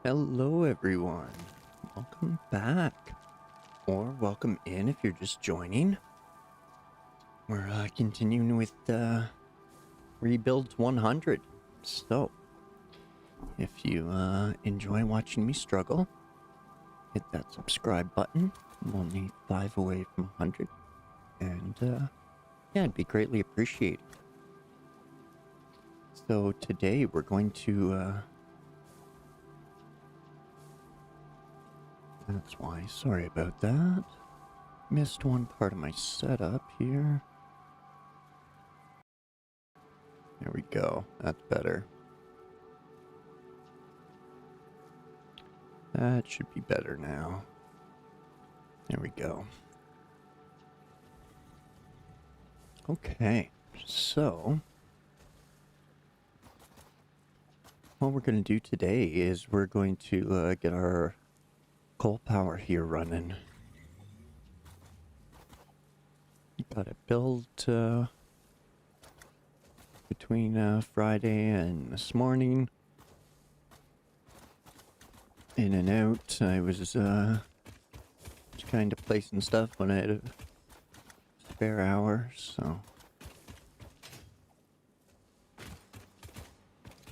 Hello, everyone. Welcome back. Or welcome in if you're just joining. We're continuing with Rebuilds 100. So, if you enjoy watching me struggle, hit that subscribe button. I'm only 5 away from 100. And yeah, it'd be greatly appreciated. So today we're going to... That's why. Sorry about that. Missed one part of my setup here. There we go. That's better. That should be better now. There we go. Okay. So, what we're going to do today is we're going to get our coal power here running. Got it built between Friday and this morning. In and out. I was just kind of placing stuff when I had a spare hour, so.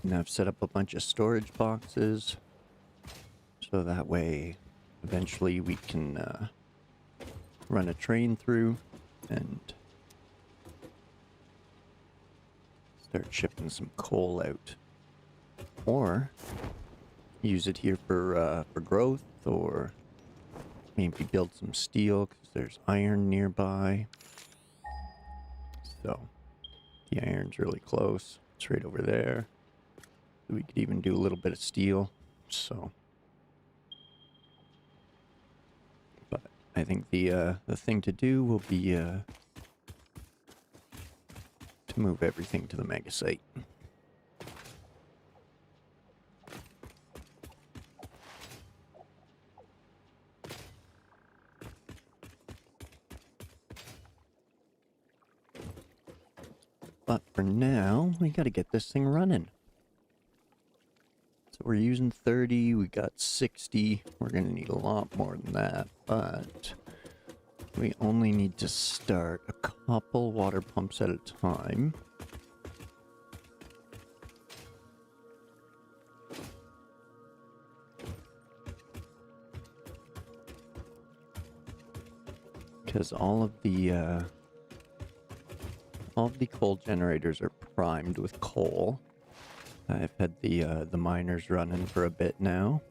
And I've set up a bunch of storage boxes, so that way eventually we can run a train through and start shipping some coal out. Or use it here for growth, or maybe build some steel because there's iron nearby. So the iron's really close. It's right over there. We could even do a little bit of steel. So, but I think the thing to do will be to move everything to the mega site. But for now, we gotta get this thing running. So we're using 30, we got 60. We're gonna need a lot more than that, but we only need to start a couple water pumps at a time. Because all of the coal generators are primed with coal. I've had the miners running for a bit now.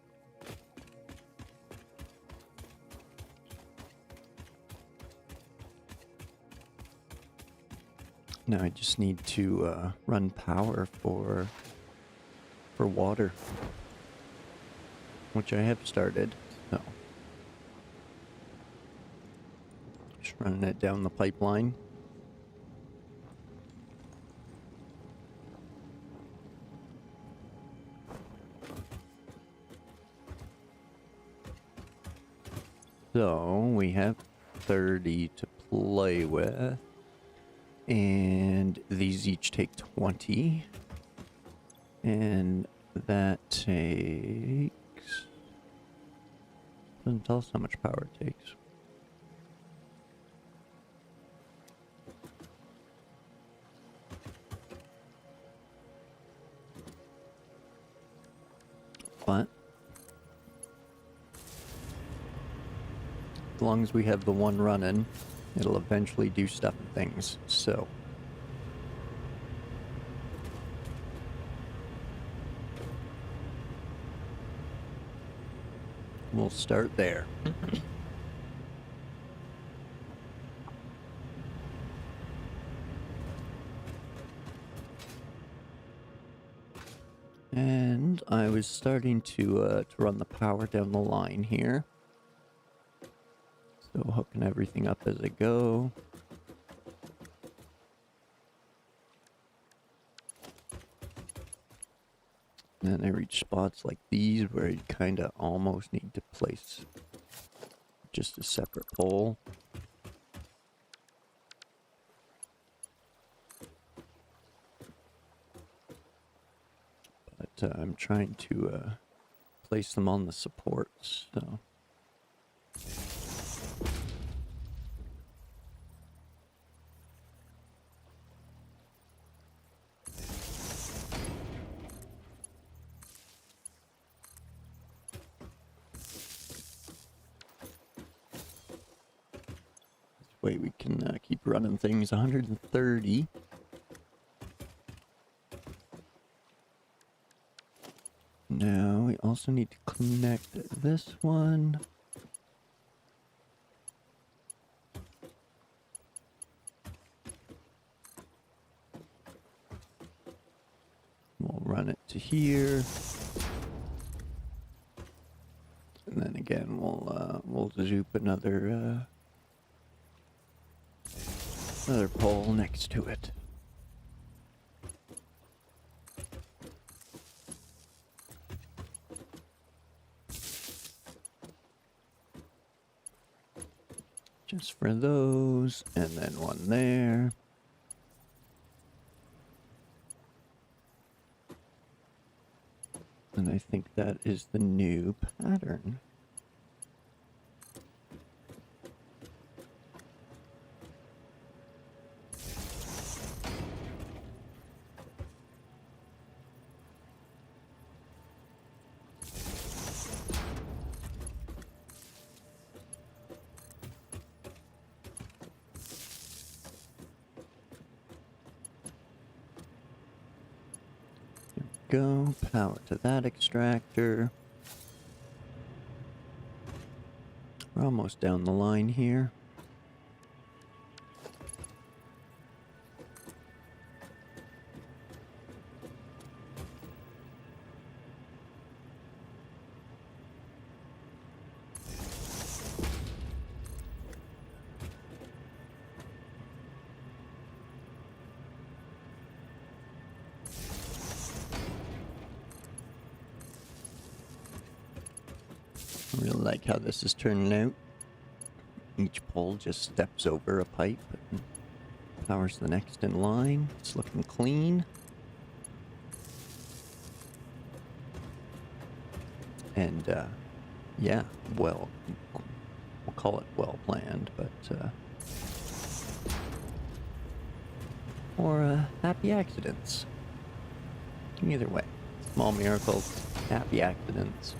Now I just need to run power for water, which I have started. So just running it down the pipeline. So we have 30 to play with, and these each take 20, and that takes, doesn't tell us how much power it takes. But as long as we have the one running, it'll eventually do stuff and things, so. We'll start there. And I was starting to run the power down the line here. So hooking everything up as I go. And then I reach spots like these where you kind of almost need to place just a separate pole. But I'm trying to place them on the supports, so. This way we can keep running things 130. Now we also need to connect this one. We'll run it to here. And then again we'll zoop another pole next to it. Just for those, and then one there. And I think that is the new pattern. Go, power to that extractor. We're almost down the line here. I really like how this is turning out. Each pole just steps over a pipe and powers the next in line. It's looking clean. And, yeah, well, we'll call it well planned, but, or, happy accidents. Either way, small miracles, happy accidents.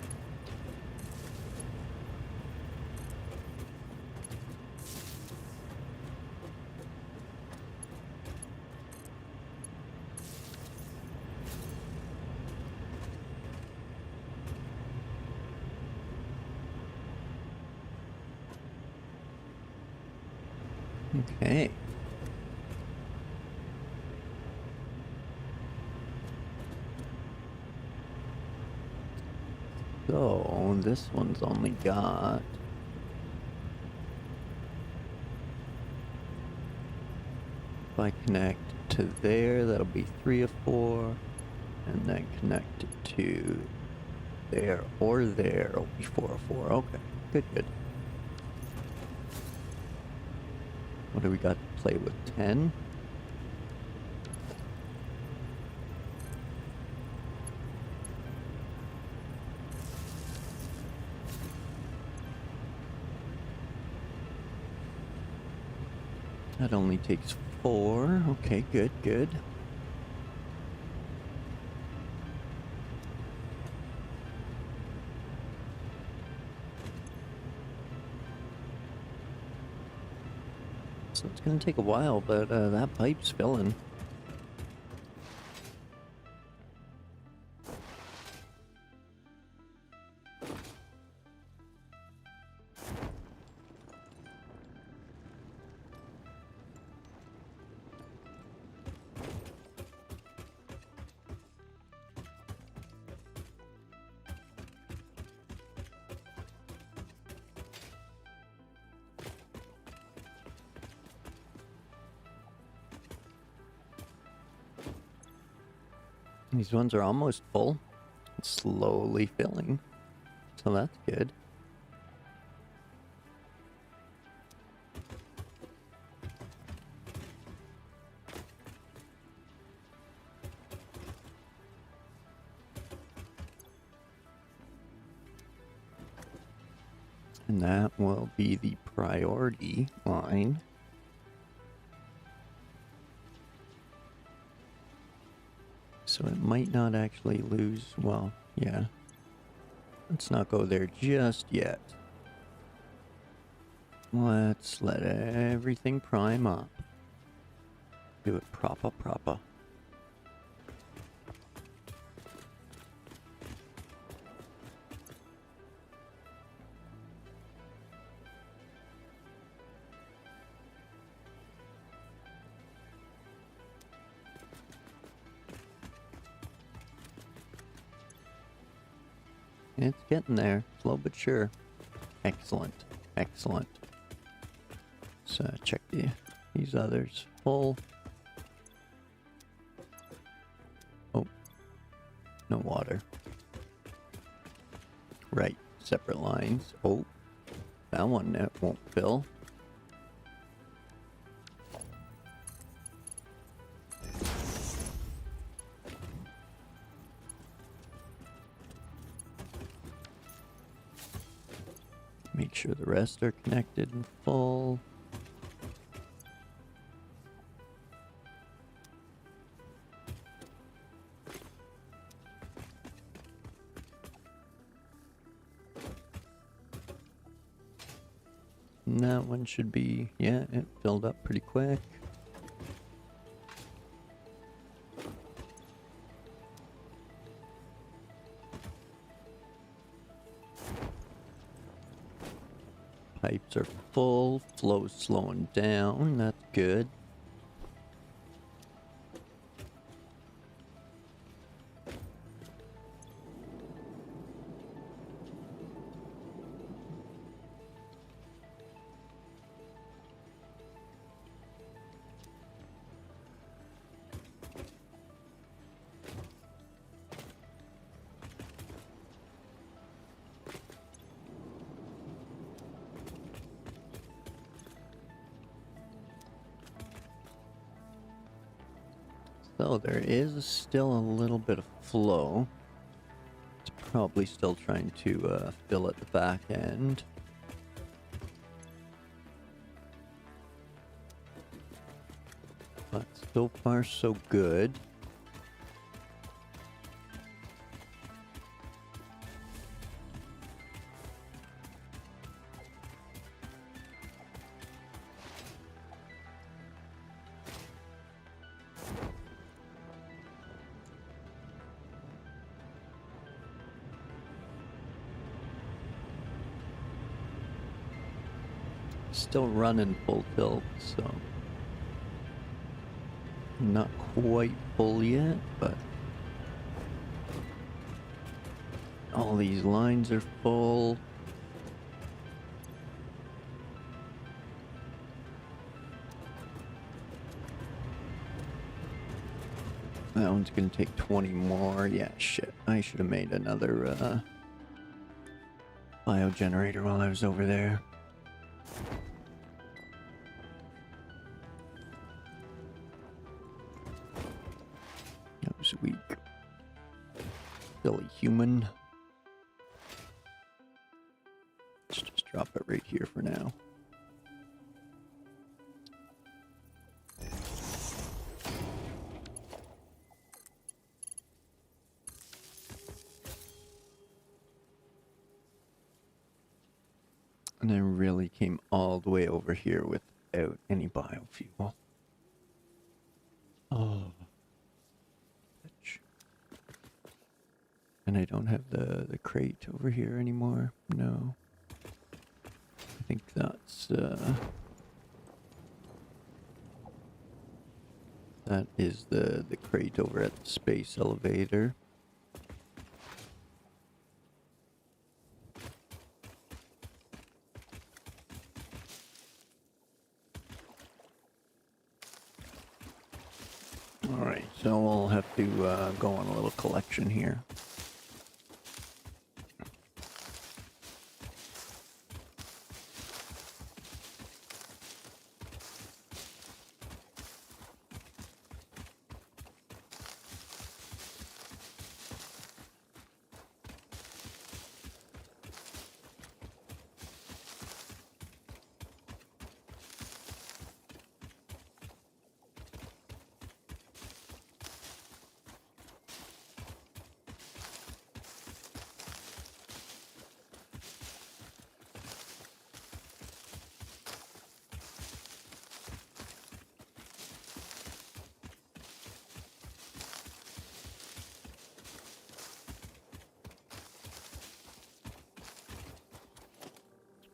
Okay. So, this one's only got... If I connect to there, that'll be 3 of 4. And then connect to there or there, it'll be 4 of 4. Okay, good, good. What do we got to play with? 10? That only takes 4. Okay, good, good. So it's gonna take a while, but that pipe's filling. These ones are almost full. It's slowly filling. So that's good. And that will be the priority line. So it might not actually lose, well, yeah. Let's not go there just yet. Let's let everything prime up. Do it proper. It's getting there, slow but sure. Excellent. So check these others. Full. Oh, no water. Right, separate lines. Oh, that one that won't fill. Make sure the rest are connected and full. And that one should be, yeah, it filled up pretty quick. Pipes are full, flow's slowing down, that's good. So there is still a little bit of flow. It's probably still trying to fill at the back end. But so far so good. Still running full tilt, so not quite full yet, but all these lines are full. That one's gonna take 20 more. Yeah, shit. I should have made another biogenerator while I was over there. That was weak. Silly human. Let's just drop it right here for now. And I really came all the way over here without any biofuel. Oh. Bitch. And I don't have the crate over here anymore. No. I think that's that is the crate over at the space elevator. Alright, so we'll have to go on a little collection here.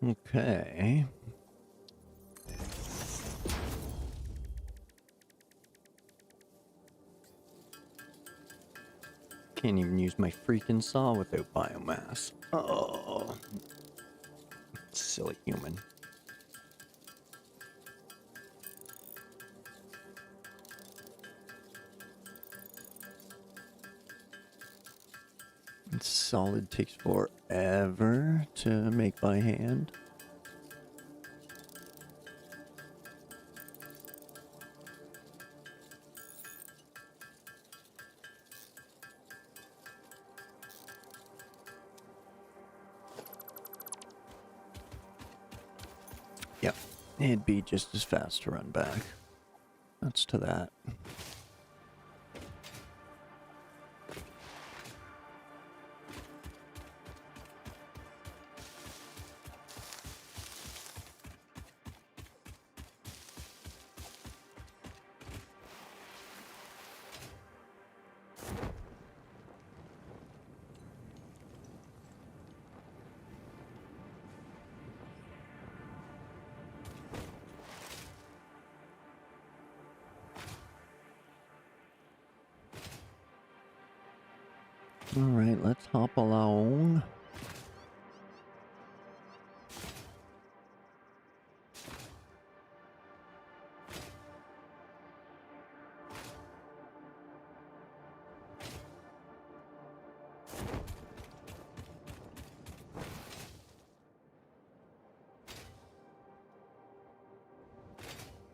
Okay. Can't even use my freaking saw without biomass. Oh, silly human. Solid takes forever to make by hand. Yep, it'd be just as fast to run back. That's to that. Alright, let's hop along.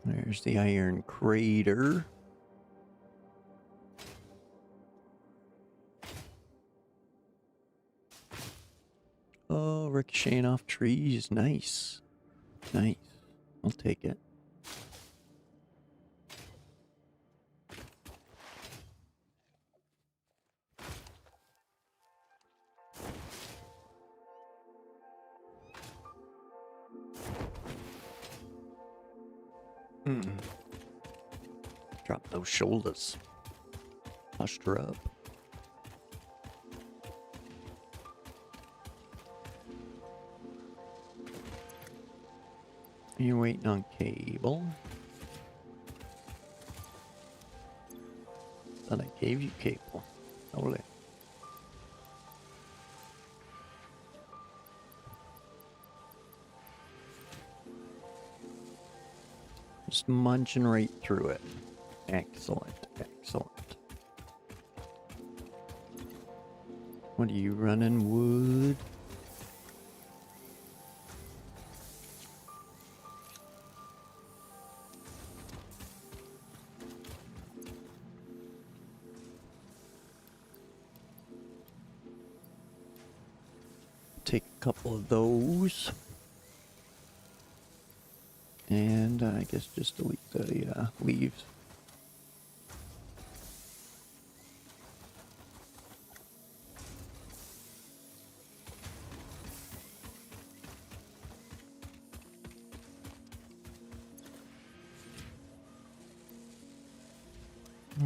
There's the iron crater. Oh, ricocheting off trees. Nice. Nice. I'll take it. Drop those shoulders. Posture up. You're waiting on cable. Thought I gave you cable. Hold it. Just munching right through it. Excellent, excellent. What are you running, wood? Take a couple of those. And I guess just delete the leaves.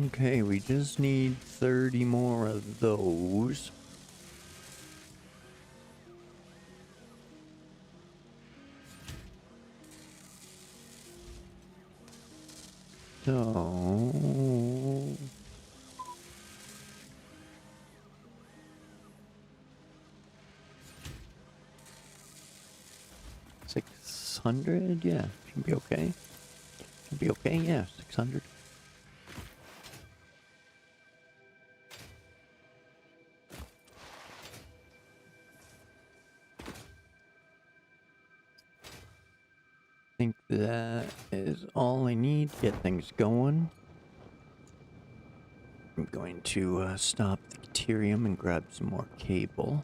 Okay, we just need 30 more of those. So... 600? Yeah, should be okay. Should be okay, yeah, 600. I think that is all I need to get things going. I'm going to stop the deuterium and grab some more cable.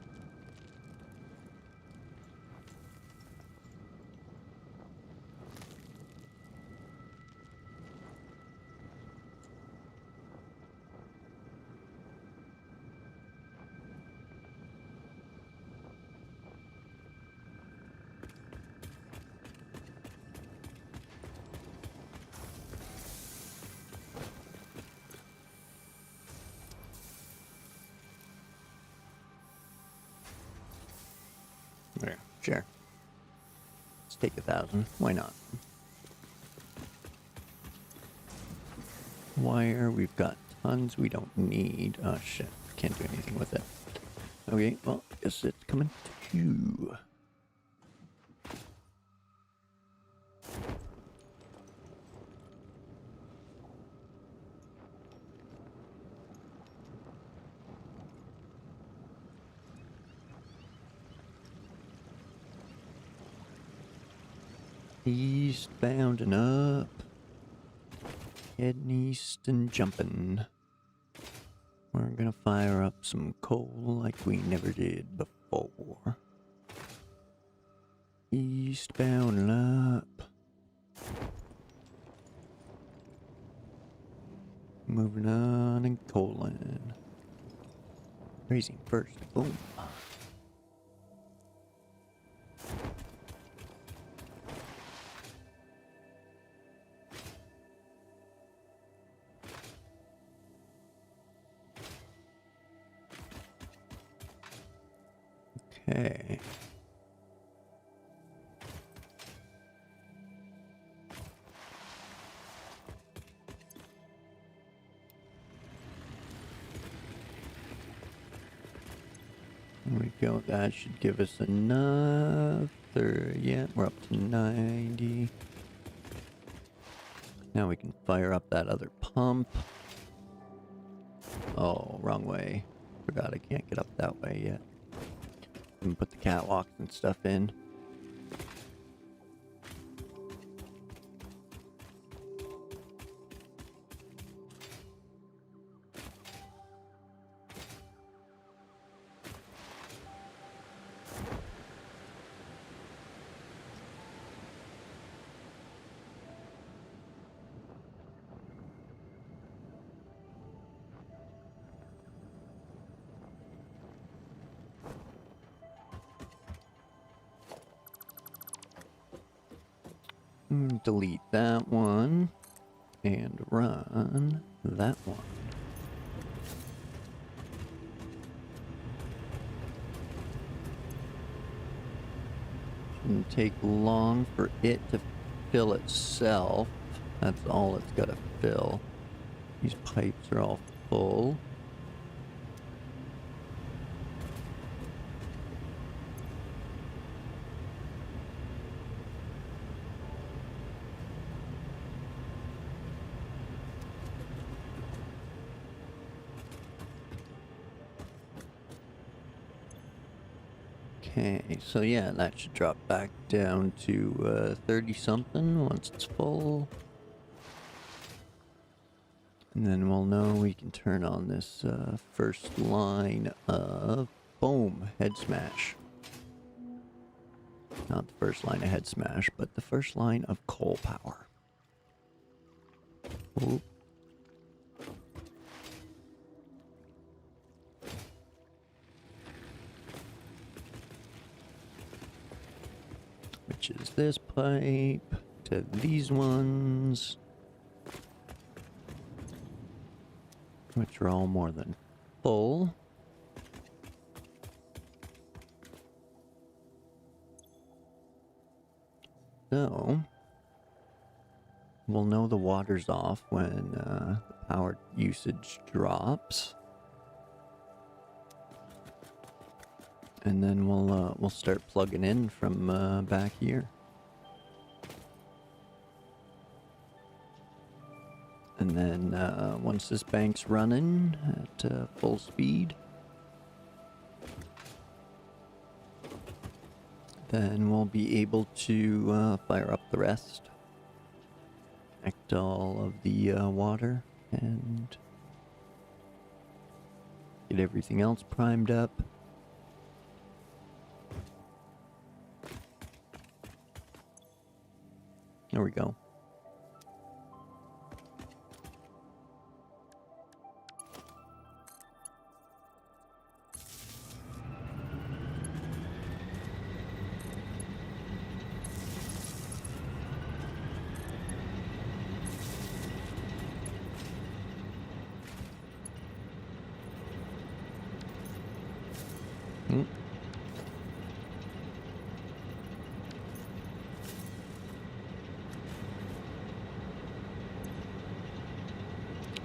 There, sure. take 1,000. Why not? Wire, we've got tons we don't need. Oh shit, can't do anything with it. Okay, well, guess it's coming to you. Eastbound and up. Heading east and jumping. We're gonna fire up some coal like we never did before. Eastbound and up. Moving on and coaling. Raising first. Boom. Okay. There we go. That should give us another. Yeah, we're up to 90. Now we can fire up that other pump. Oh, wrong way. Forgot I can't get up that way yet. And put the catwalks and stuff in. Delete that one and run that one. Shouldn't take long for it to fill itself. That's all it's got to fill. These pipes are all full. Okay, so yeah, that should drop back down to 30 something once it's full. And then we'll know we can turn on this first line of, boom, head smash. Not the first line of head smash, but the first line of coal power. Oop. Which is this pipe to these ones, which are all more than full. So we'll know the water's off when the power usage drops. And then we'll start plugging in from back here. And then once this bank's running at full speed, then we'll be able to fire up the rest. Connect all of the water and get everything else primed up. There we go.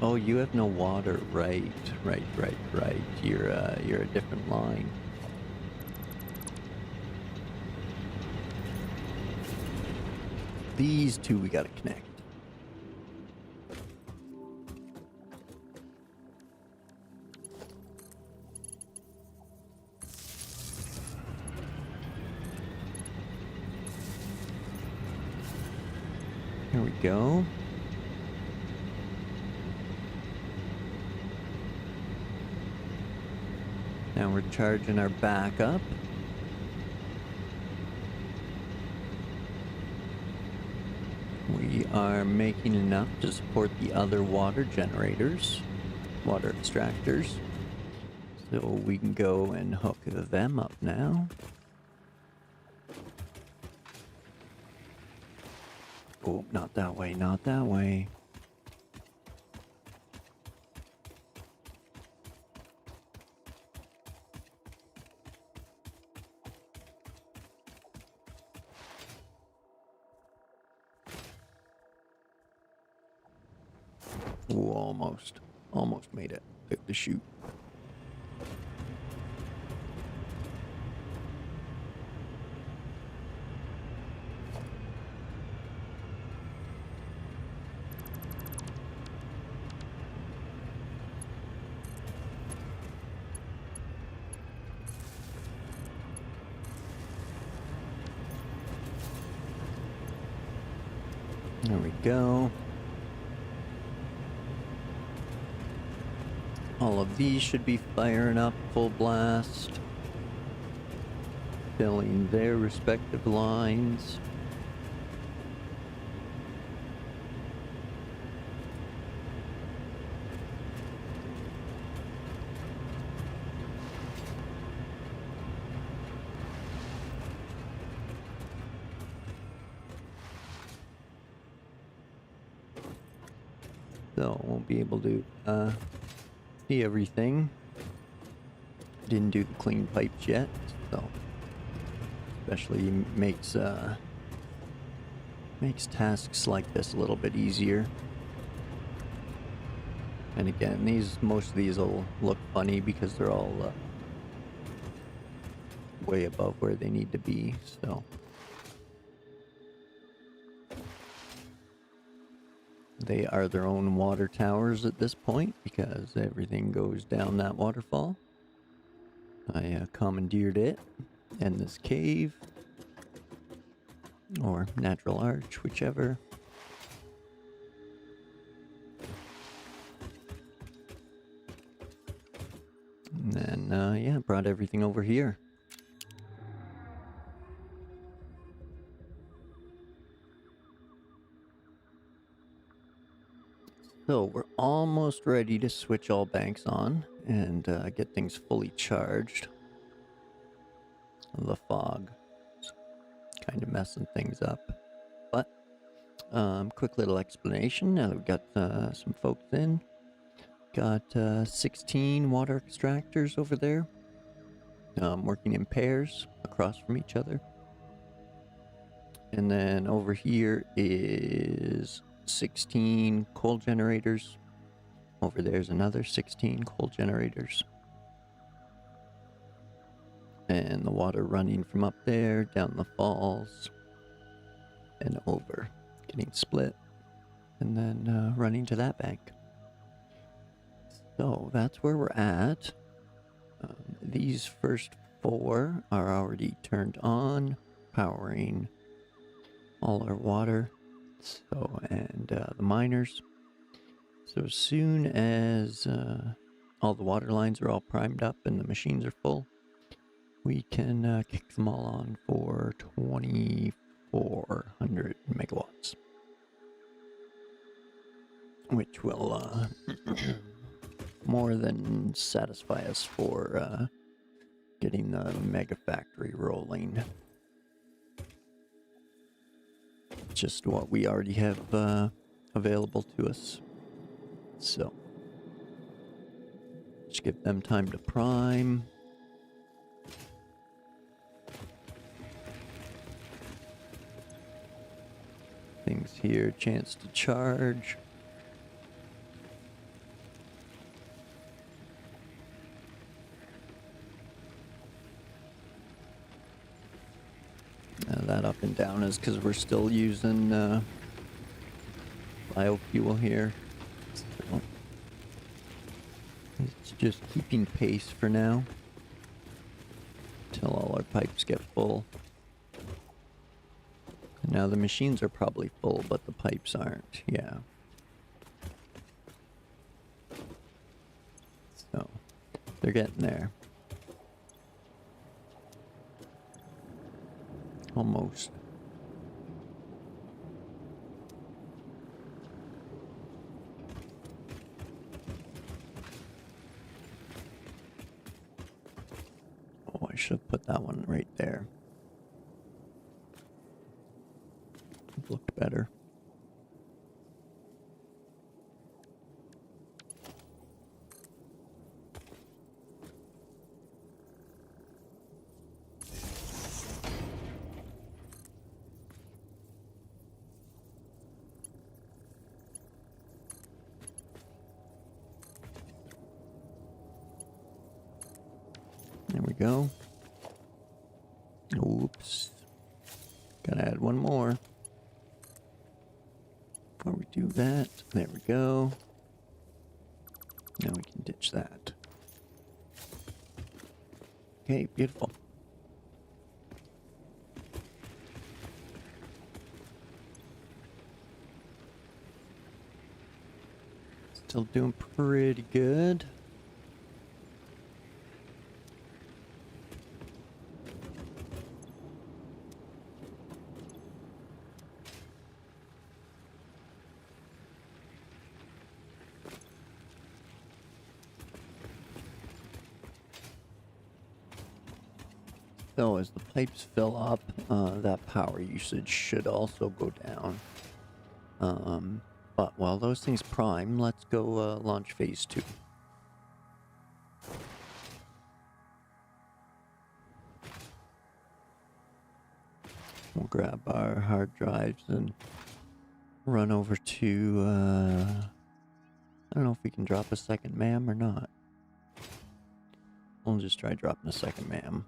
Oh, you have no water. Right. You're a different line. These two we gotta connect. Here we go. Now we're charging our backup. We are making enough to support the other water generators, water extractors. So we can go and hook them up now. Oh, not that way, not that way. Ooh, almost made it. Hit the chute. There we go. All of these should be firing up full blast, filling their respective lines. So we'll be able to see everything. Didn't do the clean pipes yet, so especially makes tasks like this a little bit easier. And again, most of these will look funny because they're all way above where they need to be, so. They are their own water towers at this point because everything goes down that waterfall. I commandeered it and this cave, or natural arch, whichever. And then, yeah, brought everything over here. So we're almost ready to switch all banks on and get things fully charged. The fog is kind of messing things up. But, quick little explanation now that we've got some folks in. Got 16 water extractors over there, working in pairs across from each other. And then over here is 16 coal generators. Over there's another 16 coal generators. And the water running from up there, down the falls, and over, getting split, and then running to that bank. So that's where we're at. These first 4 are already turned on, powering all our water. So, and the miners. So as soon as all the water lines are all primed up and the machines are full, we can kick them all on for 2,400 megawatts, which will more than satisfy us for getting the Megafactory rolling. Just what we already have available to us. So, just give them time to prime. Things here, chance to charge. broken down is because we're still using biofuel here. So it's just keeping pace for now until all our pipes get full. And now the machines are probably full, but the pipes aren't. Yeah. So they're getting there. Almost. Oh, I should have put that one right there. It looked better. There we go. Oops. Gotta add one more. Before we do that, there we go. Now we can ditch that. Okay, beautiful. Still doing pretty good. So as the pipes fill up, that power usage should also go down. But while those things prime, let's go launch phase 2. We'll grab our hard drives and run over to, I don't know if we can drop a second MAM or not. We'll just try dropping a second MAM.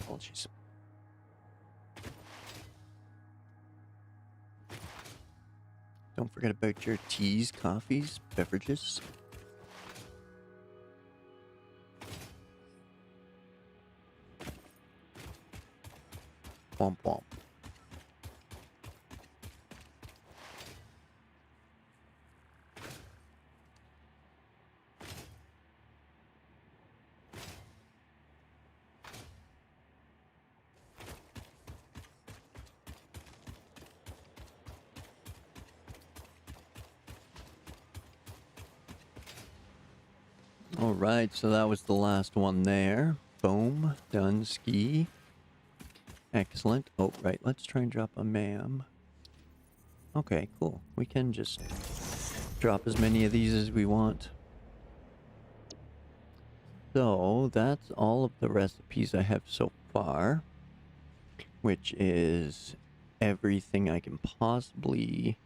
Apologies. Don't forget about your teas, coffees, beverages. Womp womp. Alright, so that was the last one there. Boom. Done ski. Excellent. Oh, right. Let's try and drop a MAM. Okay, cool. We can just drop as many of these as we want. So, that's all of the recipes I have so far. Which is everything I can possibly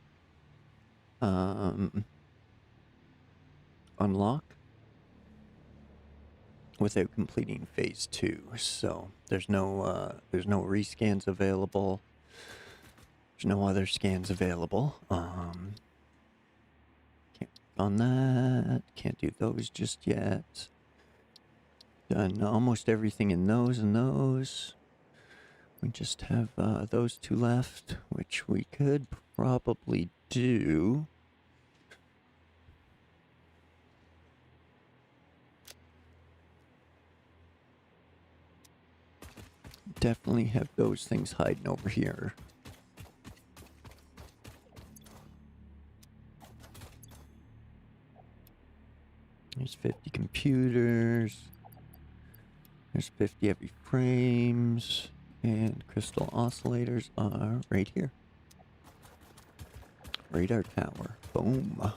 unlock without completing phase 2. So there's no rescans available. There's no other scans available. Can't on that. Can't do those just yet. Done almost everything in those and those. We just have those 2 left, which we could probably do. Definitely have those things hiding over here. There's 50 computers. There's 50 heavy frames. And crystal oscillators are right here. Radar tower. Boom.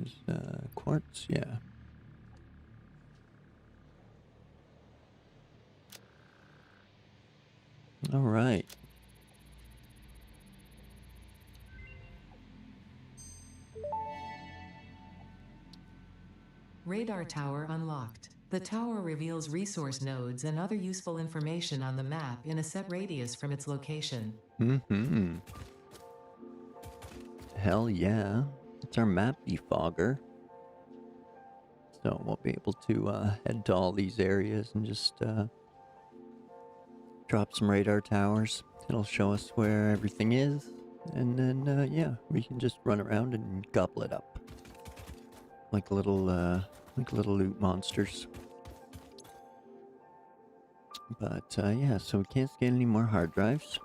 There's quartz, yeah. All right. Radar tower unlocked. The tower reveals resource nodes and other useful information on the map in a set radius from its location. Mm-hmm. Hell yeah. It's our map defogger. So we'll be able to head to all these areas and just drop some radar towers. It'll show us where everything is. And then, yeah, we can just run around and gobble it up. Like little loot monsters. But, yeah, so we can't scan any more hard drives.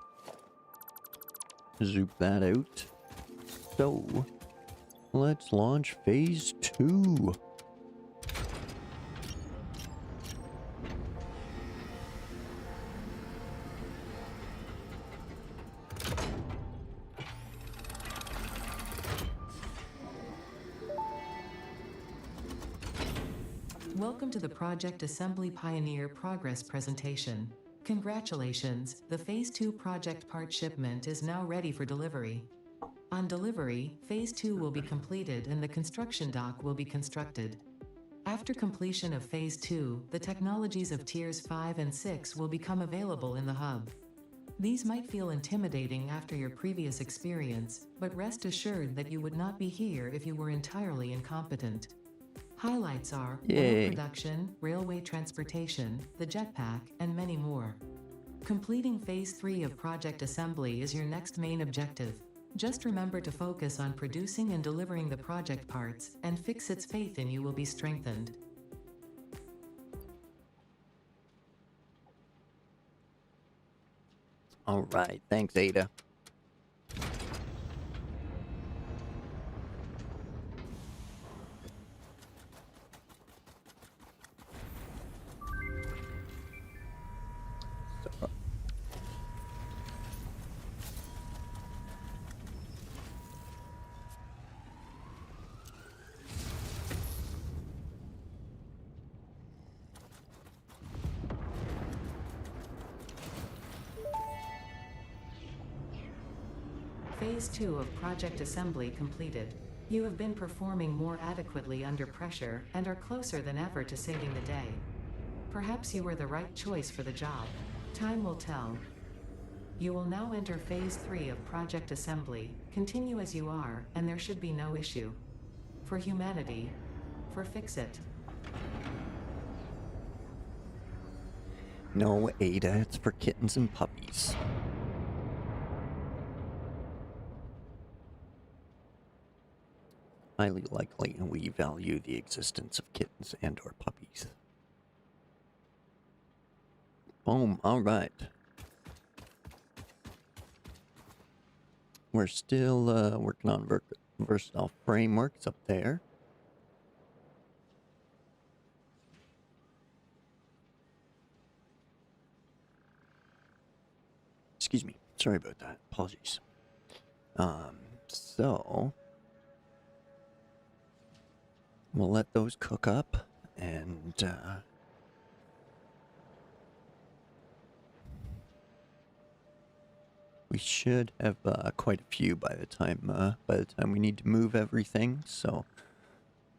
Zoop that out. So, let's launch phase 2. Welcome to the Project Assembly Pioneer Progress presentation. Congratulations, the Phase 2 project part shipment is now ready for delivery. On delivery, Phase 2 will be completed and the construction dock will be constructed. After completion of Phase 2, the technologies of Tiers 5 and 6 will become available in the hub. These might feel intimidating after your previous experience, but rest assured that you would not be here if you were entirely incompetent. Highlights are oil production, railway transportation, the jetpack, and many more. Completing Phase 3 of Project Assembly is your next main objective. Just remember to focus on producing and delivering the project parts, and Fixit's faith in you will be strengthened. Alright, thanks Ada. Phase 2 of Project Assembly completed. You have been performing more adequately under pressure and are closer than ever to saving the day. Perhaps you were the right choice for the job. Time will tell. You will now enter Phase 3 of Project Assembly. Continue as you are, and there should be no issue. For humanity. For Fixit. No, Ada, it's for kittens and puppies. Highly likely we value the existence of kittens and or puppies. Boom, alright. We're still working on versatile frameworks up there. Excuse me, sorry about that, apologies. So we'll let those cook up, and we should have quite a few by the time we need to move everything. So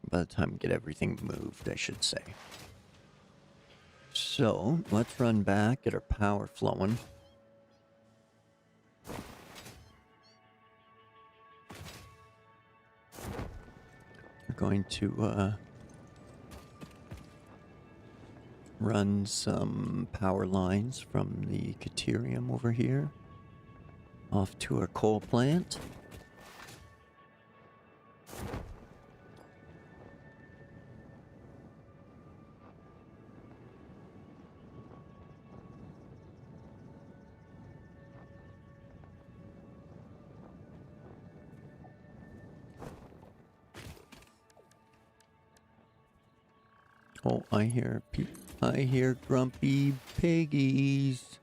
by the time we get everything moved, I should say. So let's run back, get our power flowing. We're going to run some power lines from the Caterium over here off to our coal plant. Oh, I hear grumpy piggies.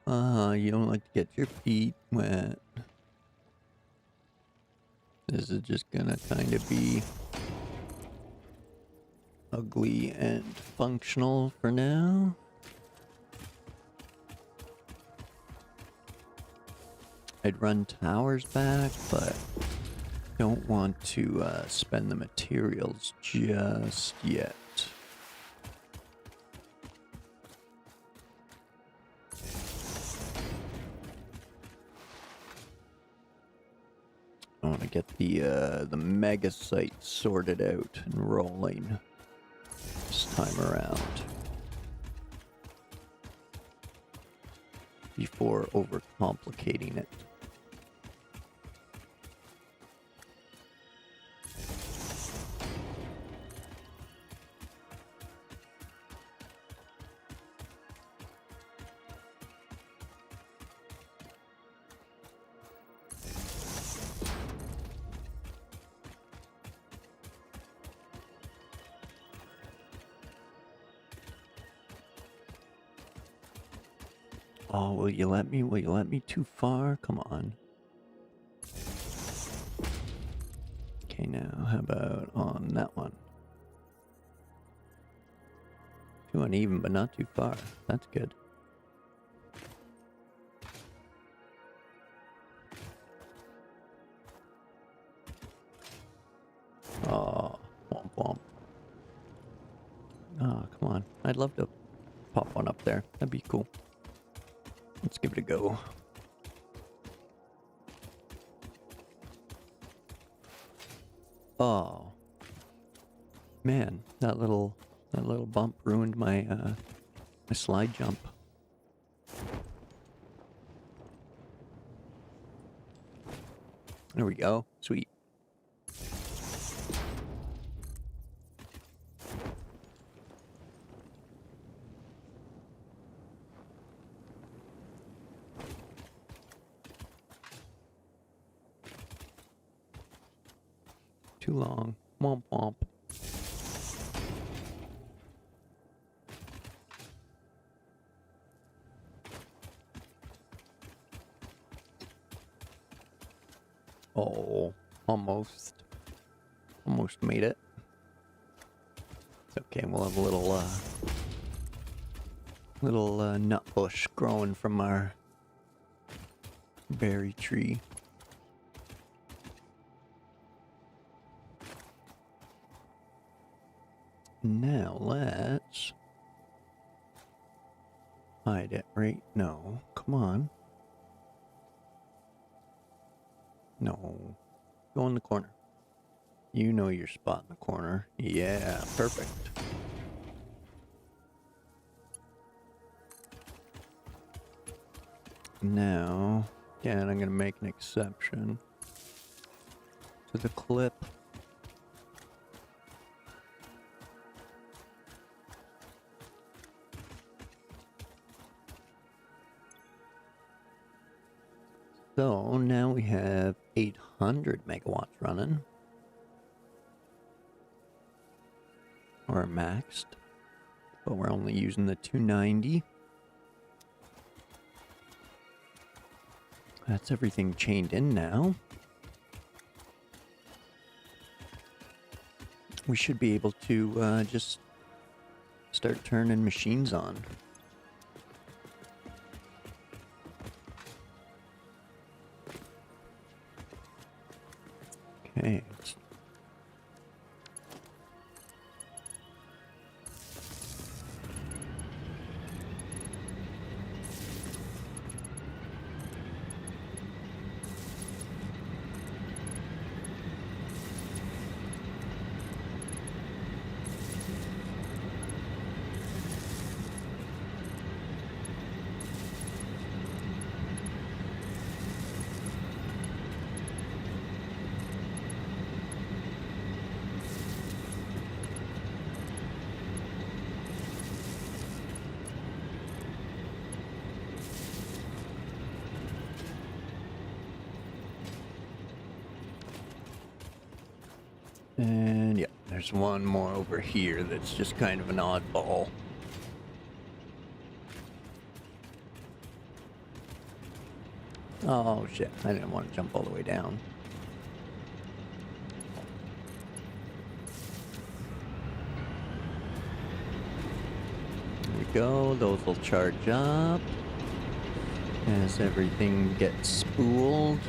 You don't like to get your feet wet. This is just gonna kind of be ugly and functional for now. I'd run towers back, but don't want to spend the materials just yet. I want to get the mega site sorted out and rolling this time around before overcomplicating it. Oh, will you let me? Will you let me too far? Come on. Okay, now how about on that one? Too uneven, but not too far. That's good. Oh, womp womp. Oh, come on. I'd love to pop one up there. That'd be cool. Let's give it a go. Oh. Man, that little bump ruined my my slide jump. There we go. Sweet. Too long. Womp womp. Oh, almost made it. It's okay. We'll have a little nut bush growing from our berry tree. Now let's hide it right. No, come on. No, go in the corner. You know your spot in the corner. Yeah, perfect. Now, again, I'm gonna make an exception to the clip. So now we have 800 megawatts running. Or maxed. But we're only using the 290. That's everything chained in now. We should be able to just start turning machines on. Okay. And yeah, there's one more over here that's just kind of an oddball. Oh shit, I didn't want to jump all the way down. go. Those will charge up as everything gets spooled.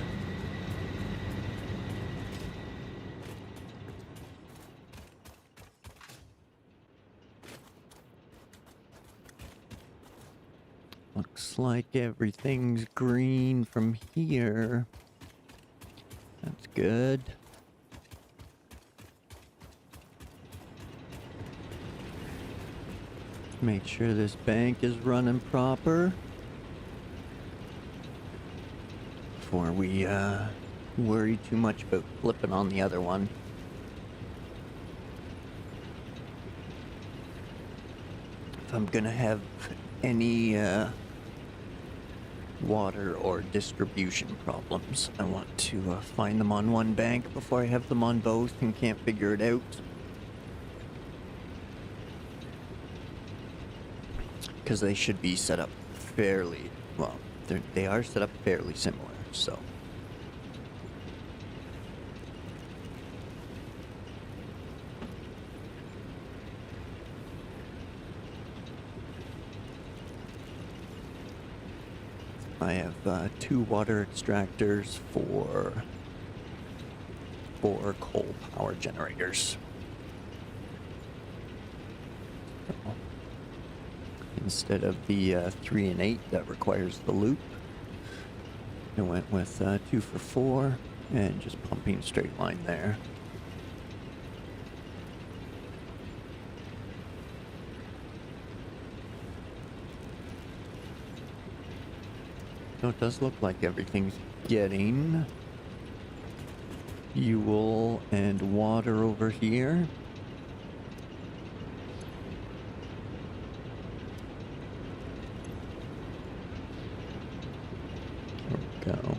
Looks like everything's green from here. That's good. Make sure this bank is running proper before we worry too much about flipping on the other one. If I'm gonna have any water or distribution problems, I want to find them on one bank before I have them on both and can't figure it out. Because they should be set up fairly, well, they are set up fairly similar, so. I have 2 water extractors for 4 coal power generators. Instead of the 3 and 8 that requires the loop, I went with 2 for 4 and just pumping straight line there. So it does look like everything's getting fuel and water over here. Go.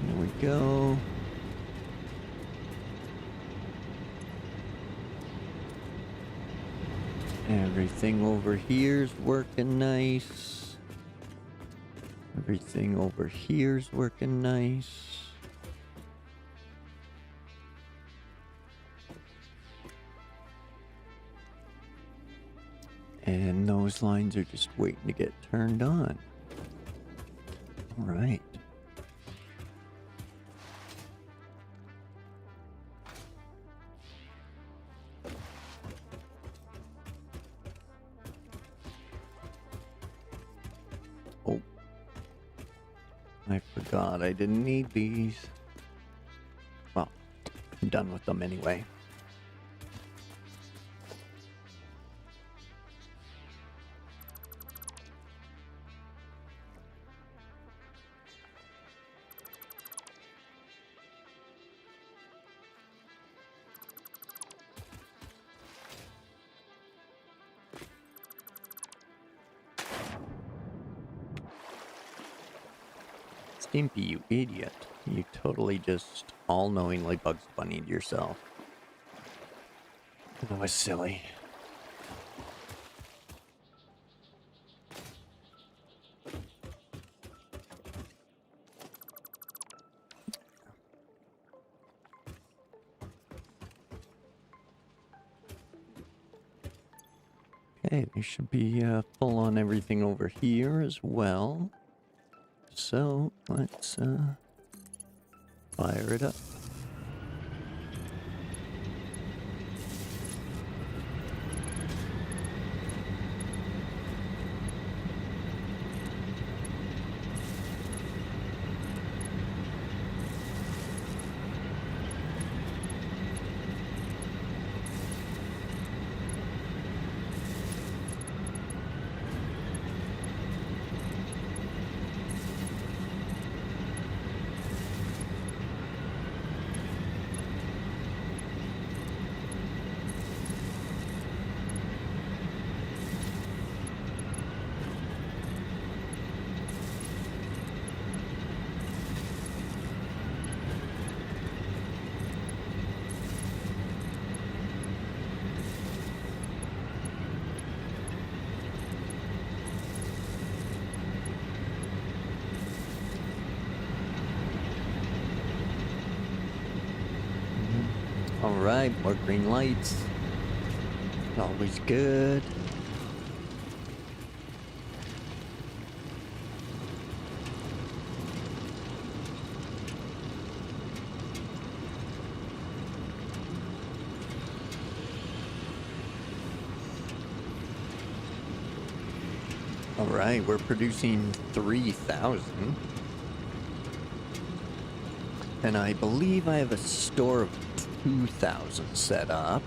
There we go. Everything over here's working nice. Everything over here's working nice. And those lines are just waiting to get turned on. All right. Oh. I forgot I didn't need these. Well, I'm done with them anyway. Stimpy, you idiot. You totally just all-knowingly Bugs Bunny'd yourself. That was silly. Okay, they should be full on everything over here as well. So, let's fire it up. Alright, more green lights. Always good. Alright, we're producing 3,000. And I believe I have a store of 2,000 set up.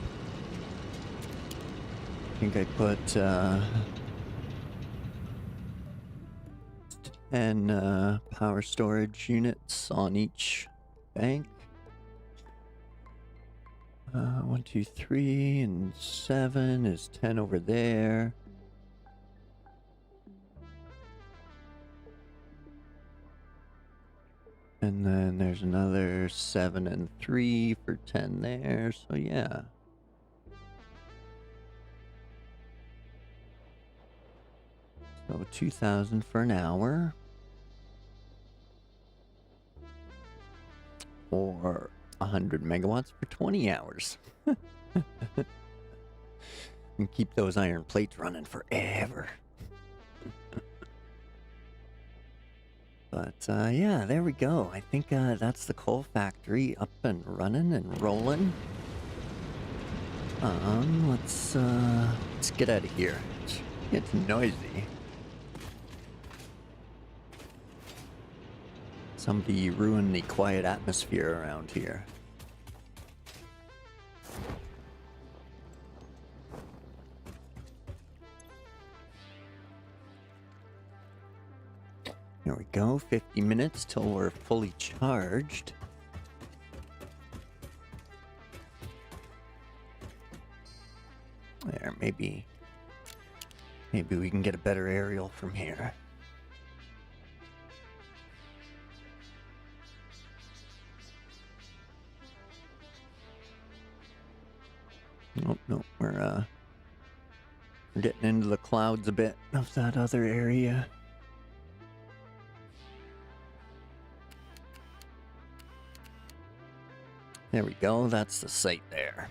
I think I put 10 power storage units on each bank. 1, 2, 3, and 7 is 10 over there. And then there's another 7 and 3 for 10 there, so yeah. So 2,000 for an hour. Or 100 megawatts for 20 hours. And keep those iron plates running forever. But yeah, there we go. I think that's the coal factory up and running and rolling. Let's get out of here. It's noisy. Somebody ruined the quiet atmosphere around here. There we go, 50 minutes till we're fully charged. There, maybe we can get a better aerial from here. Nope, nope, we're getting into the clouds a bit of that other area. There we go, that's the site there.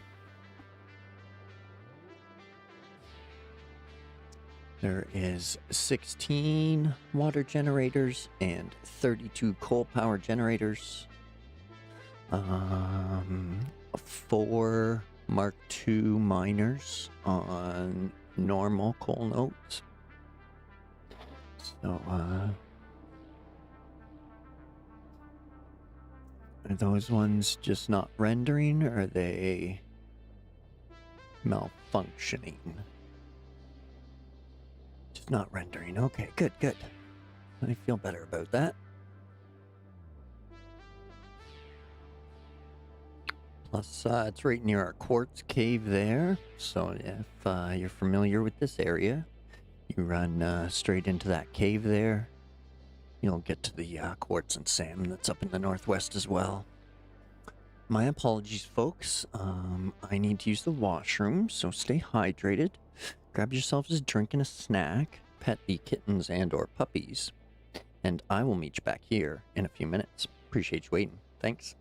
There is 16 water generators and 32 coal power generators. 4 Mark II miners on normal coal nodes. So, are those ones just not rendering, or are they malfunctioning? Just not rendering. Okay, good, good. I feel better about that. Plus, it's right near our quartz cave there. So if you're familiar with this area, you run straight into that cave there. You'll get to the quartz and salmon that's up in the northwest as well. My apologies, folks. I need to use the washroom, so stay hydrated. Grab yourselves a drink and a snack. Pet the kittens and or puppies. And I will meet you back here in a few minutes. Appreciate you waiting. Thanks.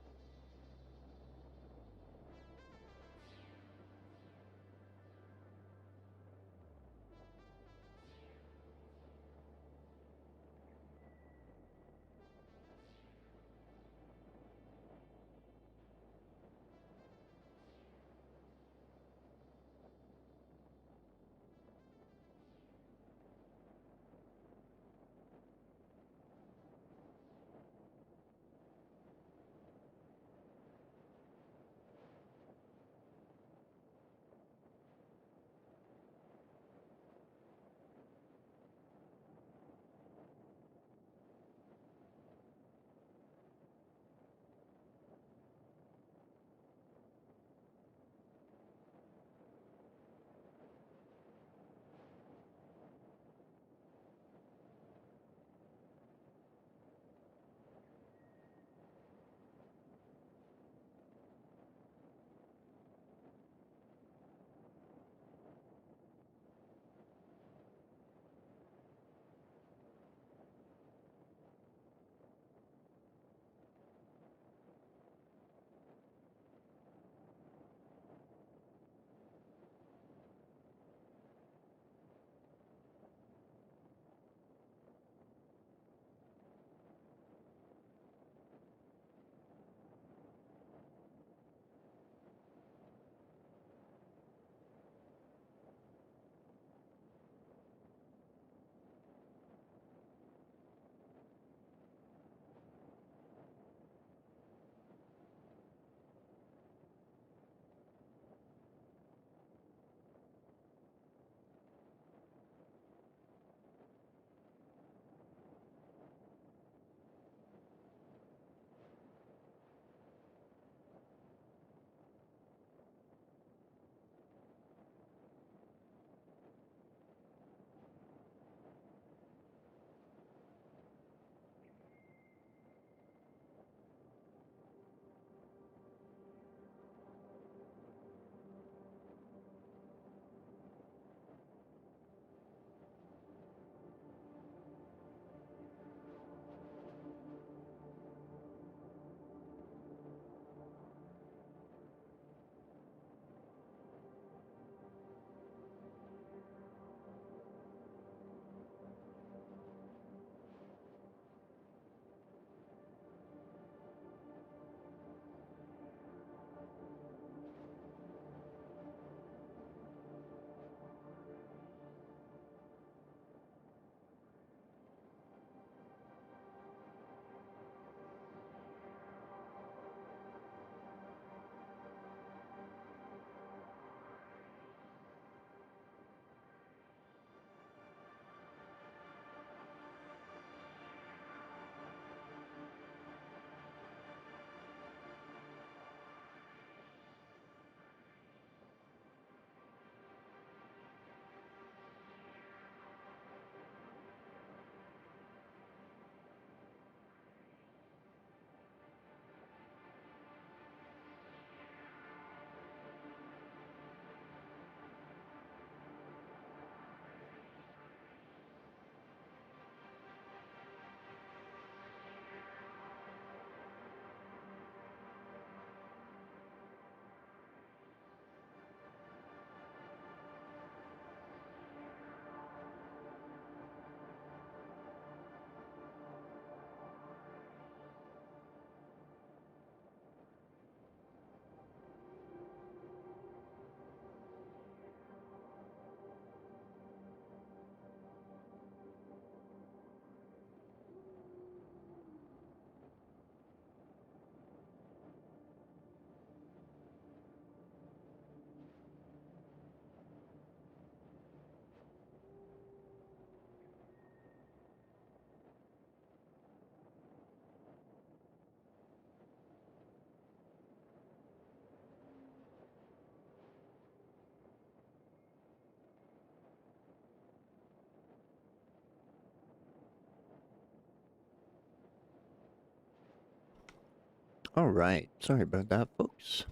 All right. Sorry about that, folks.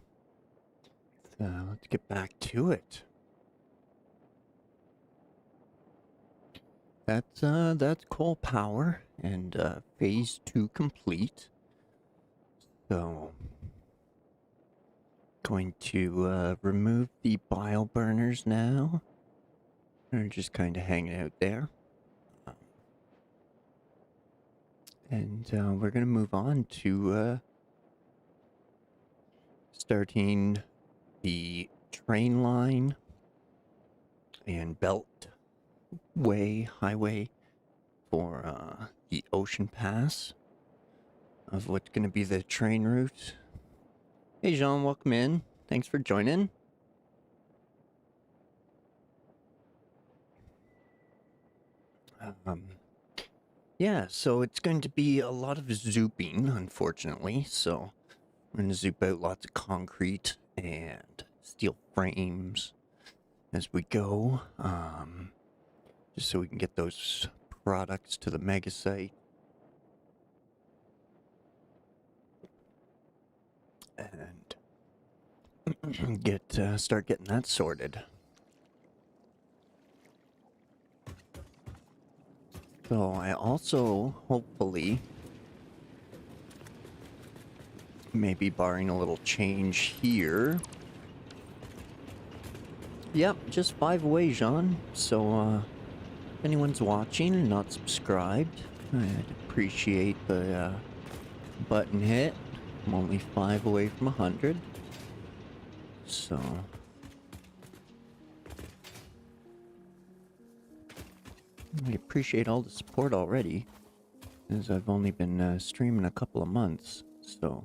Let's get back to it. That's coal power and phase 2 complete. So going to remove the bile burners now. They're just kind of hanging out there. And we're gonna move on to starting the train line and highway for the ocean pass of what's going to be the train route. Hey Jean, welcome in. Thanks for joining. Yeah, so it's going to be a lot of zooping, unfortunately. So we're going to zoop out lots of concrete and steel frames as we go, just so we can get those products to the mega site. And start getting that sorted. So I also, hopefully, maybe barring a little change here. Yep, just 5 away, Jean. So, if anyone's watching and not subscribed, I'd appreciate the button hit. I'm only 5 away from 100. So I appreciate all the support already, as I've only been streaming a couple of months. So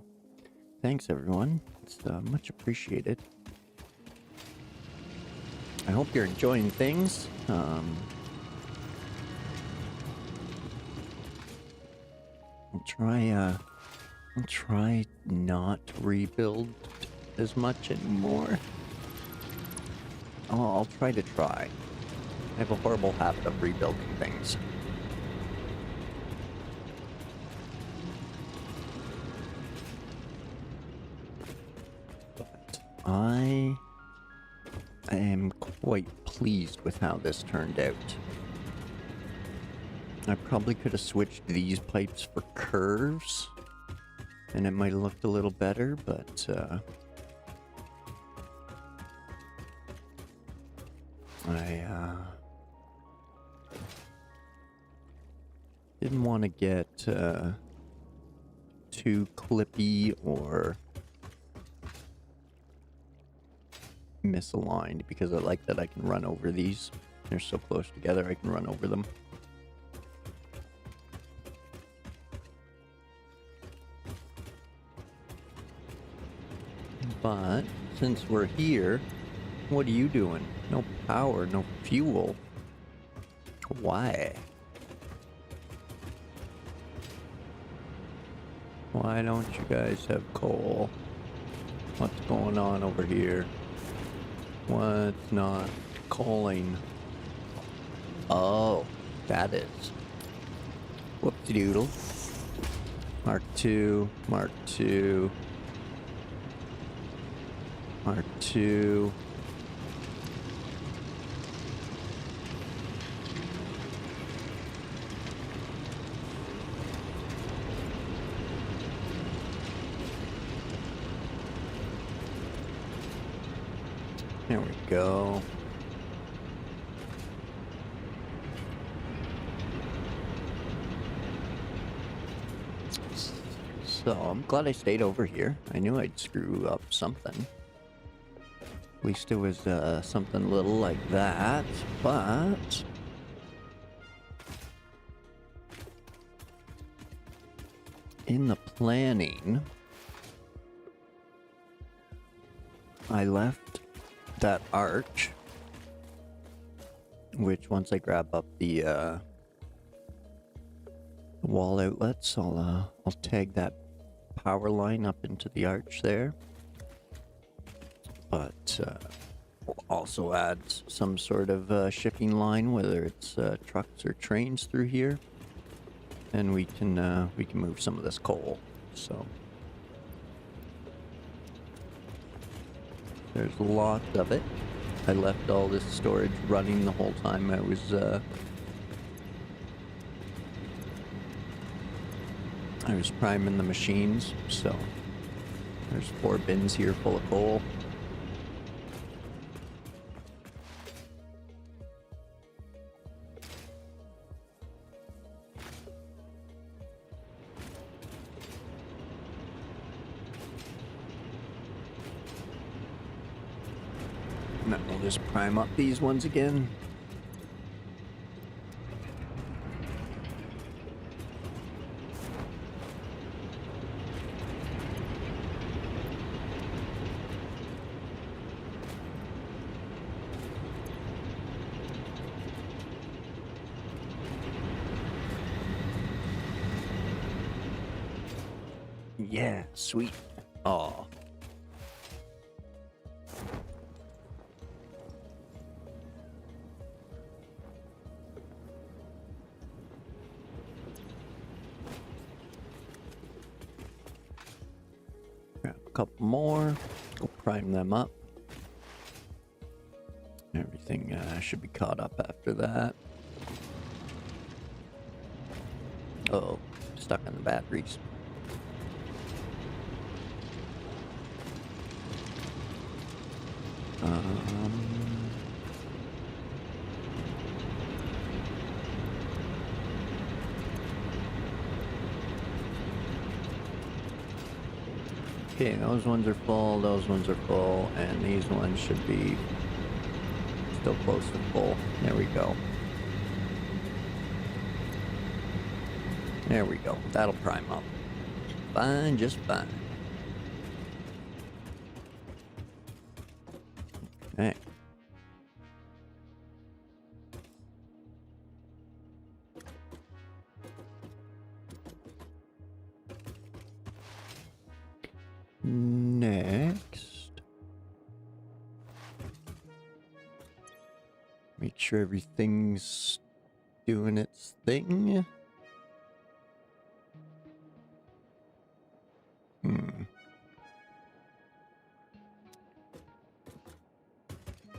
thanks everyone, it's much appreciated. I hope you're enjoying things. I'll try not to rebuild as much anymore. I'll try to try. I have a horrible habit of rebuilding things. But I am quite pleased with how this turned out. I probably could have switched these pipes for curves, and it might have looked a little better, but I didn't want to get too clippy or misaligned, because I like that I can run over these. They're so close together, I can run over them. But since we're here, what are you doing? No power, no fuel. Why? Why don't you guys have coal? What's going on over here? What's not coaling? Oh, that is. Whoopsie doodle. Mark 2, Mark 2. Mark 2. There we go. So, I'm glad I stayed over here. I knew I'd screw up something. At least it was something little like that, but in the planning, I left that arch, which once I grab up the wall outlets, I'll tag that power line up into the arch there. But we'll also add some sort of shipping line, whether it's trucks or trains through here, and we can move some of this coal. So There's lots of it. I left all this storage running the whole time I was priming the machines, so there's 4 bins here full of coal. And then we'll just prime up these ones again. Yeah, sweet. Aw. Grab a couple more. Go prime them up. Everything should be caught up after that. Uh-oh, stuck on the batteries. Okay, those ones are full, those ones are full, and these ones should be still close to full. There we go. There we go. That'll prime up. Fine, just fine. Okay. Next, make sure everything's doing its thing.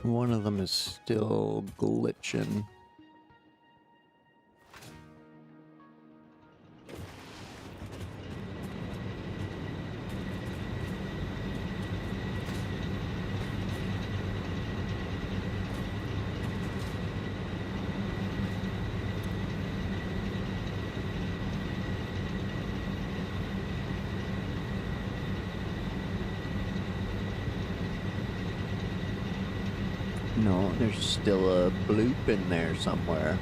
One of them is still glitching. No, there's still a bloop in there somewhere.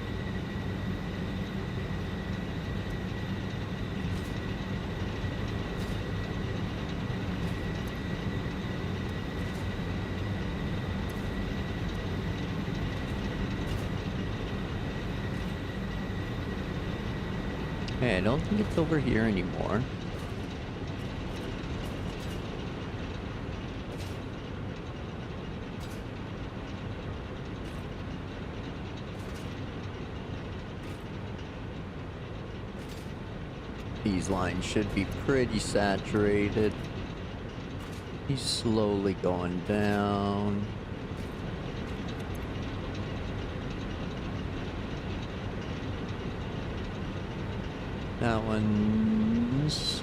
Hey, I don't think it's over here anymore. These lines should be pretty saturated. He's slowly going down. That one's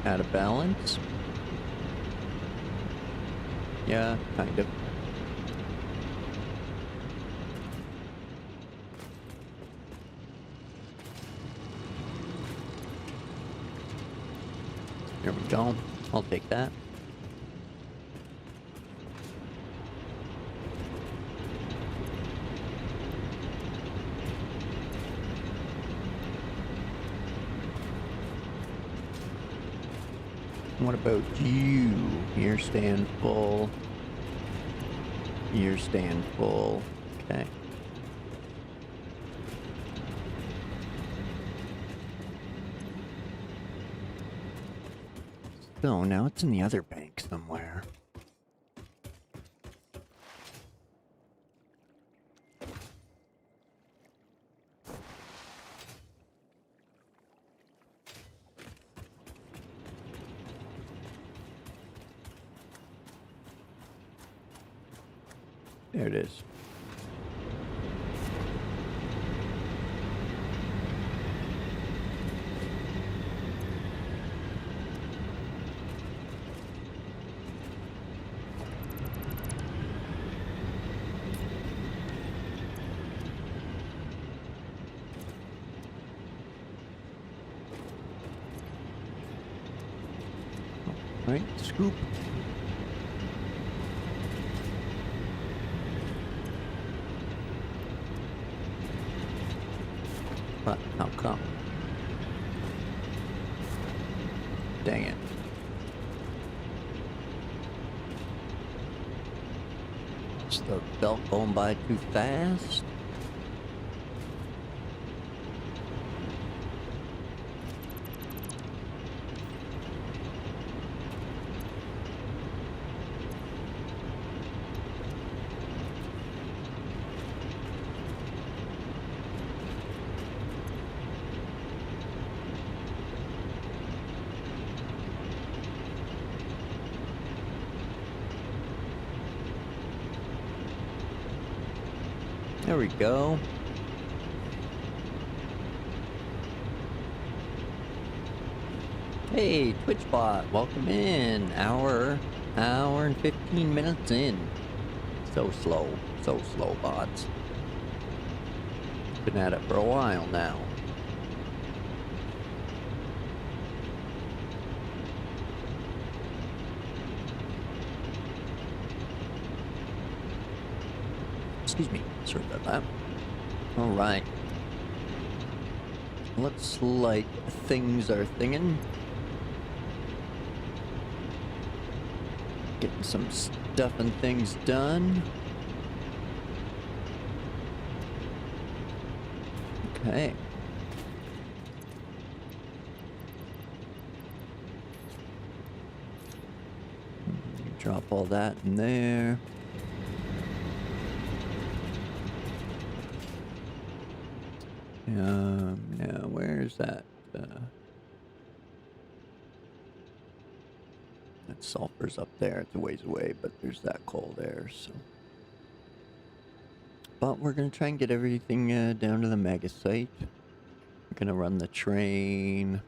out of balance. Yeah, kind of. There we go. I'll take that. What about you? You're staying full. You're staying full. Okay. So now it's in the other bank somewhere. There it is. Right, scoop. But how come? Dang it. Is the belt going by too fast? There we go. Hey, TwitchBot, welcome in. Hour and 15 minutes in. So slow, bots. Been at it for a while now. Excuse me, sorry about that. Alright. Looks like things are thinging. Getting some stuff and things done. Okay. Drop all that in there. Now where's that? That sulfur's up there. It's a ways away, but there's that coal there, so. But we're gonna try and get everything down to the mega site. We're gonna run the train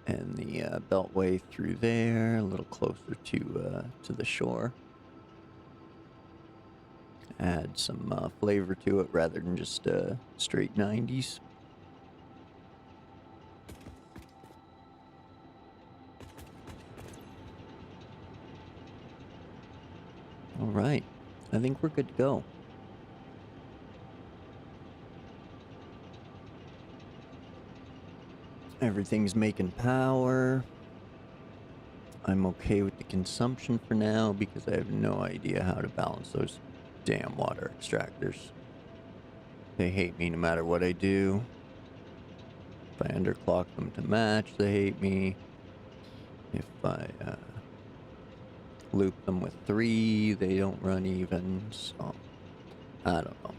and the beltway through there, a little closer to the shore. Add some flavor to it rather than just straight 90s. All right, I think we're good to go. Everything's making power. I'm okay with the consumption for now because I have no idea how to balance those damn water extractors. They hate me no matter what I do. If I underclock them to match, they hate me. If I loop them with 3, they don't run even, so I don't know.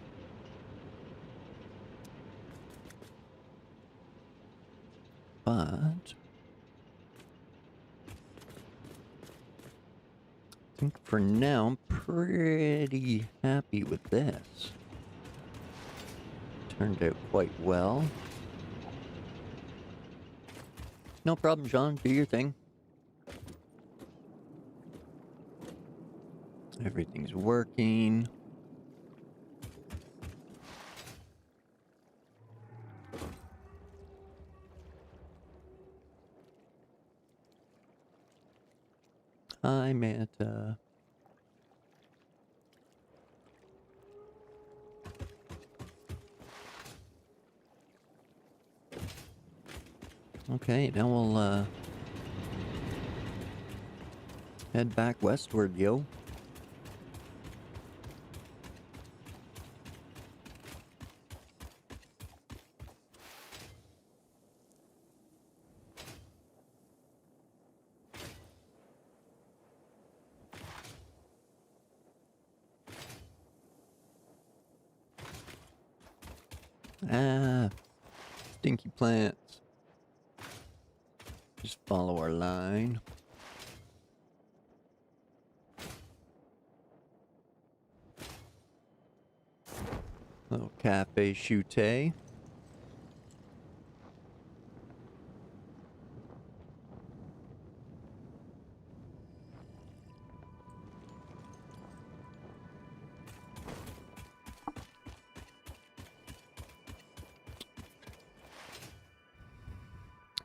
But I think for now I'm pretty happy with this. Turned out quite well. No problem, John. Do your thing. Everything's working. Hi, Manta. Okay, now we'll head back westward, yo. Ah, stinky plants. Just follow our line. Little cafe chute.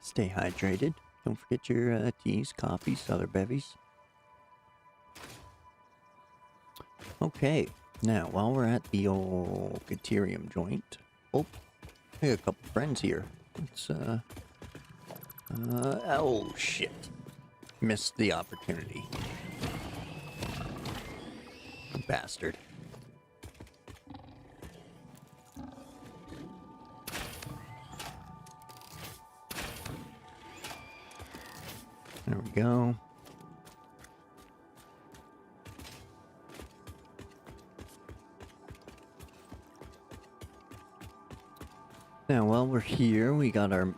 Stay hydrated. Don't forget your teas, coffees, other bevies. Okay, now while we're at the old Caterium joint, oh, I got a couple friends here. Let's oh shit, missed the opportunity, bastard. There we go. Now, while we're here, we got our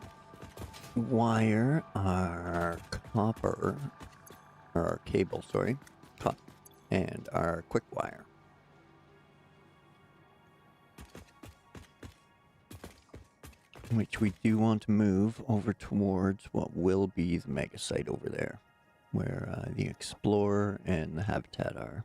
wire, our copper, or our cable, sorry, and our quick wire. Which we do want to move over towards what will be the mega site over there, where the Explorer and the Habitat are.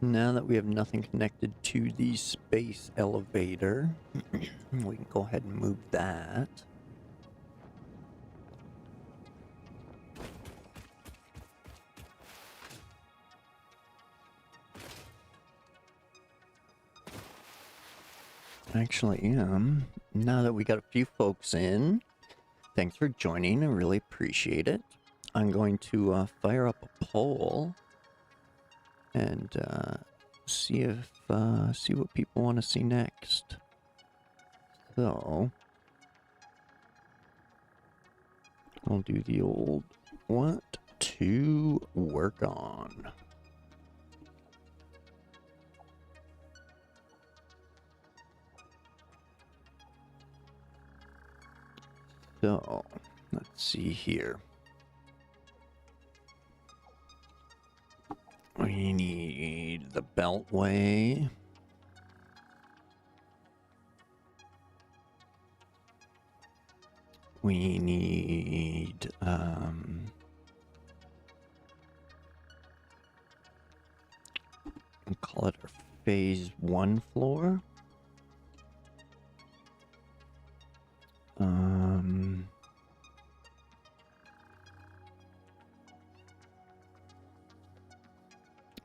Now that we have nothing connected to the space elevator, we can go ahead and move that. Actually, now that we got a few folks in, thanks for joining, I really appreciate it. I'm going to fire up a poll and see what people want to see next. So I'll do the old what to work on. So let's see here. We need the beltway. We need we'll call it our phase 1 floor.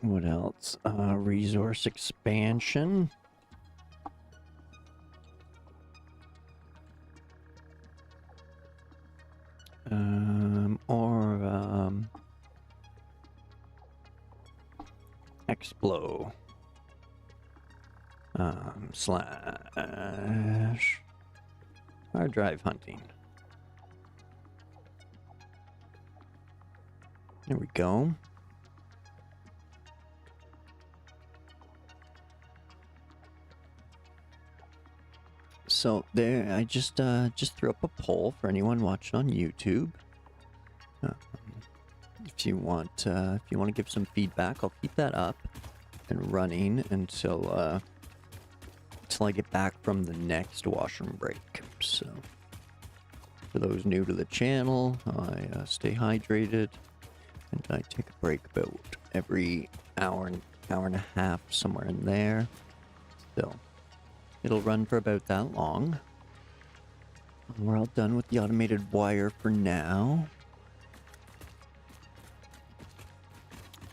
What else? Resource expansion. Or Explo. Slash hard drive hunting. There we go. So there, I just threw up a poll for anyone watching on YouTube. If you want to give some feedback, I'll keep that up and running until I get back from the next washroom break. So for those new to the channel, I stay hydrated and I take a break about every hour and a half, somewhere in there. So it'll run for about that long. We're all done with the automated wire for now.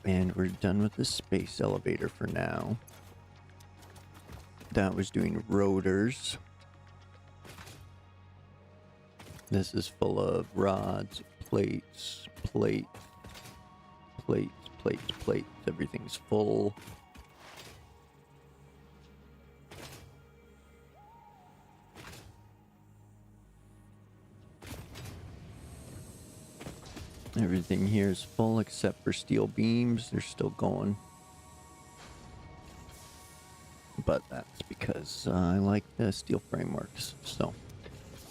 And we're done with the space elevator for now. That was doing rotors. This is full of rods, plates. Everything's full. Everything here is full except for steel beams. They're still going. but that's because I like the steel frameworks. So,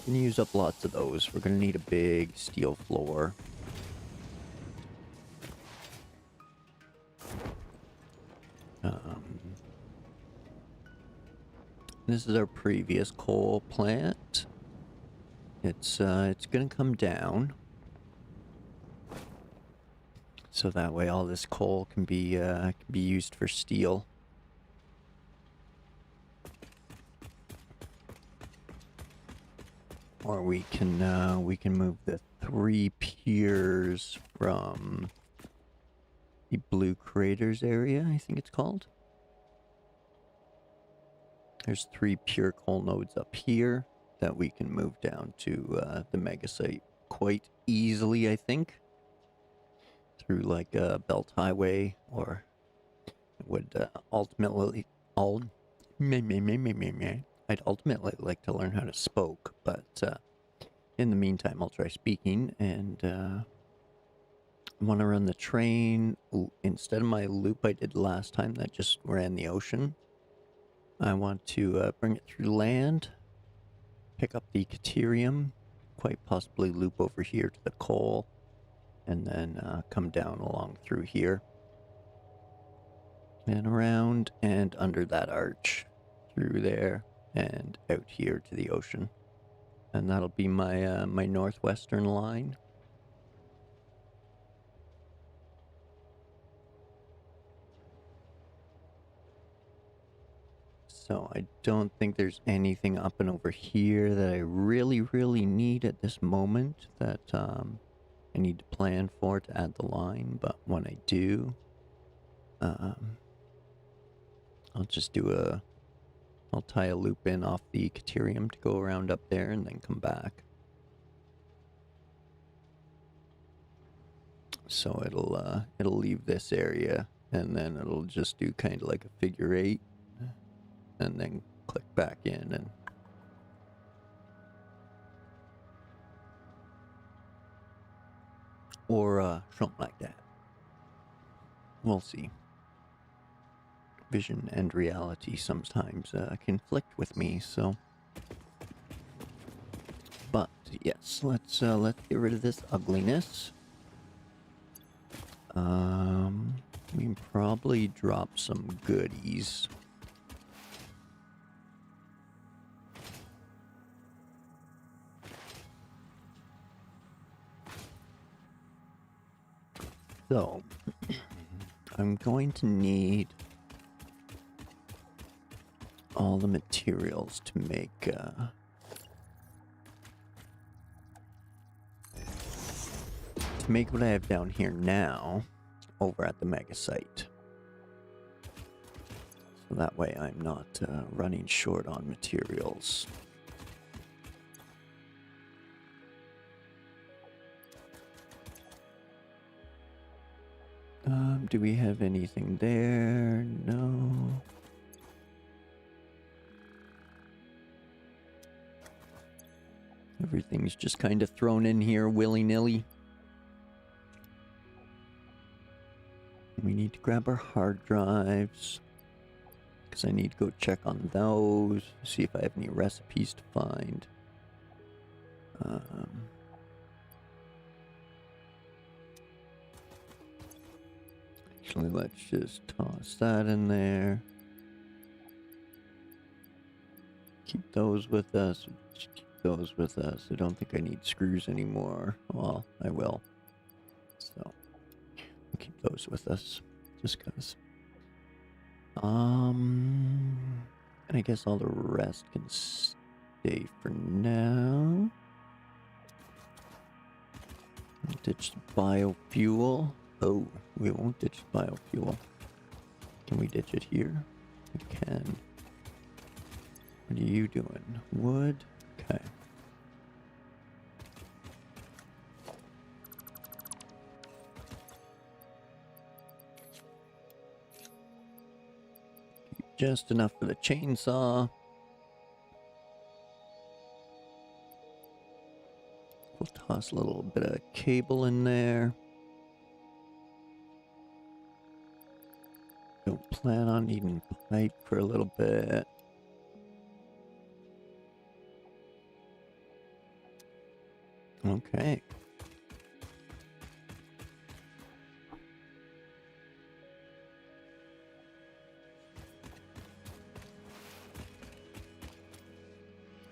gonna use up lots of those. We're gonna need a big steel floor. This is our previous coal plant. It's gonna come down, so that way all this coal can be used for steel. Or we can move the 3 piers from the Blue Craters area, I think it's called. There's 3 pure coal nodes up here that we can move down to the mega site quite easily, I think. Through like a belt highway, or it would ultimately I'd ultimately like to learn how to spoke, but in the meantime I'll try speaking, and I want to run the train instead of my loop I did last time that just ran the ocean. I want to bring it through land, pick up the Caterium, quite possibly loop over here to the coal, and then come down along through here. And around and under that arch, through there, and out here to the ocean. And that'll be my my northwestern line. So I don't think there's anything up and over here that I really need at this moment that I need to plan for to add the line. But when I do, I'll just do I'll tie a loop in off the Caterium to go around up there and then come back. So it'll leave this area and then it'll just do kind of like a figure 8 and then click back in and or something like that. We'll see. Vision and reality sometimes conflict with me, so. But yes, let's get rid of this ugliness. We can probably drop some goodies. So, I'm going to need all the materials to make what I have down here now over at the mega site. So that way I'm not running short on materials. Do we have anything there? No. Everything's just kind of thrown in here willy-nilly. We need to grab our hard drives, because I need to go check on those, see if I have any recipes to find. Actually, let's just toss that in there. Keep those with us. Keep those with us. I don't think I need screws anymore. Well, I will. So, we'll keep those with us. Just because. And I guess all the rest can stay for now. Ditch the biofuel. Oh, we won't ditch the biofuel. Can we ditch it here? We can. What are you doing? Wood? Okay. Just enough for the chainsaw. We'll toss a little bit of cable in there. Don't plan on needing pipe for a little bit. Okay.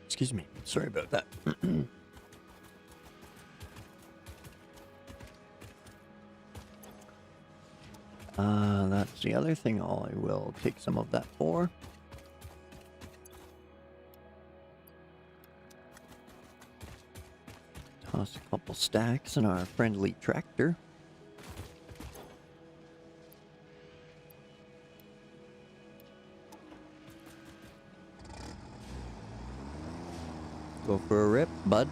Excuse me. Sorry about that. That's the other thing I will take some of that for. Toss a couple stacks in our friendly tractor. Go for a rip, bud.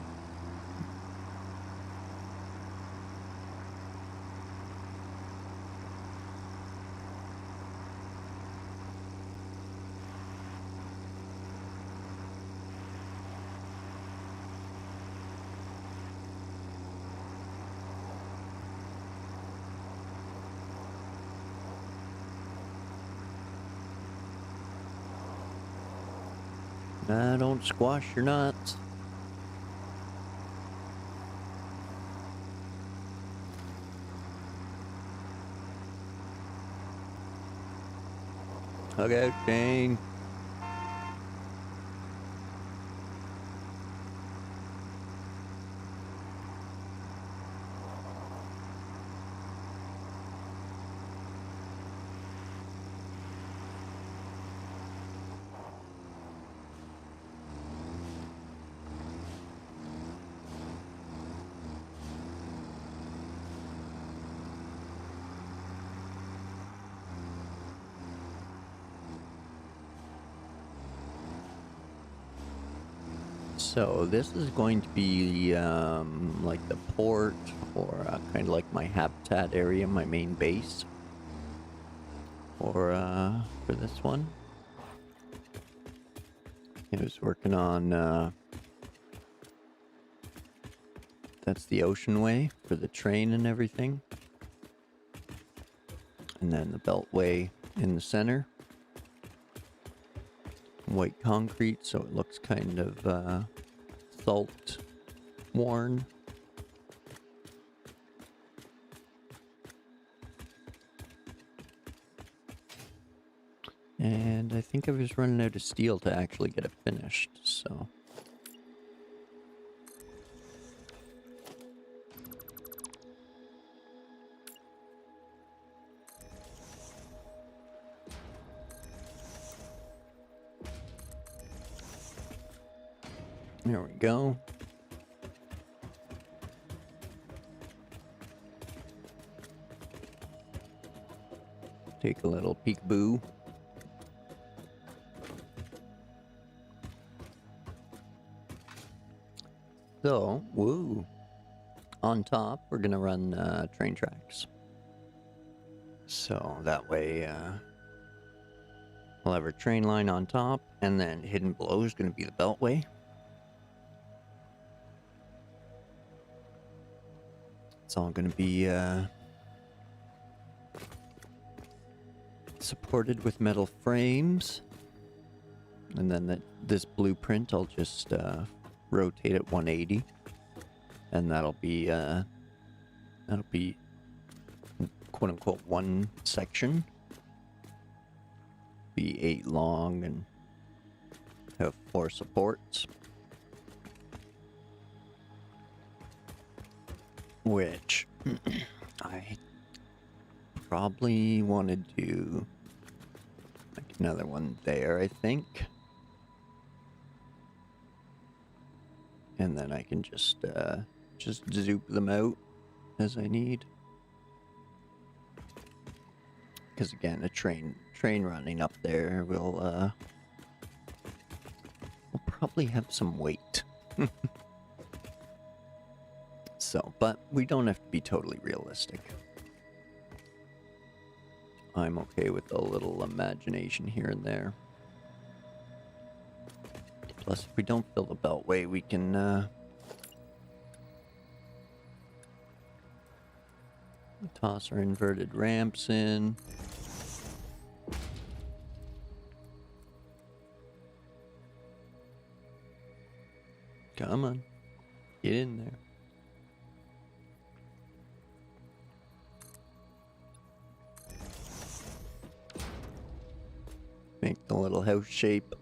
Nah, don't squash your nuts. Hug out, Jane. So this is going to be like the port, or kind of like my habitat area, my main base, for this one. I was working on that's the ocean way for the train and everything, and then the beltway in the center. White concrete, so it looks kind of salt worn. And I think I was running out of steel to actually get it finished, so. There we go. Take a little peekaboo. So, woo. On top, we're gonna run train tracks. So that way, we'll have our train line on top, and then hidden below is gonna be the beltway. It's all going to be supported with metal frames, and then this blueprint I'll just rotate at 180, and that'll be quote unquote one section. Be 8 long and have 4 supports. Which I probably want to do like another one there, I think. And then I can just zoop them out as I need. Because again, a train running up there will probably have some weight. So, but we don't have to be totally realistic. I'm okay with a little imagination here and there. Plus, if we don't fill the beltway, we can toss our inverted ramps in. Come on. Get in there. Make the little house shape.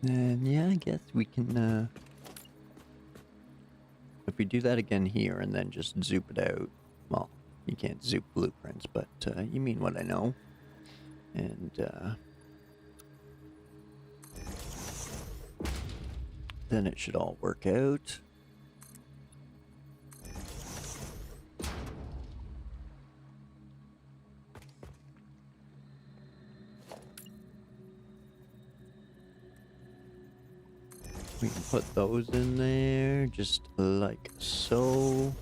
And yeah, I guess we can, if we do that again here and then just zoop it out, well, you can't zoop blueprints, but you mean what I know. And then it should all work out. We can put those in there, just like so.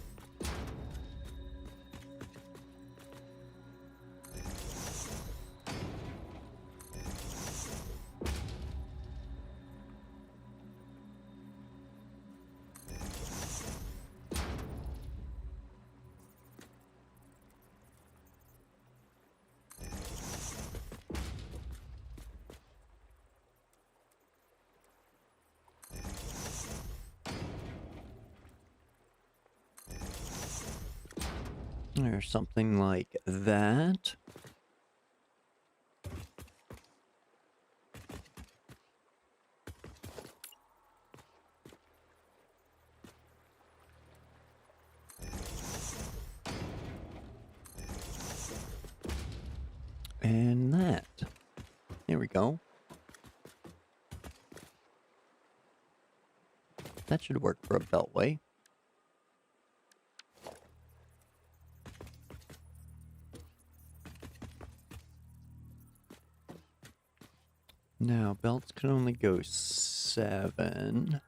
Or something like that. And that. There we go. That should work for a beltway. Now, belts can only go 7.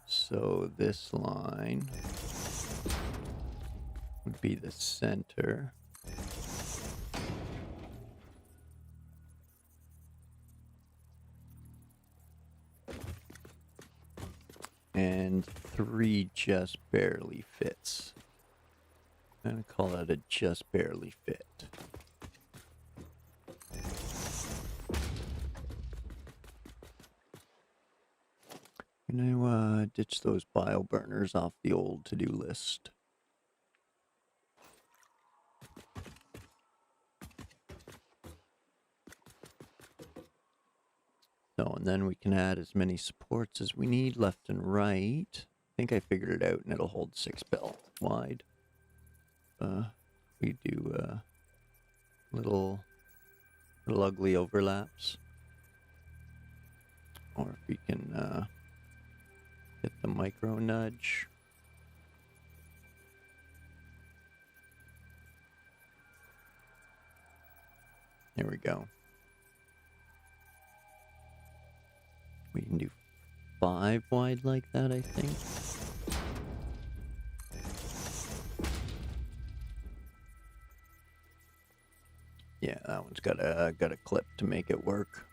So this line would be the center. And 3 just barely fits. I'm gonna call that a just barely fit. I'm gonna ditch those bio burners off the old to-do list. So, and then we can add as many supports as we need left and right. I think I figured it out, and it'll hold 6 belt wide. We do little ugly overlaps. Or if we can hit the micro nudge. There we go. We can do 5 wide like that, I think. Yeah, that one's got a clip to make it work.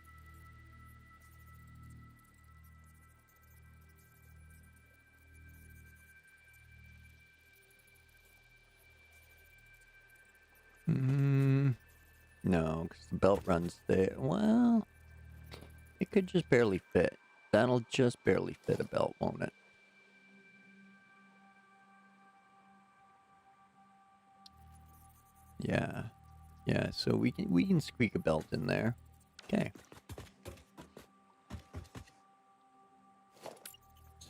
No, because the belt runs there. Well, it could just barely fit. That'll just barely fit a belt, won't it? Yeah. Yeah, so we can squeak a belt in there. Okay.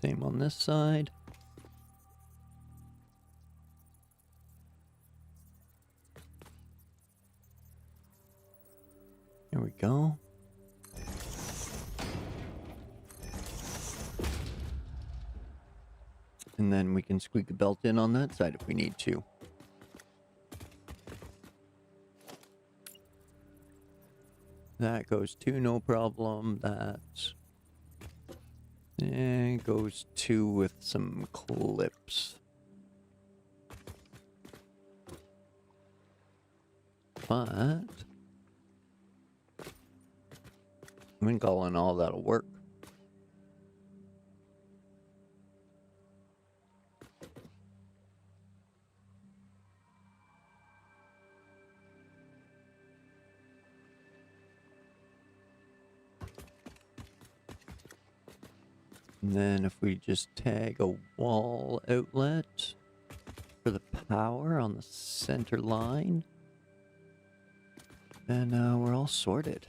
Same on this side. There we go. And then we can squeak a belt in on that side if we need to. That goes 2, no problem. That goes 2 with some clips. But I think all in all that'll work. And then if we just tag a wall outlet for the power on the center line, then we're all sorted.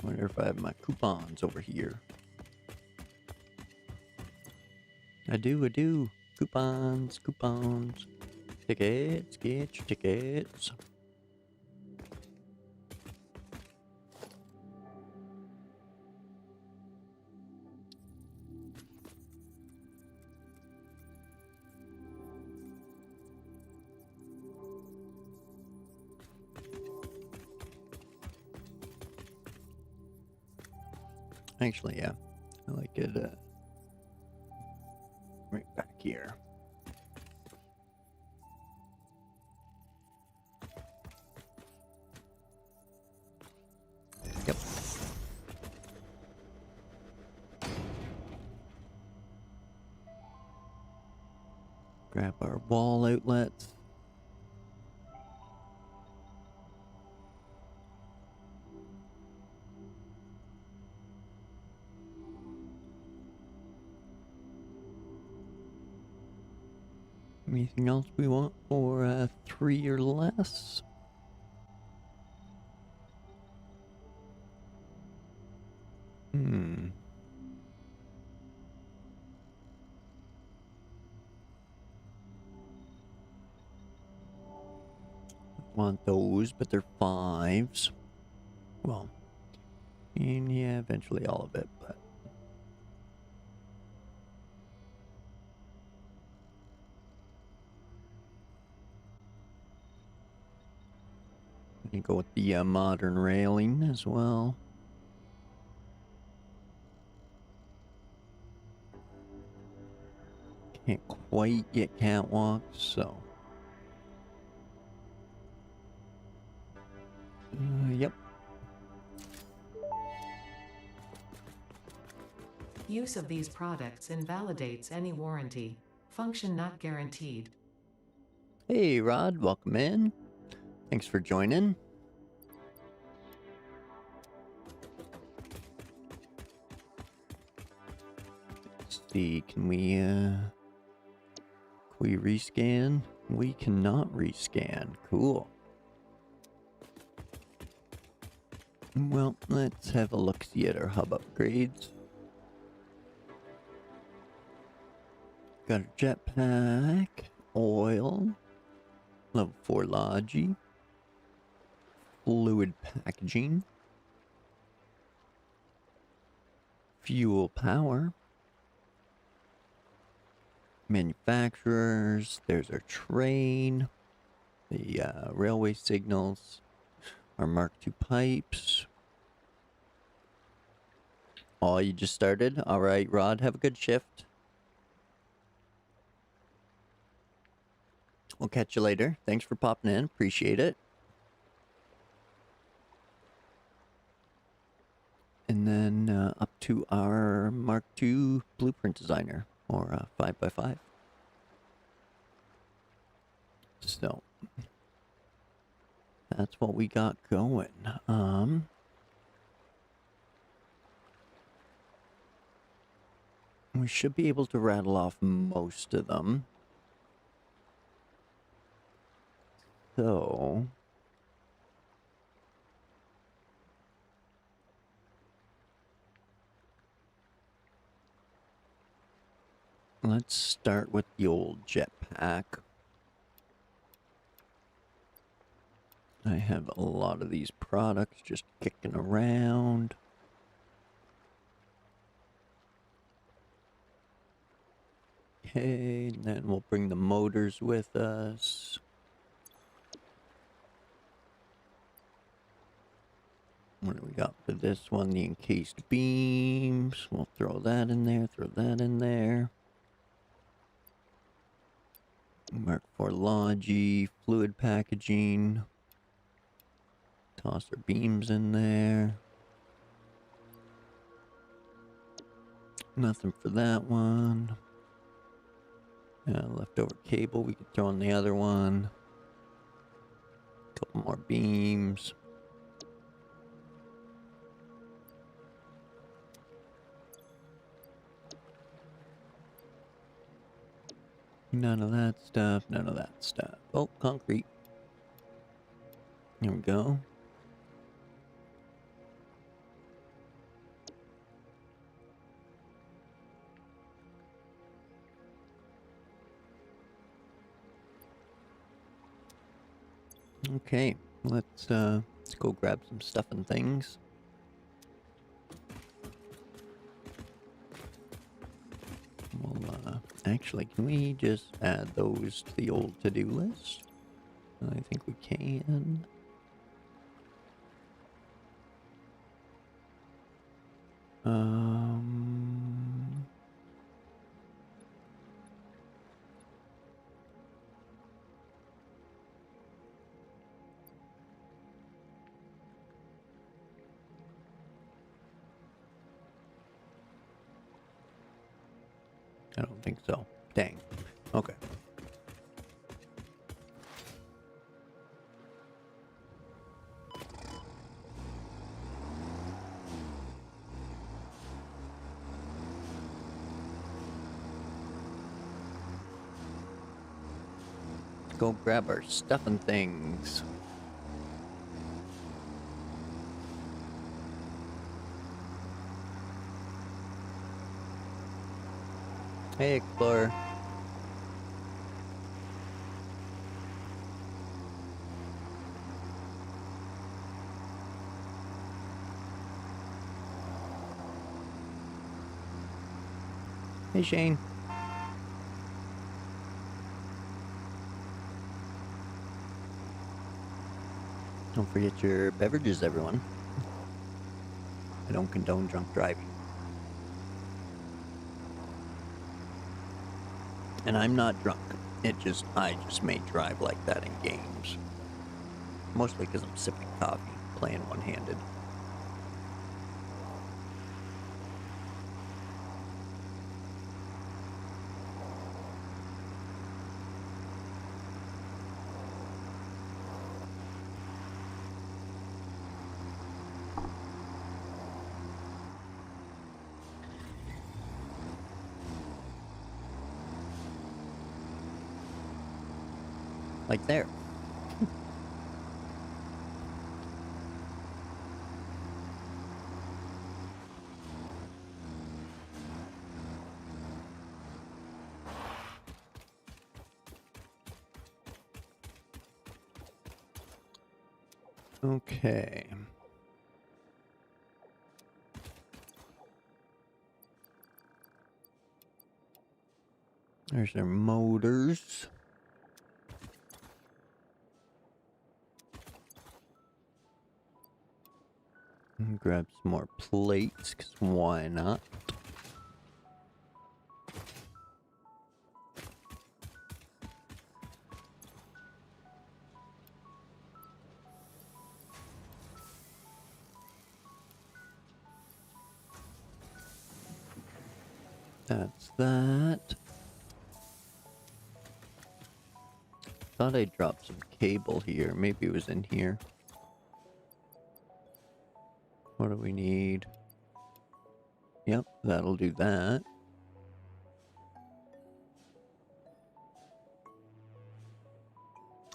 Wonder if I have my coupons over here. I do. Coupons. Tickets, get your tickets. Actually, yeah. I like it right back here. Yep. Grab our wall outlets. Anything else we want for 3 or less? Want those, but they're 5s. Well, and yeah, eventually all of it, but you go with the modern railing as well. Can't quite get catwalks, so. Yep. Use of these products invalidates any warranty. Function not guaranteed. Hey, Rod, welcome in. Thanks for joining. Let's see, can we rescan? We cannot rescan. Cool. Well, let's have a look-see at our hub upgrades. Got a jetpack, oil, level 4 logi, fluid packaging, fuel power, manufacturers, there's our train, the railway signals, our Mark II pipes. Oh, you just started? Alright, Rod, have a good shift. We'll catch you later. Thanks for popping in. Appreciate it. And then up to our Mark II blueprint designer, or 5x5. So, that's what we got going. We should be able to rattle off most of them. So, let's start with the old jetpack. I have a lot of these products just kicking around. Okay, and then we'll bring the motors with us. What do we got for this one? The encased beams. We'll throw that in there, throw that in there. Mark IV logi, fluid packaging. Toss our beams in there. Nothing for that one. Leftover cable we could throw in the other one. Couple more beams. None of that stuff, none of that stuff. Oh, concrete. Here we go. Okay, let's go grab some stuff and things. Well, actually, can we just add those to the old to-do list? I think we can. I don't think so. Dang. Okay. Go grab our stuff and things. Hey, Explorer. Hey, Shane. Don't forget your beverages, everyone. I don't condone drunk driving. And I'm not drunk. I just may drive like that in games. Mostly because I'm sipping coffee, playing one-handed. Like there. Okay. There's their motors. Grab some more plates, because why not? That's that. Thought I dropped some cable here. Maybe it was in here. What do we need? Yep, that'll do that.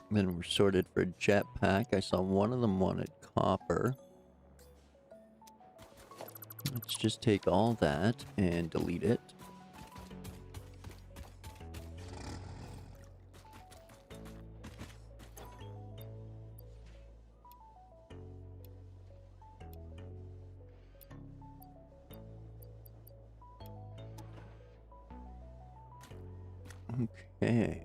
Then we're sorted for a jetpack. I saw one of them wanted copper. Let's just take all that and delete it. Okay.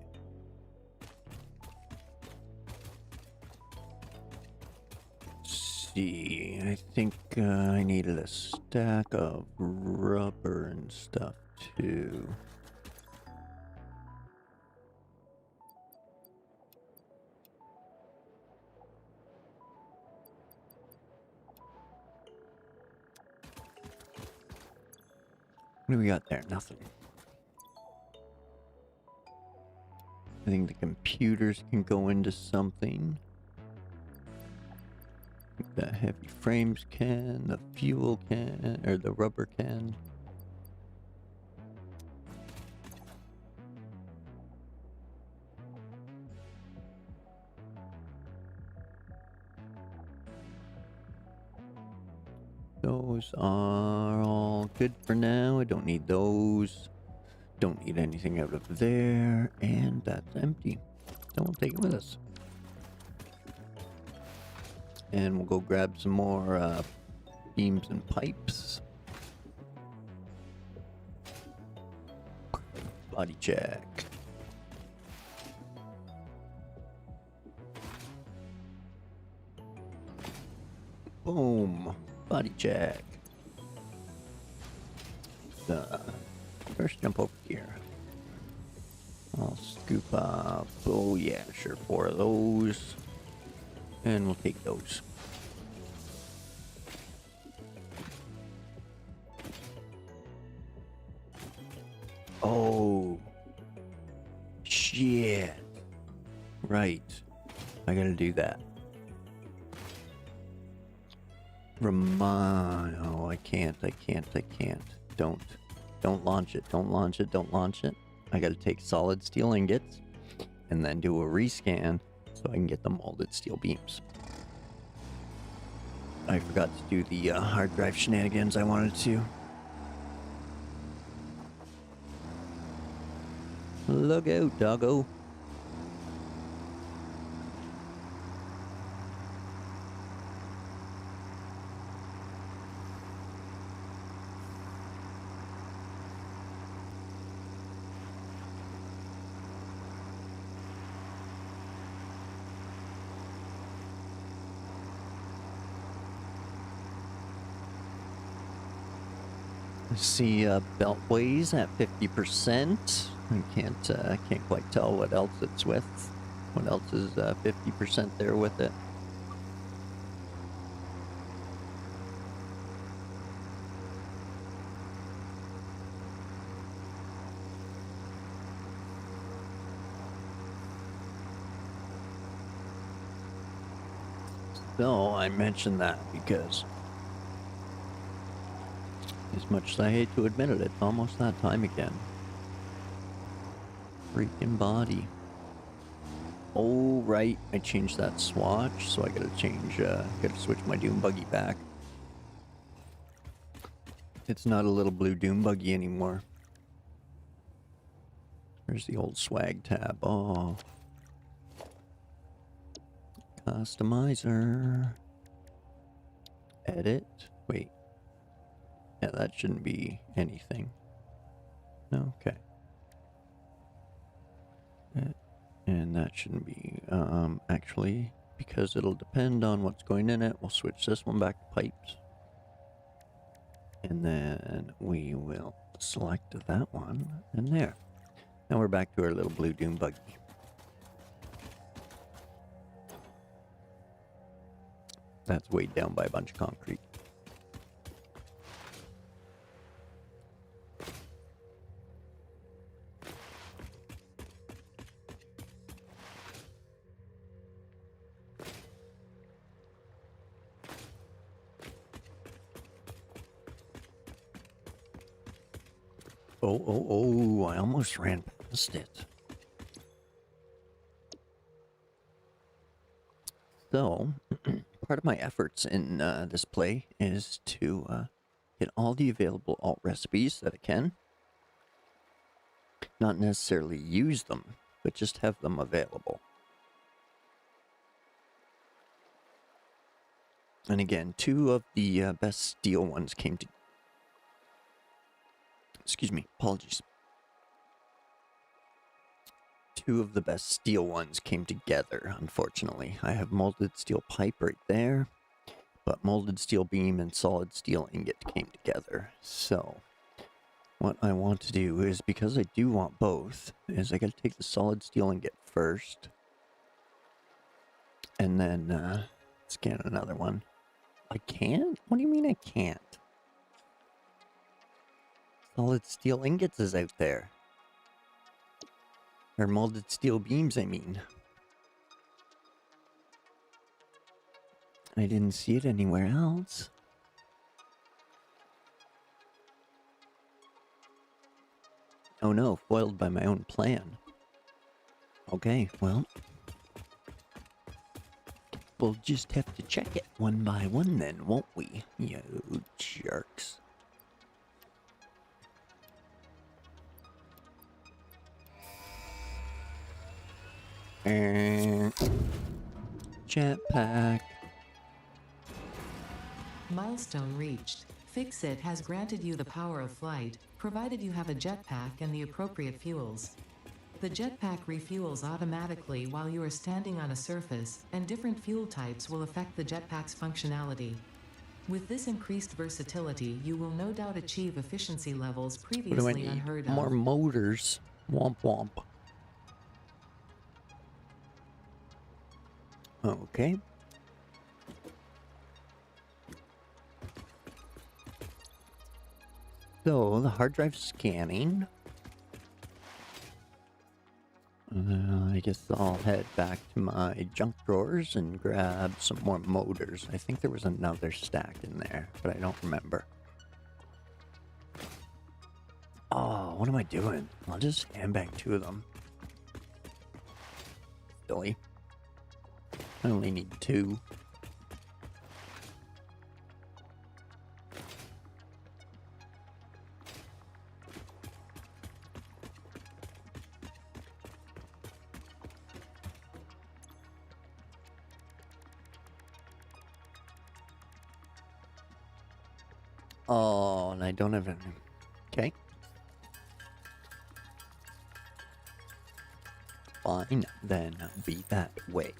Let's see. I think I needed a stack of rubber and stuff too. What do we got there? Nothing. I think the computers can go into something. The heavy frames can, the fuel can, or the rubber can. those are all good for now. I don't need those. Don't need anything out of there. And that's empty. So we'll take it with us. And we'll go grab some more beams and pipes. Body check. Boom. Body check. First jump over here. I'll scoop up. Oh yeah, sure, 4 of those. And we'll take those. Oh. Shit. Right. I gotta do that. Oh, I can't. Don't launch it. Don't launch it. I gotta take solid steel ingots and then do a rescan so I can get the molded steel beams. I forgot to do the hard drive shenanigans I wanted to. Look out, doggo. See beltways at 50%. I can't quite tell what else it's with. What else is 50% there with it? So I mentioned that because, as much as I hate to admit it, it's almost that time again. Freaking body. Oh, right. I changed that swatch, so I gotta switch my Doom Buggy back. It's not a little blue Doom Buggy anymore. There's the old swag tab. Oh. Customizer. Edit. Wait. Yeah, that shouldn't be anything. Okay. And that shouldn't be, actually, because it'll depend on what's going in it, we'll switch this one back to pipes. And then we will select that one, and there. Now we're back to our little blue Doom Buggy. That's weighed down by a bunch of concrete. Oh, I almost ran past it. So, part of my efforts in this play is to get all the available alt recipes that I can. Not necessarily use them, but just have them available. And again, 2 of the best steel ones came to... Excuse me, apologies. 2 of the best steel ones came together, unfortunately. I have molded steel pipe right there, but molded steel beam and solid steel ingot came together. So, what I want to do is, because I do want both, is I gotta take the solid steel ingot first, and then scan another one. I can't? What do you mean I can't? Solid steel ingots is out there. Or molded steel beams, I mean. I didn't see it anywhere else. Oh no, foiled by my own plan. Okay, well. we'll just have to check it one by one then, won't we? You jerks. And jetpack. Milestone reached. Fix-It has granted you the power of flight, provided you have a jetpack and the appropriate fuels. The jetpack refuels automatically while you are standing on a surface, and different fuel types will affect the jetpack's functionality. With this increased versatility, you will no doubt achieve efficiency levels What do I previously need? unheard More of. motors. Womp womp. Okay. So, the hard drive scanning. I guess I'll head back to my junk drawers and grab some more motors. I think there was another stack in there, but I don't remember. Oh, what am I doing? I'll just handbag 2 of them. Silly. I only need 2. Oh, and I don't have any. Okay. Fine, then be that way.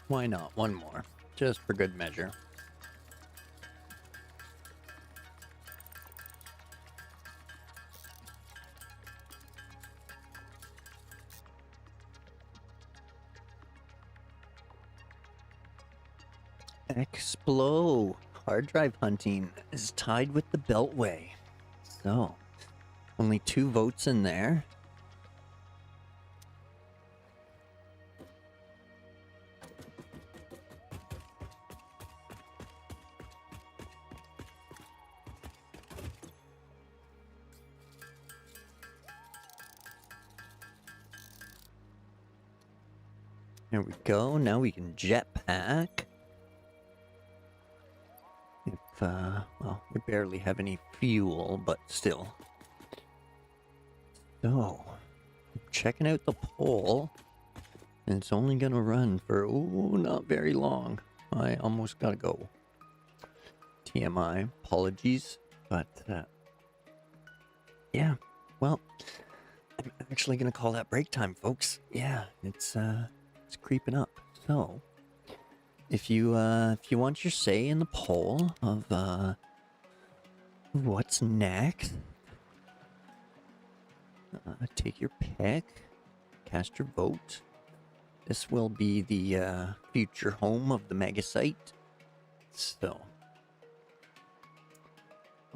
Why not? One more. Just for good measure. Explo. Hard drive hunting is tied with the Beltway. So, only 2 votes in there. There we go. Now we can jetpack. If, well, we barely have any fuel, but still. So, checking out the pole. And it's only gonna run for, ooh, not very long. I almost gotta go. TMI, apologies. But, yeah, well, I'm actually gonna call that break time, folks. Yeah, it's creeping up. So, if you want your say in the poll of what's next, take your pick, cast your vote. This will be the future home of the mega site. So,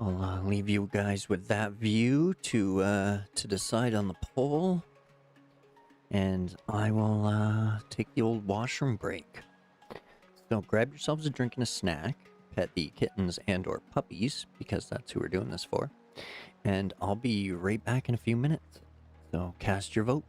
I'll leave you guys with that view to decide on the poll, and I will take the old washroom break. So grab yourselves a drink and a snack, pet the kittens and/or puppies, because that's who we're doing this for, and I'll be right back in a few minutes. So cast your votes.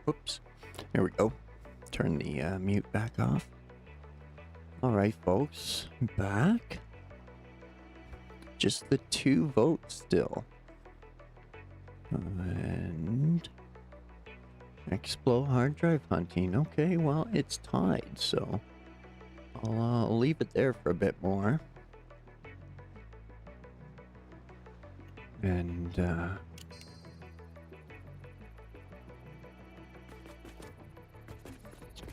Whoops. There we go. Turn the mute back off. Alright, folks. Back. Just the 2 votes still. And Explo hard drive hunting. Okay, well, it's tied, so I'll leave it there for a bit more. And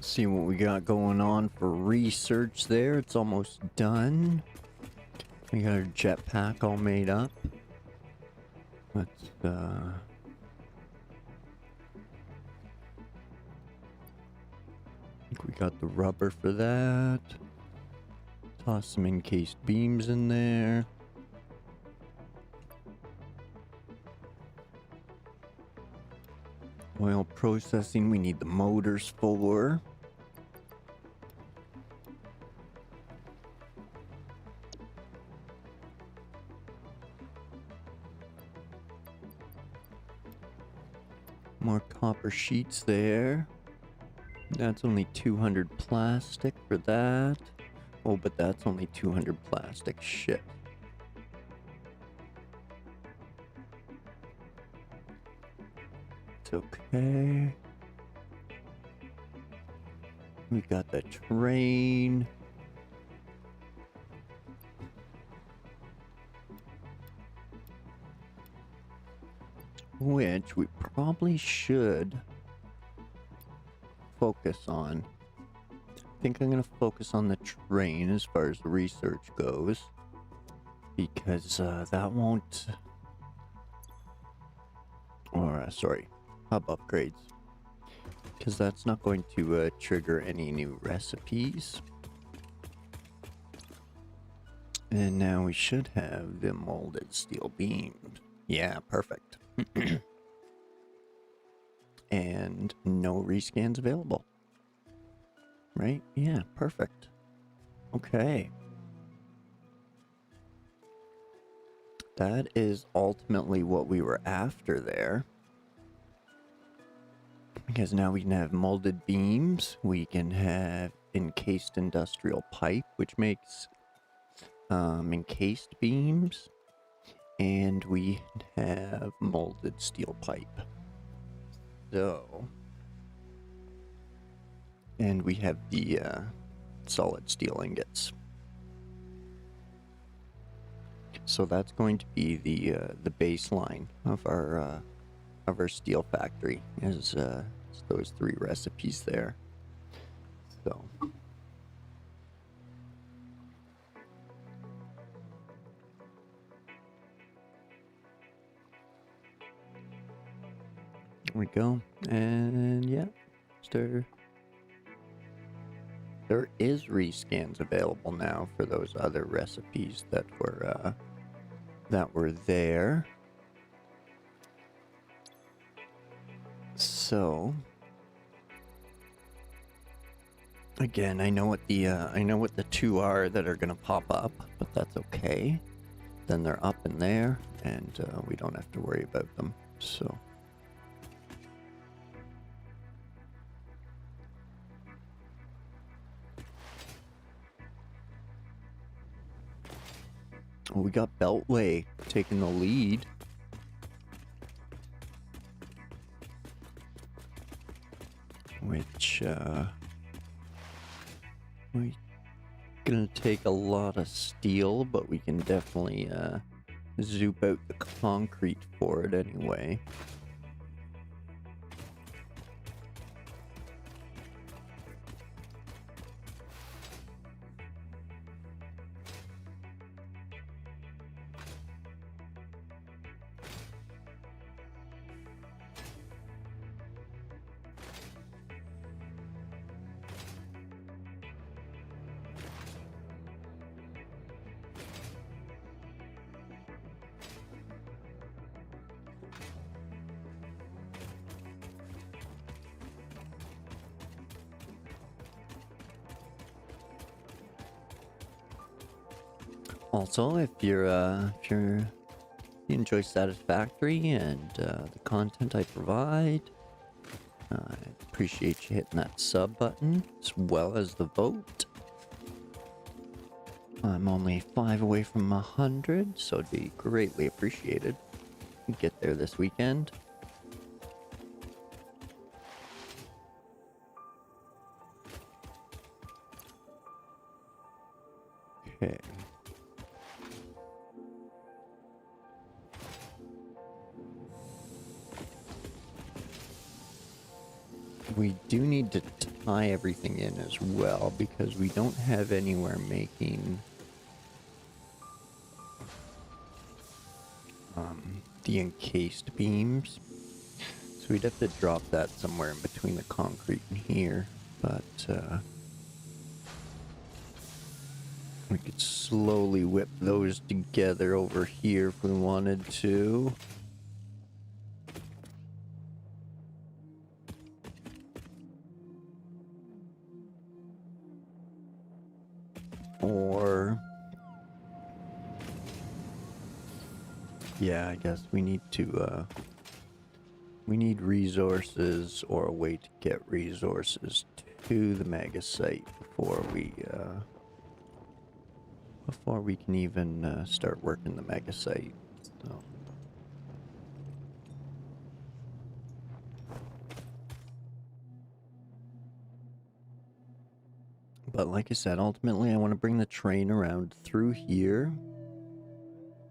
see what we got going on for research there. It's almost done. We got our jetpack all made up. Let's I think we got the rubber for that. Toss some encased beams in there. Oil processing, we need the motors for. More copper sheets there. That's only 200 plastic for that. Oh, but that's only 200 plastic. Shit. It's okay. We got the train. Which we probably should focus on. I think I'm going to focus on the train as far as the research goes. Because that won't... Or, sorry, hub upgrades. Because that's not going to trigger any new recipes. And now we should have the molded steel beams. Yeah, perfect. And no rescans available. Right? Yeah, perfect. Okay. That is ultimately what we were after there. Because now we can have molded beams. We can have encased industrial pipe, which makes encased beams. And we have molded steel pipe. So, and we have the solid steel ingots. So that's going to be the baseline of our steel factory. Is those 3 recipes there. So. There we go. And yeah, there is rescans available now for those other recipes that were there. So again, I know what the 2 are that are gonna pop up, but that's okay. Then they're up in there, and we don't have to worry about them. So. We got Beltway taking the lead. Which, we're gonna take a lot of steel, but we can definitely, zoop out the concrete for it anyway. Also, if you enjoy Satisfactory and the content I provide, I appreciate you hitting that sub button as well as the vote. I'm only 5 away from 100, so it'd be greatly appreciated. Get there this weekend. Okay. We do need to tie everything in as well because we don't have anywhere making the encased beams. So we'd have to drop that somewhere in between the concrete and here, but we could slowly whip those together over here if we wanted to. Or yeah, I guess we need to we need resources or a way to get resources to the mega site before we can even start working the mega site. So but like I said, ultimately I want to bring the train around through here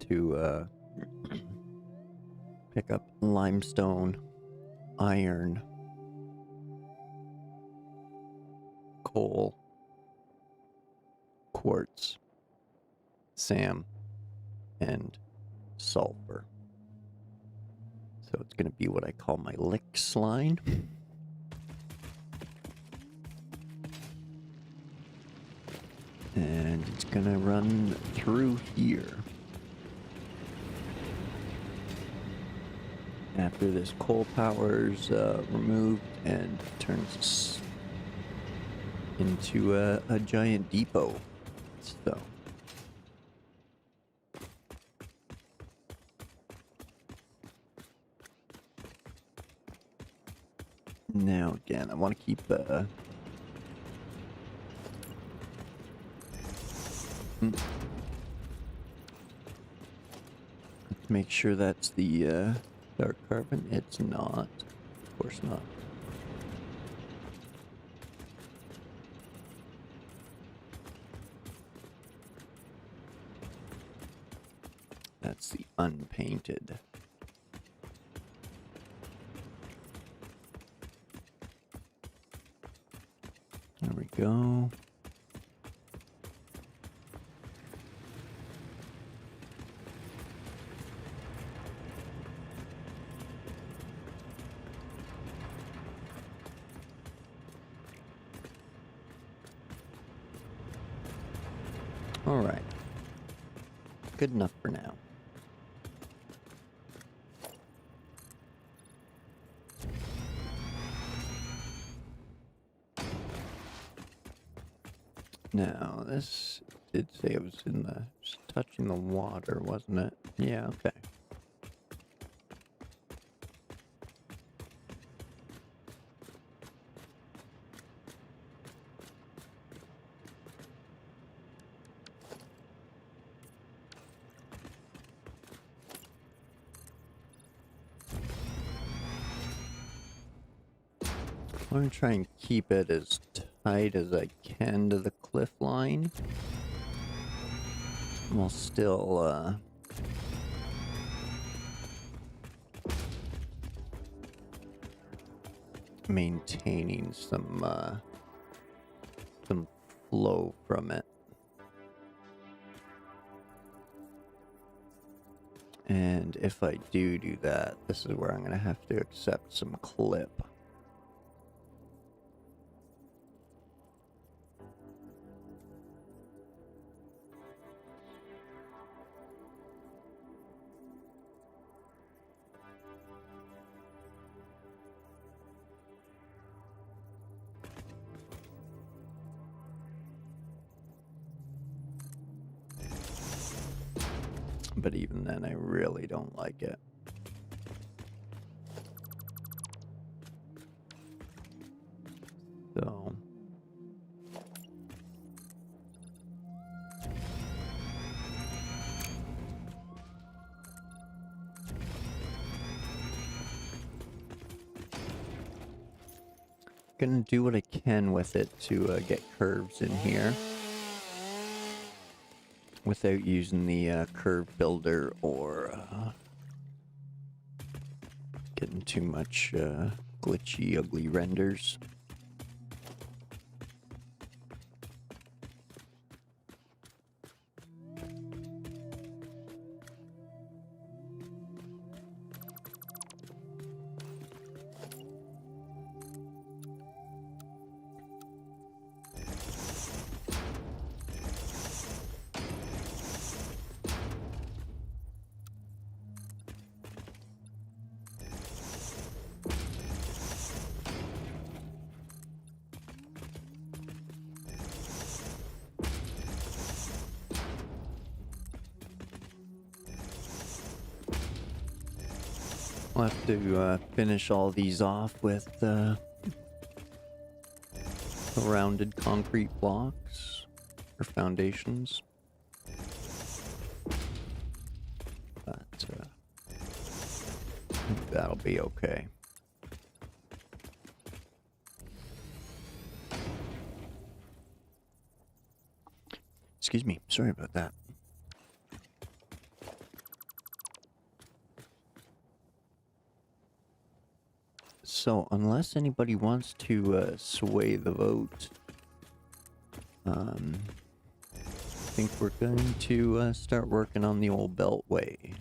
to pick up limestone, iron, coal, quartz, SAM, and sulfur. So it's going to be what I call my licks line. And it's going to run through here. After this coal power's removed and turns into a giant depot. So now again, I want to keep let's make sure that's the dark carbon. It's not. Of course not. That's the unpainted. There we go. All right. Good enough for now. Now, this did say it was in the touching the water, wasn't it? Yeah, okay. I'm going to try and keep it as tight as I can to the cliff line, while still maintaining some flow from it. And if I do that, this is where I'm going to have to accept some clip. But even then, I really don't like it. gonna do what I can with it to get curves in here without using the curve builder or getting too much glitchy, ugly renders. I'll have to finish all these off with rounded concrete blocks or foundations. But I think that'll be okay. Excuse me, sorry about that. So, unless anybody wants to sway the vote, I think we're going to start working on the old Beltway.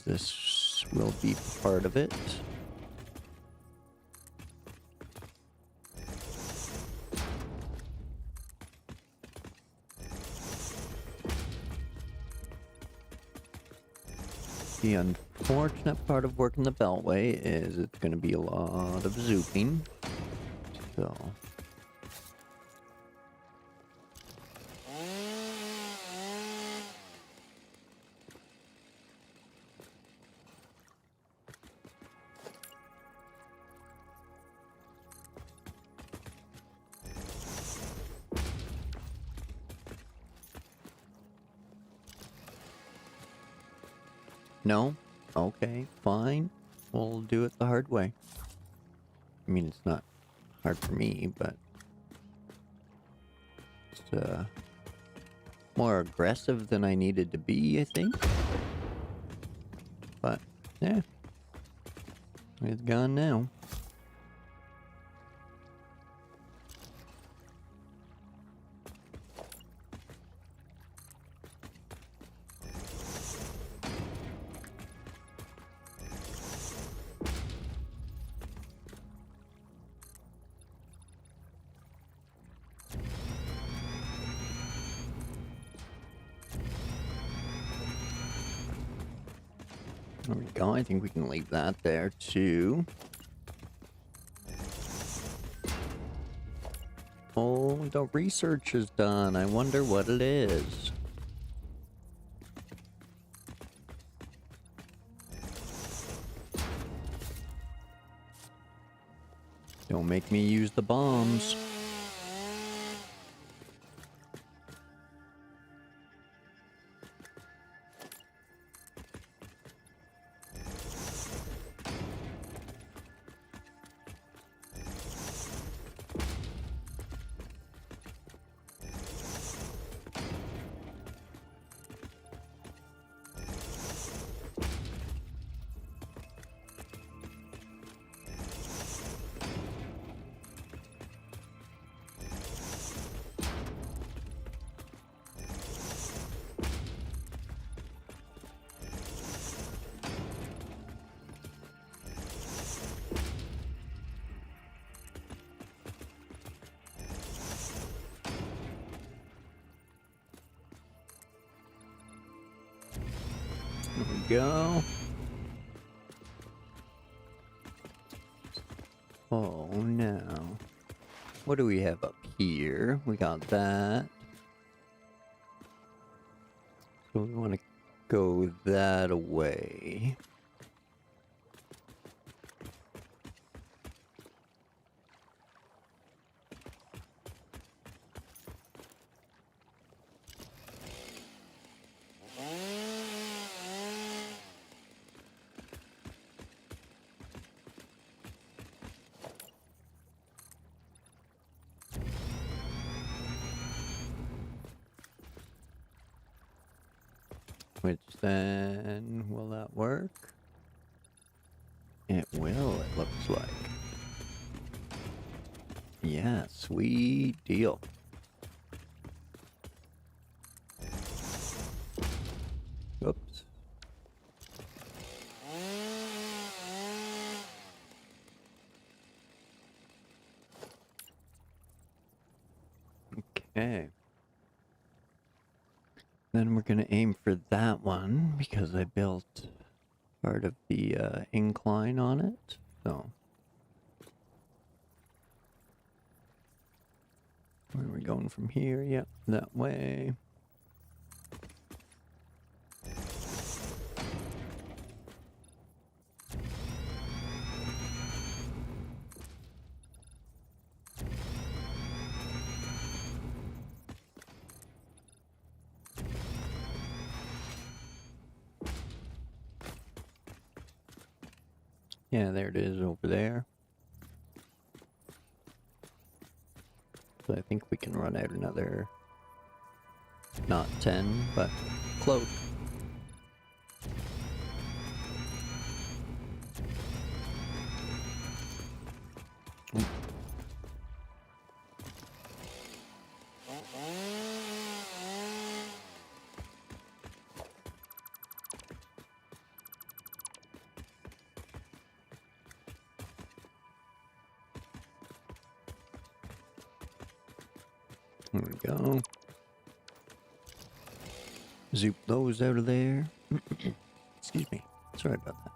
This will be part of it. The unfortunate part of working the Beltway is it's going to be a lot of zooping. So... No? Okay, fine. We'll do it the hard way. I mean, it's not hard for me, but... it's, more aggressive than I needed to be, I think. But, yeah. It's gone now. There we go. I think we can leave that there too. Oh, the research is done. I wonder what it is. Don't make me use the bombs. There we go. Oh, no. What do we have up here? We got that. So we want to go that away. Which then, will that work? It will, it looks like. Yeah, sweet deal. Oops. Okay. Then we're gonna aim for that one because I built part of the incline on it. So, where are we going from here? Yep, that way. Yeah, there it is over there. So I think we can run out another, not 10, but close. Ooh. There we go. Zoop those out of there. Excuse me. Sorry about that.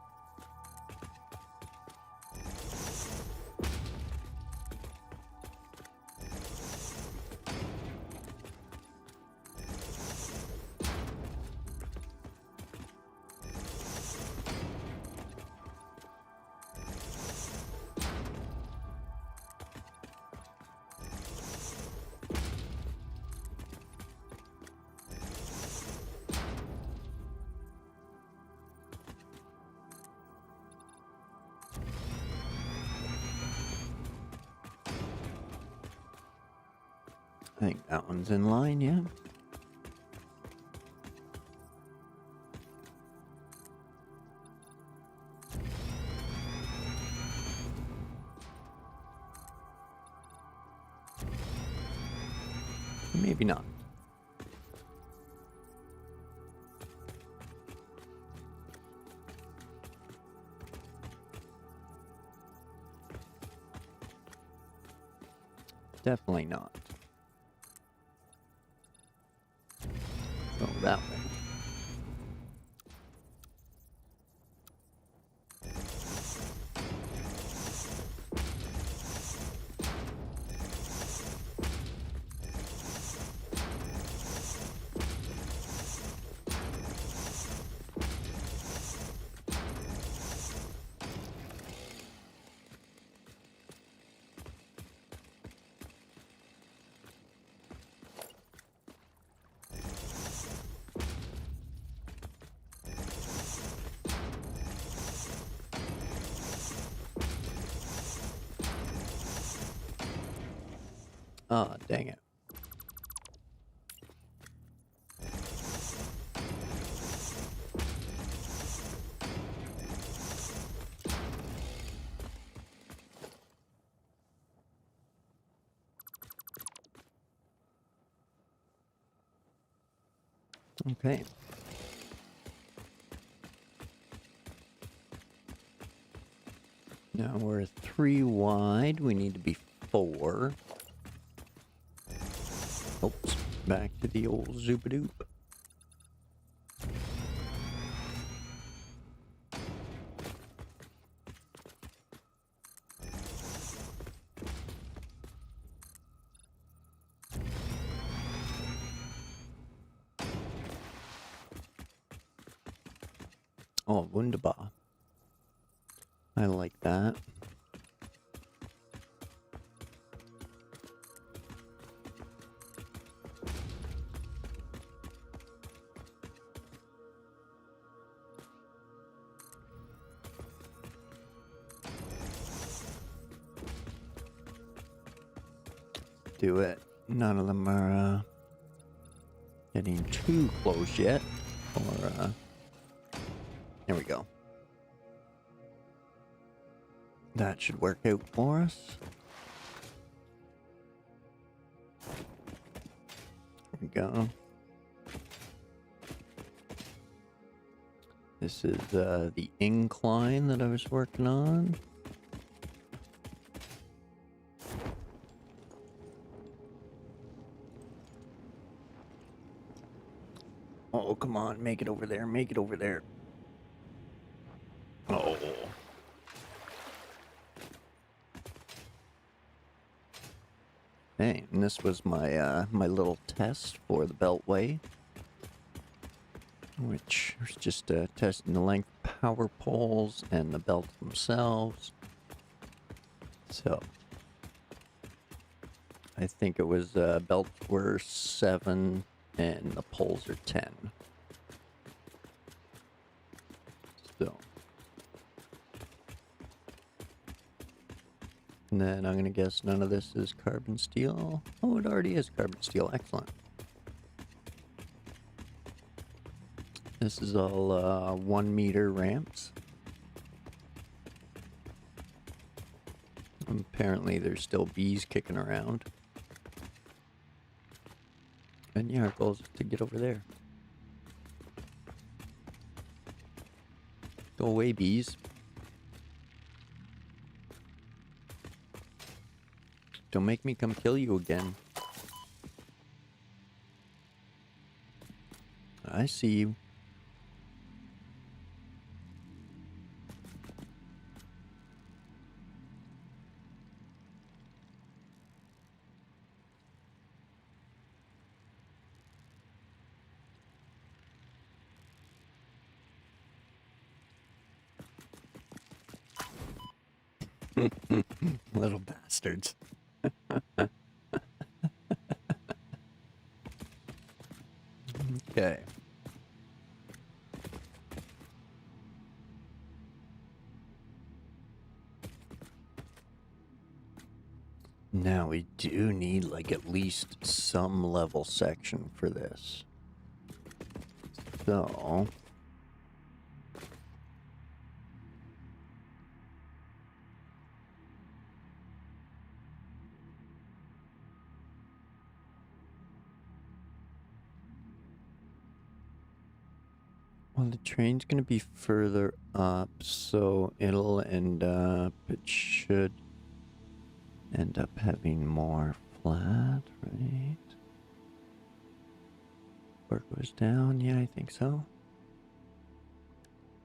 I think that one's in line, yeah. Maybe not. Definitely not. Go that way. Ah, dang it. Okay. Now we're 3 wide. We need to be 4. Oops. Back to the old Zoopadoop. Oh, wunderbar. I like that. Do it. None of them are getting too close yet. Or, there we go. That should work out for us. There we go. This is the incline that I was working on. Oh, come on, make it over there, make it over there. Oh. Hey, and this was my my little test for the Beltway, which was just testing the length of power poles and the belts themselves. So, I think it was belts were 7 and the poles are 10. So, and then I'm gonna guess none of this is carbon steel. Oh, it already is carbon steel. Excellent. This is all 1 meter ramps. Apparently there's still bees kicking around. And yeah, our goal is to get over there. Go away, bees. Don't make me come kill you again. I see you. Little bastards. Okay. Now we do need like at least some level section for this. So well, the train's gonna be further up, so it'll end up, it should end up having more flat, right? Or goes down, yeah, I think so.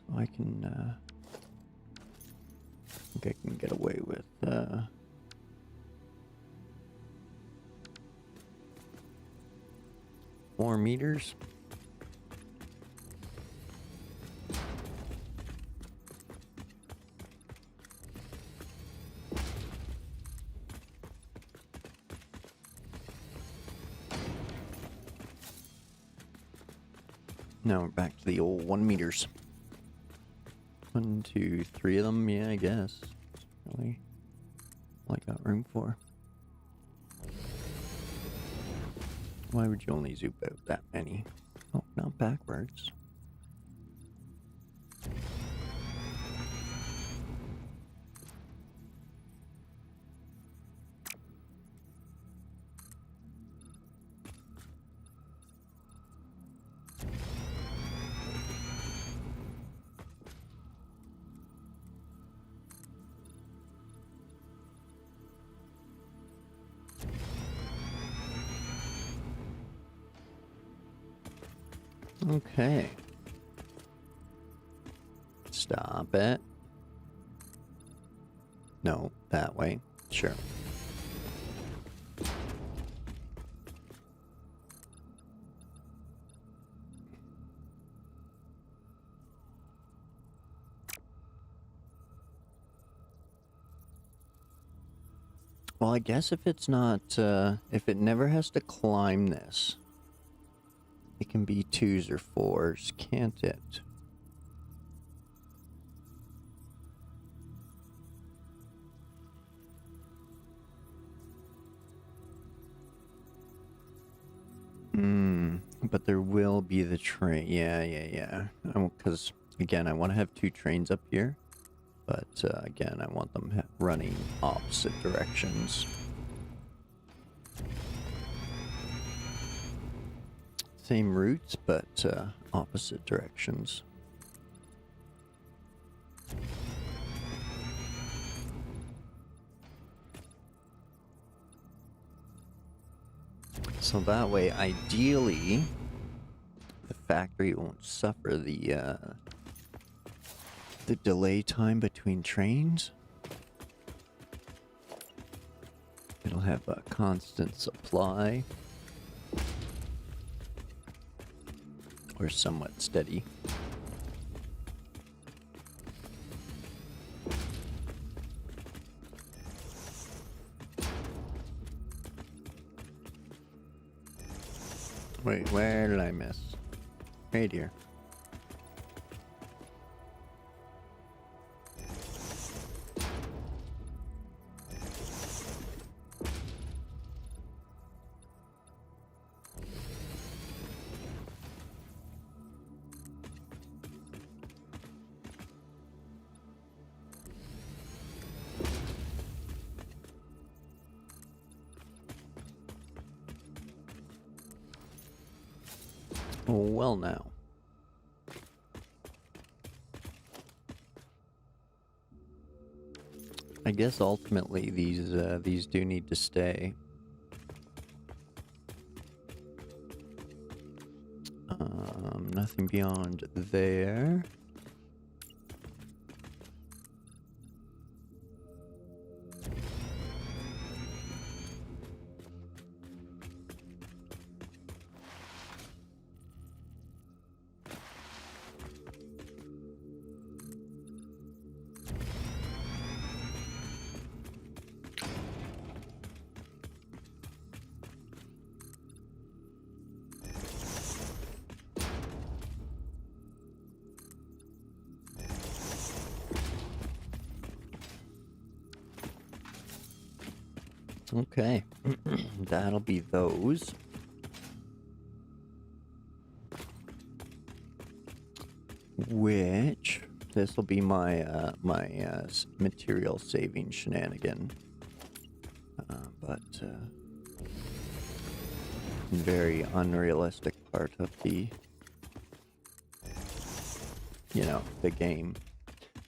So I can, think I can get away with, 4 meters. Now we're back to the old 1 meters. 1, 2, 3 of them, yeah, I guess. That's really all I got room for. Why would you only zoom out that many? Oh, not backwards. Okay. Stop it. No, that way. Sure. Well, I guess if it's not, if it never has to climb this, it can be 2s or 4s, can't it? But there will be the train. Yeah. Because, again, I want to have 2 trains up here. But, again, I want them running opposite directions. Same routes, but opposite directions. So that way, ideally, the factory won't suffer the delay time between trains. It'll have a constant supply. Or somewhat steady. Wait, where did I miss? Right here. Well now. I guess ultimately these do need to stay. Nothing beyond there. Okay, that'll be those. Which this will be my material saving shenanigan, but very unrealistic part of the the game.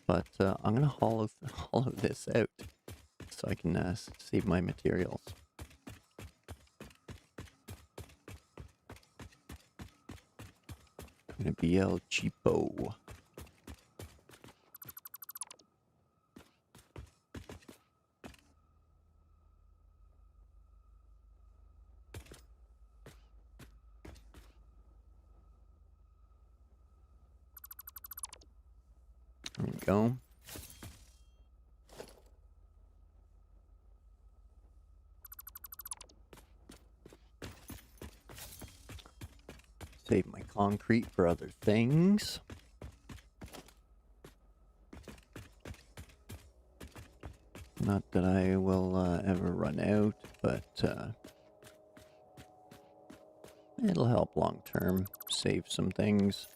But I'm gonna hollow this out so I can save my materials. Gonna be El Cheapo. There we go. Save my concrete for other things. Not that I will ever run out, but it'll help long term. Save some things.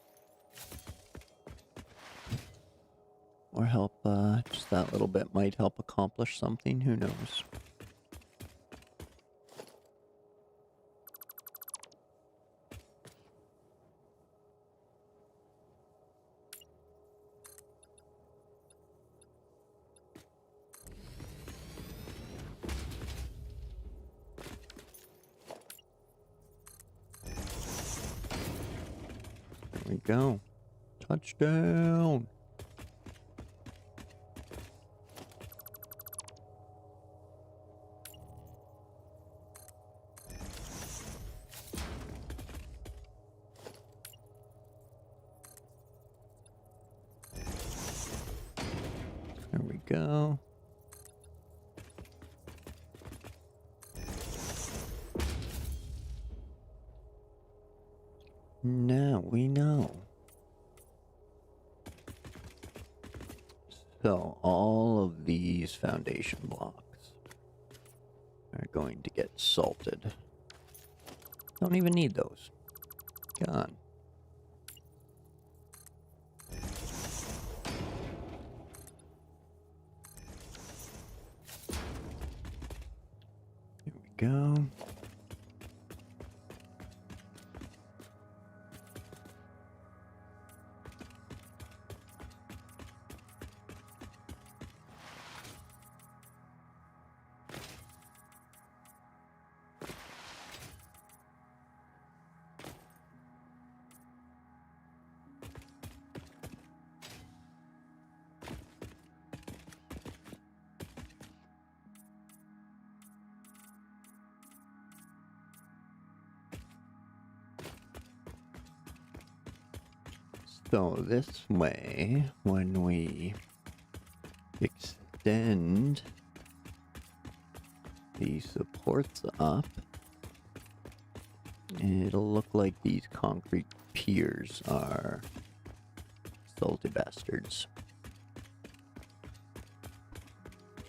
Or help, just that little bit might help accomplish something, who knows. There we go. Touchdown! There we go. Now we know. So all of these foundation blocks are going to get salted. Don't even need those. Gone. Here we go. So this way, when we extend the supports up, it'll look like these concrete piers are salty bastards.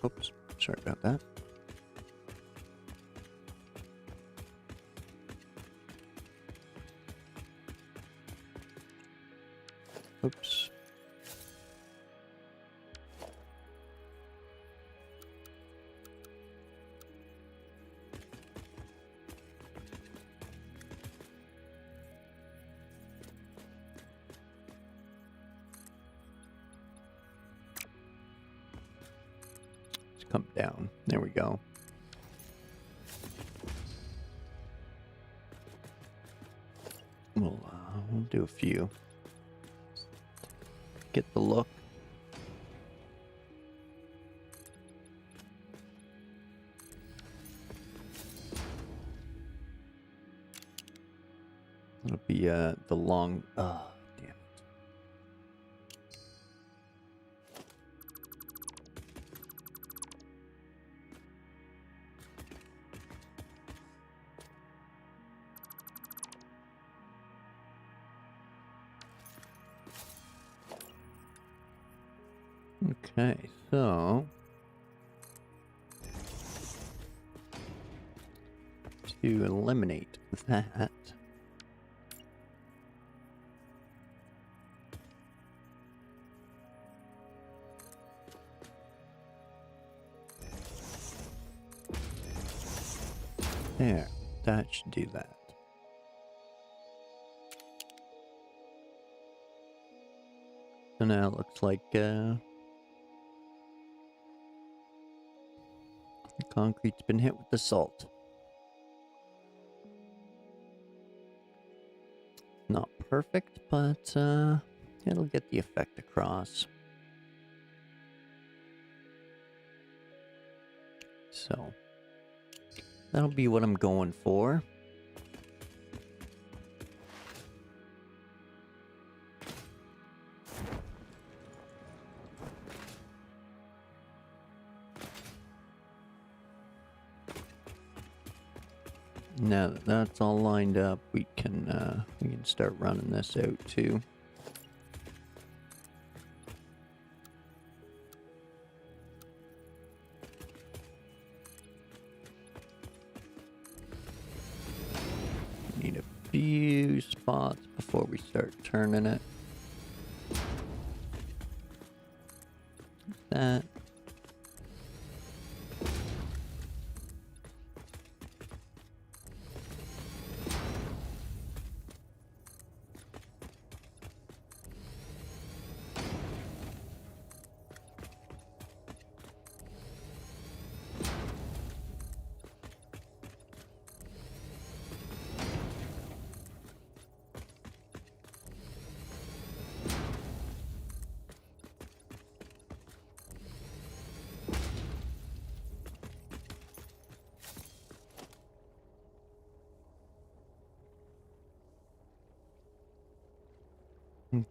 Oops, sorry about that. Oops. Let's come down. There we go. We'll do a few. Get the look. It'll be the long. Oh, damn it. Okay, so to eliminate that, there, that should do that. So now it looks like the concrete's been hit with the salt. Not perfect, but it'll get the effect across. So that'll be what I'm going for. Now that that's all lined up, we can start running this out too. Need a few spots before we start turning it. That.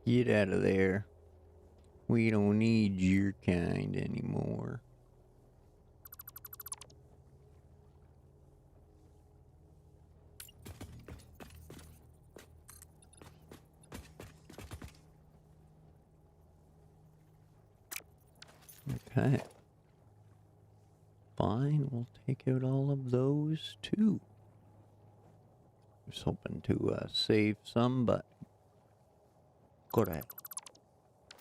Get out of there. We don't need your kind anymore. Okay. Fine, we'll take out all of those too. was hoping to save some, but go ahead.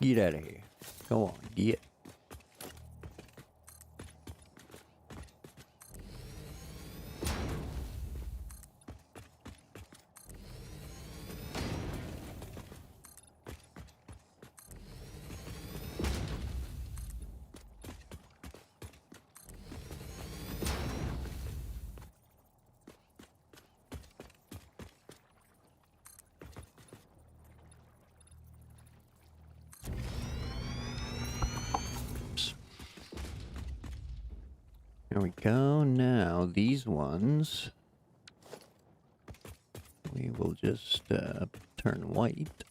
Get out of here. Go on, get. There we go. Now, these ones, we will just turn white.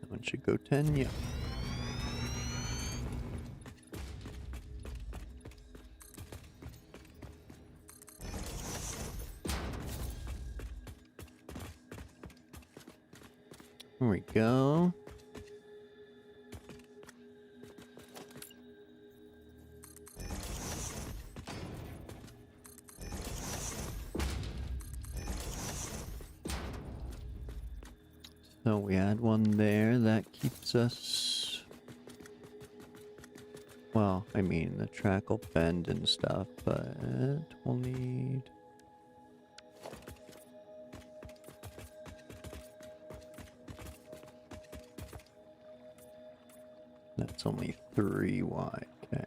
That one should go 10, yeah. There we go. So we add one there. That keeps us... Well, I mean, the track will bend and stuff, but we'll need... That's only 3 wide. Okay.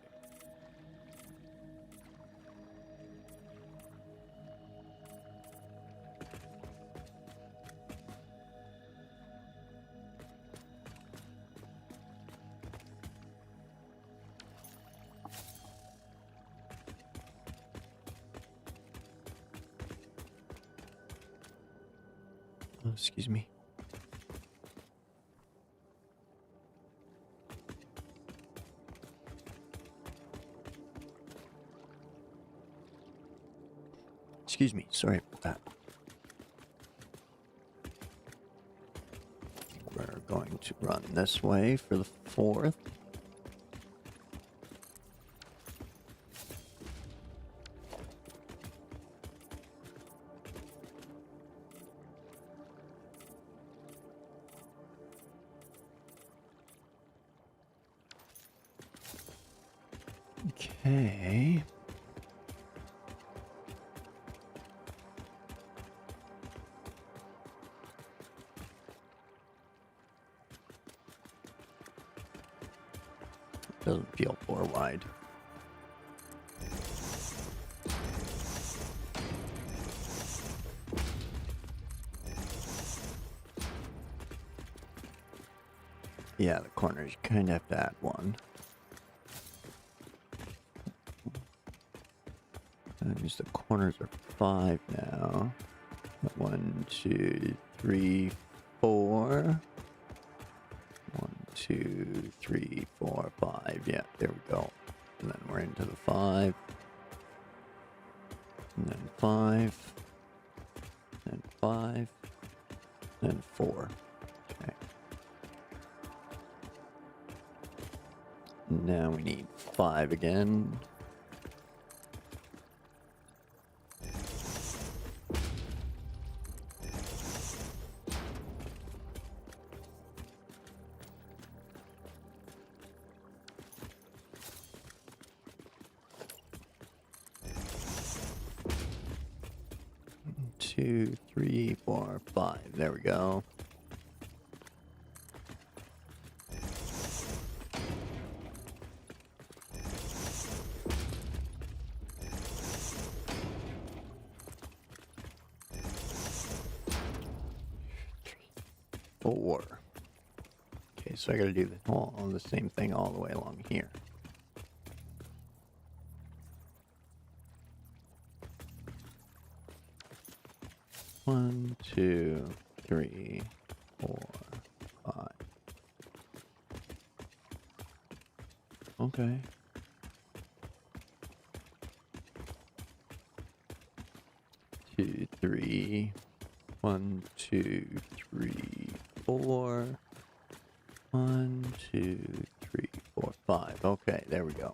Oh, excuse me. Excuse me, sorry about that. We're going to run this way for the 4th. Okay. Doesn't feel 4 wide. Yeah, the corners, you kind of have to add one. That means the corners are 5 now. 1, 2, 3, 4. 1, 2, 3, 4, 5. Yeah, there we go. And then we're into the 5. And then 5. And 5. And 4. Okay. Now we need 5 again. Two, 3, 4, 5. There we go. Four. Okay, so I gotta do the same thing all the way along here. One, 2, 3, 4, 5. Okay. 3. 1, 2, 3, 4. 1, 2, 3, 4, 5. Okay, there we go.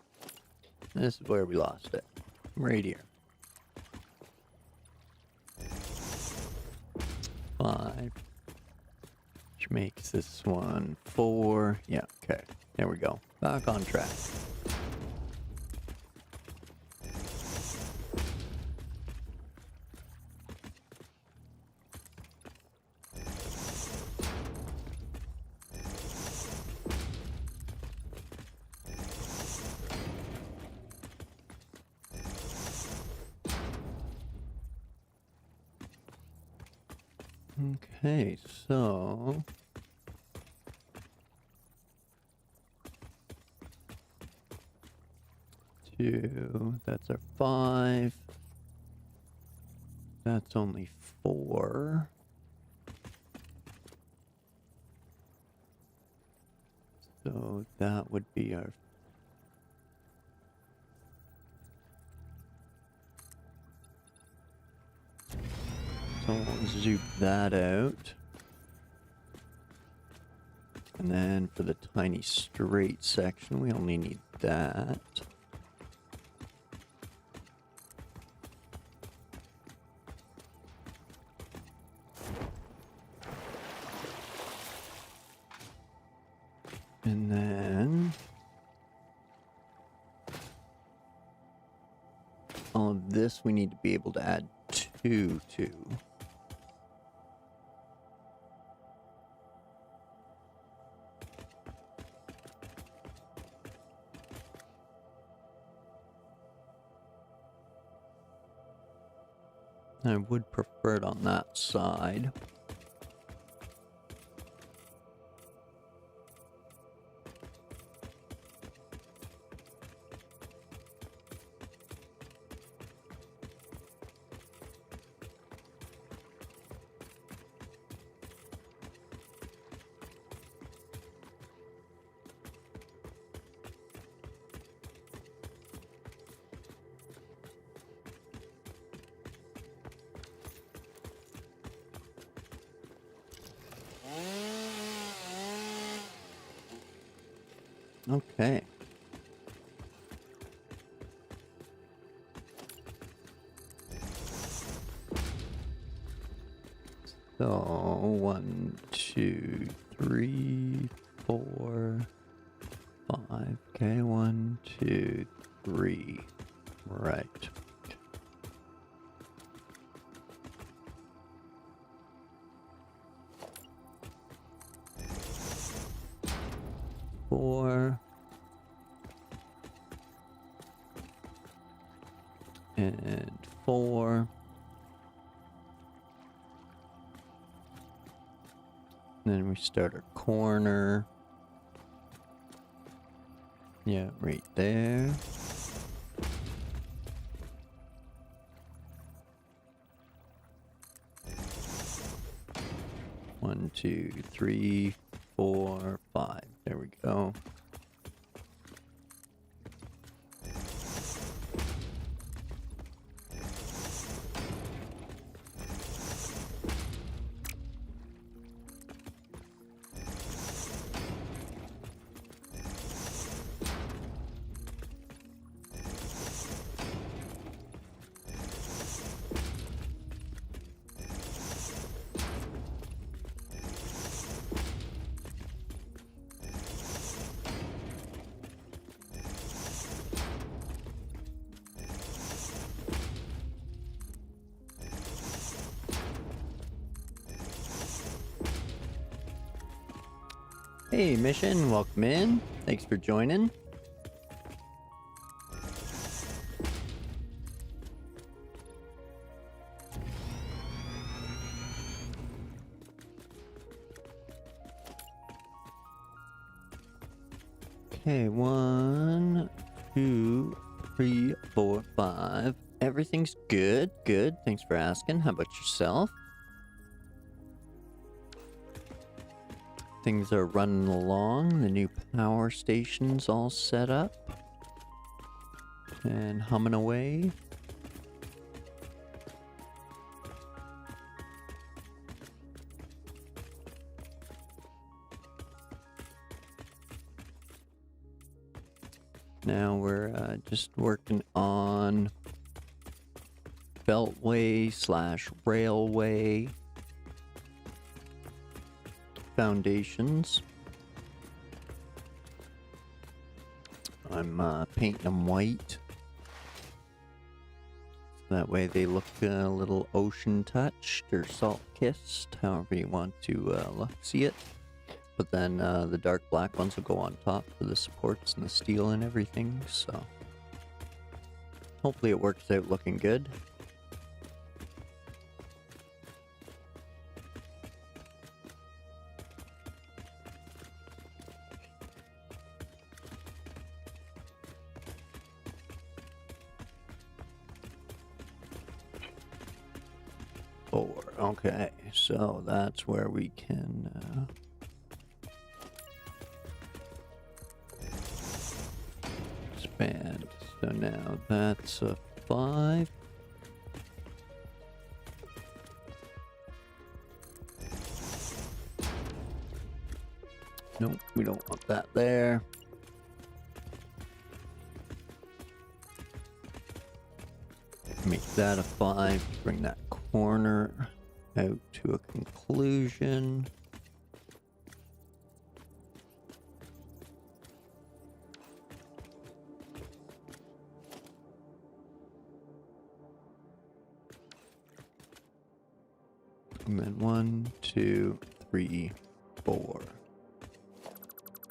This is where we lost it. Right here. 5. Which makes this one 4. Yeah, okay. There we go. Back on track. Okay, so 2, that's our 5. That's only 4. So that would be our... So we'll zoom that out. And then for the tiny straight section, we only need that. And then all of this we need to be able to add 2 to. I would prefer it on that side. Okay. So 1, 2, 3, 4, 5. Okay, 1, 2, 3. Right. Four. And 4. And then we start our corner. Yeah, right there. One, 2, 3, 4, 5. There we go. Hey, Mission, welcome in. Thanks for joining. Okay, 1, 2, 3, 4, 5. Everything's good. Good. Thanks for asking. How about yourself? Things are running along. The new power station's all set up and humming away. now we're just working on beltway / railway foundations. I'm painting them white. That way they look a little ocean touched or salt kissed, however you want to see it. But then the dark black ones will go on top for the supports and the steel and everything, so hopefully it works out looking good. Okay, so that's where we can expand. So now that's a 5. Nope, we don't want that there. Make that a 5, bring that corner out to a conclusion. And then 1, 2, 3, 4.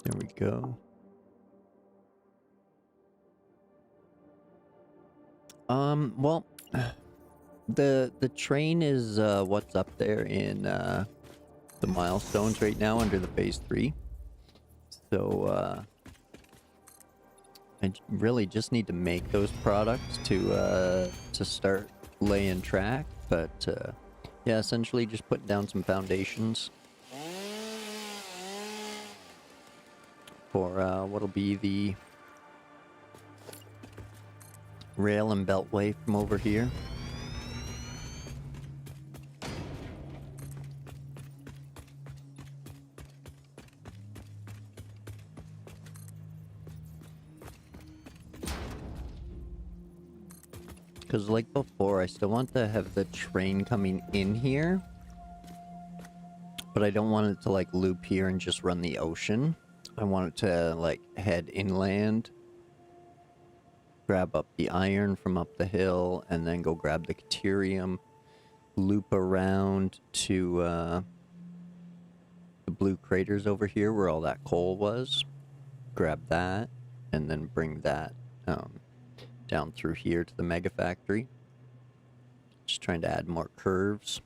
There we go. Well, the train is what's up there in the milestones right now under the phase 3. So I really just need to make those products to start laying track, but yeah, essentially just putting down some foundations for what'll be the rail and beltway from over here. Because like before, I still want to have the train coming in here, but I don't want it to like loop here and just run the ocean. I want it to like head inland, grab up the iron from up the hill, and then go grab the caterium, loop around to the blue craters over here where all that coal was, grab that, and then bring that down through here to the Megafactory. Just trying to add more curves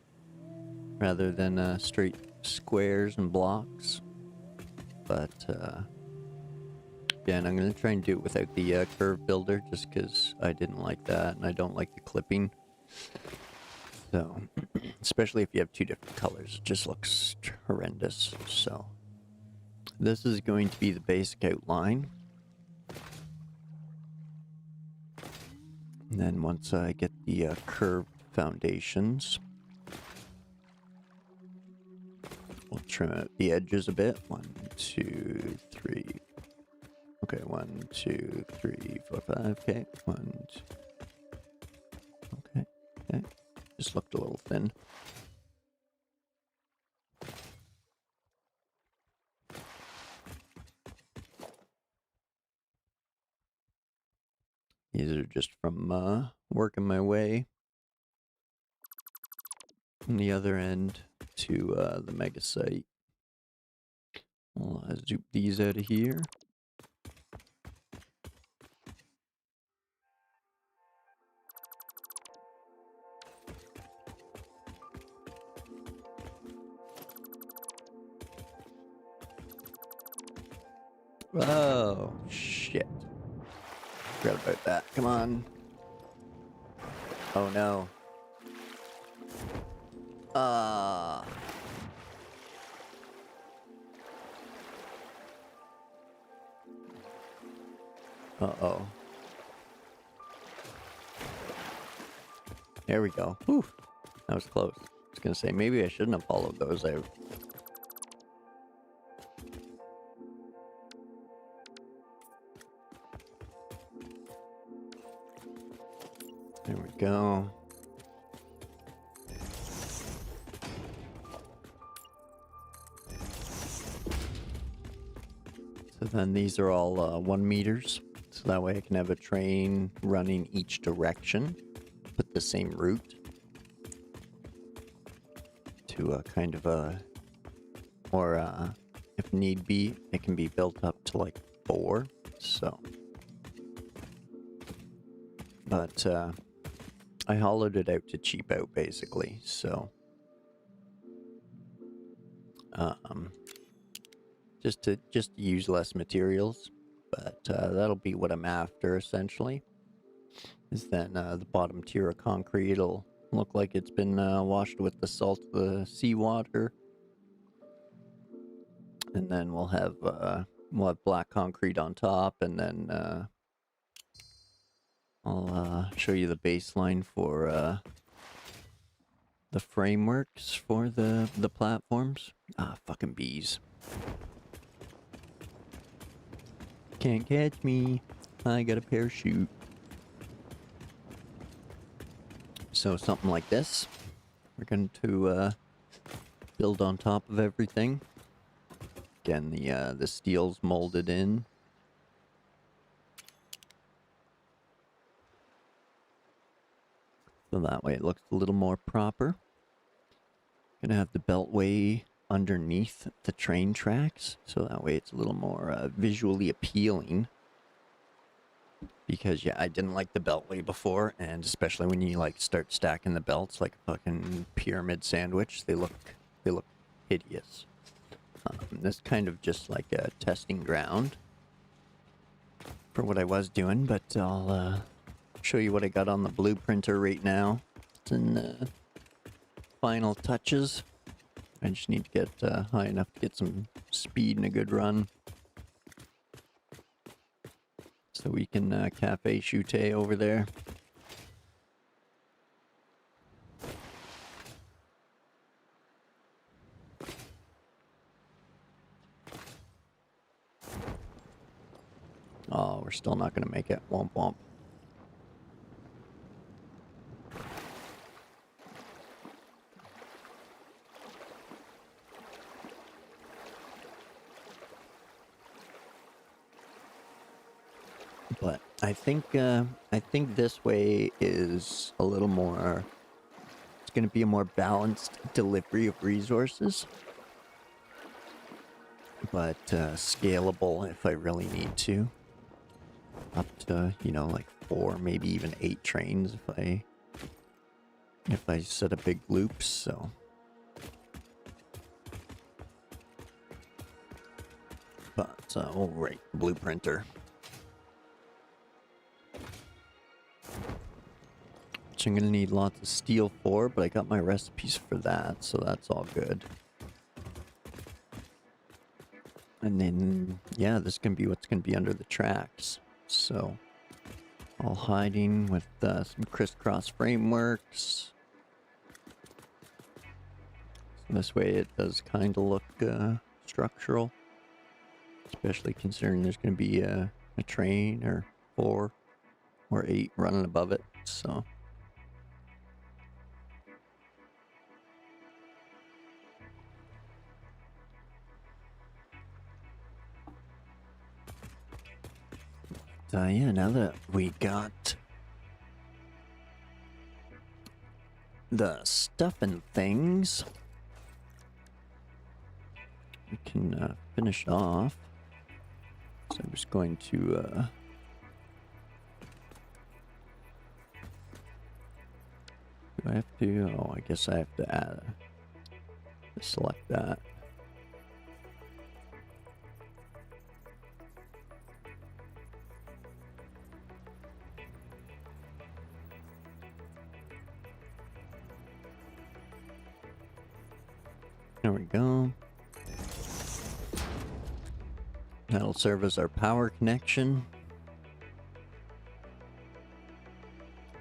rather than straight squares and blocks. But yeah, and I'm going to try and do it without the curve builder just because I didn't like that and I don't like the clipping. So, especially if you have 2 different colors, it just looks horrendous. So, this is going to be the basic outline. And then once I get the curved foundations, we'll trim out the edges a bit. 1, 2, 3. Okay, 1, 2, 3, 4, 5. Okay, 1, 2. Okay, okay. Just looked a little thin. These are just from working my way from the other end to the mega site. I'll zoop these out of here. Oh, shit. Forgot about that. Come on. Oh, no. Uh-oh. There we go. Whew. That was close. I was gonna say, maybe I shouldn't have followed those out. go. So then these are all 1 meters. So that way I can have a train running each direction, but the same route. To a kind of a, or if need be, it can be built up to like 4. So, but I hollowed it out to cheap out basically. So, just to use less materials, but that'll be what I'm after essentially. Is then the bottom tier of concrete will look like it's been washed with the salt of the seawater, and then we'll have black concrete on top, and then I'll show you the baseline for the frameworks for the platforms. Ah, fucking bees. Can't catch me. I got a parachute. So something like this. We're going to build on top of everything. Again, the steel's molded in. So that way it looks a little more proper. Gonna have the beltway underneath the train tracks, so that way it's a little more visually appealing. Because yeah, I didn't like the beltway before, and especially when you like start stacking the belts like a fucking pyramid sandwich, they look hideous. This kind of just like a testing ground for what I was doing, but I'll show you what I got on the blueprinter right now. It's in the final touches. I just need to get high enough to get some speed and a good run. So we can cafe chute over there. Oh, we're still not going to make it. Womp womp. But I think this way is a little more. It's going to be a more balanced delivery of resources, but scalable if I really need to. Up to, you know, like 4, maybe even 8 trains if I set a big loop. So. But all right, blueprinter. Which I'm gonna need lots of steel for, but I got my recipes for that, so that's all good. And then, yeah, this is gonna be what's gonna be under the tracks. So, all hiding with some crisscross frameworks. So this way it does kind of look structural. Especially considering there's gonna be a train or 4 or 8 running above it, so. Yeah, now that we got the stuff and things, we can finish off. So I'm just going to do I have to? Oh, I guess I have to add select that. There we go. That'll serve as our power connection,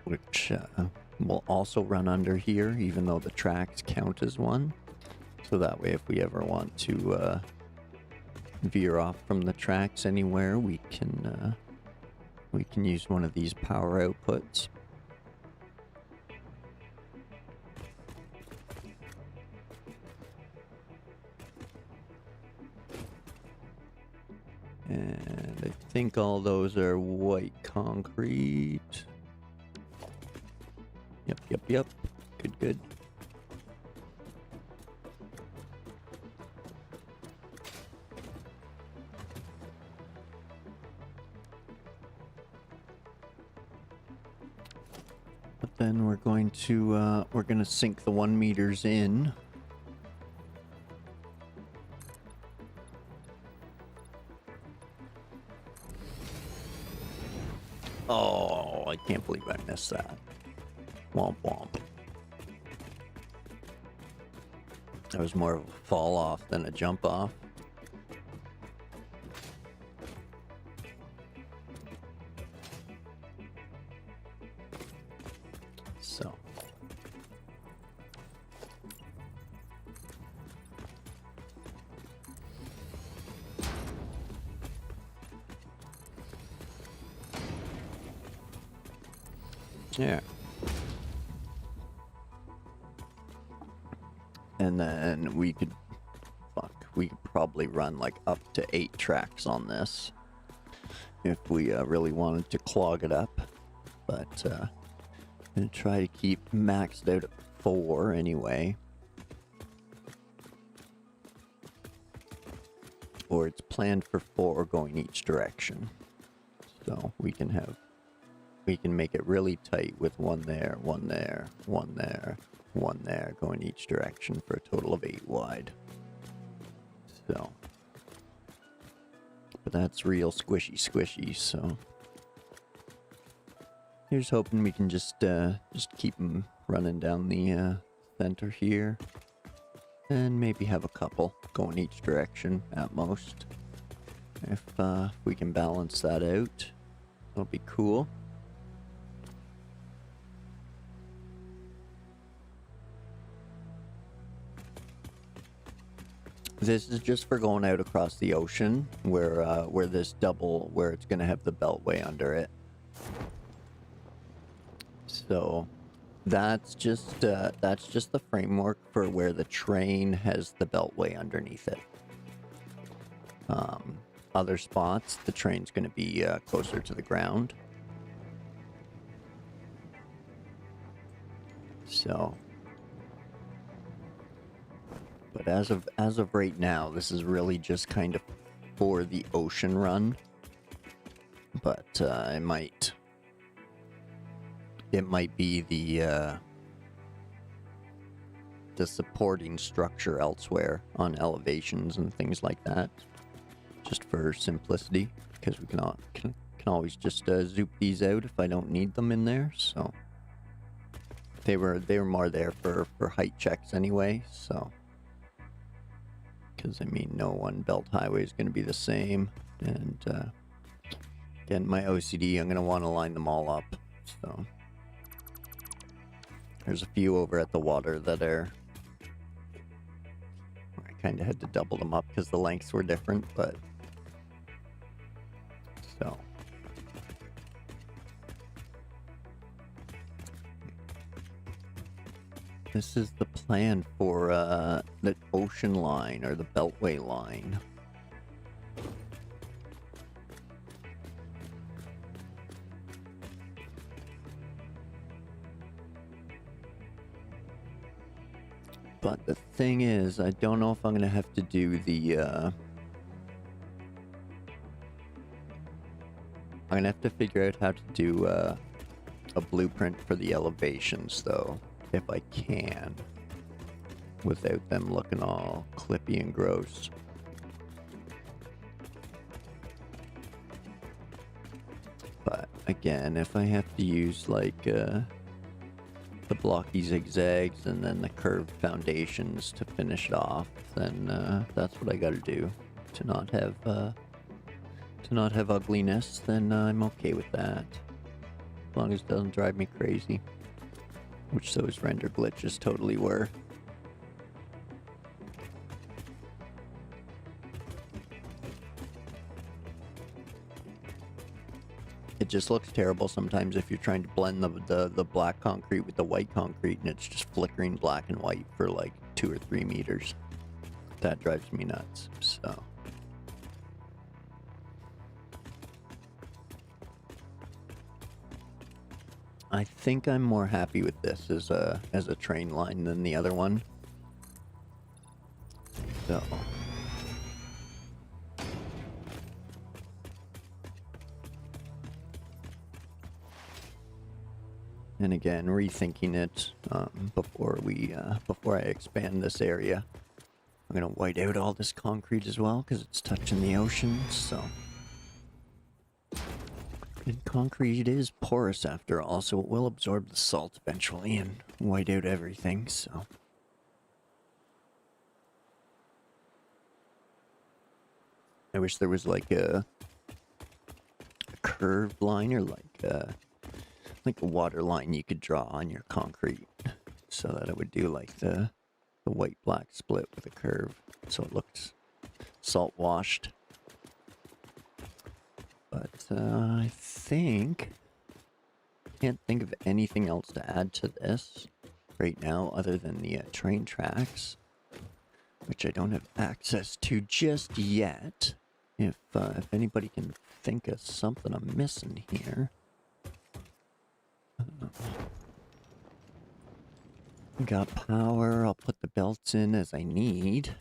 which will also run under here, even though the tracks count as one. So that way, if we ever want to veer off from the tracks anywhere, we can use one of these power outputs. And I think all those are white concrete. Yep. Good. But then we're going to sink the 1 meters in. Oh, I can't believe I missed that. Womp womp. That was more of a fall off than a jump off. So. Yeah. And then we could probably run like up to 8 tracks on this if we really wanted to clog it up. But I'm gonna try to keep maxed out at 4 anyway. Or it's planned for 4 going each direction. So we can make it really tight with 1 there, 1 there, 1 there, 1 there, going each direction for a total of 8 wide. So, but that's real squishy, so here's hoping we can just keep them running down the center here, and maybe have a couple going each direction at most. If we can balance that out, that'll be cool. This is just for going out across the ocean, where it's going to have the beltway under it. So that's just the framework for where the train has the beltway underneath it. Other spots, the train's going to be closer to the ground. So. But as of right now, this is really just kind of for the ocean run. But it might be the supporting structure elsewhere on elevations and things like that, just for simplicity, because we can always just zoop these out if I don't need them in there. So they were more there for height checks anyway. So. Because, I mean, no one belt highway is going to be the same. And, again, my OCD, I'm going to want to line them all up. So, there's a few over at the water that are... I kind of had to double them up because the lengths were different, but... So... This is the plan for the ocean line, or the beltway line. But the thing is, I don't know if I'm going to have to do the... I'm going to have to figure out how to do a blueprint for the elevations, though. If I can, without them looking all clippy and gross. But again, if I have to use like the blocky zigzags and then the curved foundations to finish it off, then that's what I gotta do. To not have ugliness, then I'm okay with that. As long as it doesn't drive me crazy. Which those render glitches totally were. It just looks terrible sometimes if you're trying to blend the black concrete with the white concrete and it's just flickering black and white for like 2 or 3 meters. That drives me nuts, so... I think I'm more happy with this as a train line than the other one. So. And again, rethinking it before I expand this area. I'm gonna white out all this concrete as well because it's touching the ocean. So, and concrete is porous after all, so it will absorb the salt eventually and white out everything. So, I wish there was like a curved line or like a water line you could draw on your concrete, so that it would do like the white black split with a curve, so it looks salt washed. But I can't think of anything else to add to this right now other than the train tracks, which I don't have access to just yet. If anybody can think of something I'm missing here. Got power. I'll put the belts in as I need.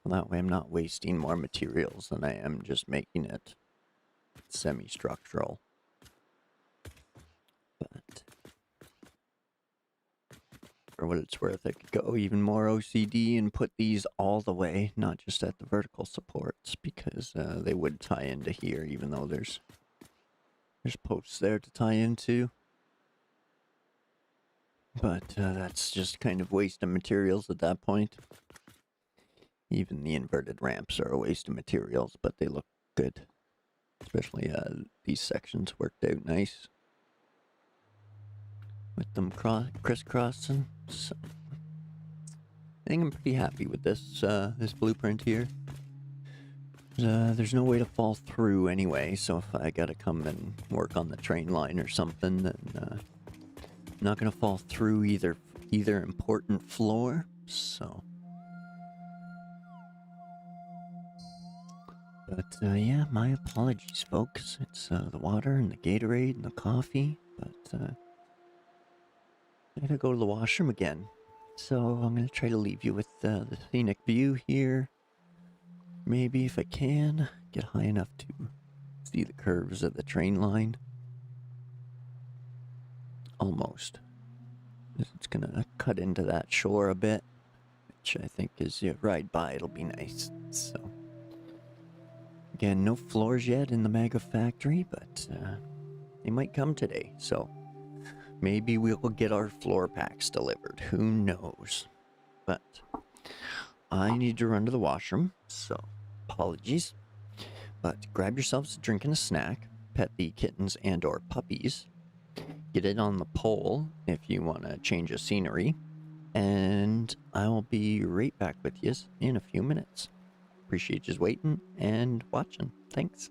So that way I'm not wasting more materials than I am just making it semi-structural. But for what it's worth, I could go even more OCD and put these all the way, not just at the vertical supports, because they would tie into here, even though there's posts there to tie into. But that's just kind of waste of materials at that point. Even the inverted ramps are a waste of materials, but they look good. Especially these sections worked out nice with them crisscrossing. So I think I'm pretty happy with this this blueprint here. There's no way to fall through anyway, so if I gotta come and work on the train line or something, then I'm not gonna fall through either important floor. So. But yeah, my apologies, folks. It's the water and the Gatorade and the coffee, but I gotta go to the washroom again. So I'm gonna try to leave you with the scenic view here. Maybe if I can, get high enough to see the curves of the train line. Almost. It's gonna cut into that shore a bit, which I think as you ride by, it'll be nice. So. Again, no floors yet in the Megafactory, but they might come today, so maybe we'll get our floor packs delivered. Who knows? But I need to run to the washroom, so apologies. But grab yourselves a drink and a snack, pet the kittens and or puppies, get it on the pole if you want to change of scenery, and I'll be right back with you in a few minutes. Appreciate you waiting and watching. Thanks.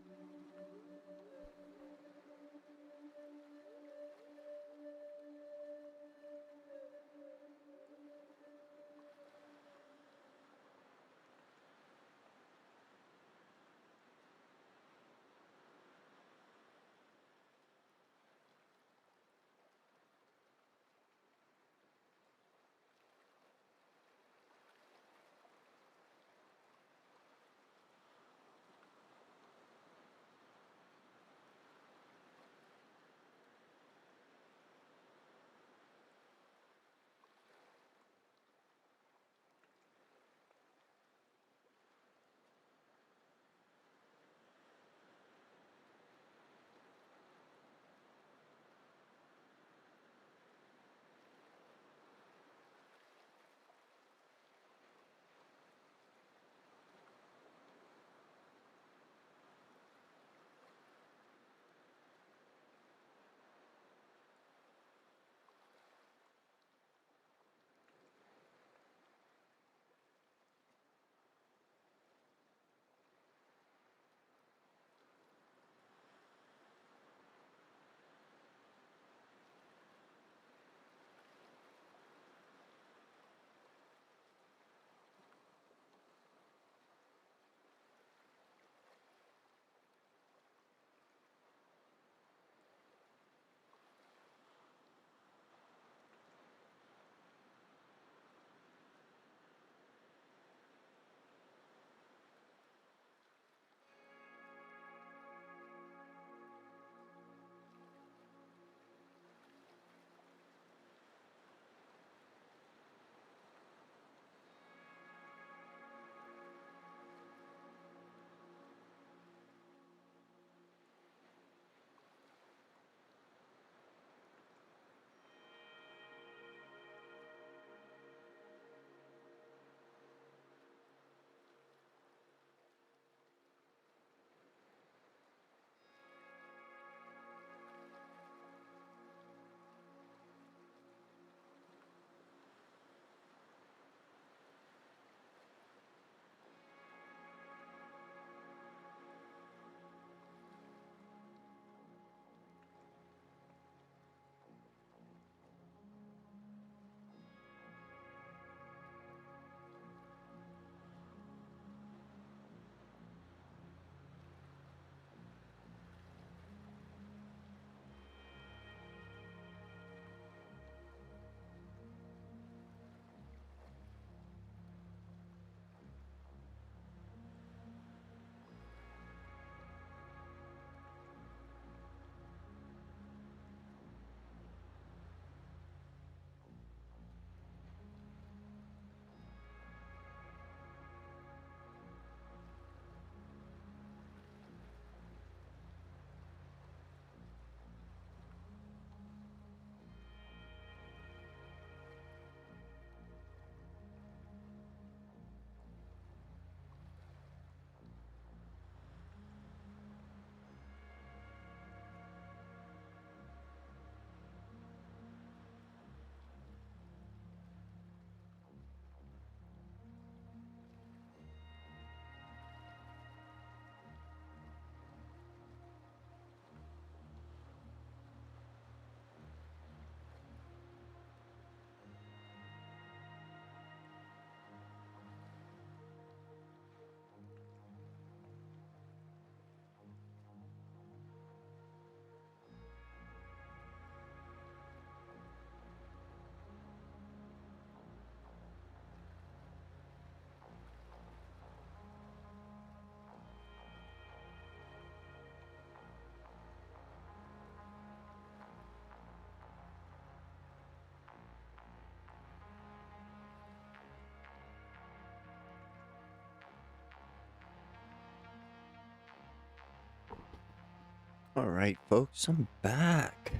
Alright, folks, I'm back.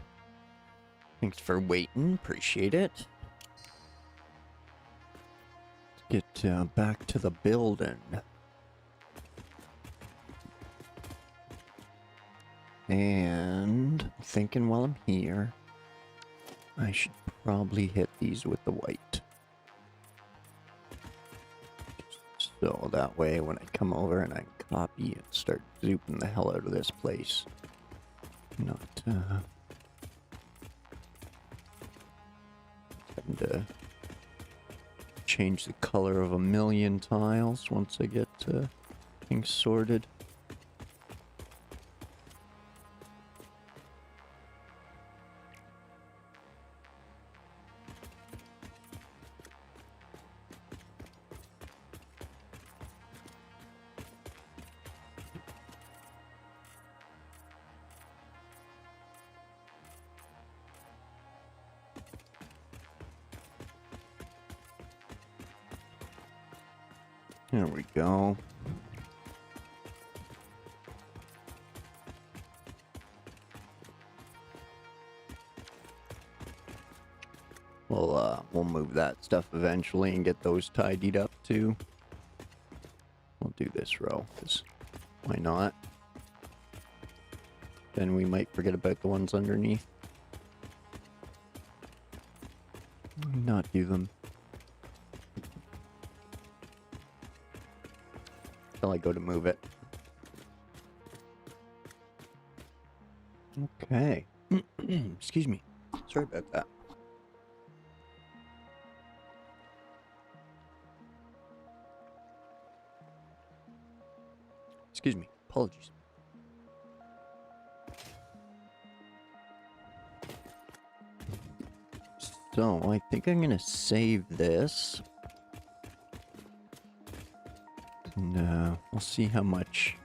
Thanks for waiting, appreciate it. Let's get back to the building. And thinking while I'm here, I should probably hit these with the white. So that way when I come over and I can copy and start zooping the hell out of this place. Not having to change the color of a million tiles once I get things sorted. There we go. We'll move that stuff eventually and get those tidied up too. We'll do this row, 'cause why not? Then we might forget about the ones underneath. Not do them. Till I go to move it. Okay. Excuse me. Sorry about that. Excuse me. Apologies. So, I think I'm gonna save this. And we'll see how much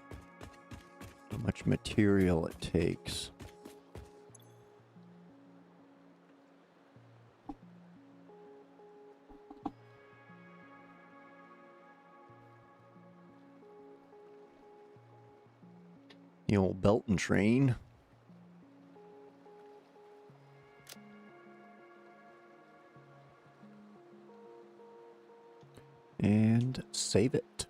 material it takes. The old belt and train. And save it.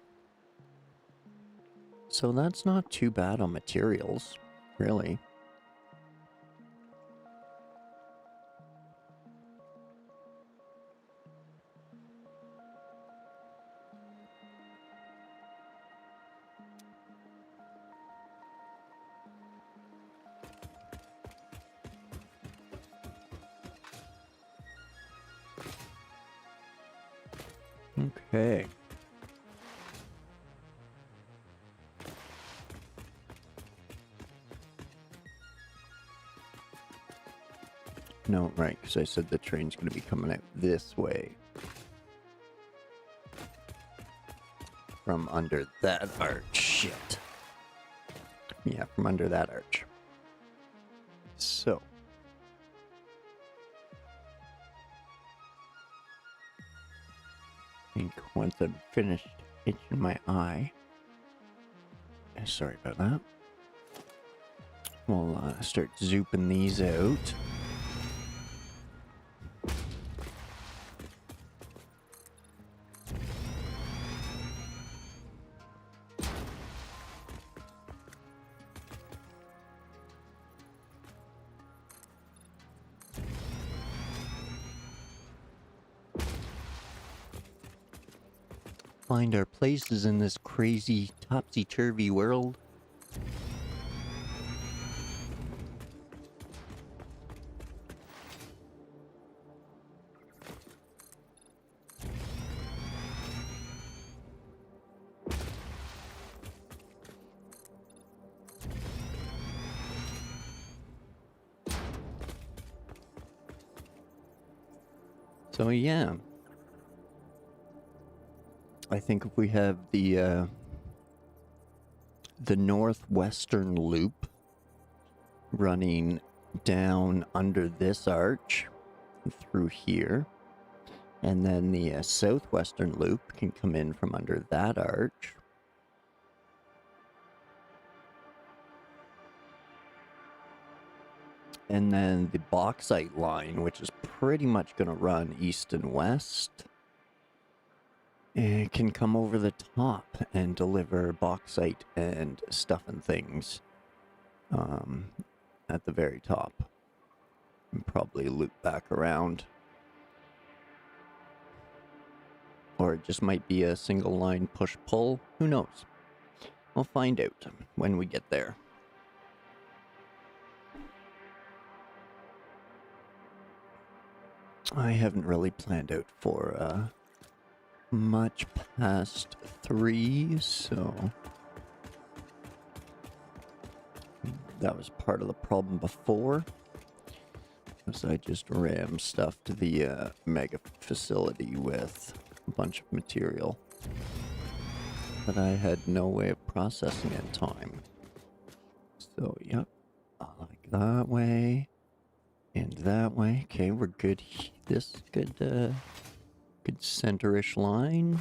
So that's not too bad on materials, really. Okay. No, right, because I said the train's going to be coming out this way. From under that arch. Shit. Yeah, from under that arch. So. I think once I'm finished itching my eye. Sorry about that. We'll start zooping these out. Find our places in this crazy topsy-turvy world. So yeah. I think if we have the northwestern loop running down under this arch through here, and then the southwestern loop can come in from under that arch. And then the bauxite line, which is pretty much going to run east and west, it can come over the top and deliver bauxite and stuff and things at the very top. And probably loop back around. Or it just might be a single line push-pull. Who knows? We'll find out when we get there. I haven't really planned out for much past 3, so that was part of the problem before. Because I just rammed stuff to the mega facility with a bunch of material that I had no way of processing in time. So, yep, like that way. And that way. Okay, we're good. This good, good center-ish line.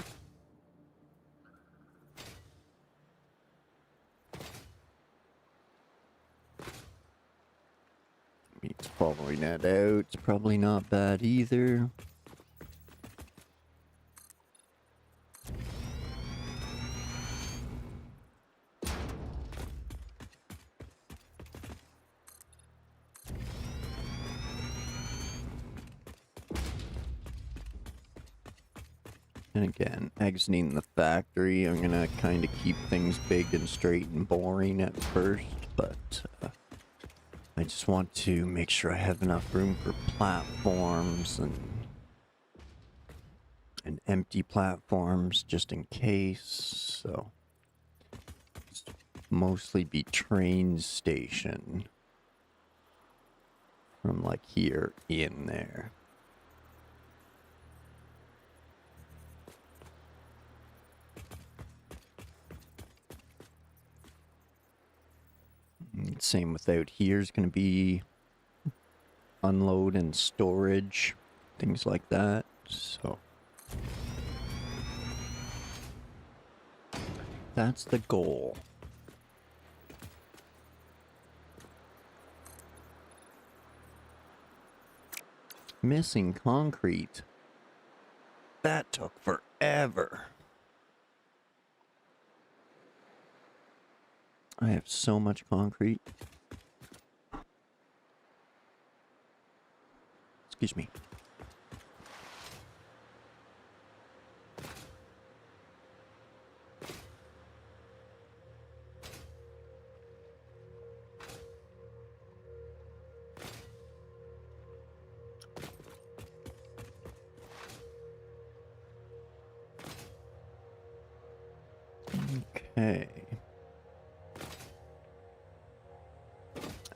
It's following that out. It's probably not bad either. And again, exiting the factory, I'm gonna kind of keep things big and straight and boring at first, but I just want to make sure I have enough room for platforms and empty platforms just in case. So it's mostly be train station from like here in there. Same with out here is going to be unload and storage, things like that. So that's the goal. Missing concrete. That took forever. I have so much concrete. Excuse me. Okay.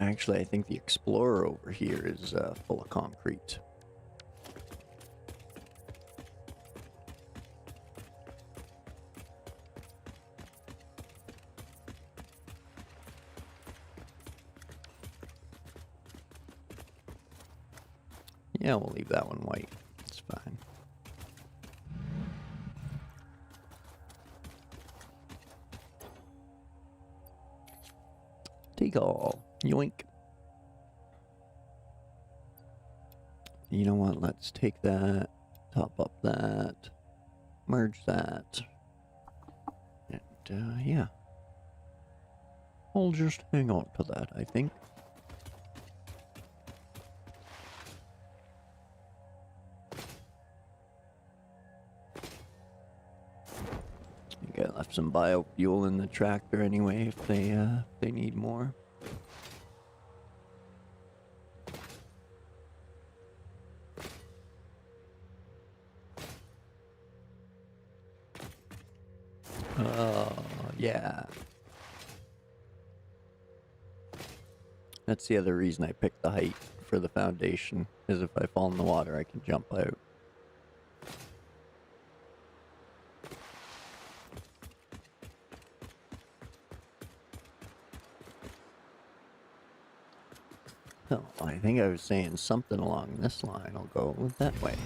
Actually, I think the Explorer over here is full of concrete. Yeah, we'll leave that one white. It's fine. Take all. Yoink. You know what? Let's take that, top up that, merge that, and yeah. I'll just hang on to that, I think. I think I left some biofuel in the tractor anyway if they need more. Yeah. That's the other reason I picked the height for the foundation, is if I fall in the water, I can jump out. So, I think I was saying something along this line. I'll go with that way.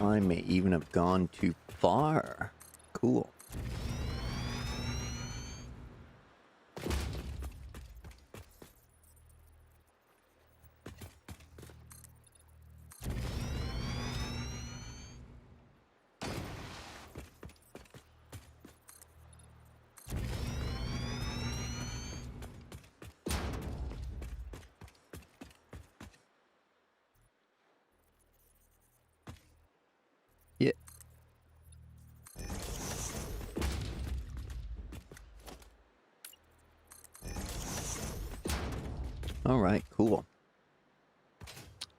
I may even have gone too far. Cool. Yeah. All right, cool.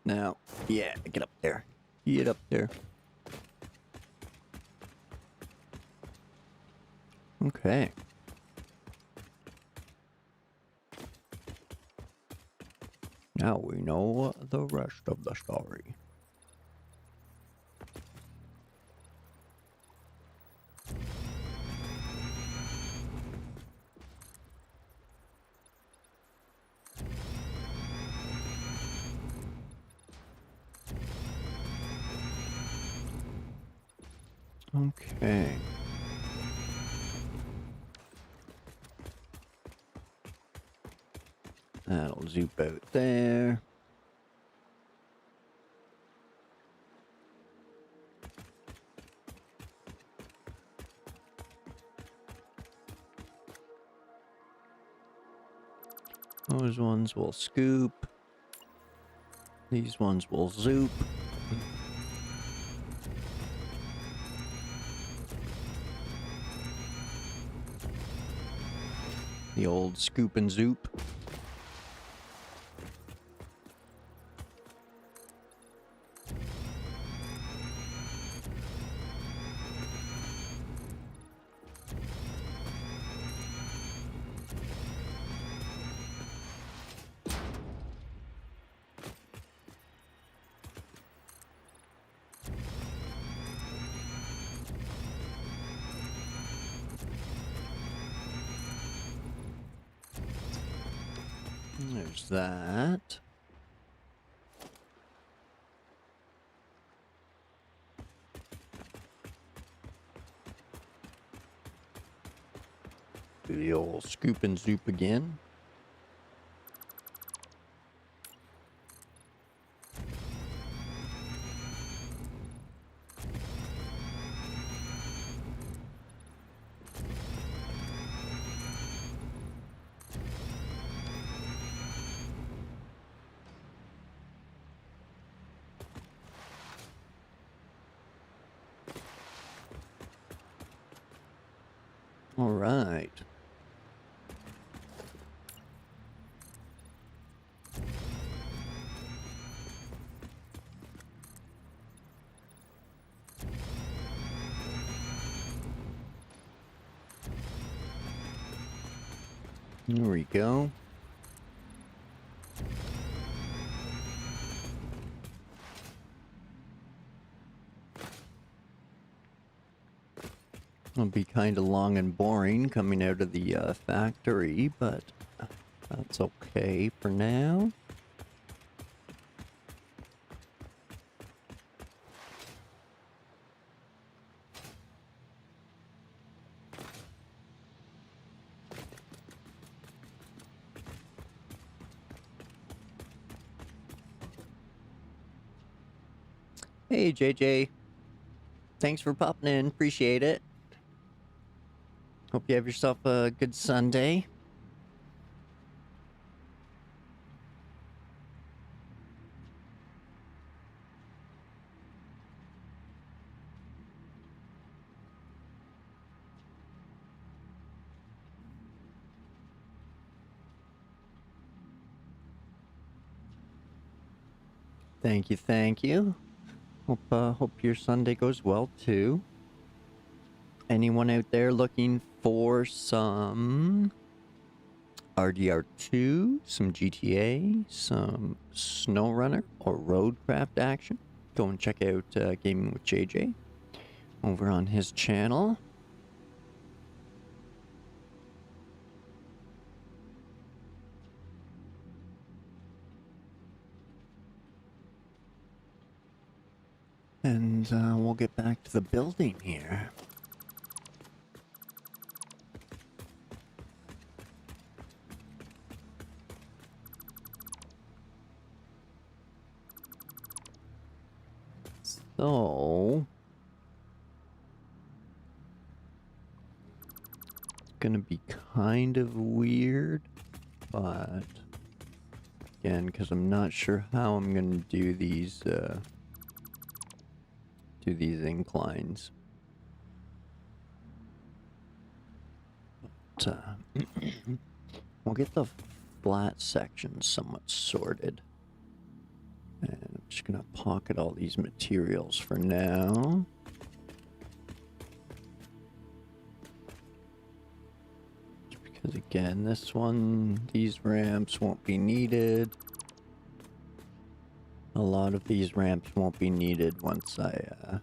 Now, yeah, get up there. Get up there. Okay. Now we know the rest of the story. Okay. That'll zoop out there. Those ones will scoop. These ones will zoop. The old scoop and zoop. There's that. Do the old scoop and zoop again. All right. There we go. It'll be kind of long and boring coming out of the factory, but that's okay for now. Hey, JJ. Thanks for popping in. Appreciate it. Hope you have yourself a good Sunday. Thank you, thank you. Hope your Sunday goes well too. Anyone out there looking for some RDR2, some GTA, some SnowRunner or Roadcraft action? Go and check out Gaming with JJ over on his channel. And And we'll get back to the building here. So, it's gonna be kind of weird, but again, because I'm not sure how I'm gonna do these inclines. But, we'll get the flat sections somewhat sorted. And I'm just gonna pocket all these materials for now. Just because again, these ramps won't be needed. A lot of these ramps won't be needed once I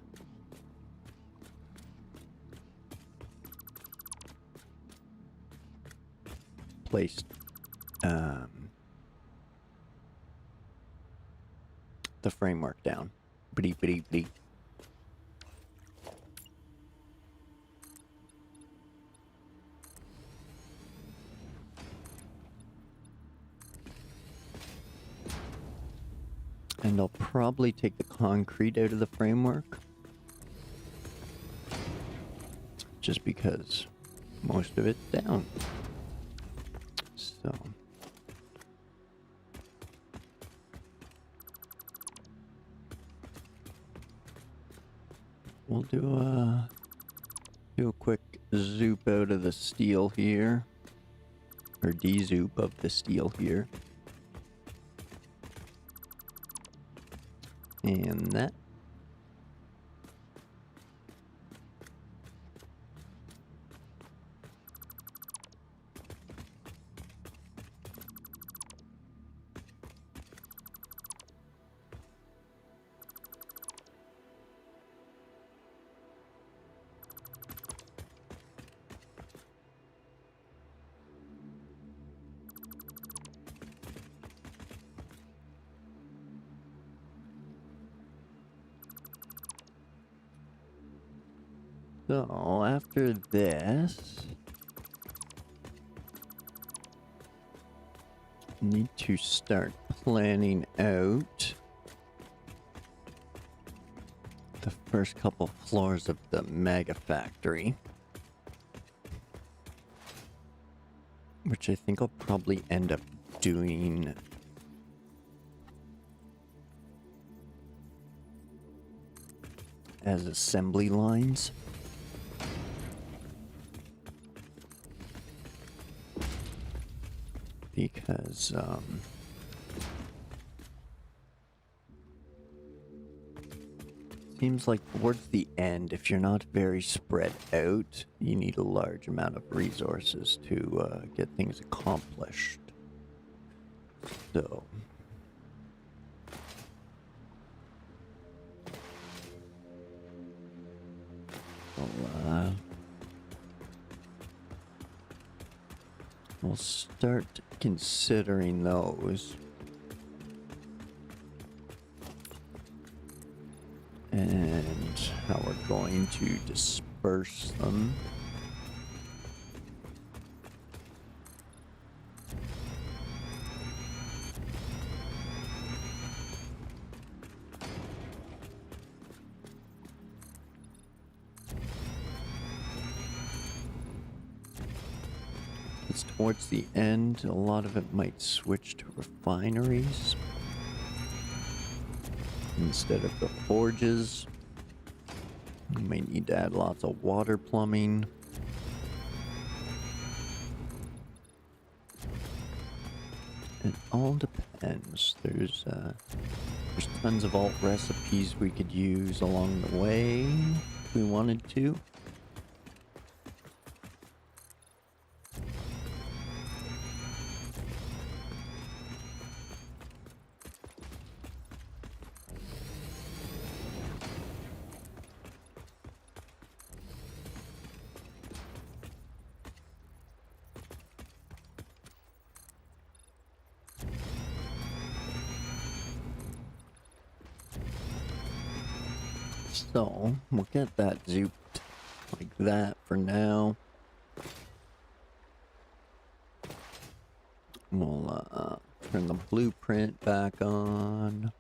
placed the framework down. Bleep, bleep, bleep. And I'll probably take the concrete out of the framework. Just because most of it's down. So we'll do a quick zoop out of the steel here. Or de-zoop of the steel here. And that. So after this, need to start planning out the first couple floors of the Megafactory, which I think I'll probably end up doing as assembly lines. Because seems like towards the end, if you're not very spread out, you need a large amount of resources to get things accomplished. So we'll start considering those. And how we're going to disperse them. It's towards the end, a lot of it might switch to refineries instead of the forges. You may need to add lots of water plumbing. It all depends. There's tons of alt recipes we could use along the way if we wanted to. So, we'll get that zooped like that for now. We'll turn the blueprint back on.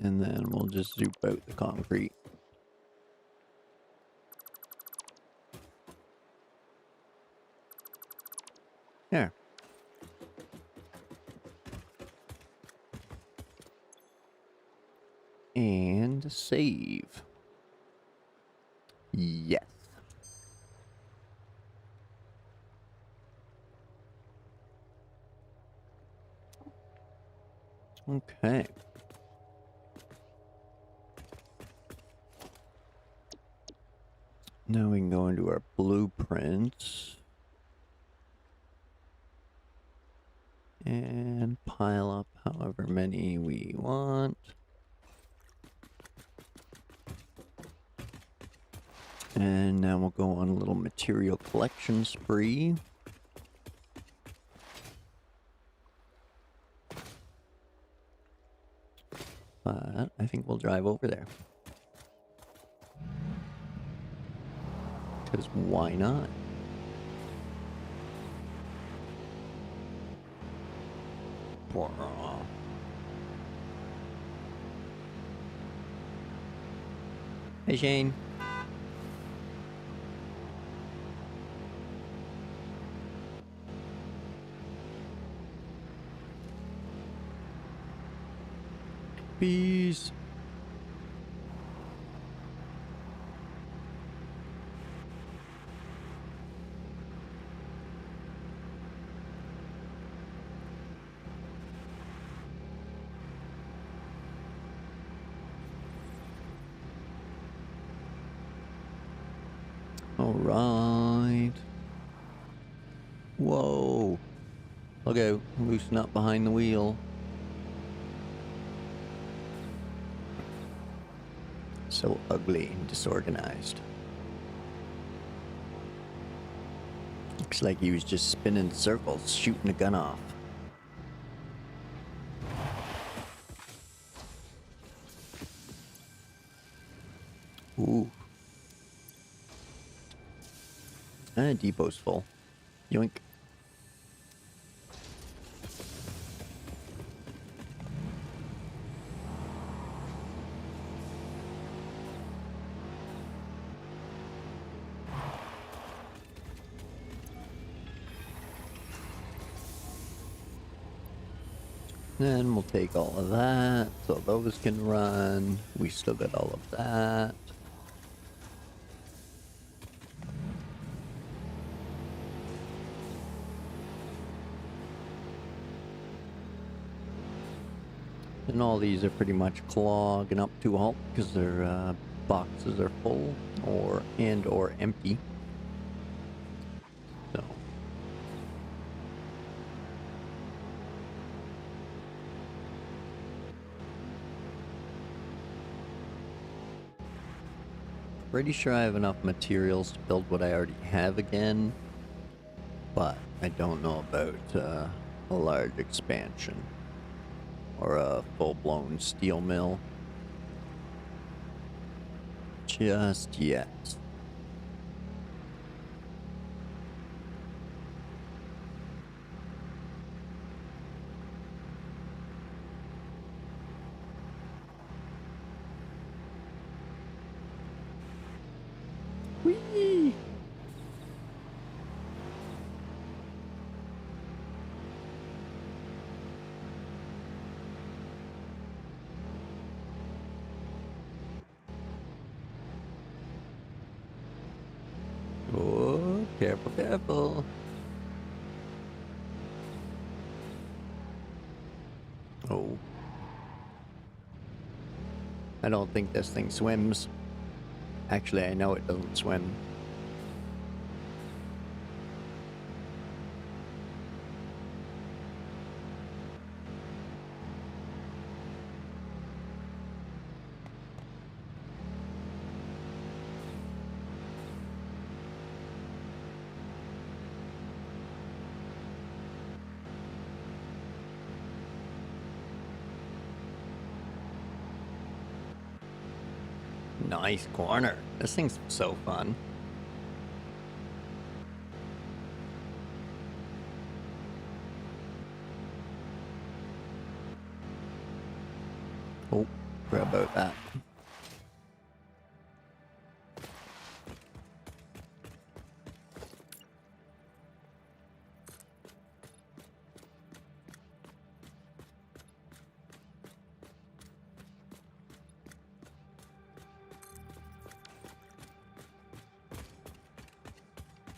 And then we'll just zoop out the concrete. There. And save. Yes. Okay. Now we can go into our blueprints and pile up however many we want. And now we'll go on a little material collection spree. But I think we'll drive over there. Because why not? Hey, Shane. Peace. All right. Whoa. Look out. Loosen up behind the wheel. So ugly and disorganized. Looks like he was just spinning circles, shooting a gun off. Ooh. Ah, depot's full. Yoink. Then we'll take all of that, so those can run. We still got all of that. And all these are pretty much clogging up to a halt because their boxes are full or empty. So pretty sure I have enough materials to build what I already have again, but I don't know about a large expansion or a full-blown steel mill just yet. Whee! Oh, careful, careful. Oh. I don't think this thing swims. Actually, I know it doesn't swim. Nice corner. This thing's so fun. Oh, forgot about that.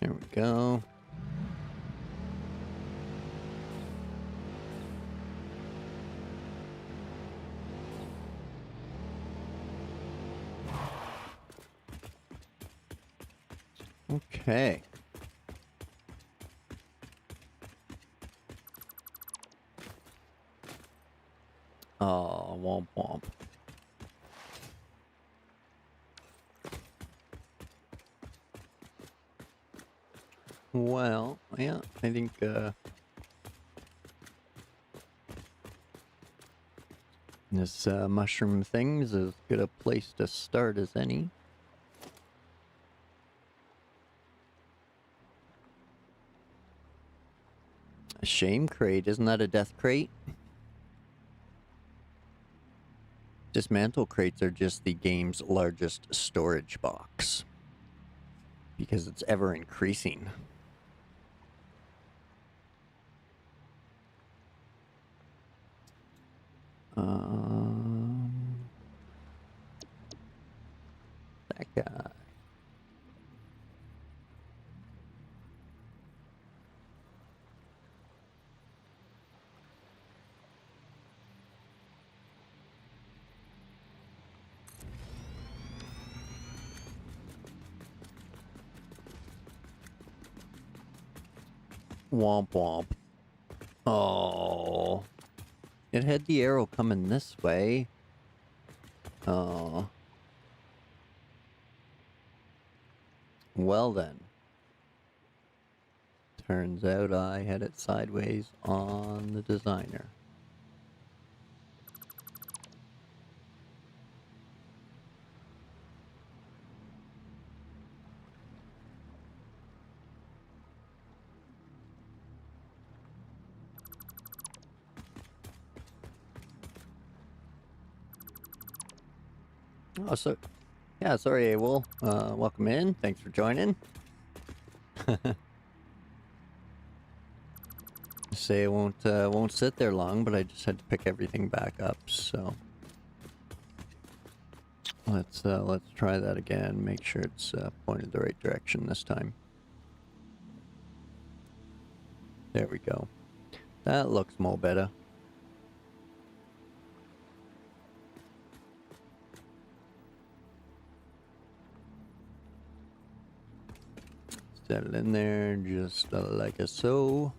There we go. Okay. Oh, womp womp. Well, yeah, I think, this, mushroom thing's as good a place to start as any. A shame crate, isn't that a death crate? Dismantle crates are just the game's largest storage box. Because it's ever increasing. That guy. Womp womp. Oh. It had the arrow coming this way. Oh. Well then. Turns out I had it sideways on the designer. Oh, so... Yeah, sorry, AWOL. Welcome in. Thanks for joining. Say it won't sit there long, but I just had to pick everything back up, so... Let's try that again. Make sure it's pointed the right direction this time. There we go. That looks more better. Set it in there just like a so.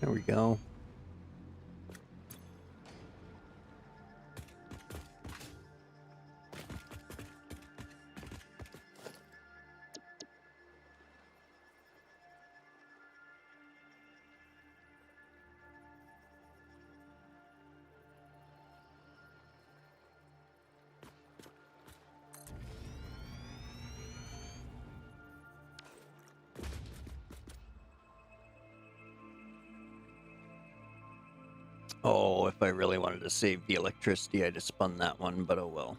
There we go. Oh, if I really wanted to save the electricity, I'd have spun that one, but oh well.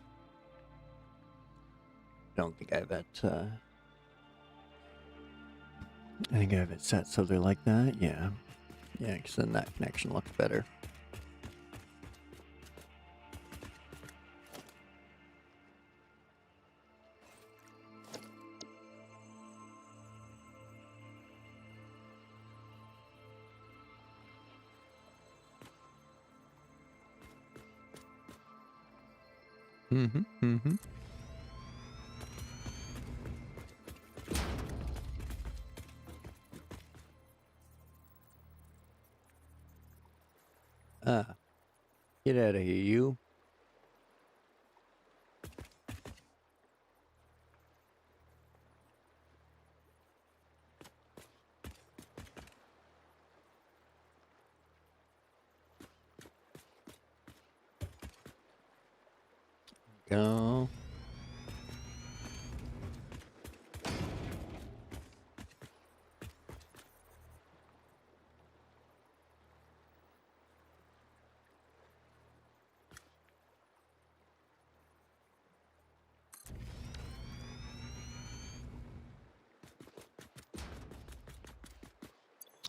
Don't think I have it, I think I have it set so they're like that, yeah. Yeah, because then that connection looks better. Mm-hmm. Ah, get out of here, you. go.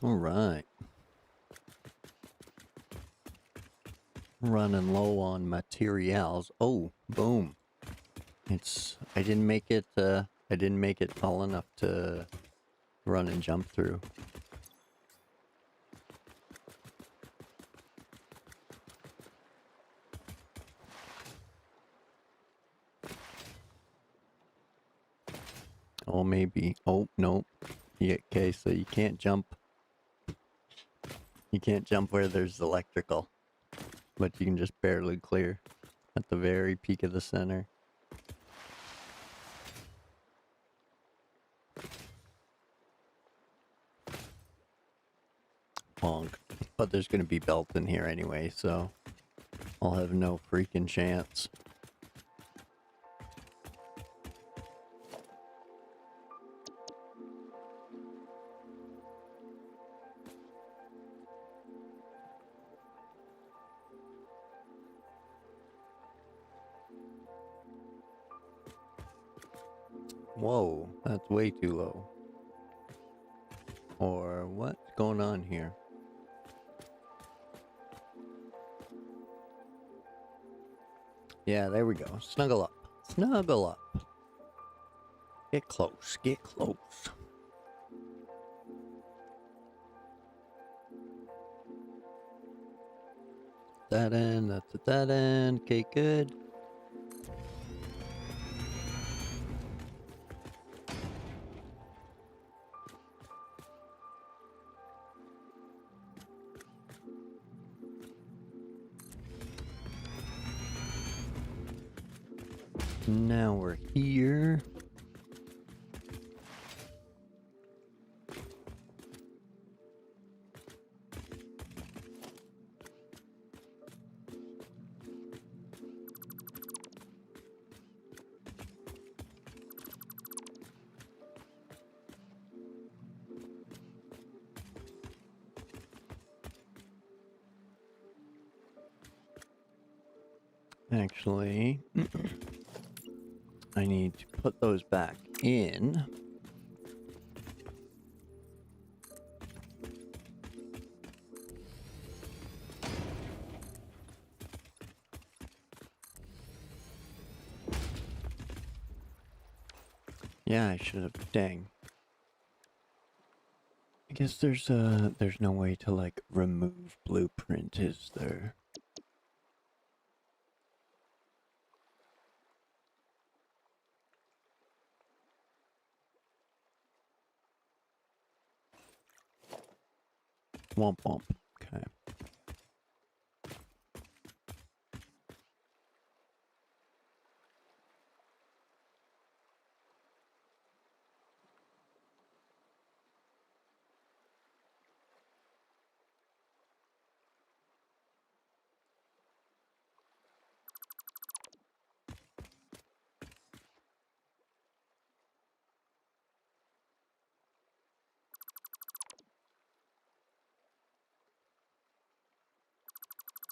All right. Running low on materials. Oh, boom. I didn't make it tall enough to run and jump through. Oh, maybe. Oh, no. Yeah, okay, so you can't jump. You can't jump where there's electrical. But you can just barely clear at the very peak of the center. Bonk. But there's gonna be belt in here anyway, so I'll have no freaking chance. Whoa, that's way too low. Or what's going on here? Yeah, there we go. Snuggle up. Snuggle up. Get close. Get close. That end. That's at that end. Okay, good. Now we're here. Actually, I need to put those back in. Yeah, I should have. Dang. I guess there's no way to like remove blueprint, is there? Womp womp. Okay.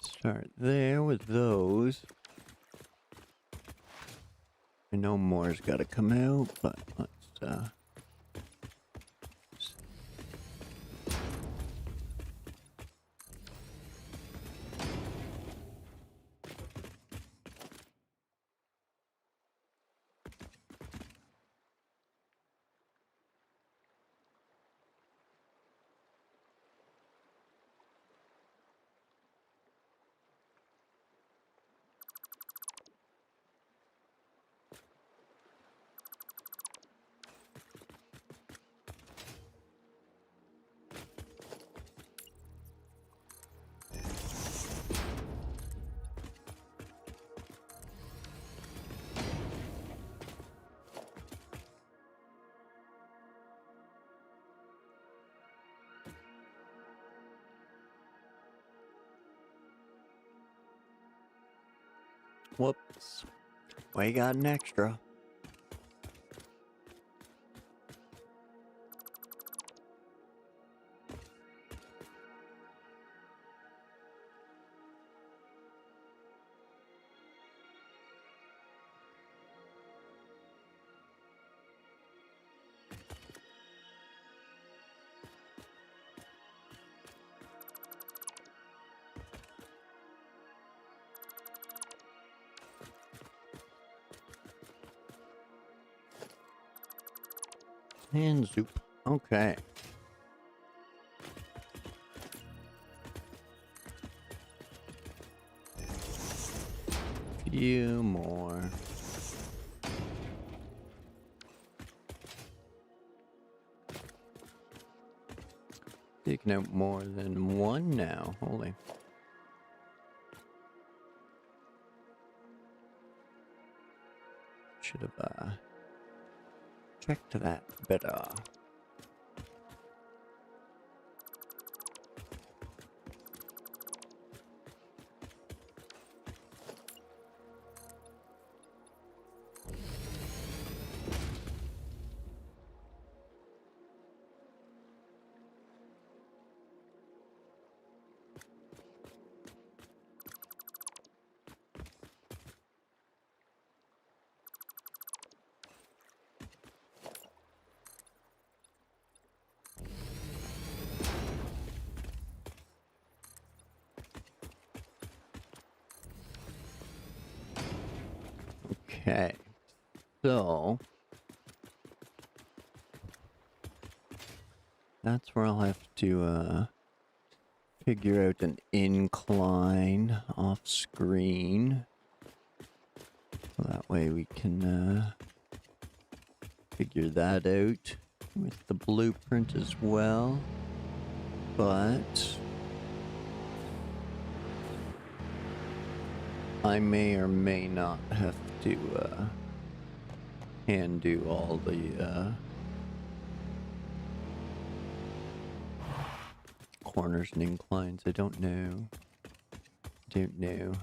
Start there with those. I know more's gotta come out, but let's whoops. We got an extra. And zoop. Okay. Few more. Taking out more than one now. Holy. Should have checked that better. Okay, so that's where I'll have to figure out an incline off screen. So that way we can figure that out with the blueprint as well. But I may or may not have to hand do all the corners and inclines. I don't know.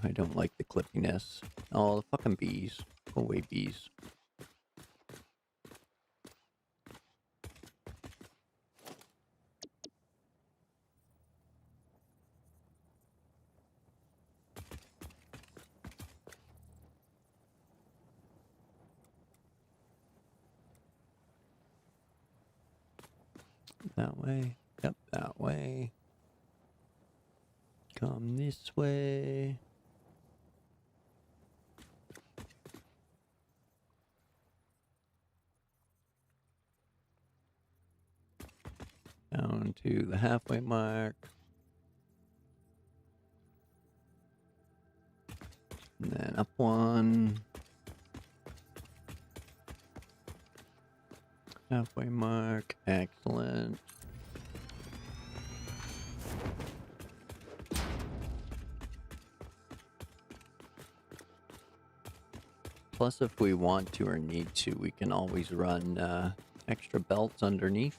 I don't like the clippiness. Oh, the fucking bees. Go away, bees. That way. Yep, that way. Come this way. Down to the halfway mark. And then up one. Halfway mark. Excellent. Plus, if we want to or need to, we can always run extra belts underneath.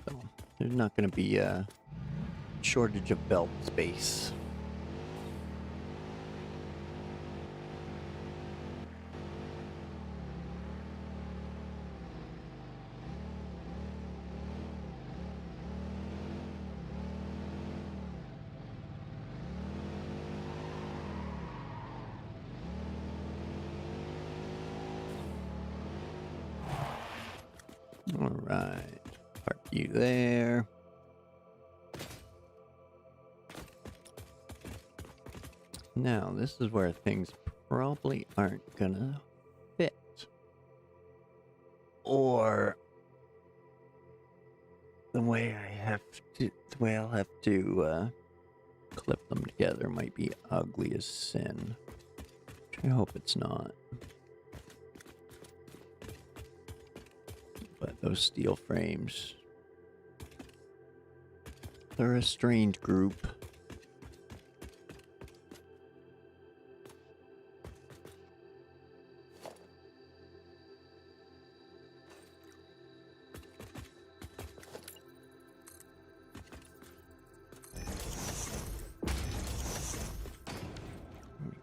So there's not going to be a shortage of belt space. All right, park you there. Now, this is where things probably aren't gonna fit. Or the way I'll have to clip them together might be ugly as sin. Which I hope it's not. But those steel frames, they're a strange group.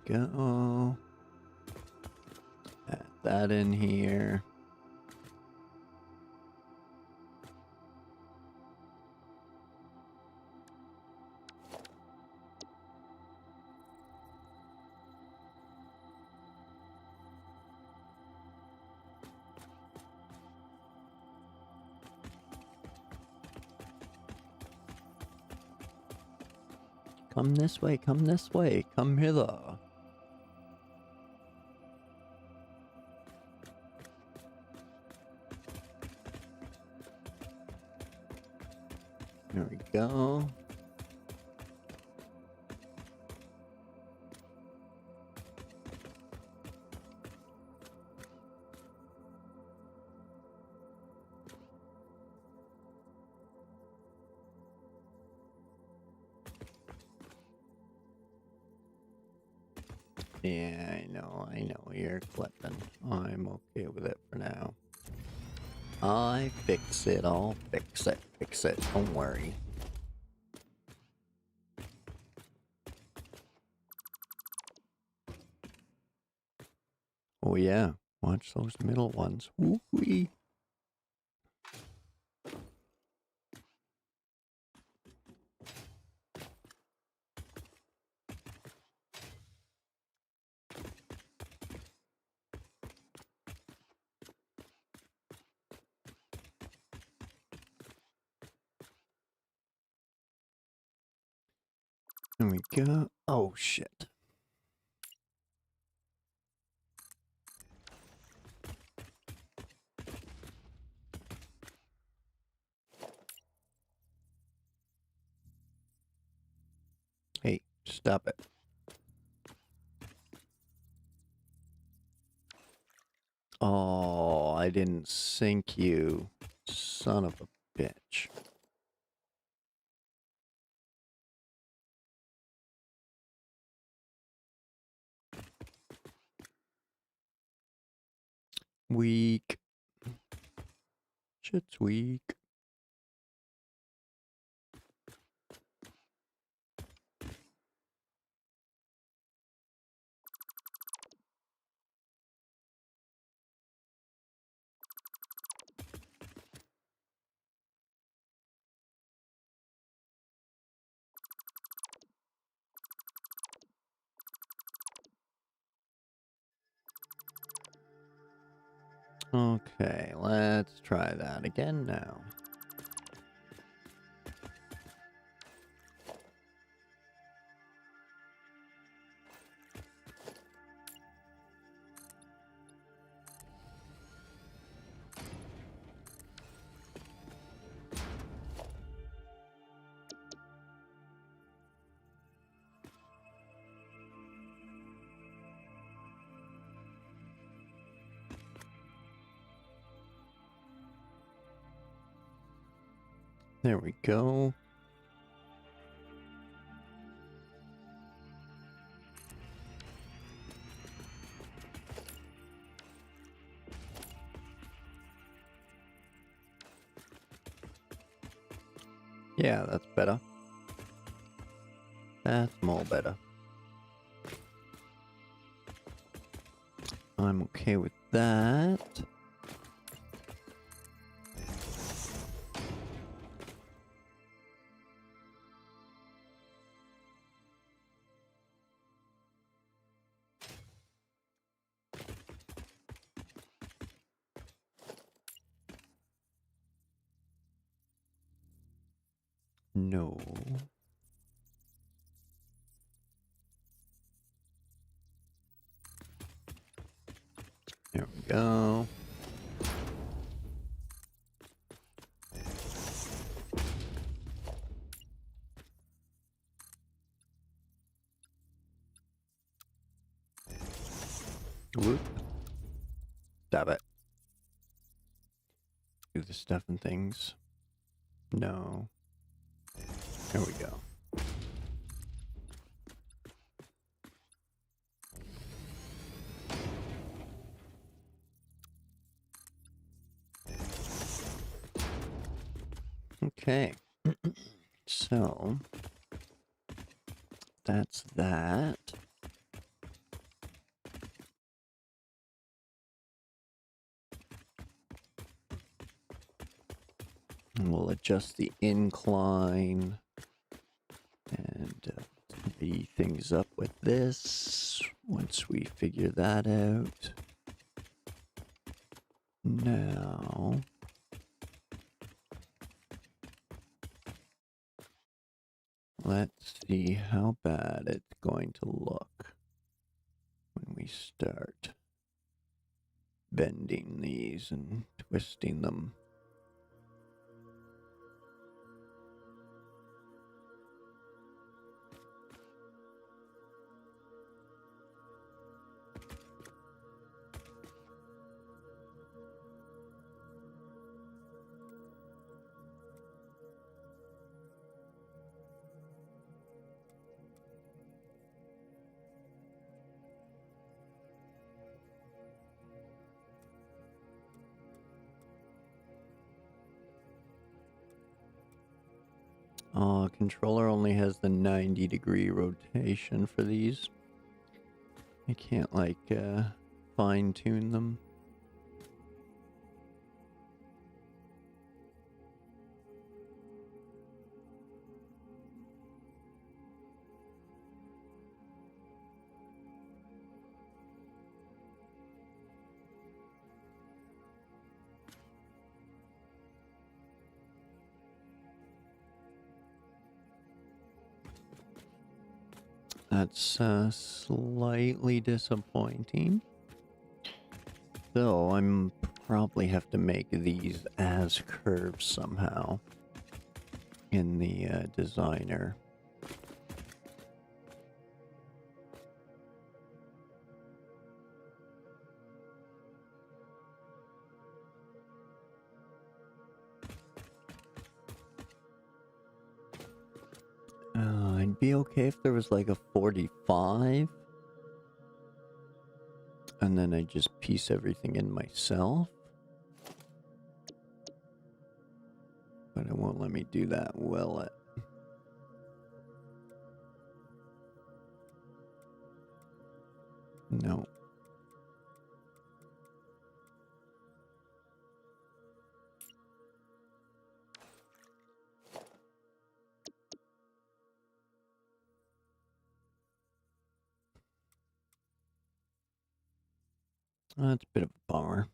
go. Add that in here. Come this way, come this way, come hither. There we go. Yeah, I know, you're clipping. I'm okay with it for now. I'll fix it, fix it, don't worry. Oh yeah, watch those middle ones. Woo-wee. There we go. Oh shit. Hey, stop it. Oh, I didn't sink you. Son of a bitch. Weak. Shit's weak. Okay, let's try that again now. There we go. Yeah, that's better. That's more better. I'm okay with that. No. There we go. Whoop. Stop it. Do the stuff and things. No. There we go. Okay. So that's that. And we'll adjust the incline and tee things up with this once we figure that out. Now, let's see how bad it's going to look when we start bending these and twisting them. Controller only has the 90-degree rotation for these. I can't, like, fine-tune them. That's slightly disappointing. So I'm probably have to make these as curves somehow in the designer. I'd be okay if there was like a 45. And then I just piece everything in myself. But it won't let me do that, will it? No. That's a bit of a bummer.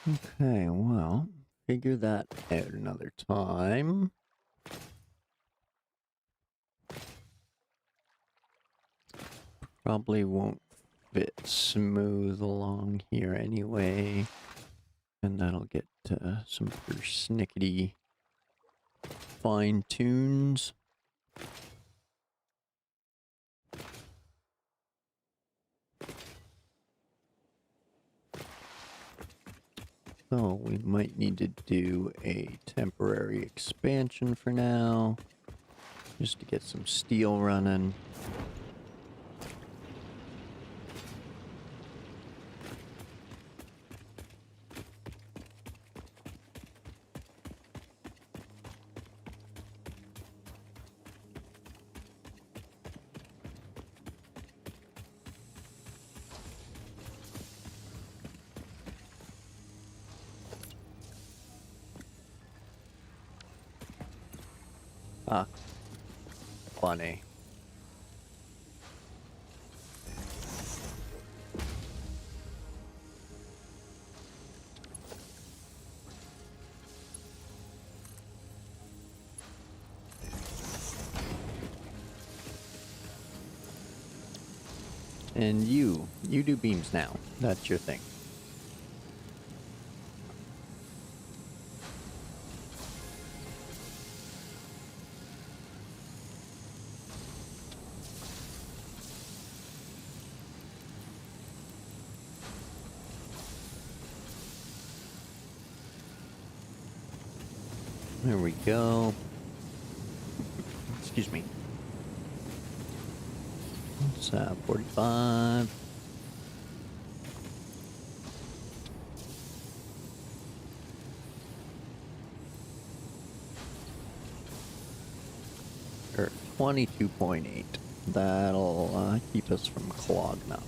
Okay, well, figure that out another time. Probably won't fit smooth along here anyway. And that'll get some persnickety fine tunes. So we might need to do a temporary expansion for now, just to get some steel running. Ah, funny. And you do beams now. That's your thing. There we go. Excuse me. It's 45. Earth. 22.8. That'll keep us from clogging up.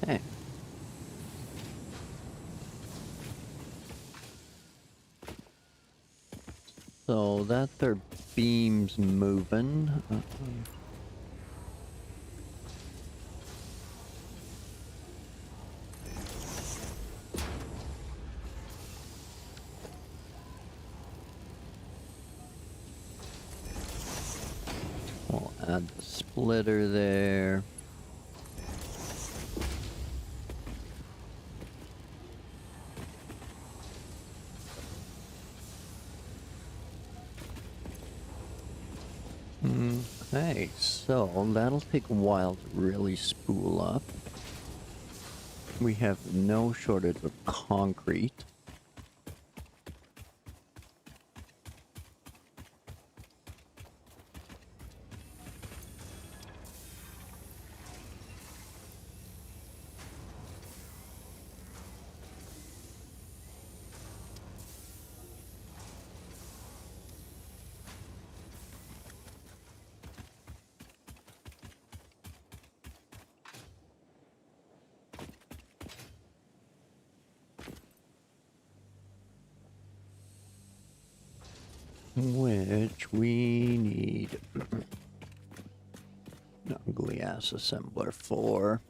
Okay. So that their beam's moving. We'll add the splitter there. Okay, so that'll take a while to really spool up. We have no shortage of concrete. Which we need an ugly ass assembler for.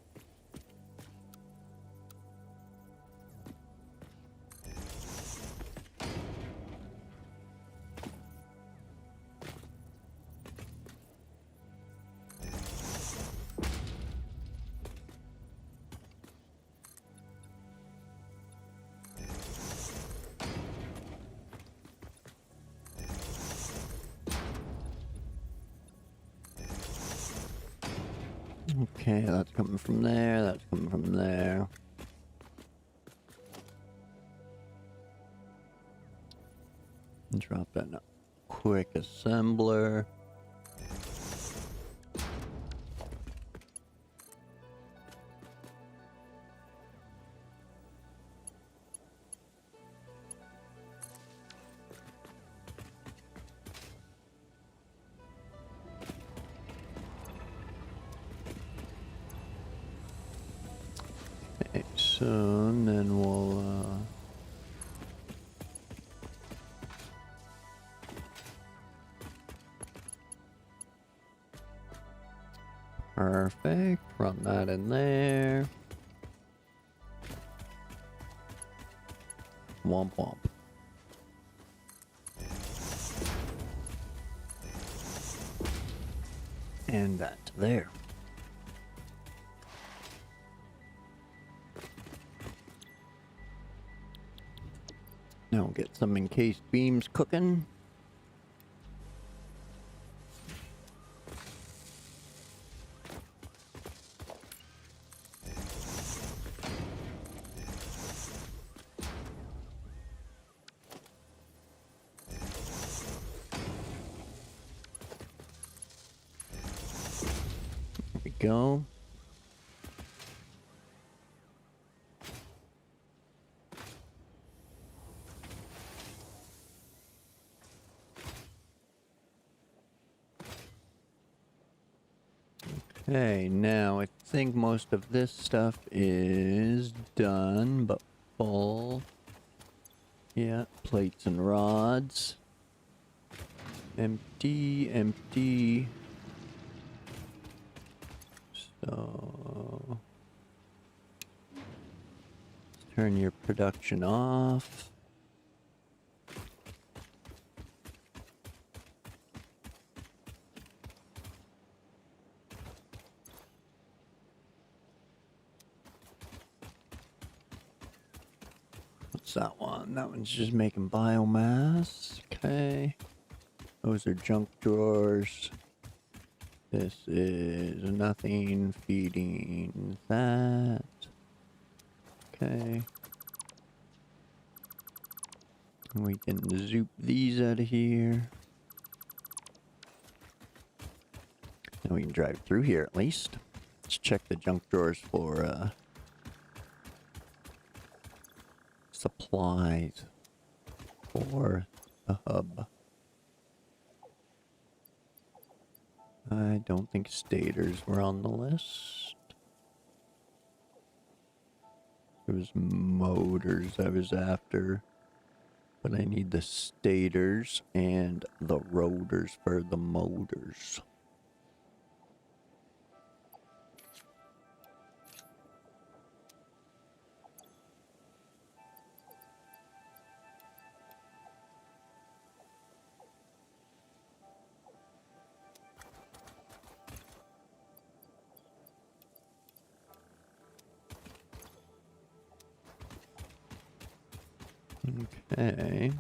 Okay, that's coming from there, that's coming from there. Drop in a quick assembler. Okay, soon, then we'll perfect. Run that in there. Womp womp. And that there. Now we'll get some encased beams cooking. There we go. Okay, now I think most of this stuff is done, but full. Yeah, plates and rods. Empty, empty. So, let's turn your production off. What's that one? That one's just making biomass. Okay. Those are junk drawers. This is nothing feeding that. Okay. We can zoop these out of here. Now we can drive through here at least. Let's check the junk drawers for supplies for the hub. I don't think stators were on the list. It was motors I was after. But I need the stators and the rotors for the motors. Okay.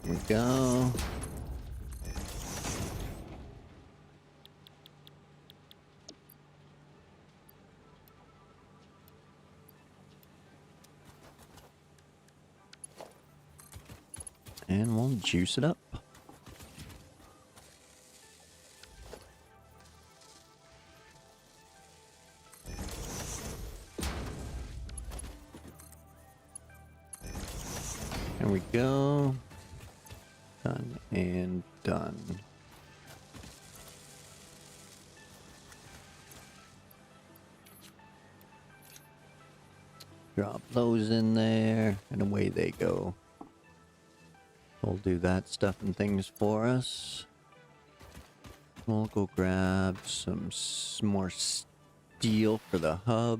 There we go. And we'll juice it up. There we go. Done and done. Drop those in there, and away they go. We'll do that stuff and things for us. We'll go grab some more steel for the hub.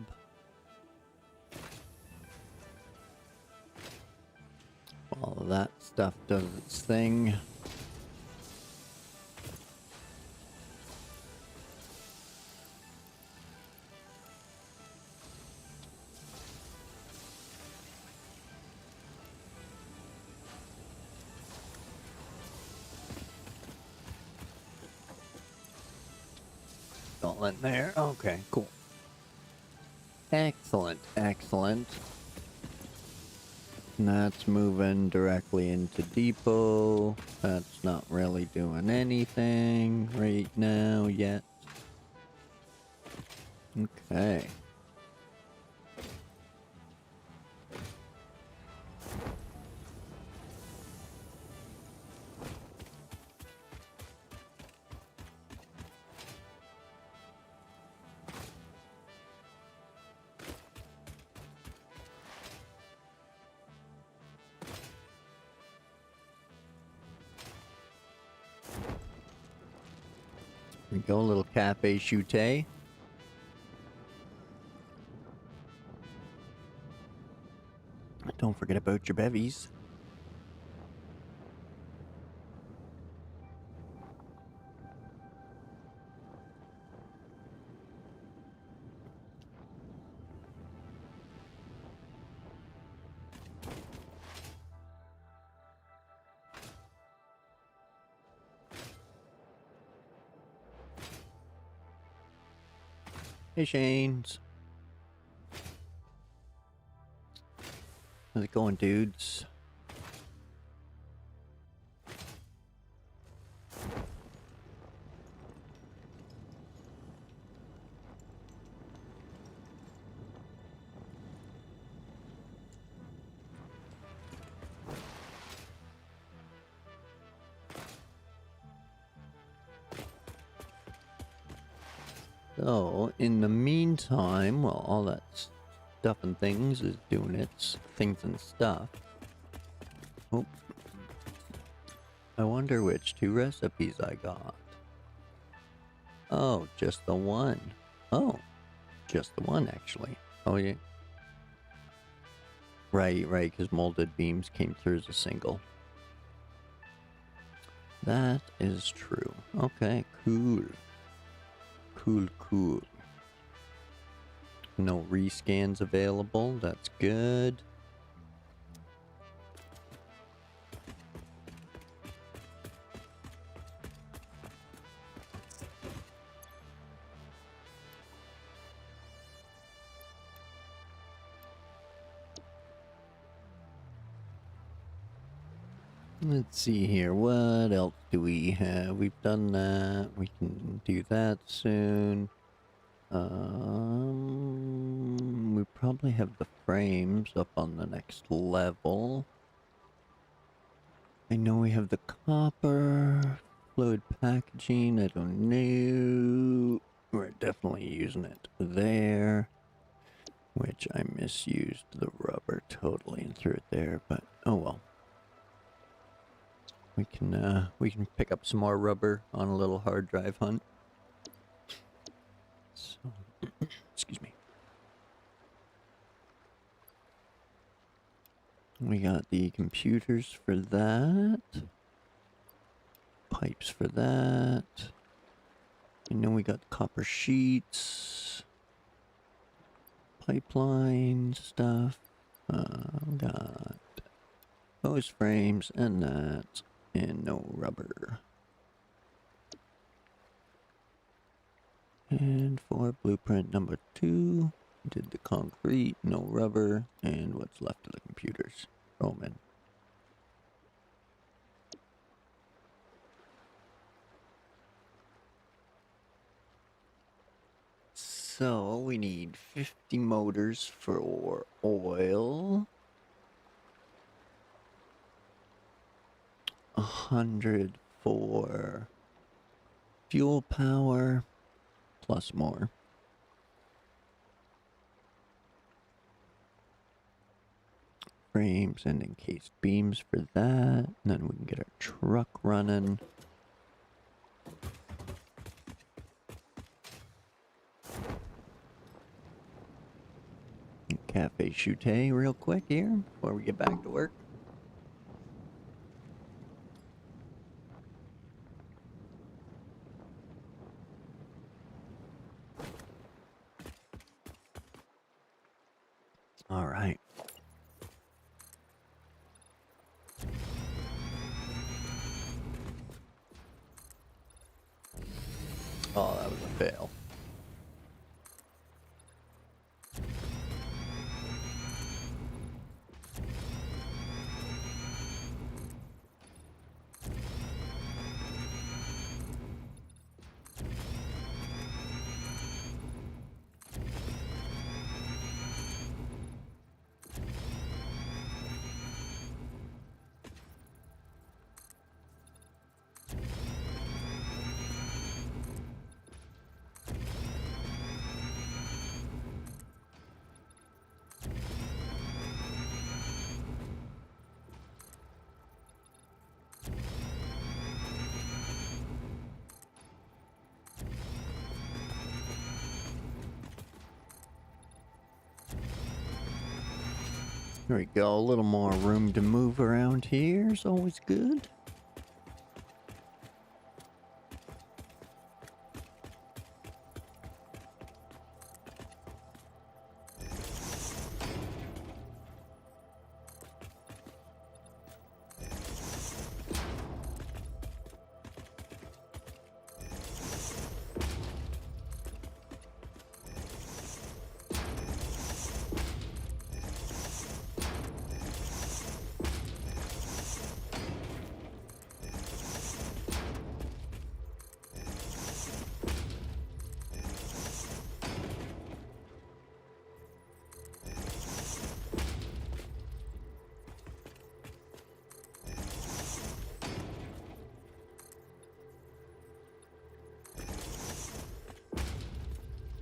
All of that stuff does its thing. All in there. Okay, cool. Excellent, excellent. And that's moving directly into depot. That's not really doing anything right now yet. Okay. There we go, a little cafe chute. Don't forget about your bevies. Hey, Shanes. How's it going, dudes? So, in the meantime, while all that stuff and things is doing its things and stuff. Oh. I wonder which 2 recipes I got. Oh, just the one. Oh, just the one, actually. Oh, yeah. Right, because molded beams came through as a single. That is true. Okay, cool. Cool, cool. No rescans available. That's good. Let's see here. What else do we have? We've done that. We can do that soon. We probably have the frames up on the next level. I know we have the copper, fluid packaging. I don't know. We're definitely using it there, which I misused the rubber totally and threw it there, but oh well. We can pick up some more rubber on a little hard drive hunt. So, excuse me. We got the computers for that. Pipes for that. And then we got copper sheets. Pipeline stuff. Got hose frames and that. And no rubber. And for blueprint number 2, did the concrete, no rubber, and what's left of the computers. Roman. So we need 50 motors for oil. 100 for fuel power, plus more. Frames and encased beams for that. And then we can get our truck running. Cafe Chute real quick here before we get back to work. All right. Oh, that was a fail. There we go, a little more room to move around here is always good.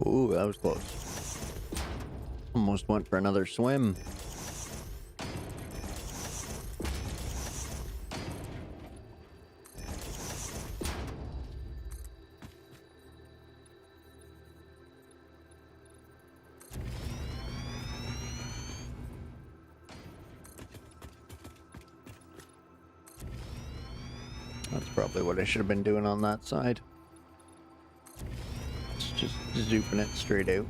Ooh, that was close. Almost went for another swim. That's probably what I should have been doing on that side. Let's Just zooping it straight out.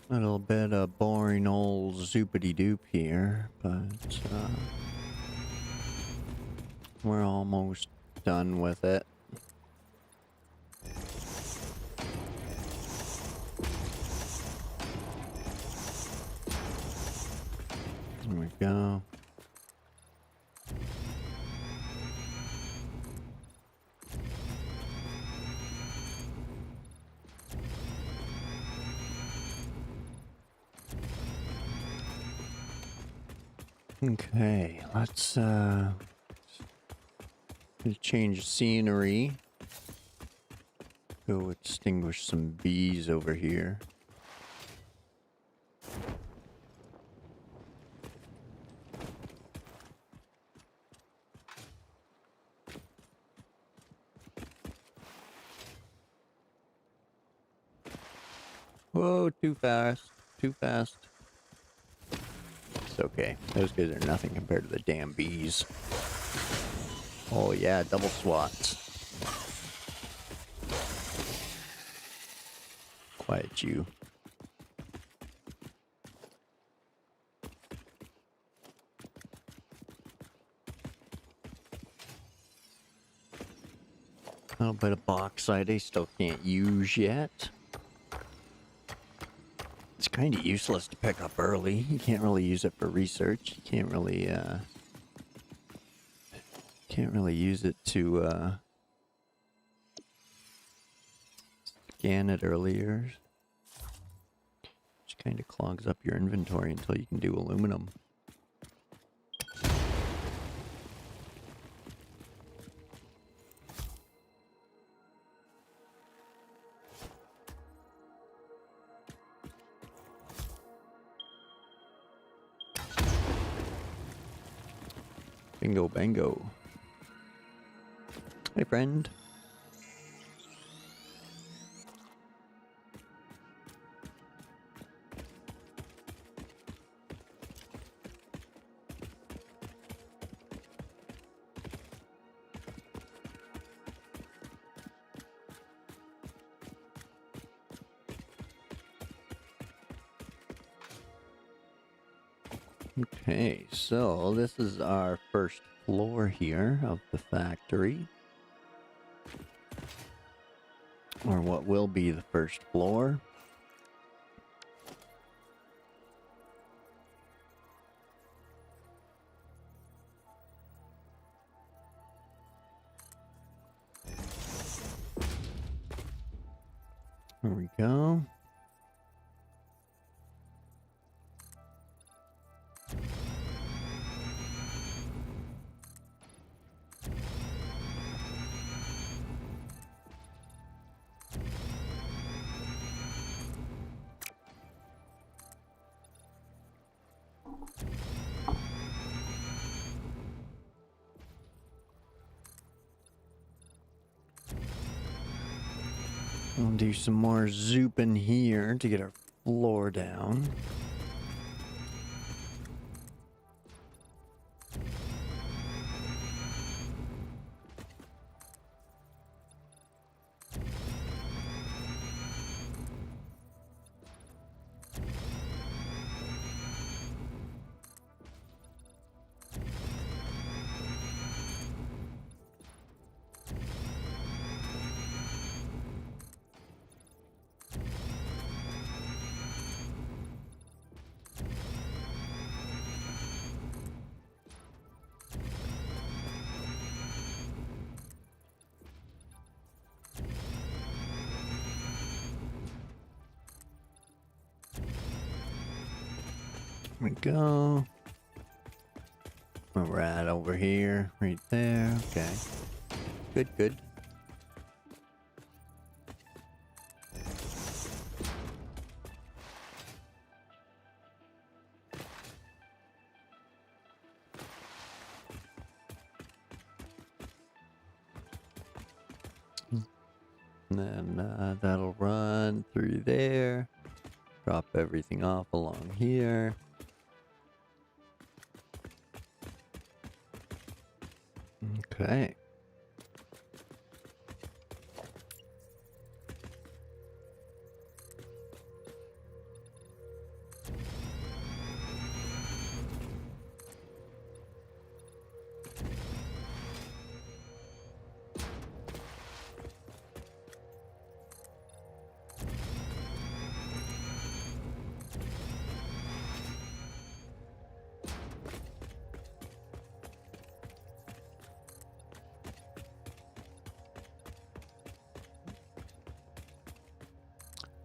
Little bit of boring old zoopity doop here, but we're almost done with it. There we go. Okay, let's change scenery. Go extinguish some bees over here. Whoa, too fast. Too fast. It's okay. Those guys are nothing compared to the damn bees. Oh yeah, double swats. Quiet you. A little bit of bauxite I still can't use yet. It's kind of useless to pick up early. You can't really use it for research. You can't really use it to scan it earlier. Just kind of clogs up your inventory until you can do aluminum. Bingo bango. Hey friend. Okay, so this is our first floor here of the factory. Or what will be the first floor. There we go. We'll do some more zooping here to get our floor down. we go. Where we're at over here, right there. Okay. Good, good. And then that'll run through there. Drop everything off along here. Okay.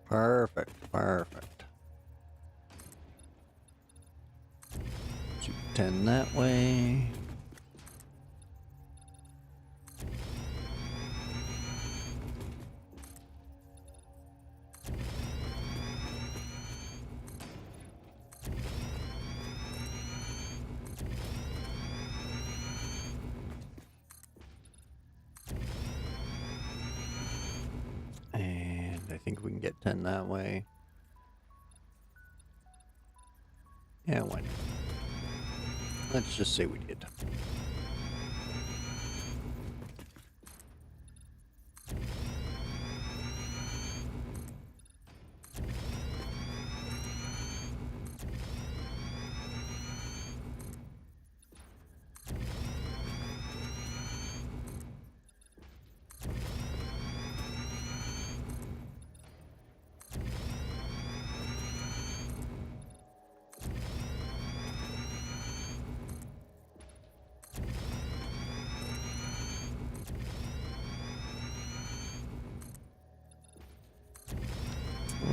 Perfect, perfect. 210 that way. And I think we can get 10 that way. Yeah, why not? Let's just say we did.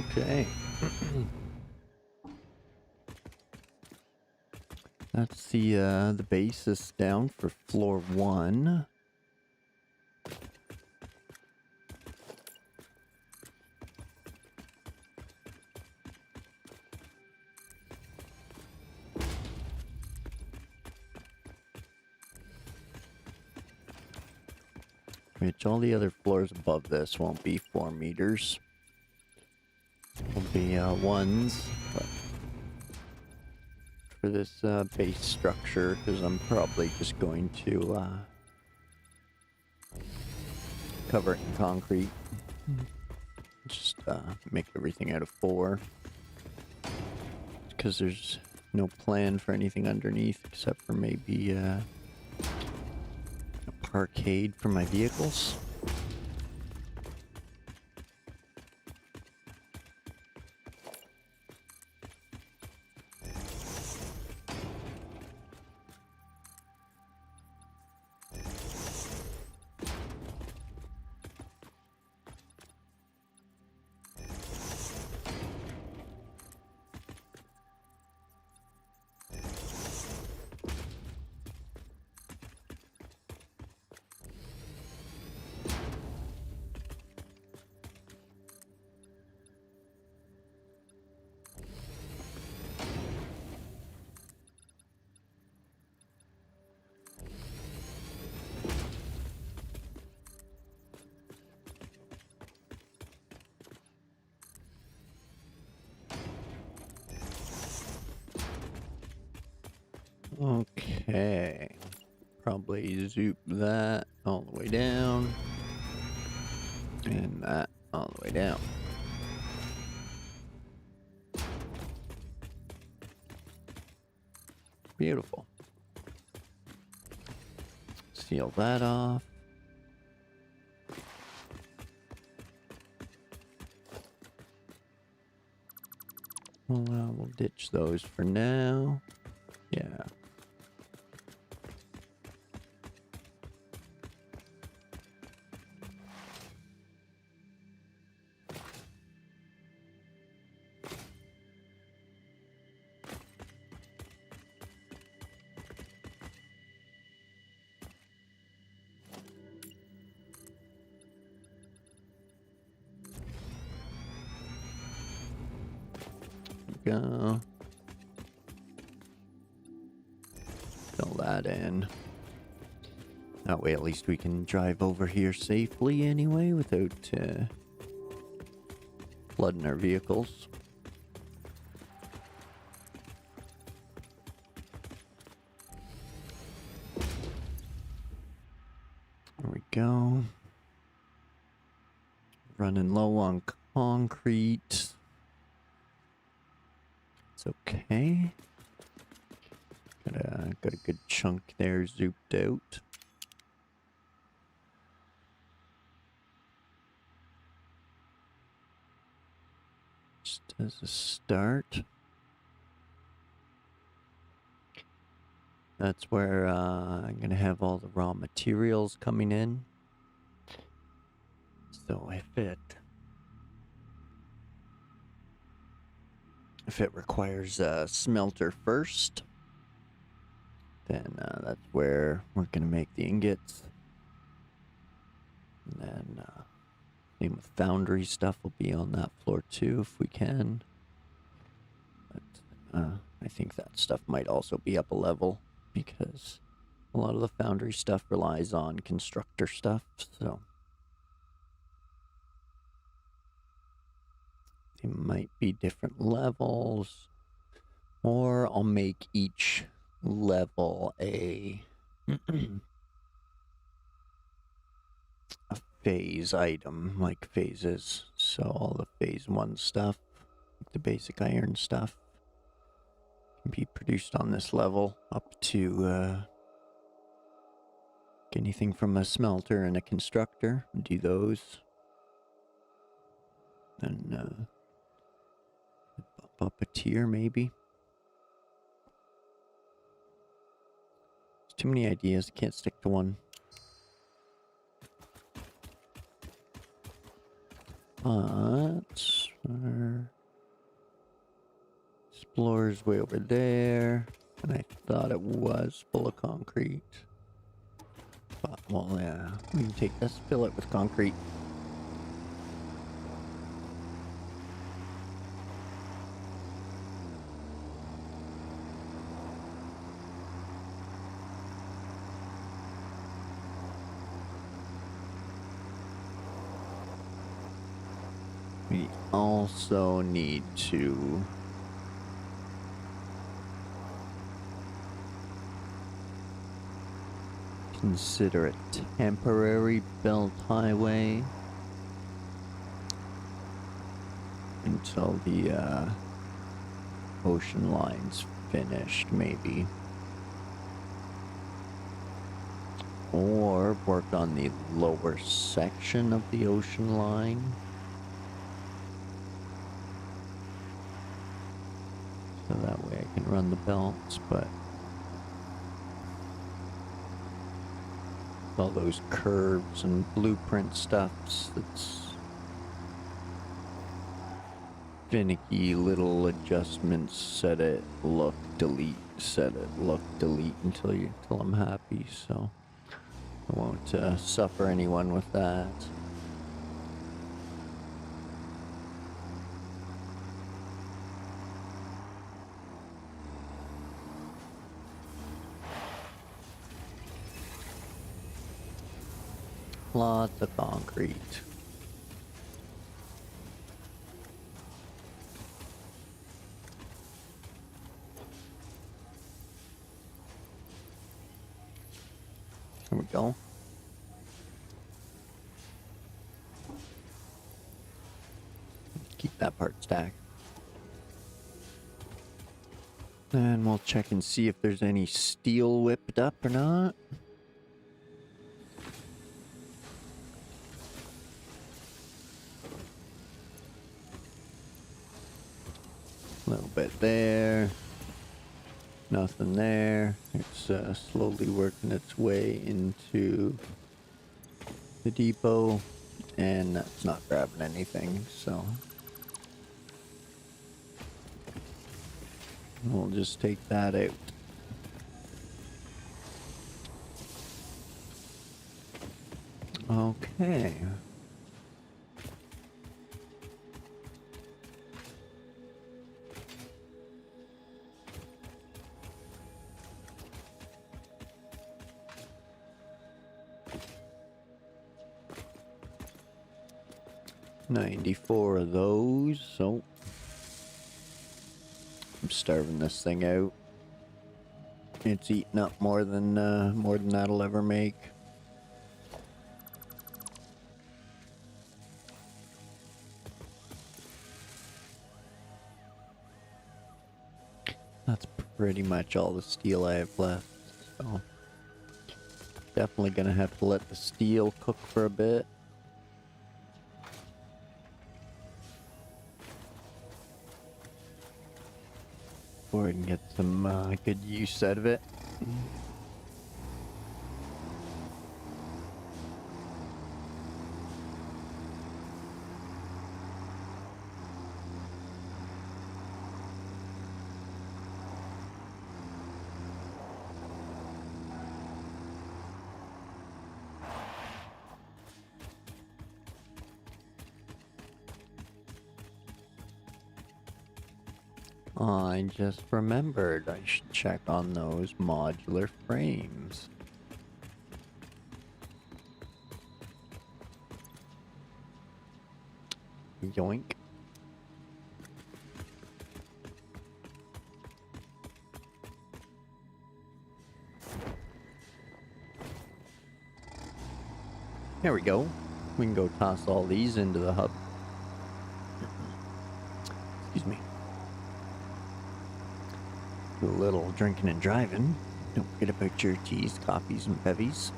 Okay. That's the basis down for floor 1. Which all the other floors above this won't be 4 meters. Will be ones, but for this base structure, because I'm probably just going to cover it in concrete. Just make everything out of 4. Because there's no plan for anything underneath except for maybe a parkade for my vehicles. Okay. Probably zoop that all the way down. And that all the way down. Beautiful. Seal that off. Well, we'll ditch those for now. Yeah. go. Fill that in. That way at least we can drive over here safely anyway without flooding our vehicles. There we go. Running low on concrete. It's okay. Got a good chunk there zooped out. Just as a start. That's where I'm gonna have all the raw materials coming in. So if it requires a smelter first, then that's where we're gonna make the ingots. And then same with foundry stuff will be on that floor too if we can. But I think that stuff might also be up a level because a lot of the foundry stuff relies on constructor stuff, so they might be different levels, or I'll make each level a a phase item, like phases. So all the phase 1 stuff, like the basic iron stuff, can be produced on this level up to anything from a smelter and a constructor. Do those. Then bump up a tier maybe. There's too many ideas, can't stick to one. But our explorer's way over there, and I thought it was full of concrete. But, well, yeah, we can take this, fill it with concrete. We also need to consider a temporary belt highway until the ocean line's finished, maybe. Or work on the lower section of the ocean line. So that way I can run the belts, but all those curves and blueprint stuffs, it's finicky little adjustments. Set it, look, delete, set it, look, delete until I'm happy. So I won't suffer anyone with that. Lots of concrete. There we go. Keep that part stacked. And we'll check and see if there's any steel whipped up or not. A little bit there. Nothing there. It's slowly working its way into the depot, and that's not grabbing anything, so we'll just take that out. Okay. 94 of those, so I'm starving this thing out. It's eating up more than that'll ever make. That's pretty much all the steel I have left, so definitely gonna have to let the steel cook for a bit. Before I can get some good use out of it. I just remembered I should check on those modular frames. Yoink. There we go. We can go toss all these into the hub. Excuse me. Do a little drinking and driving. Don't forget about your teas, coffees, and bevies.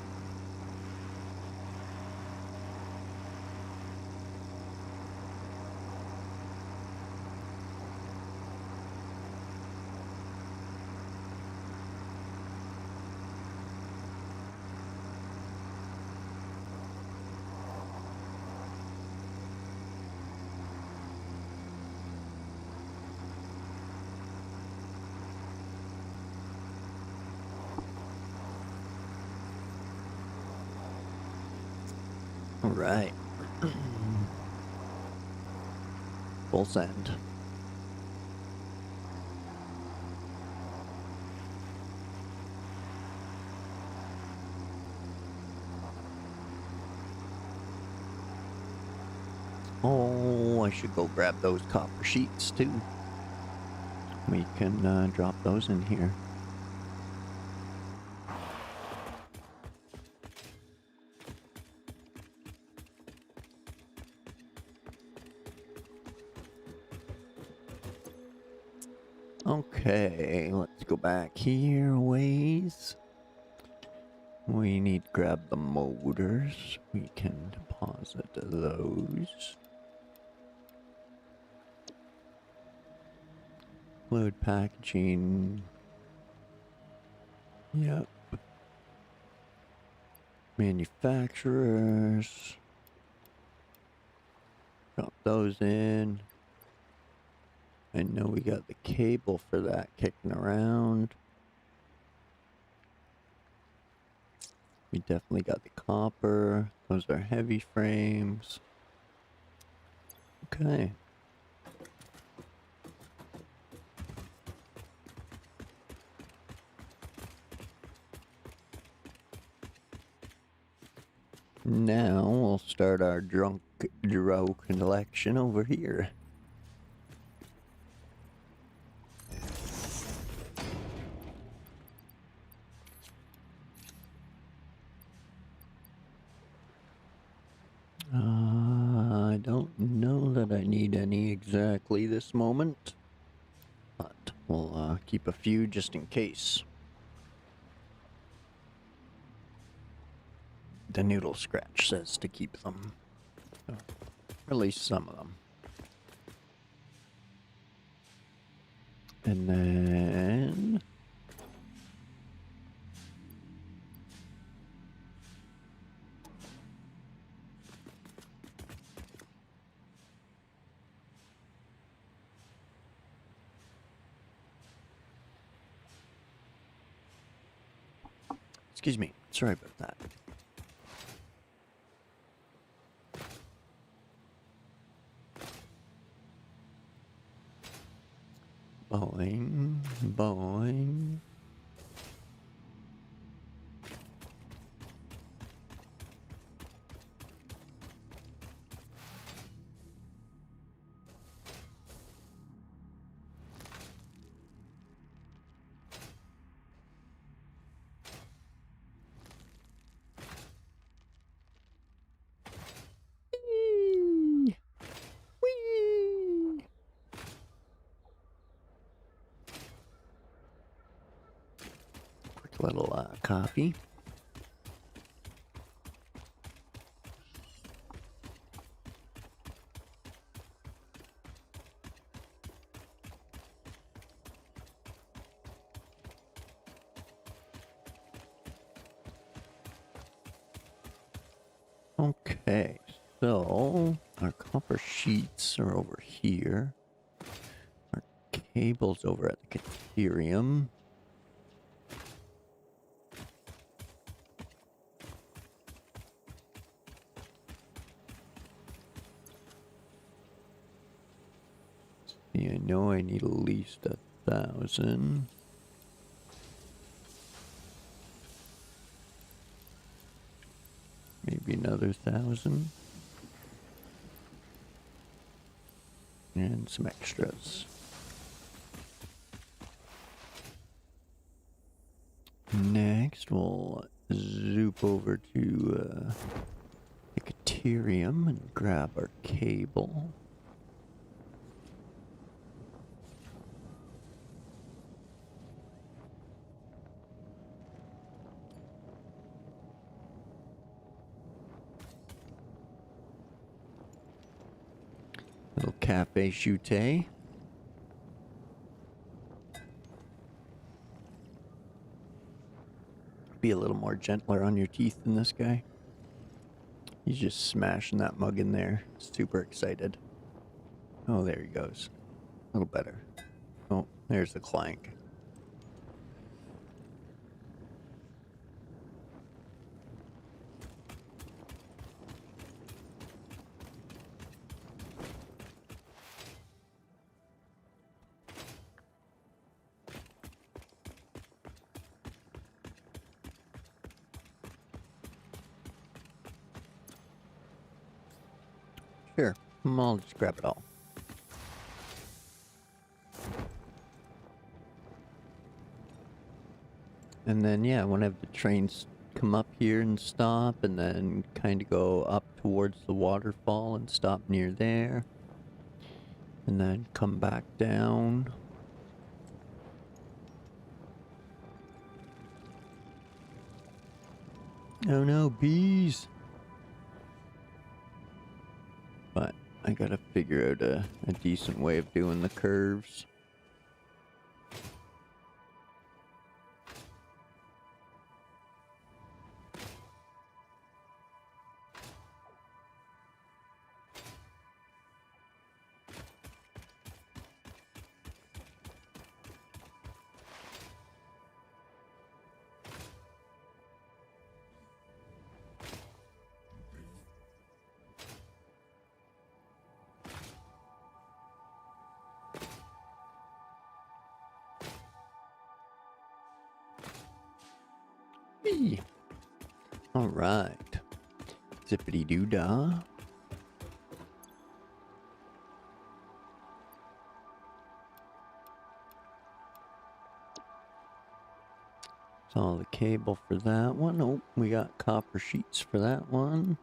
All right. Full send. Oh, I should go grab those copper sheets too. We can drop those in here. Okay, let's go back here a ways. We need to grab the motors. We can deposit those. Fluid packaging. Yep. Manufacturers. Drop those in. I know we got the cable for that kicking around. We definitely got the copper. Those are heavy frames. Okay. Now we'll start our drunk Dro collection over here. I don't know that I need any exactly this moment, but we'll keep a few just in case. The noodle scratch says to keep them. So, release some of them. And then... Excuse me, sorry about that. Boing, boing. a little coffee. Okay, so our copper sheets are over here. Our cable's over at the Caterium. See, I know I need at least 1,000. Maybe another 1,000. And some extras. Next, we'll zoop over to the Caterium and grab our cable. Little cafe chute. Be a little more gentler on your teeth than this guy. He's just smashing that mug in there. Super excited. Oh, there he goes. A little better. Oh, there's the clank. Sure, I'll just grab it all. And then, yeah, when I have the trains come up here and stop, and then kind of go up towards the waterfall and stop near there. And then come back down. Oh no, bees! But I gotta figure out a decent way of doing the curves. Whee! Alright. Zippity doo dah. That's all the cable for that one. Oh, we got copper sheets for that one.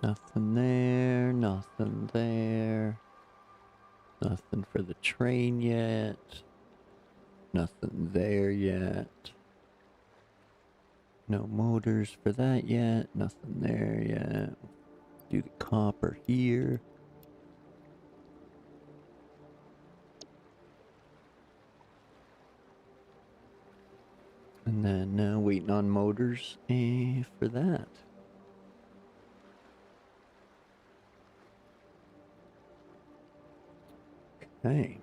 Nothing there, nothing there. Nothing for the train yet. Nothing there yet. No motors for that yet. Nothing there yet. Do the copper here. And then waiting on motors for that. Okay.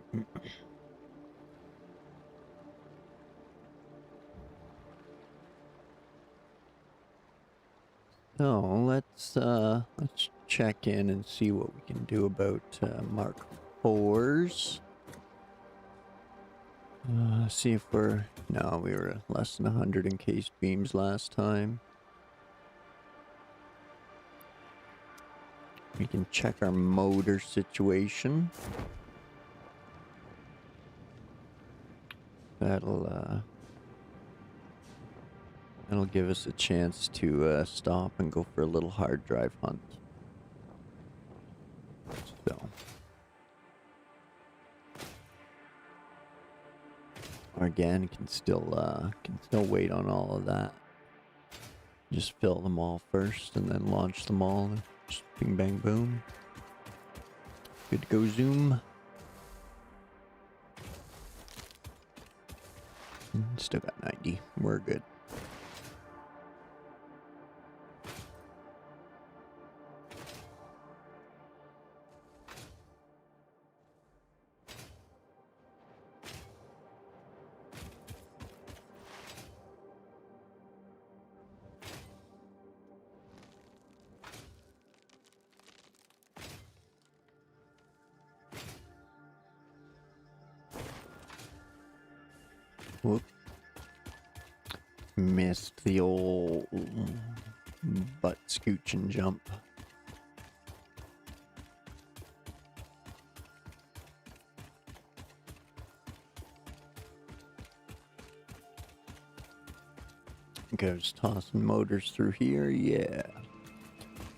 So let's check in and see what we can do about Mark IVs. See if we were less than 100 encased beams last time. We can check our motor situation. That'll give us a chance to stop and go for a little hard drive hunt. So Or again, can still wait on all of that. Just fill them all first and then launch them all. Just bing bang boom. Good to go, zoom. Still got 90. We're good. Whoop. Missed the old butt scooch and jump. Goes tossing motors through here, yeah.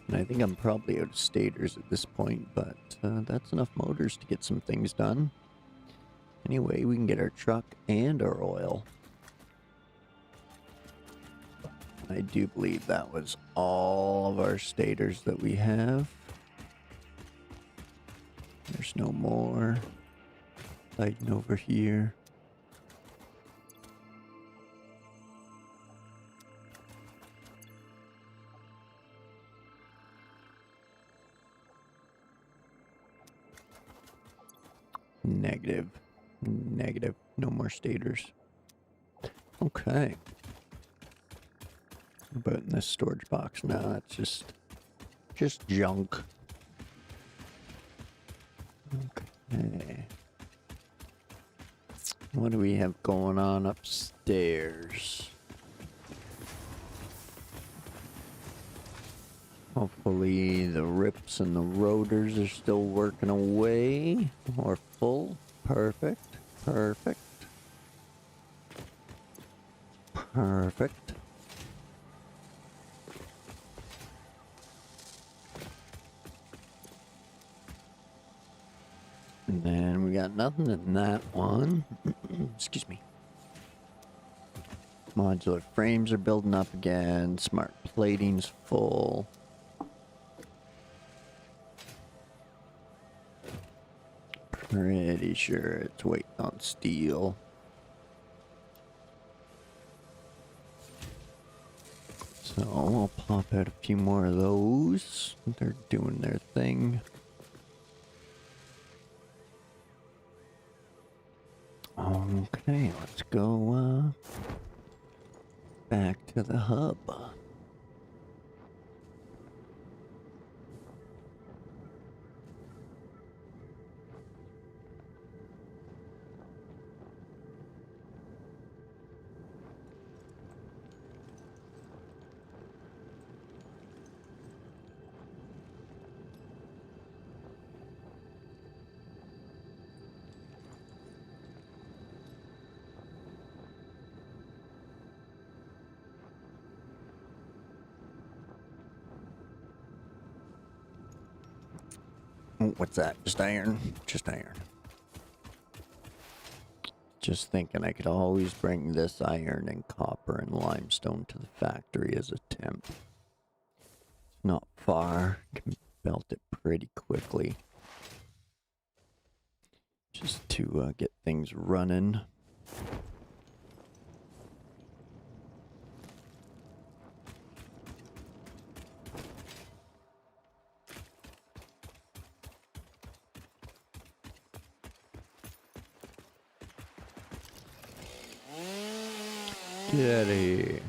And I think I'm probably out of stators at this point, but that's enough motors to get some things done. Anyway, we can get our truck and our oil. I do believe that was all of our stators that we have. There's no more. Sliding over here. Negative. Negative. No more stators. Okay. But in this storage box, no, it's just junk. Okay. What do we have going on upstairs? Hopefully the rips and the rotors are still working away. Or full. Perfect. Perfect. Perfect. And then we got nothing in that one. Excuse me. Modular frames are building up again. Smart plating's full. Pretty sure it's waiting on steel. So I'll pop out a few more of those. They're doing their thing. Okay, let's go back to the hub. What's that? Just iron? Just iron. Just thinking I could always bring this iron and copper and limestone to the factory as a temp. It's not far. Can belt it pretty quickly. Just to get things running. Get out of here.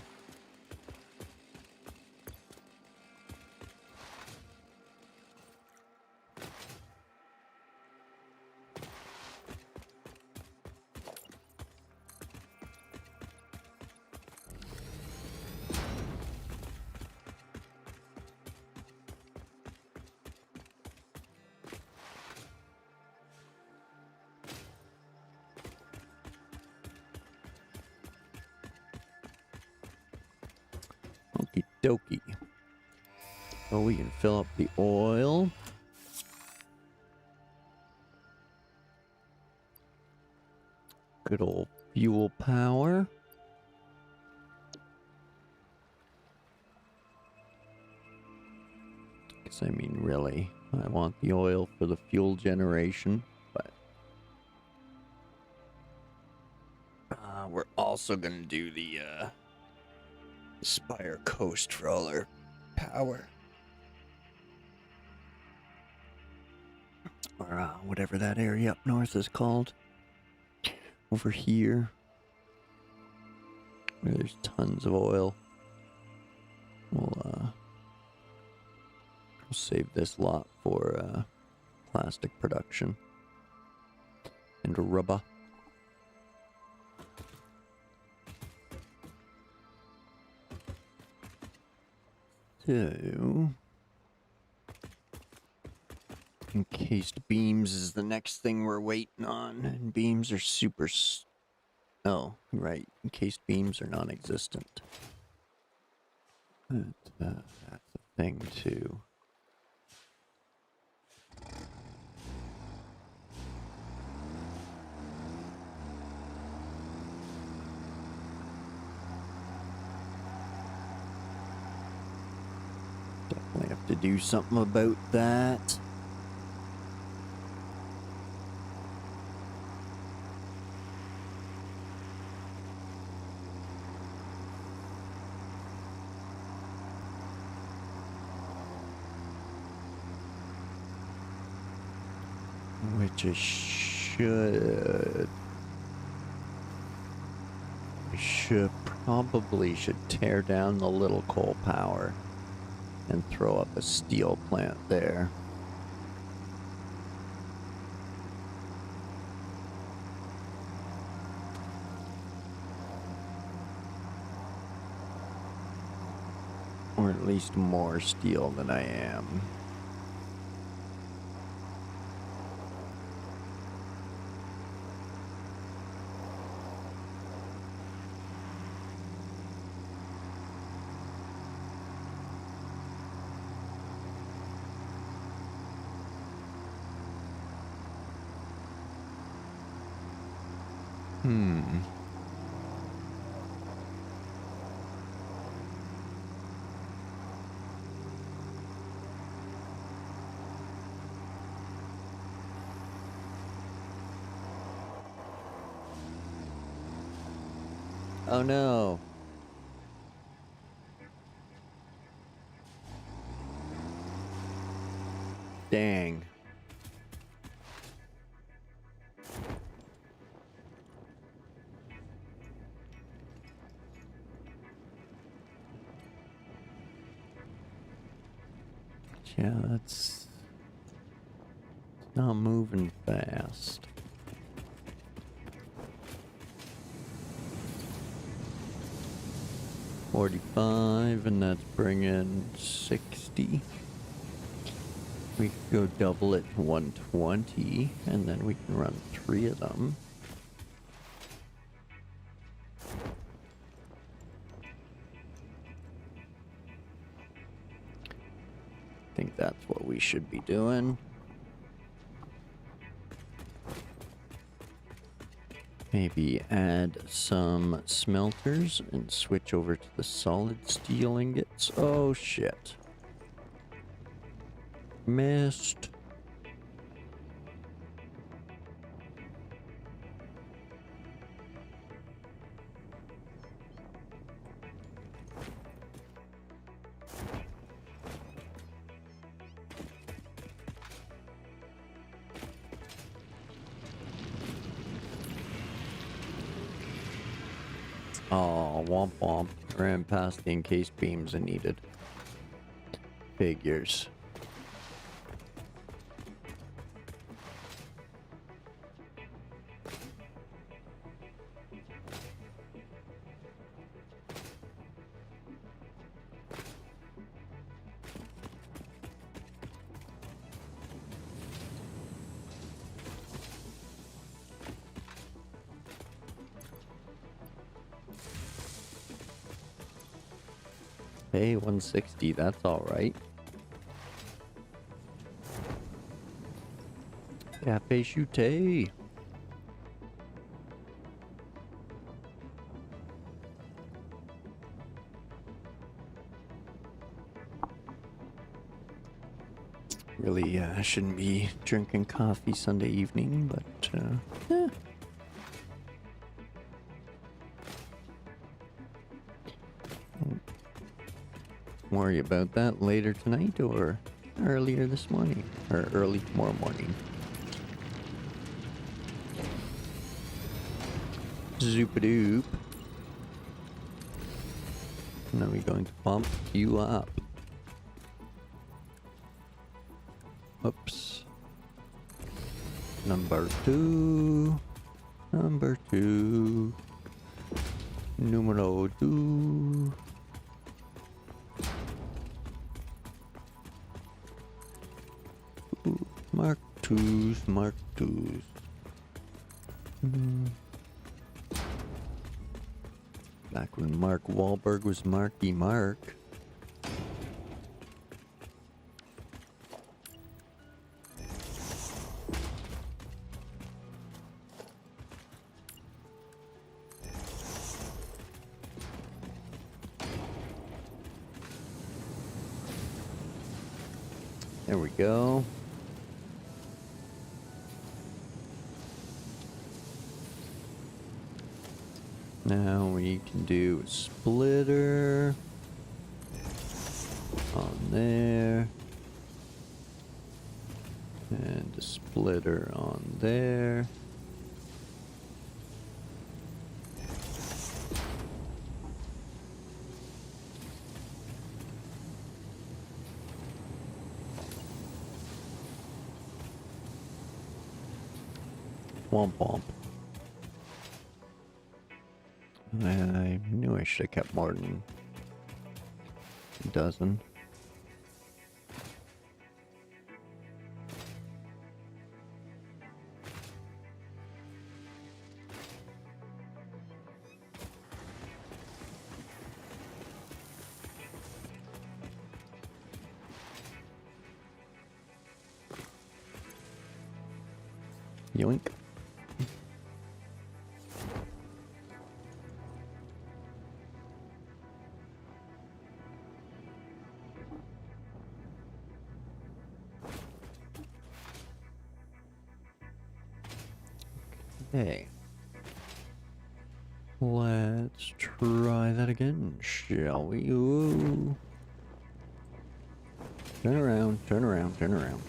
Okie dokie. So we can fill up the oil. Good old fuel power. I mean, really, I want the oil for the fuel generation, but we're also gonna do the Spire Coast for all our power, or whatever that area up north is called. Over here, where there's tons of oil, we'll save this lot for plastic production and rubber. So, encased beams is the next thing we're waiting on, and beams are super. Oh, right, encased beams are non-existent. But, that's a thing too. Definitely have to do something about that. Which I probably should tear down the little coal power and throw up a steel plant there. Or at least more steel than I am. Oh no. Dang. Yeah, it's not moving fast. $45, and that's bringing 60. We could go double it to 120, and then we can run 3 of them. I think that's what we should be doing. Maybe add some smelters and switch over to the solid steel ingots. Oh shit. Missed. Oh, womp womp. Ran past the encased beams I needed. Figures. Hey, 160, that's alright. Cafe Chute. Really shouldn't be drinking coffee Sunday evening, but yeah. Worry about that later tonight or earlier this morning, or early tomorrow morning. Zoop-a-doop. Now we're going to pump you up. Oops. Number two. Number two. Numero two. Ooh, Mark twos, Mark twos. Back when Mark Wahlberg was Marky Mark. There we go. Now we can do a splitter on there, and a splitter on there. Womp womp. I knew I should have kept more than a dozen. Yoink. Okay. Let's try that again, shall we? Ooh. Turn around, turn around, turn around.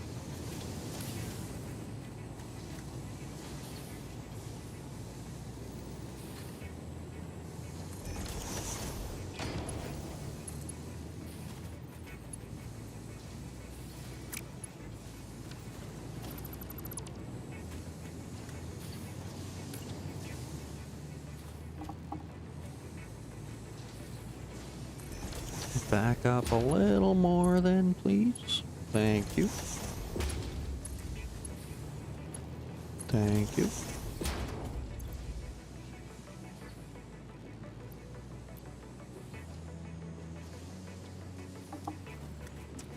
Back up a little more then, please. Thank you. Thank you.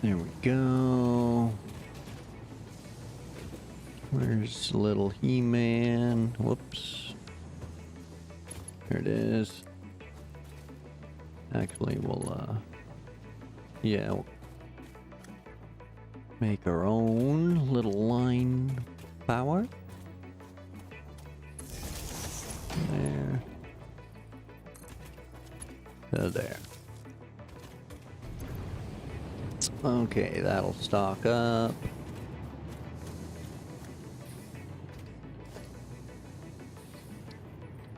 There we go. Where's little He-Man? Whoops. There it is. Actually, we'll, yeah, we'll make our own little line power. There. There. Okay, that'll stock up.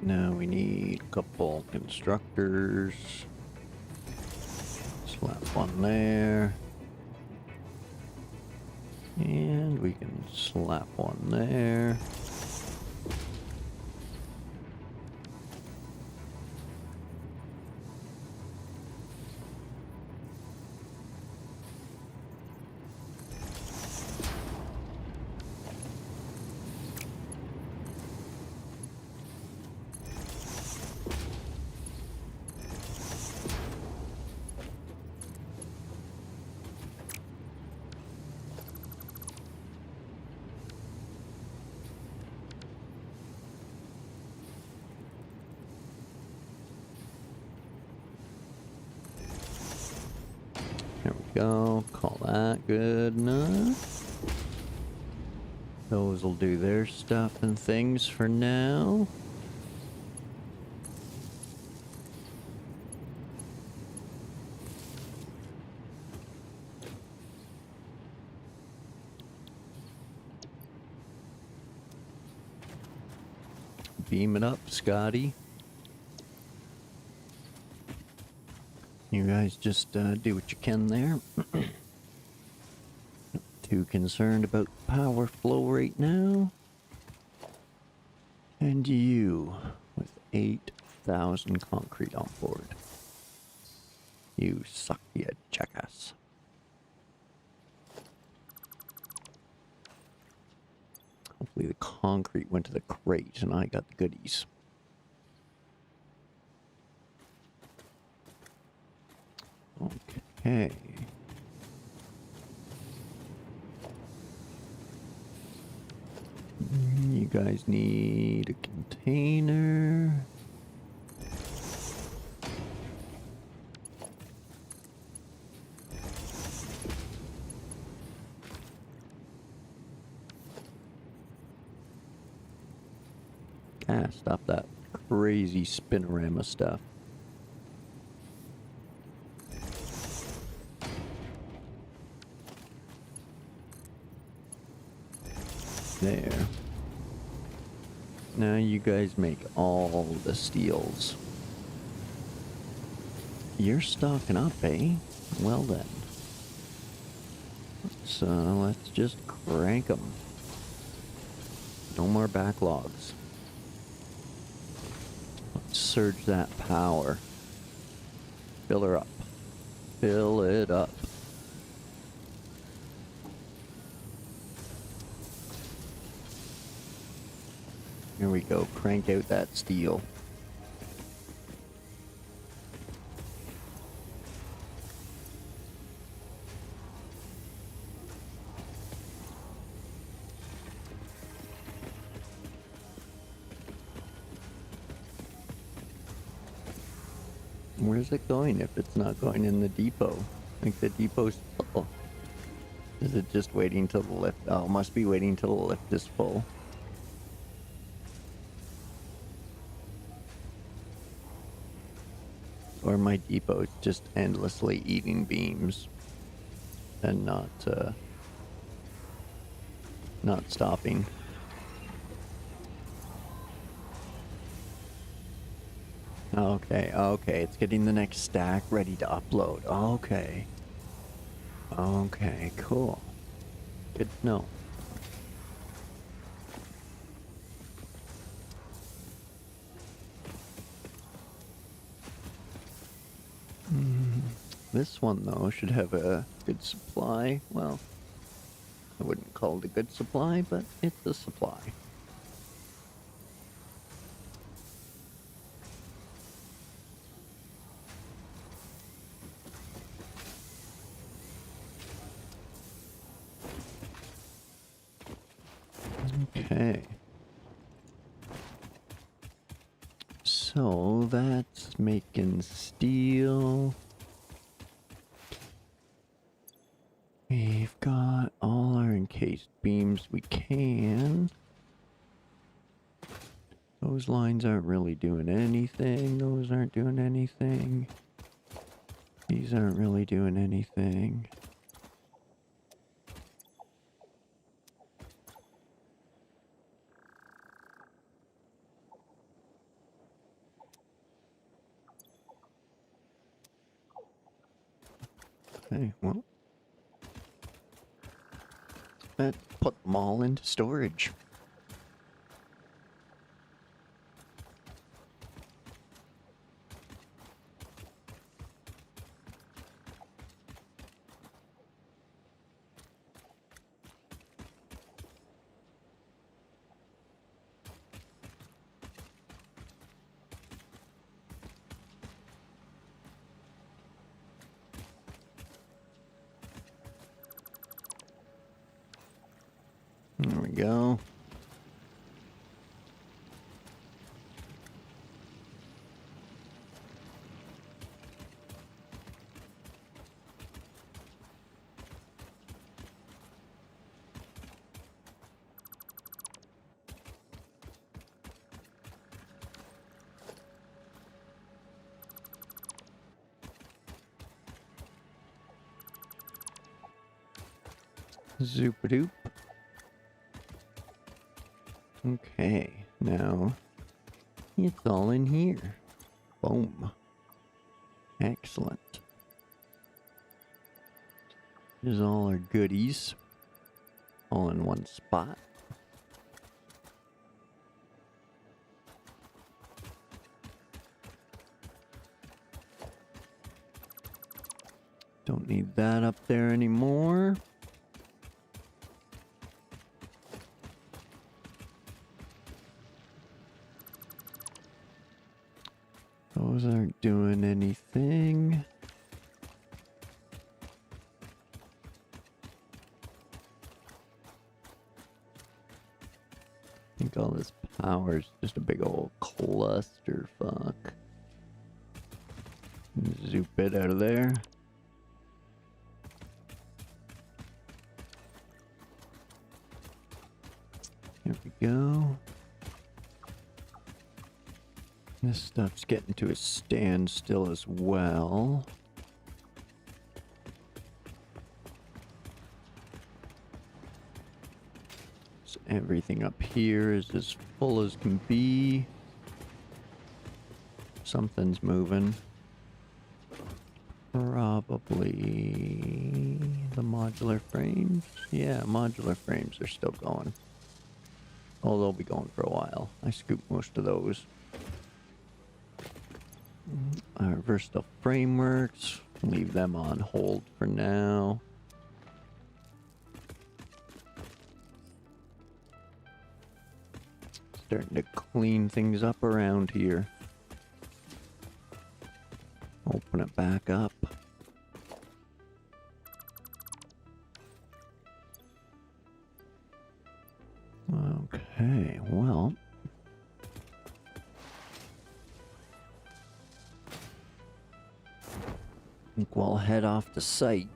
Now we need a couple constructors. Slap one there. And we can slap one there. go. Call that good enough. Those will do their stuff and things for now. Beam it up, Scotty. You guys just do what you can there. Too concerned about power flow right now. And you, with 8,000 concrete on board. You suck, you jackass. Hopefully the concrete went to the crate and I got the goodies. Okay. You guys need a container. Ah, stop that crazy spinorama stuff. There. Now you guys make all the steels. You're stocking up, eh? Well then. So let's just crank them. No more backlogs. Let's surge that power. Fill her up. Fill it up. Here we go. Crank out that steel. Where's it going if it's not going in the depot? I think the depot's full. Is it just waiting till the lift? Oh, it must be waiting till the lift is full. Or my depot is just endlessly eating beams and not stopping. Okay, okay, it's getting the next stack ready to upload. Okay. Okay, cool. Good to know. This one, though, should have a good supply. Well, I wouldn't call it a good supply, but it's a supply. Okay. So that's making steel. We've got all our encased beams we can. Those lines aren't really doing anything. Those aren't doing anything. These aren't really doing anything. Okay, well. Let's put them all into storage. There we go. Zoopadoop. Okay, now it's all in here. Boom. Excellent. Here's all our goodies. All in one spot. Don't need that up there anymore. Those aren't doing anything. I think all this power is just a big old clusterfuck. Zoop it out of there. Here we go. This stuff's getting to a standstill as well. So everything up here is as full as can be. Something's moving. Probably the modular frames. Yeah, modular frames are still going. Oh, they'll be going for a while. I scooped most of those. Our versatile frameworks, leave them on hold for now. Starting to clean things up around here. Open it back up. Okay, well. I think we'll head off the site.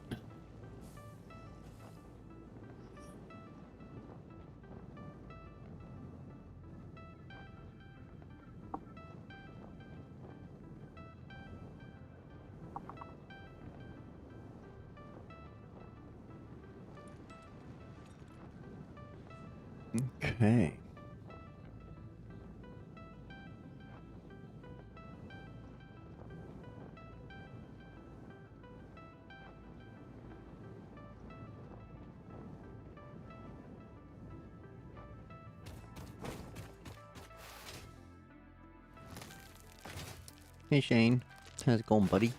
Okay. Hey Shane, how's it going, buddy?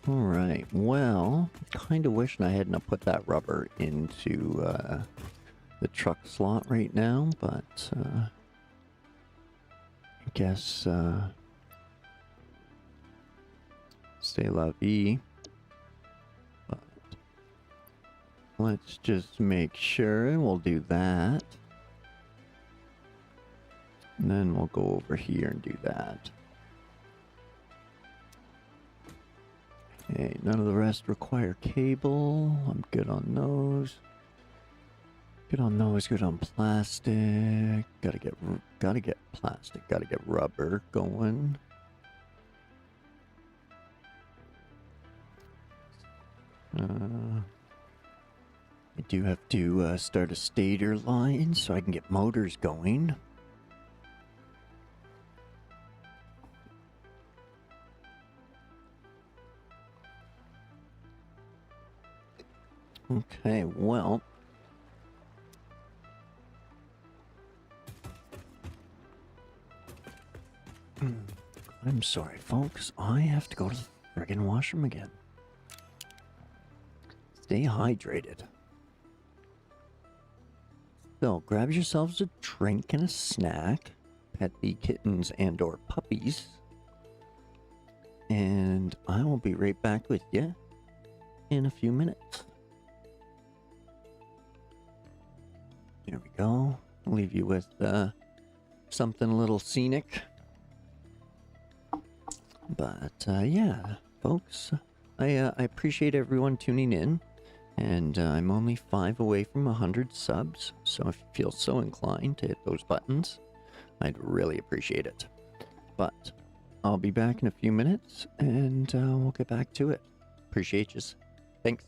Alright, well, kinda wishing I hadn't have put that rubber into the truck slot right now, but I guess c'est la vie. But let's just make sure, and we'll do that. And then we'll go over here and do that. Okay, none of the rest require cable. I'm good on those. Good on those, good on plastic. Gotta get plastic, gotta get rubber going. I do have to start a stator line so I can get motors going. Okay, well. I'm sorry, folks. I have to go to the friggin' washroom again. Stay hydrated. So, grab yourselves a drink and a snack. Pet the kittens and or puppies. And I will be right back with you in a few minutes. There we go. I'll leave you with something a little scenic. But yeah, folks, I appreciate everyone tuning in, and I'm only 5 away from 100 subs, so if you feel so inclined to hit those buttons, I'd really appreciate it. But I'll be back in a few minutes, and we'll get back to it. Appreciate you. Thanks.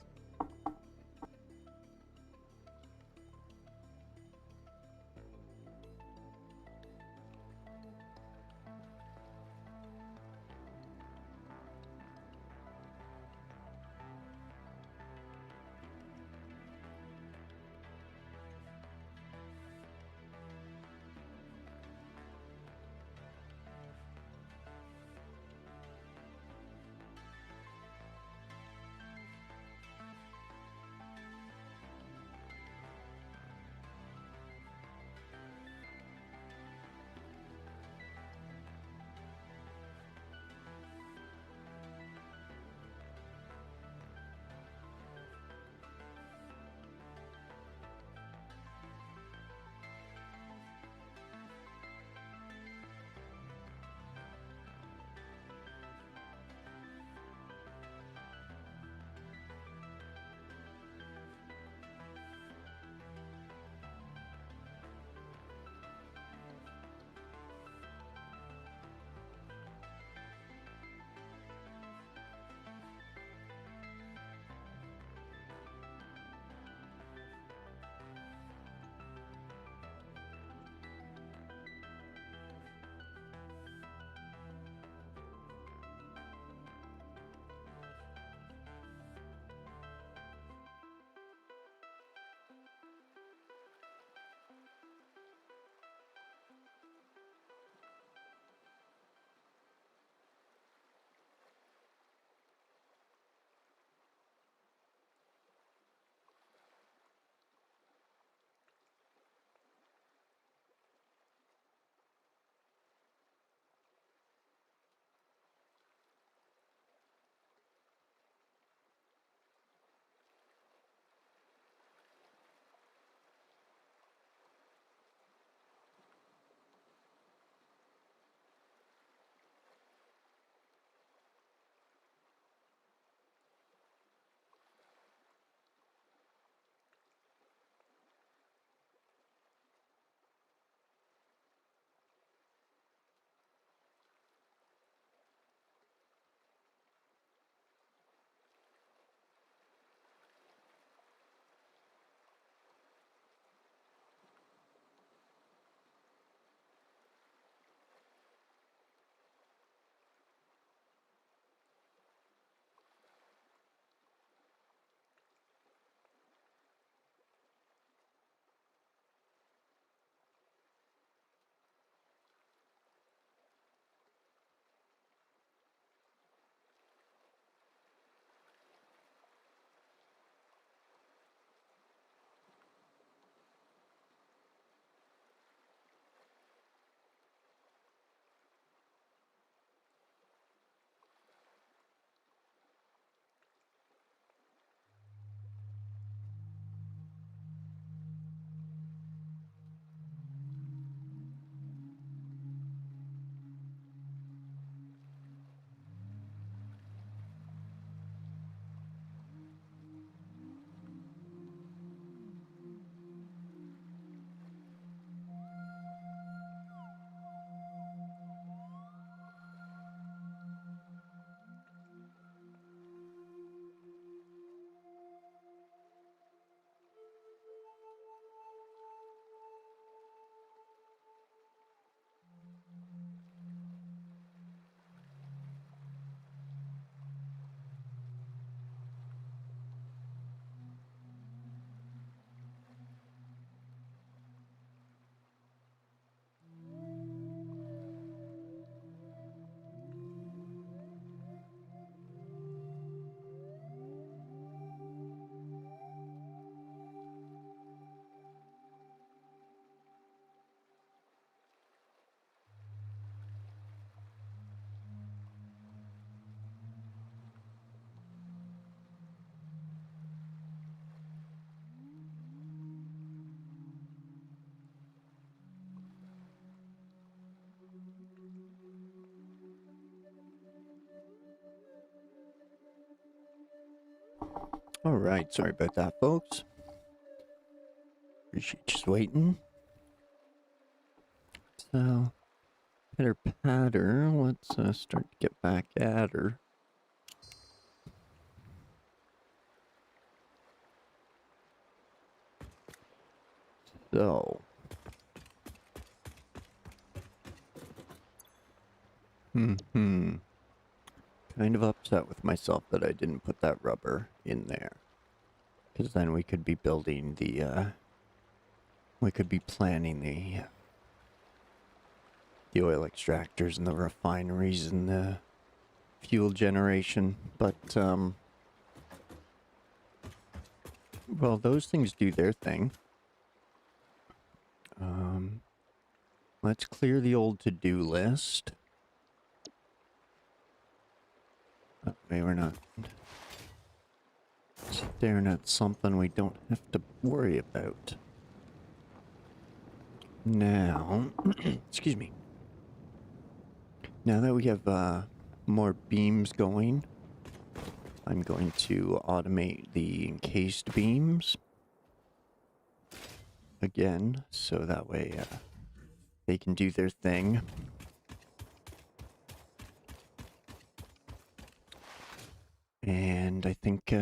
Alright, sorry about that, folks. Appreciate you just waiting. So, pitter patter, let's start to get back at her. So, kind of upset with myself that I didn't put that rubber in there. Because then we could be building the, we could be planning the oil extractors and the refineries and the fuel generation. But, well, those things do their thing. Let's clear the old to-do list. That way we're not staring at something we don't have to worry about. Now, excuse me. Now that we have more beams going, I'm going to automate the encased beams again, so that way they can do their thing. And I think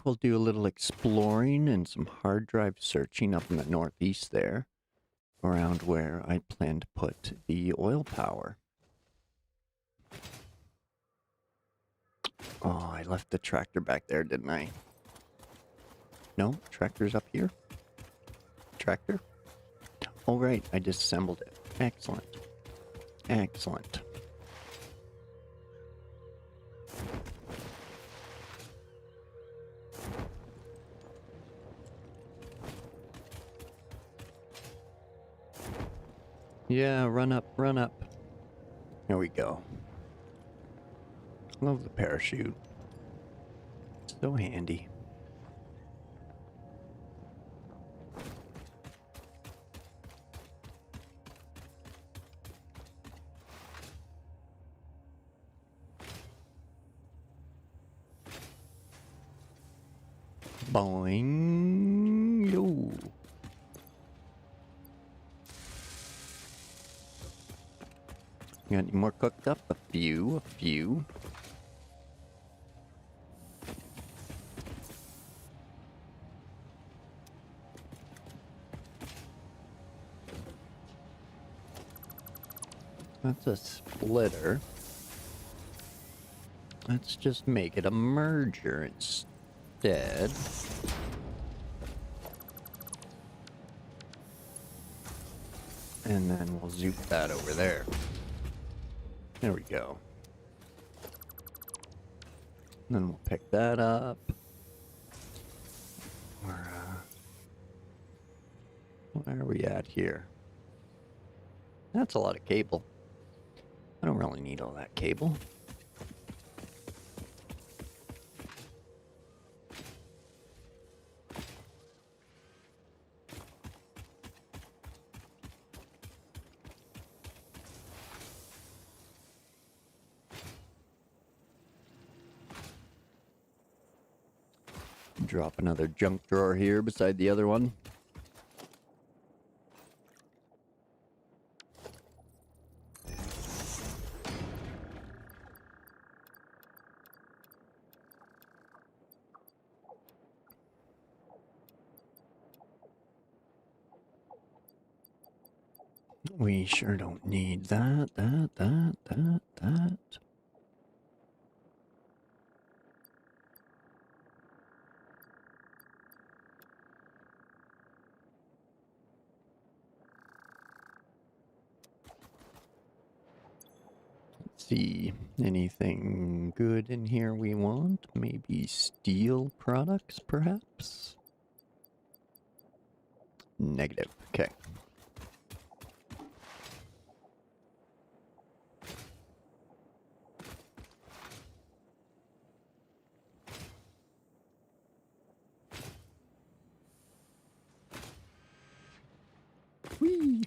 we'll do a little exploring and some hard drive searching up in the northeast there, around where I plan to put the oil power. Oh, I left the tractor back there, didn't I? No, tractor's up here. Tractor? Oh, right, I disassembled it. Excellent. Excellent. Yeah, run up, run up. There we go. Love the parachute. So handy. Boing. Yo. Got any more cooked up? A few. That's a splitter. Let's just make it a merger instead. And then we'll zoop that over there. There we go. And then we'll pick that up. Where are we at here? That's a lot of cable. I don't really need all that cable. Drop another junk drawer here beside the other one. We sure don't need that. Let's see, anything good in here we want? Maybe steel products, perhaps? Negative, okay. Whee!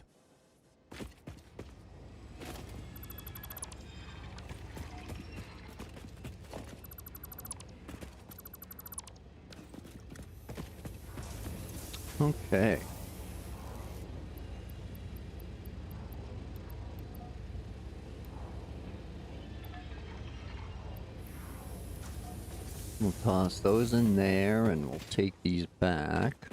Okay. We'll toss those in there and we'll take these back.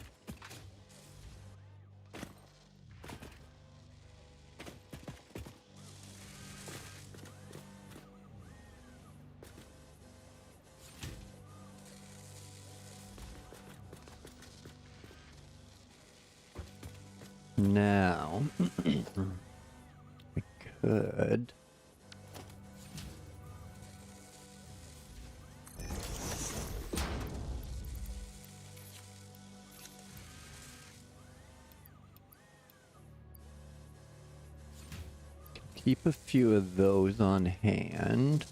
Now, we could... keep a few of those on hand.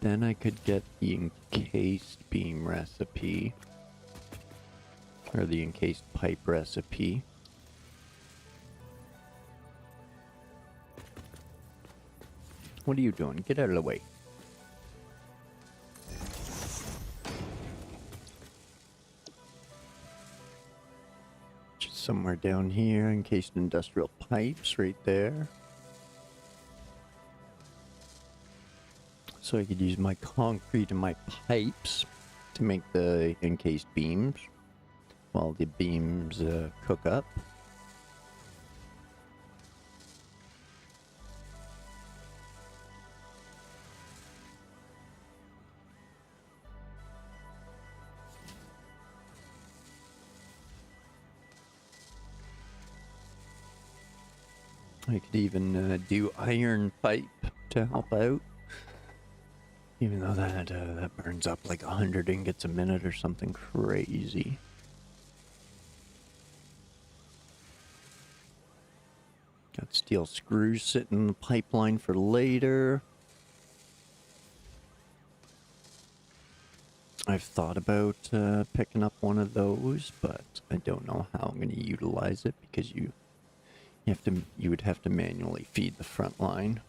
Then I could get the encased beam recipe. Or the encased pipe recipe. What are you doing? Get out of the way. Just somewhere down here, encased industrial pipes right there. So I could use my concrete and my pipes to make the encased beams while the beams cook up. I could even do iron pipe to help out. Even though that burns up like 100 ingots a minute or something crazy. Got steel screws sitting in the pipeline for later. I've thought about picking up one of those, but I don't know how I'm going to utilize it because you would have to manually feed the front line.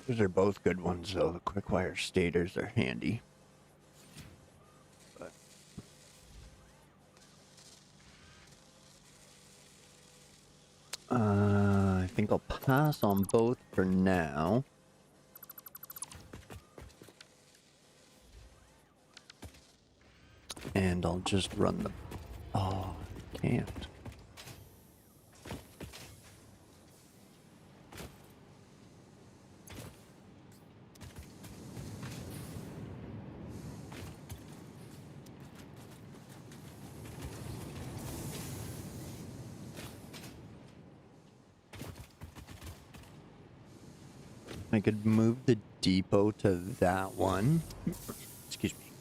Those are both good ones, though. The quick wire stators are handy. But I think I'll pass on both for now. And I'll just run the... Oh, I can't. I could move the depot to that one. Excuse me.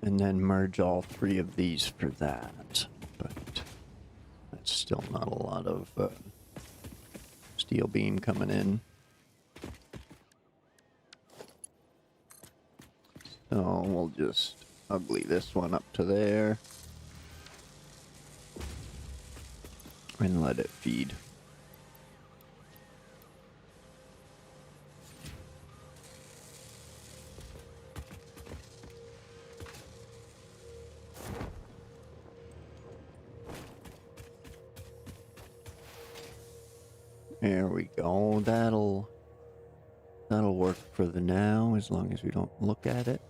And then merge all three of these for that. But that's still not a lot of steel beam coming in. So we'll just ugly this one up to there. And let it feed. There we go. That'll work for the now, as long as we don't look at it.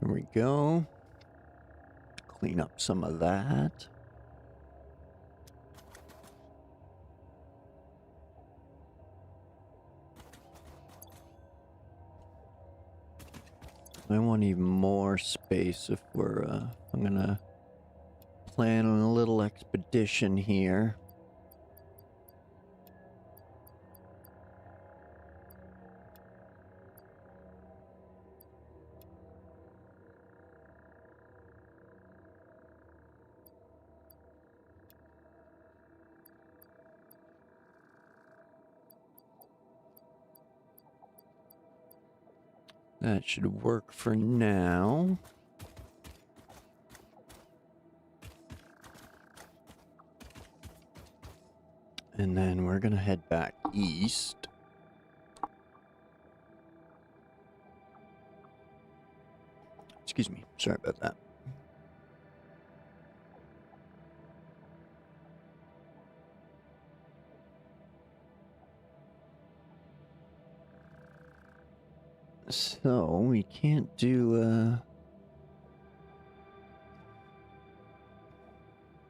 Here we go. Clean up some of that. I want even more space if I'm gonna plan on a little expedition here. That should work for now. And then we're gonna head back east. Excuse me, sorry about that. So, we can't do,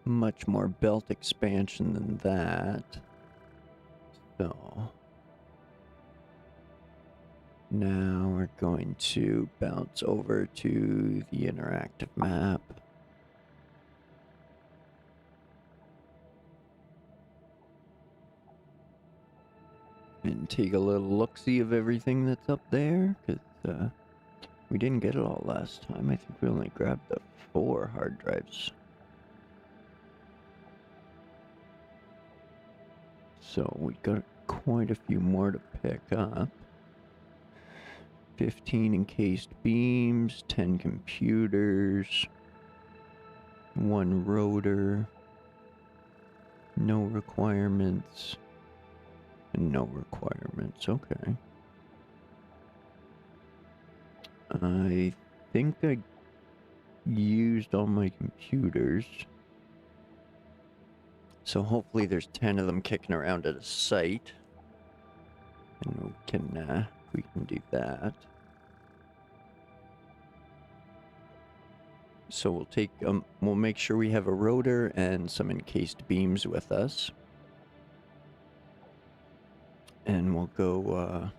much more belt expansion than that. So, now we're going to bounce over to the interactive map. And take a little look-see of everything that's up there, because we didn't get it all last time. I think we only grabbed the 4 hard drives. So we got quite a few more to pick up. 15 encased beams, 10 computers, 1 rotor, no requirements, and no requirements. Okay. I think I used all my computers. So hopefully there's 10 of them kicking around at a site. And we can do that. So we'll take, we'll make sure we have a rotor and some encased beams with us. And we'll go,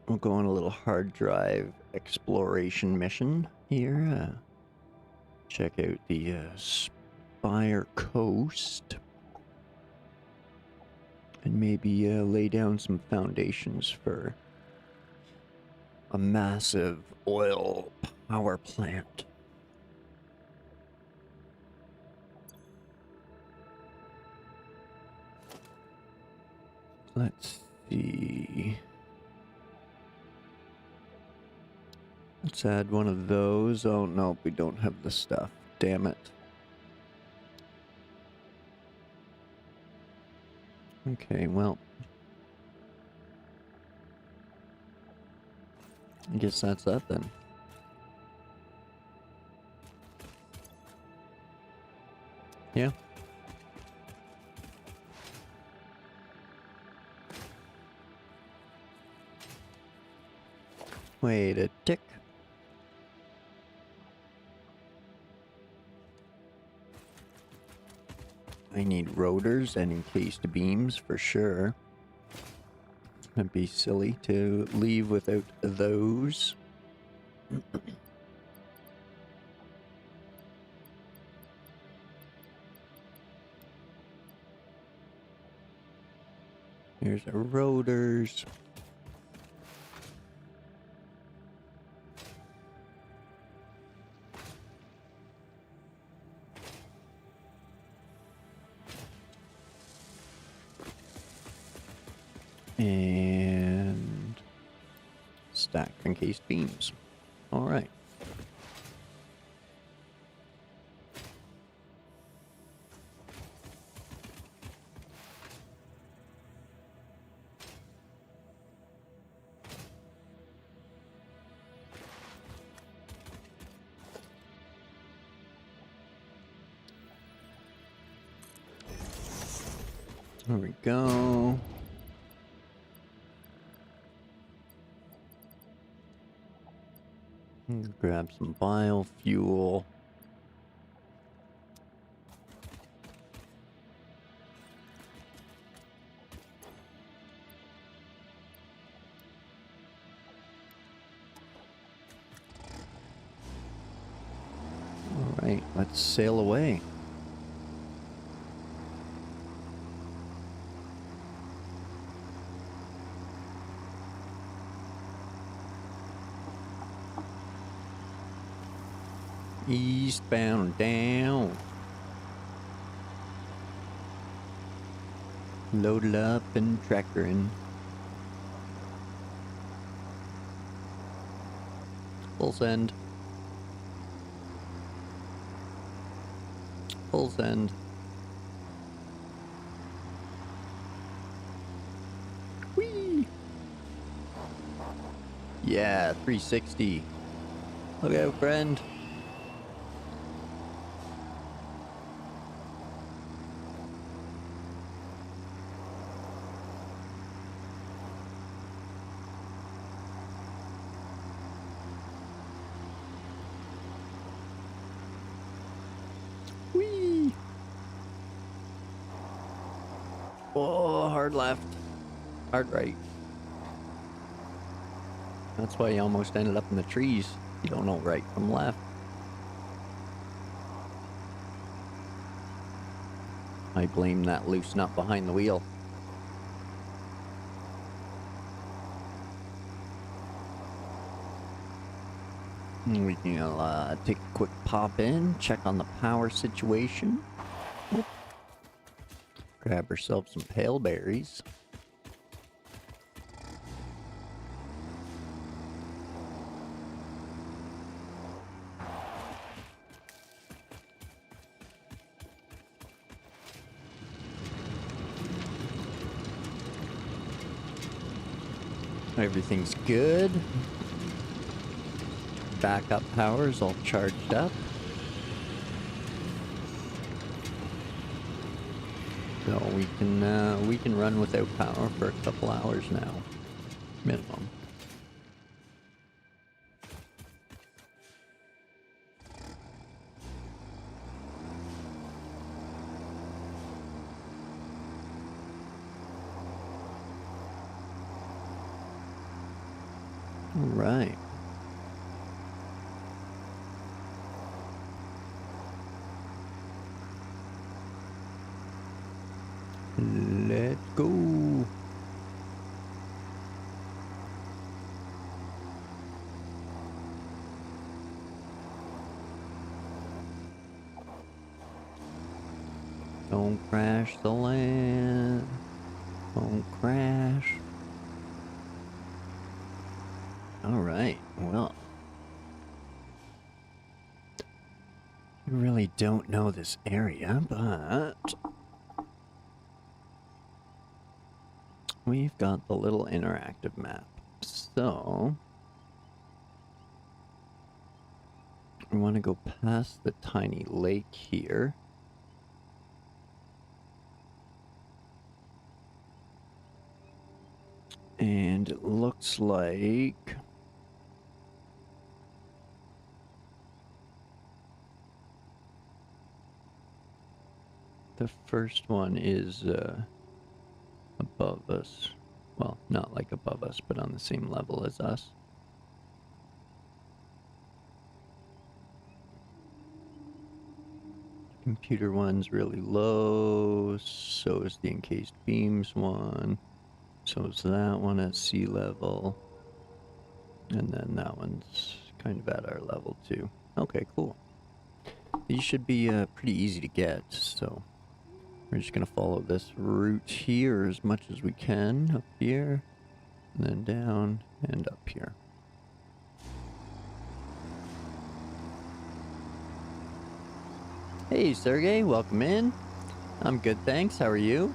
we'll go on a little hard drive exploration mission here. Check out the Spire Coast. And maybe lay down some foundations for a massive oil power plant. Let's see. Let's add one of those. Oh no, we don't have the stuff. Damn it. Okay, well. I guess that's that then. Yeah. Wait a tick. I need rotors and encased beams for sure. It'd be silly to leave without those. Here's our rotors. And stack encased beams. All right. There we go. Grab some biofuel. let's sail away. Eastbound down. Loaded up and tractoring. Full send. Full send. Whee! Yeah, 360. Look out, friend. Whee! Oh, hard left. Hard right. That's why you almost ended up in the trees. You don't know right from left. I blame that loose nut behind the wheel. We can take a quick pop in, check on the power situation. Whoop. Grab ourselves some pale berries. Everything's good. Backup power is all charged up. So we can run without power for a couple hours now, minimum. All right. Let's go. Don't crash the land. Don't crash. All right. Well, I really don't know this area, but we've got the little interactive map. So we want to go past the tiny lake here. And it looks like the first one is above us. Well, not like above us, but on the same level as us. Computer one's really low, so is the encased beams one. So is that one at sea level. And then that one's kind of at our level too. Okay, cool. These should be pretty easy to get, so we're just gonna follow this route here as much as we can. Up here, and then down, and up here. Hey Sergey, welcome in. I'm good, thanks. How are you?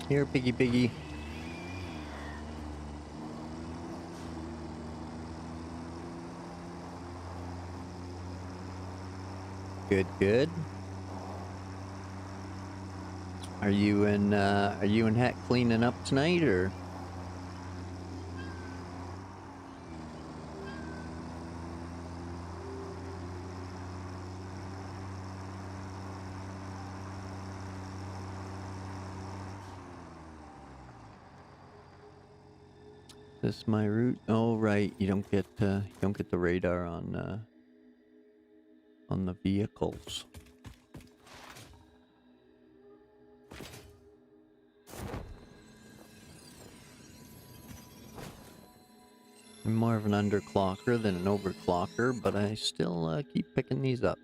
Here, piggy piggy. Good, good. Are you and Heck cleaning up tonight, or? This my route? Oh right, you don't get the radar on the vehicles. I'm more of an underclocker than an overclocker, but I still keep picking these up.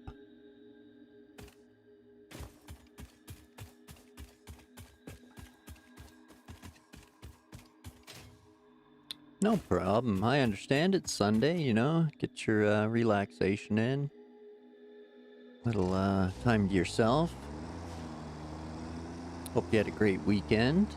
No problem. I understand it's Sunday, you know. Get your relaxation in. Little time to yourself. Hope you had a great weekend.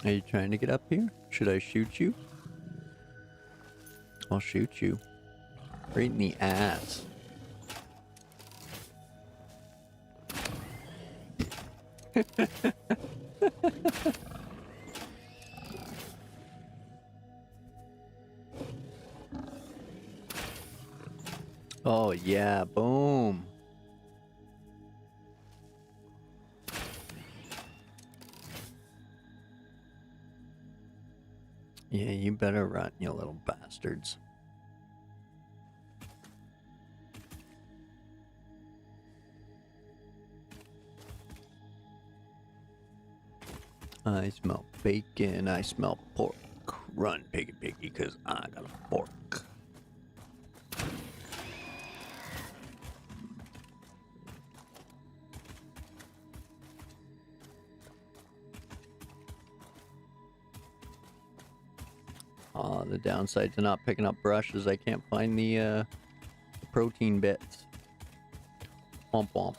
Are you trying to get up here? Should I shoot you? I'll shoot you. Right in the ass. Oh yeah, boom. Yeah, you better run, you little bastards. I smell bacon, I smell pork. Run, piggy piggy, cause I got a fork. The downside to not picking up brush is I can't find the protein bits. Womp womp.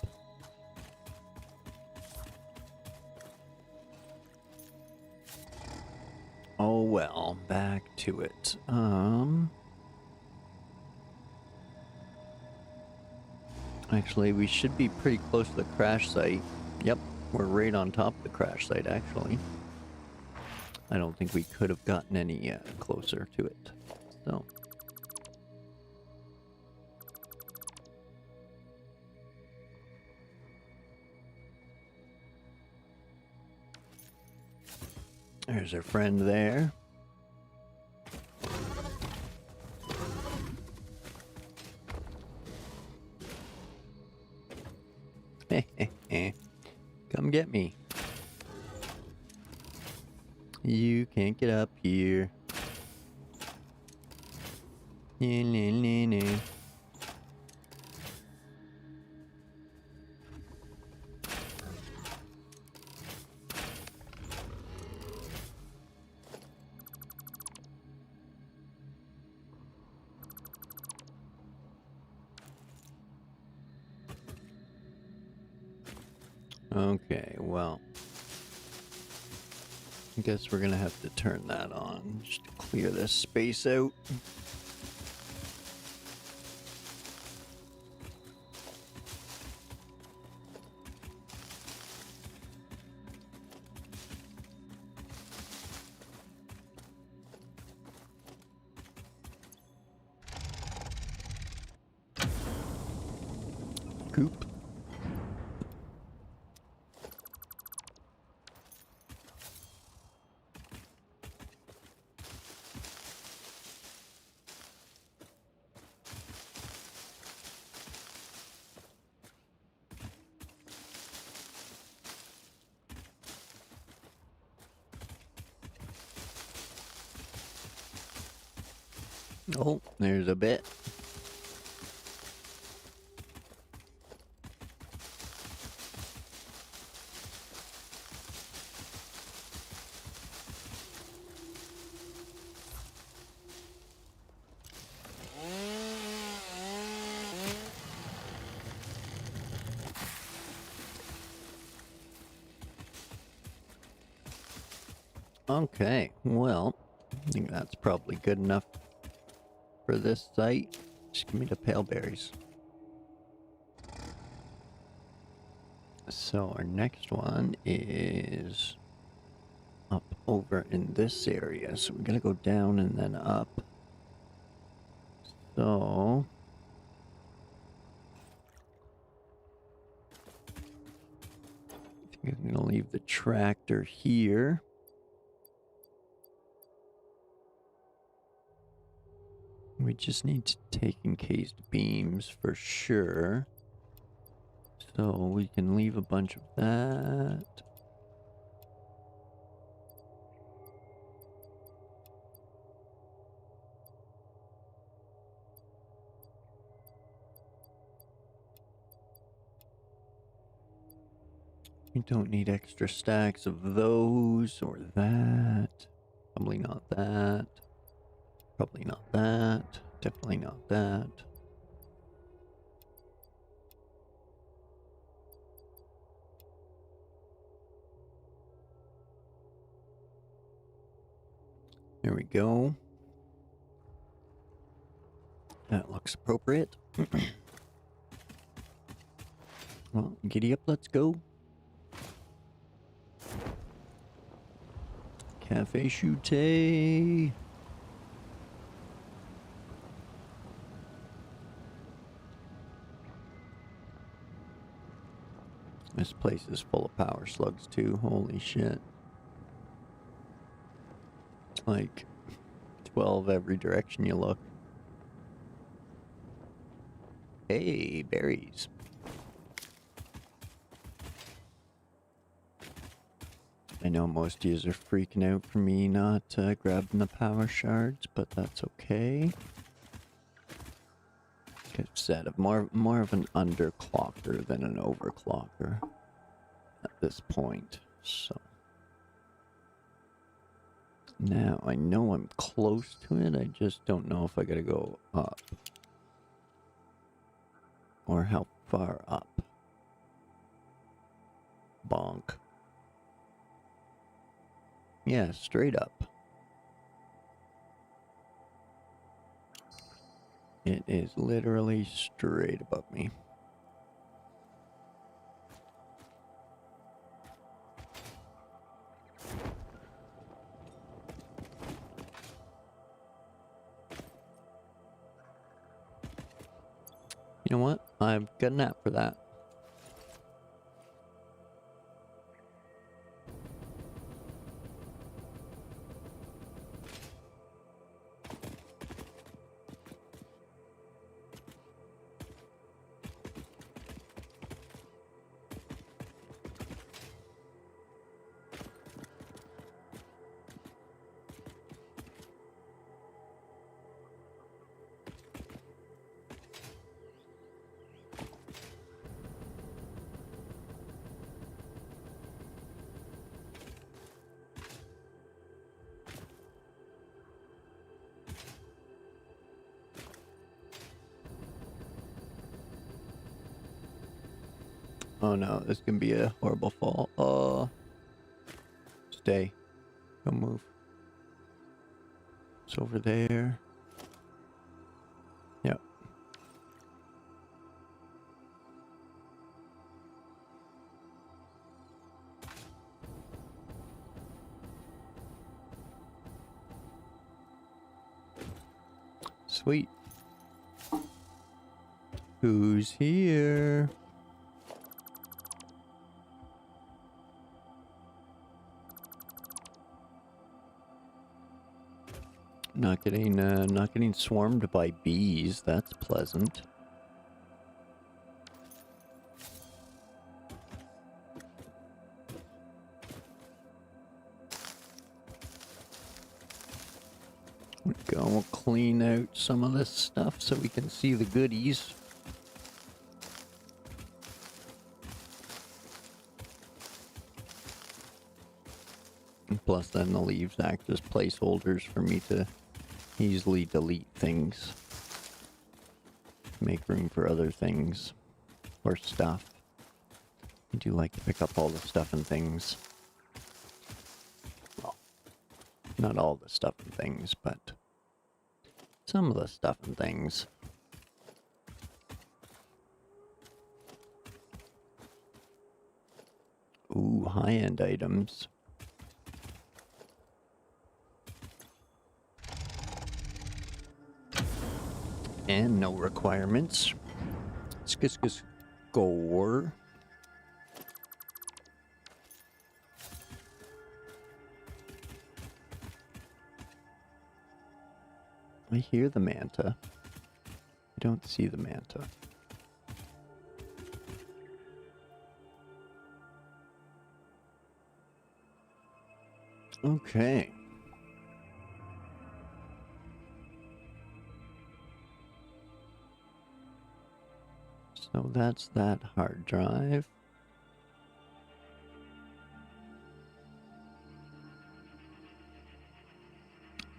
Oh well, back to it. Actually, we should be pretty close to the crash site. Yep, we're right on top of the crash site, actually. I don't think we could have gotten any closer to it. So. There's our friend there. Come get me. You can't get up here. Okay, well. I guess we're gonna have to turn that on just to clear this space out. Coop. Oh, there's a bit. Okay, well, I think that's probably good enough for this site. Just give me the pale berries. So our next one is up over in this area. So we're gonna go down and then up. So I think I'm gonna leave the tractor here. We just need to take encased beams for sure. So we can leave a bunch of that. We don't need extra stacks of those or that. Probably not that. Probably not that. Definitely not that. There we go. That looks appropriate. Well, giddy up, let's go. Cafe Chute. This place is full of power slugs too. Holy shit. Like 12 every direction you look. Hey, berries. I know most of you are freaking out for me not grabbing the power shards, but that's okay. Like I've said, I'm more of an underclocker than an overclocker at this point. So now I know I'm close to it. I just don't know if I gotta go up or how far up. Bonk. Yeah, straight up. It is literally straight above me. You know what? I've got an app for that. Oh no, this can be a horrible fall. Stay. Don't move. It's over there. Yep. Sweet. Who's here? Not getting swarmed by bees. That's pleasant. We'll clean out some of this stuff so we can see the goodies. And plus then the leaves act as placeholders for me to easily delete things. Make room for other things. Or stuff. I do like to pick up all the stuff and things. Well, not all the stuff and things, but some of the stuff and things. high-end items. And no requirements. Score. I hear the manta. I don't see the manta. Okay. So that's that hard drive.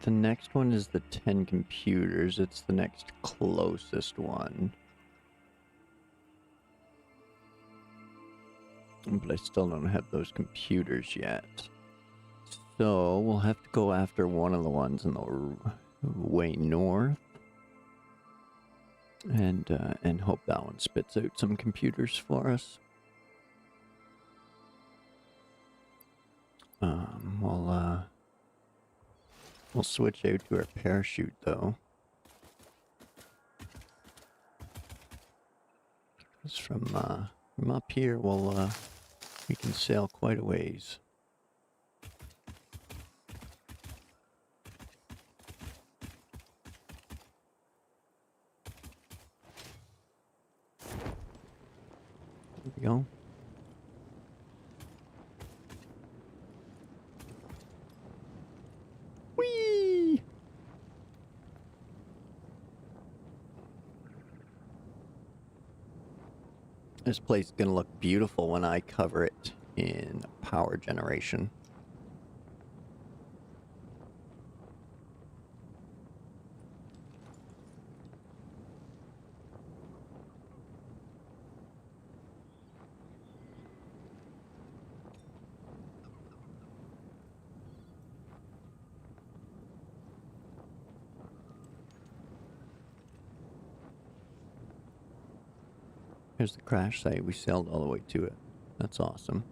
The next one is the 10 computers. It's the next closest one. But I still don't have those computers yet. So we'll have to go after one of the ones in the way north. And hope that one spits out some computers for us. We'll switch out to our parachute though. Because from up here, we can sail quite a ways. There we go. Whee! This place is gonna look beautiful when I cover it in power generation. Here's the crash site. We sailed all the way to it. That's awesome.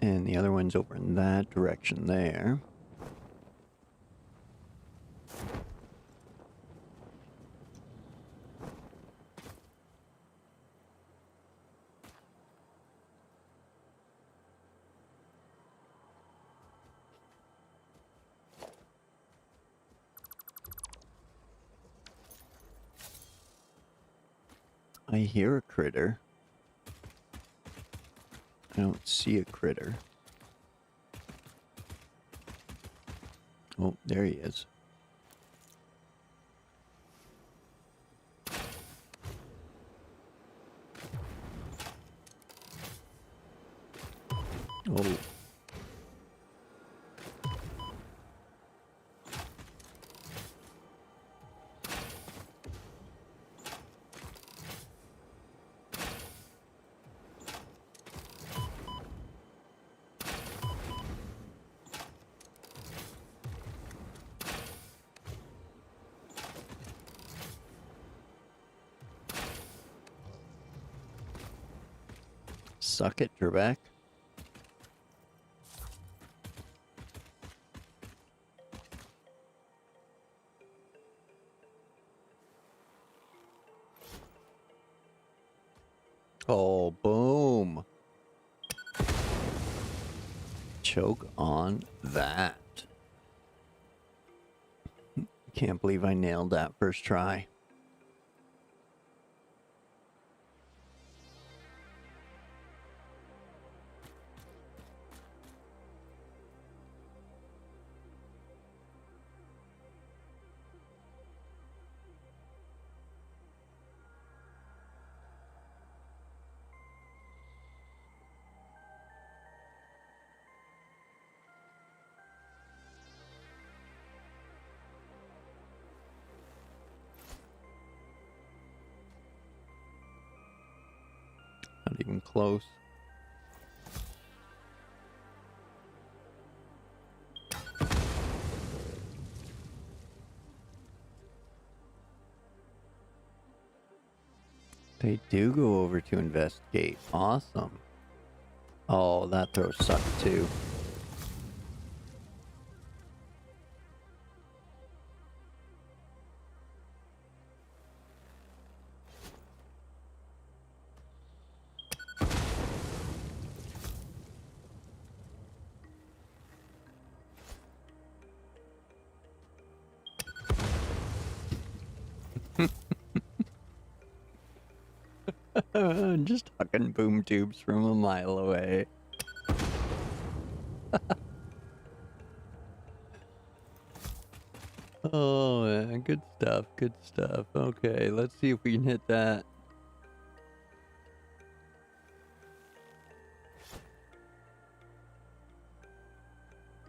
And the other one's over in that direction there. I hear a critter. I don't see a critter. Oh, there he is. Oh. Suck it, Trebek. Oh, boom. Choke on that. Can't believe I nailed that first try. came close. They do go over to investigate. Awesome. Oh, that throw sucked too. Just hucking boom tubes from a mile away. Oh man, good stuff, good stuff. Okay, let's see if we can hit that.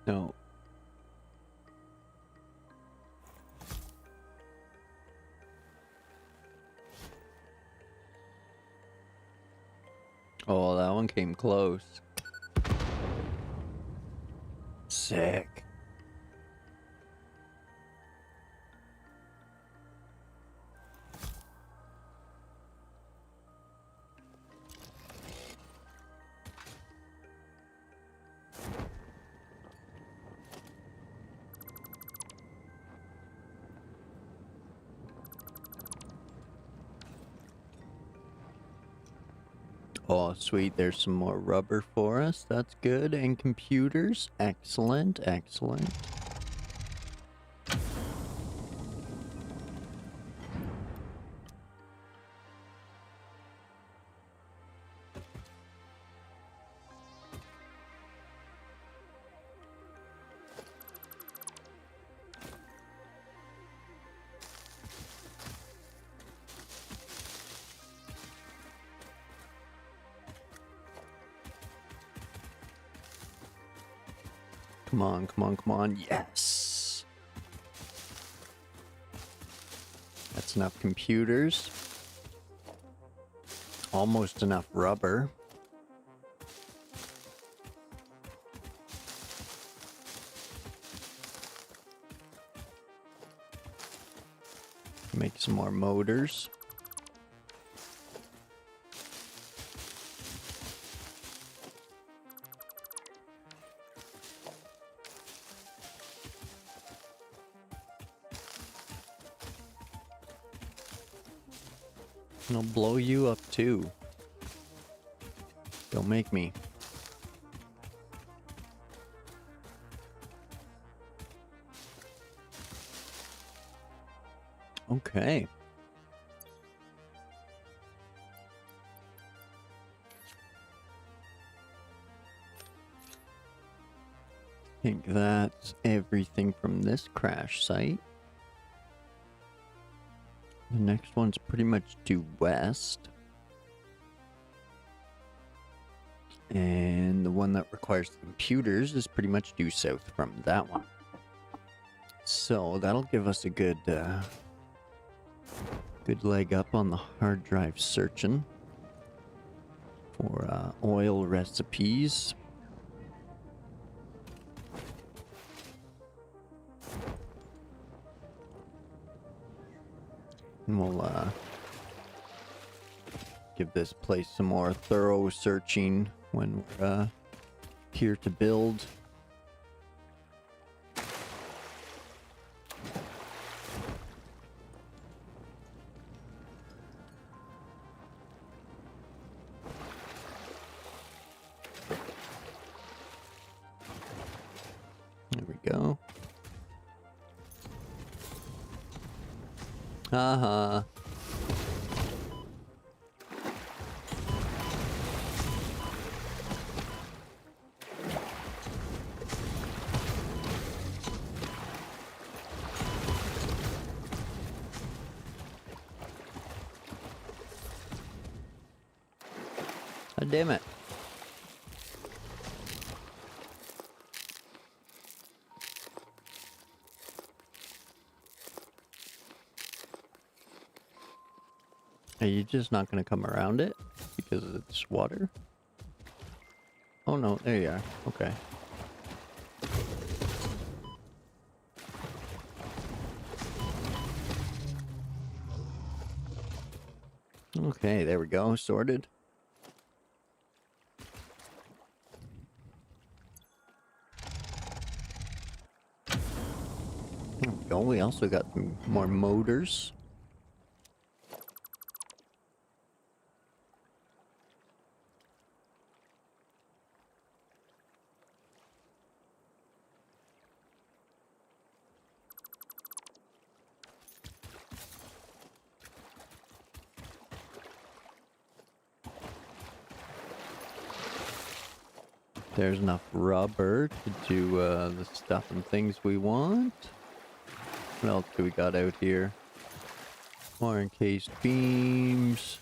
No. Oh, that one came close. Sick. Oh, sweet. There's some more rubber for us. That's good. And computers. Excellent, excellent. Come on, come on, come on. Yes. That's enough computers. Almost enough rubber. Make some more motors. And I'll blow you up too. Don't make me. Okay. I think that's everything from this crash site. The next one's pretty much due west. And the one that requires the computers is pretty much due south from that one. So that'll give us a good good leg up on the hard drive searching for oil recipes. And we'll give this place some more thorough searching when we're here to build. There we go. Uh-huh. Oh, damn it. Are you just not going to come around it? because it's water. Oh no, there you are. Okay. Okay, there we go. Sorted. There we go. We also got some more motors. There's enough rubber to do the stuff and things we want. What else do we got out here? More encased beams.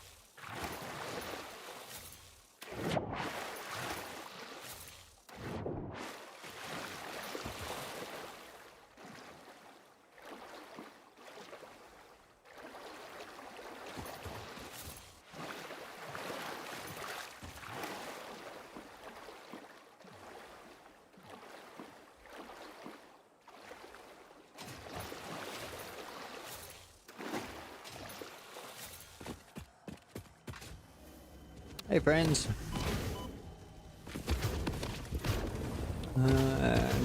Hey friends.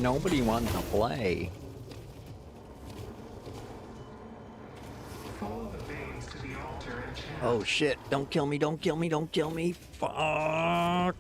Nobody wants to play. Follow the veins to the altar and chant. Oh shit, don't kill me, don't kill me, don't kill me. Fuck.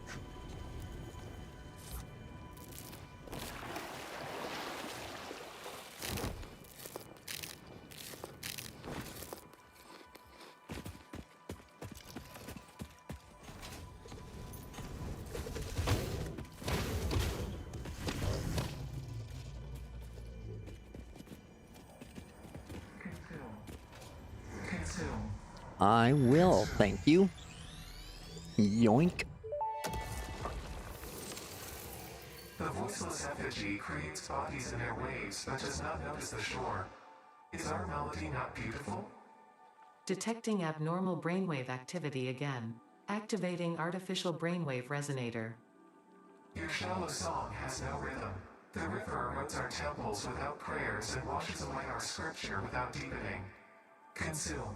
Consume. I will, thank you. Yoink. The voiceless effigy creates bodies in airwaves but does not notice the shore. Is our melody not beautiful? Detecting abnormal brainwave activity again. Activating artificial brainwave resonator. Your shallow song has no rhythm. The river erodes our temples without prayers and washes away our scripture without deepening. Consume.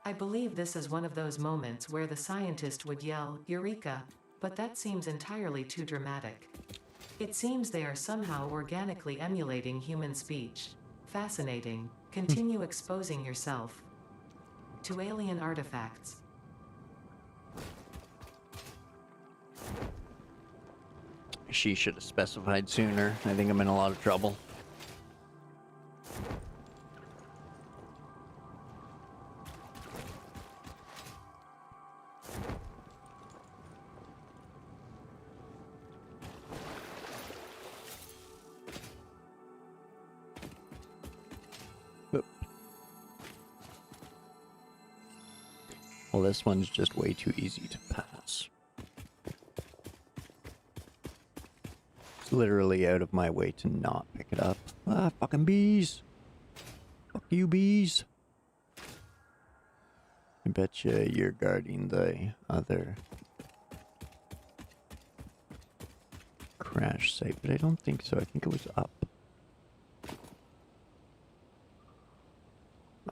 I believe this is one of those moments where the scientist would yell, Eureka! But that seems entirely too dramatic. It seems they are somehow organically emulating human speech. Fascinating. Continue exposing yourself to alien artifacts. She should have specified sooner. I think I'm in a lot of trouble. Oop. Well, this one's just way too easy to pass. It's literally out of my way to not pick it up. Ah, fucking bees! Fuck you, bees! I betcha you're guarding the other crash site, but I don't think so. I think it was up.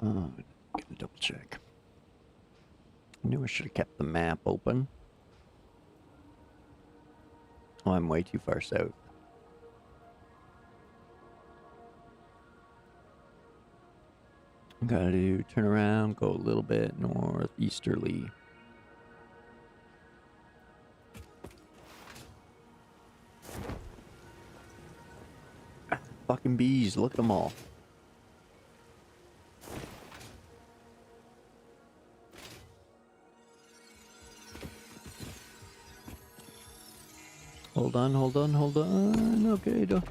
Oh, gotta double check. I knew I should have kept the map open. Oh, I'm way too far south. Gotta do turn around, go a little bit northeasterly. Ah, fucking bees, look at them all. Hold on, hold on, hold on. Okay, don't.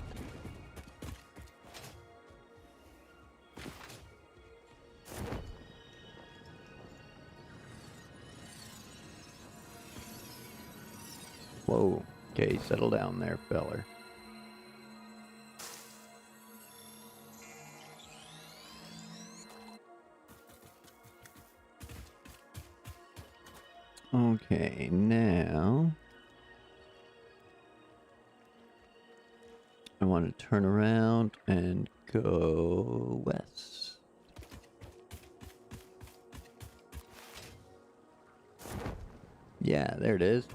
Whoa. Okay, settle down there, feller. Okay, now I want to turn around and go west. Yeah, there it is.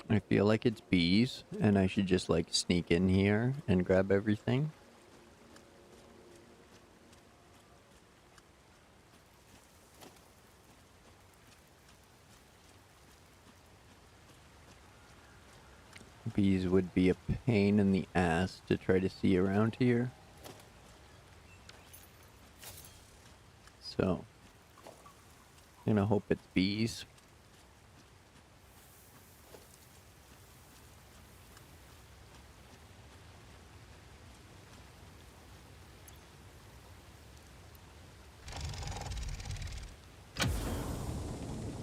I feel like it's bees, and I should just like sneak in here and grab everything. Bees would be a pain in the ass to try to see around here. So, I'm gonna hope it's bees.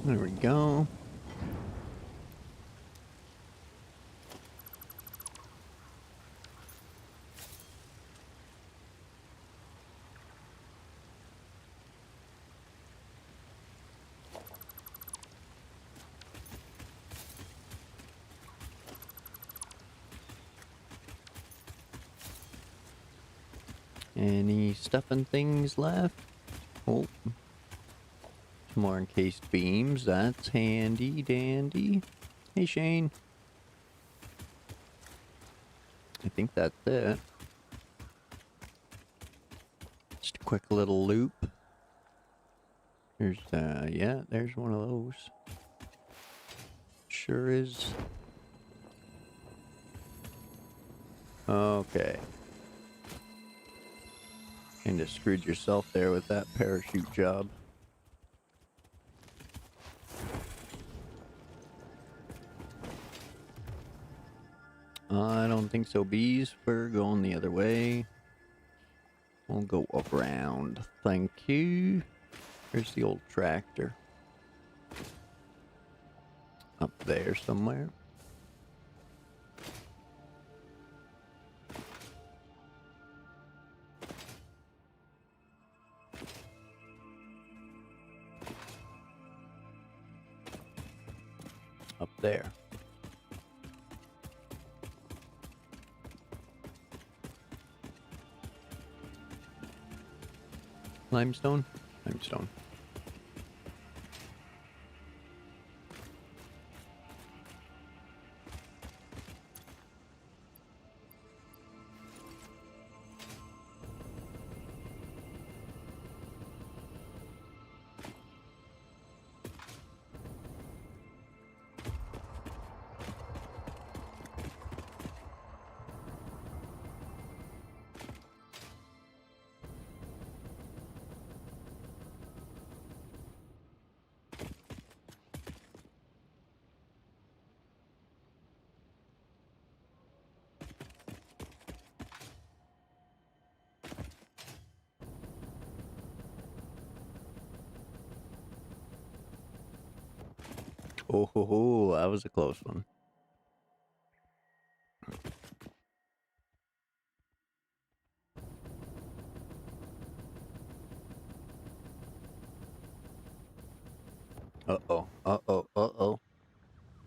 There we go. Any stuffing things left? Oh, some more encased beams. That's handy dandy. Hey, Shane. I think that's it. Just a quick little loop. There's, yeah, there's one of those. Sure is. Okay. Kinda screwed yourself there with that parachute job. I don't think so, bees. We're going the other way. We'll go around. Thank you. There's the old tractor. Up there somewhere. Up there. Limestone? Limestone. Oh, ho, ho, that was a close one. Uh-oh, uh-oh, uh-oh,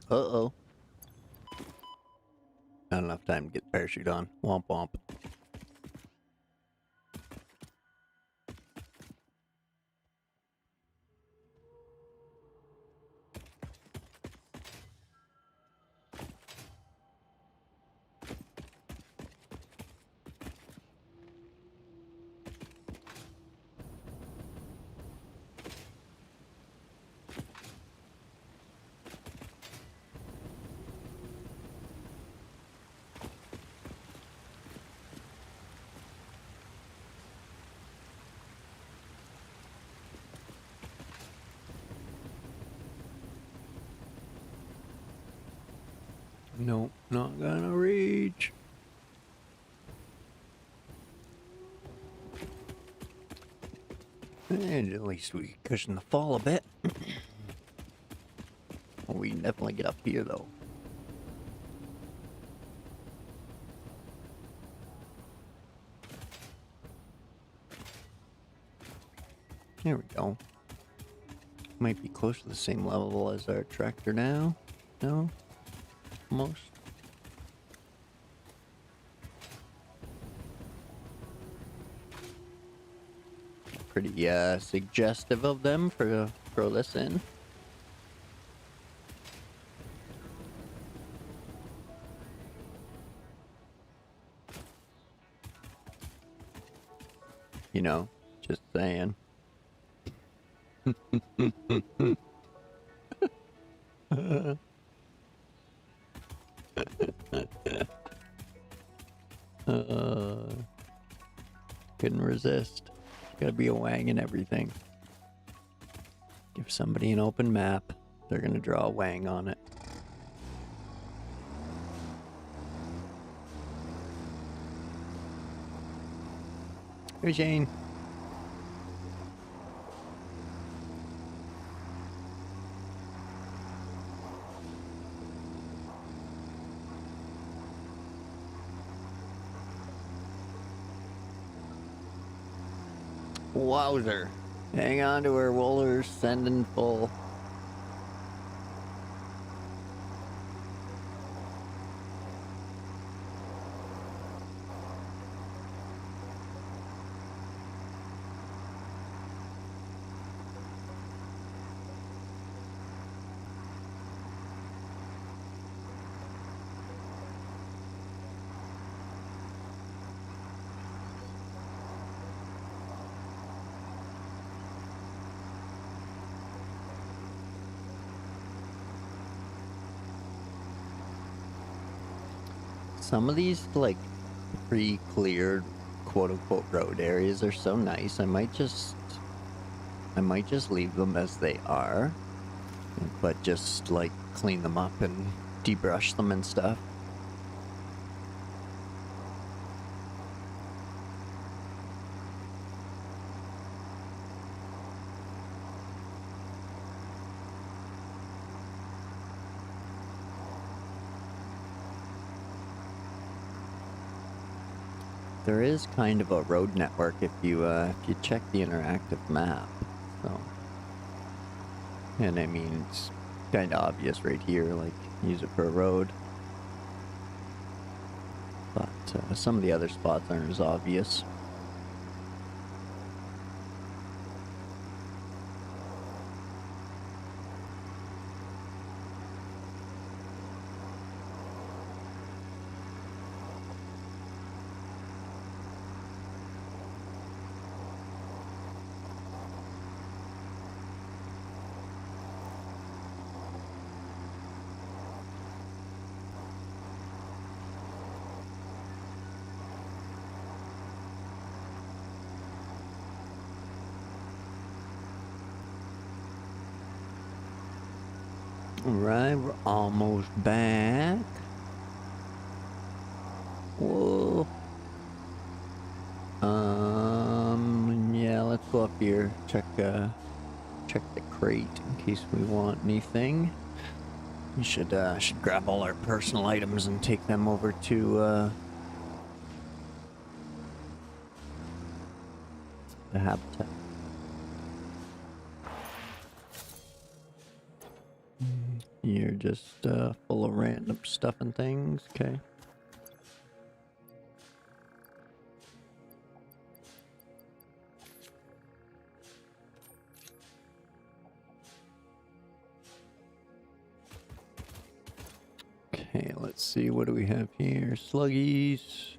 uh-oh. Not enough time to get the parachute on. Womp womp. Nope, not gonna reach. And at least we cushion the fall a bit. Well, we can definitely get up here, though. There we go. Might be close to the same level as our tractor now. No? Almost. Pretty suggestive of them for throw this in. You know, just saying. Couldn't resist. Gotta be a wang and everything. Give somebody an open map, they're gonna draw a wang on it. Hey, Jane. Wowzer. Hang on to her, Wooler's sending full. Some of these, like, pre-cleared quote-unquote road areas are so nice. I might just leave them as they are, but just, like, clean them up and debrush them and stuff. There is kind of a road network if you check the interactive map. So, and I mean, it's kind of obvious right here. Like, use it for a road. But some of the other spots aren't as obvious. Alright, we're almost back. Whoa. Yeah, let's go up here. Check the crate in case we want anything. We should grab all our personal items and take them over to the habitat. You're just full of random stuff and things, okay? Okay, let's see, what do we have here? Sluggies.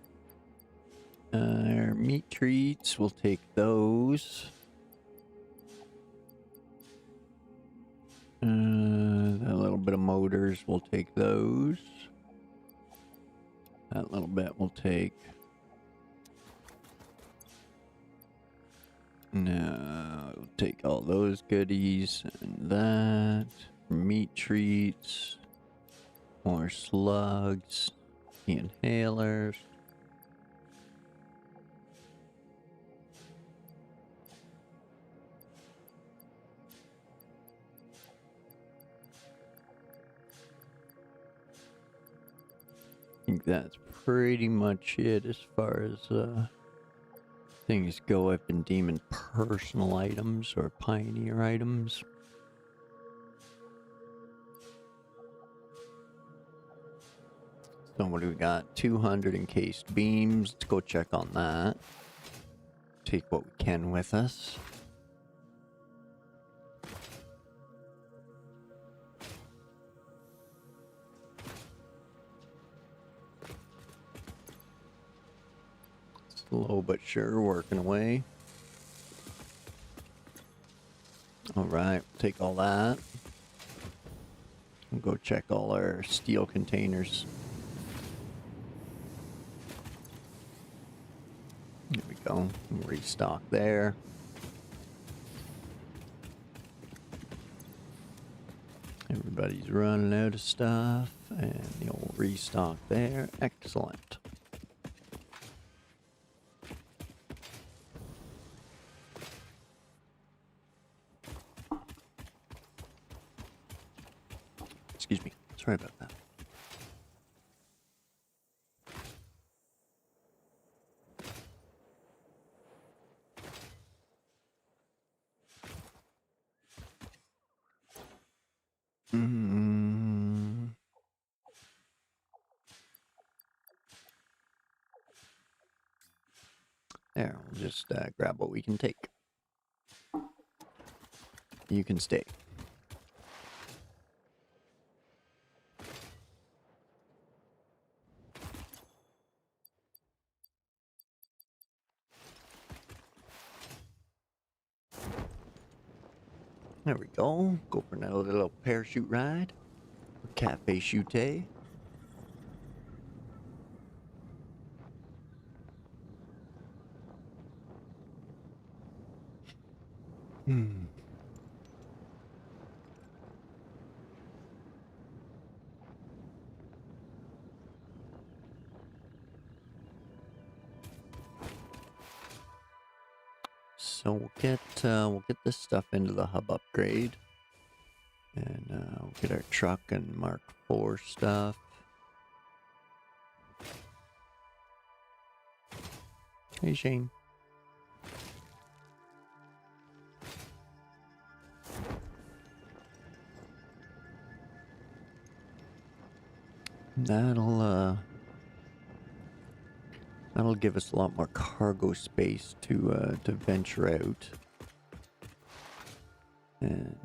Meat treats, we'll take those. That little bit of motors, we'll take those. That little bit we'll take. No, we'll take all those goodies and that. Meat treats. More slugs. The inhalers. think that's pretty much it as far as things go. I've been deeming personal items or pioneer items. So what do we got? 200 encased beams. Let's go check on that. Take what we can with us. Slow but sure, working away. Alright, take all that. We'll go check all our steel containers. There we go. Restock there. Everybody's running out of stuff. And the old restock there. Excellent. Excuse me. Sorry about that. There, we'll just grab what we can take. You can stay. There we go. Go for another little parachute ride. Cafe Chute. So we'll get this stuff into the hub upgrade, and we'll get our truck and Mark IV stuff. Hey Shane. That'll give us a lot more cargo space to venture out, and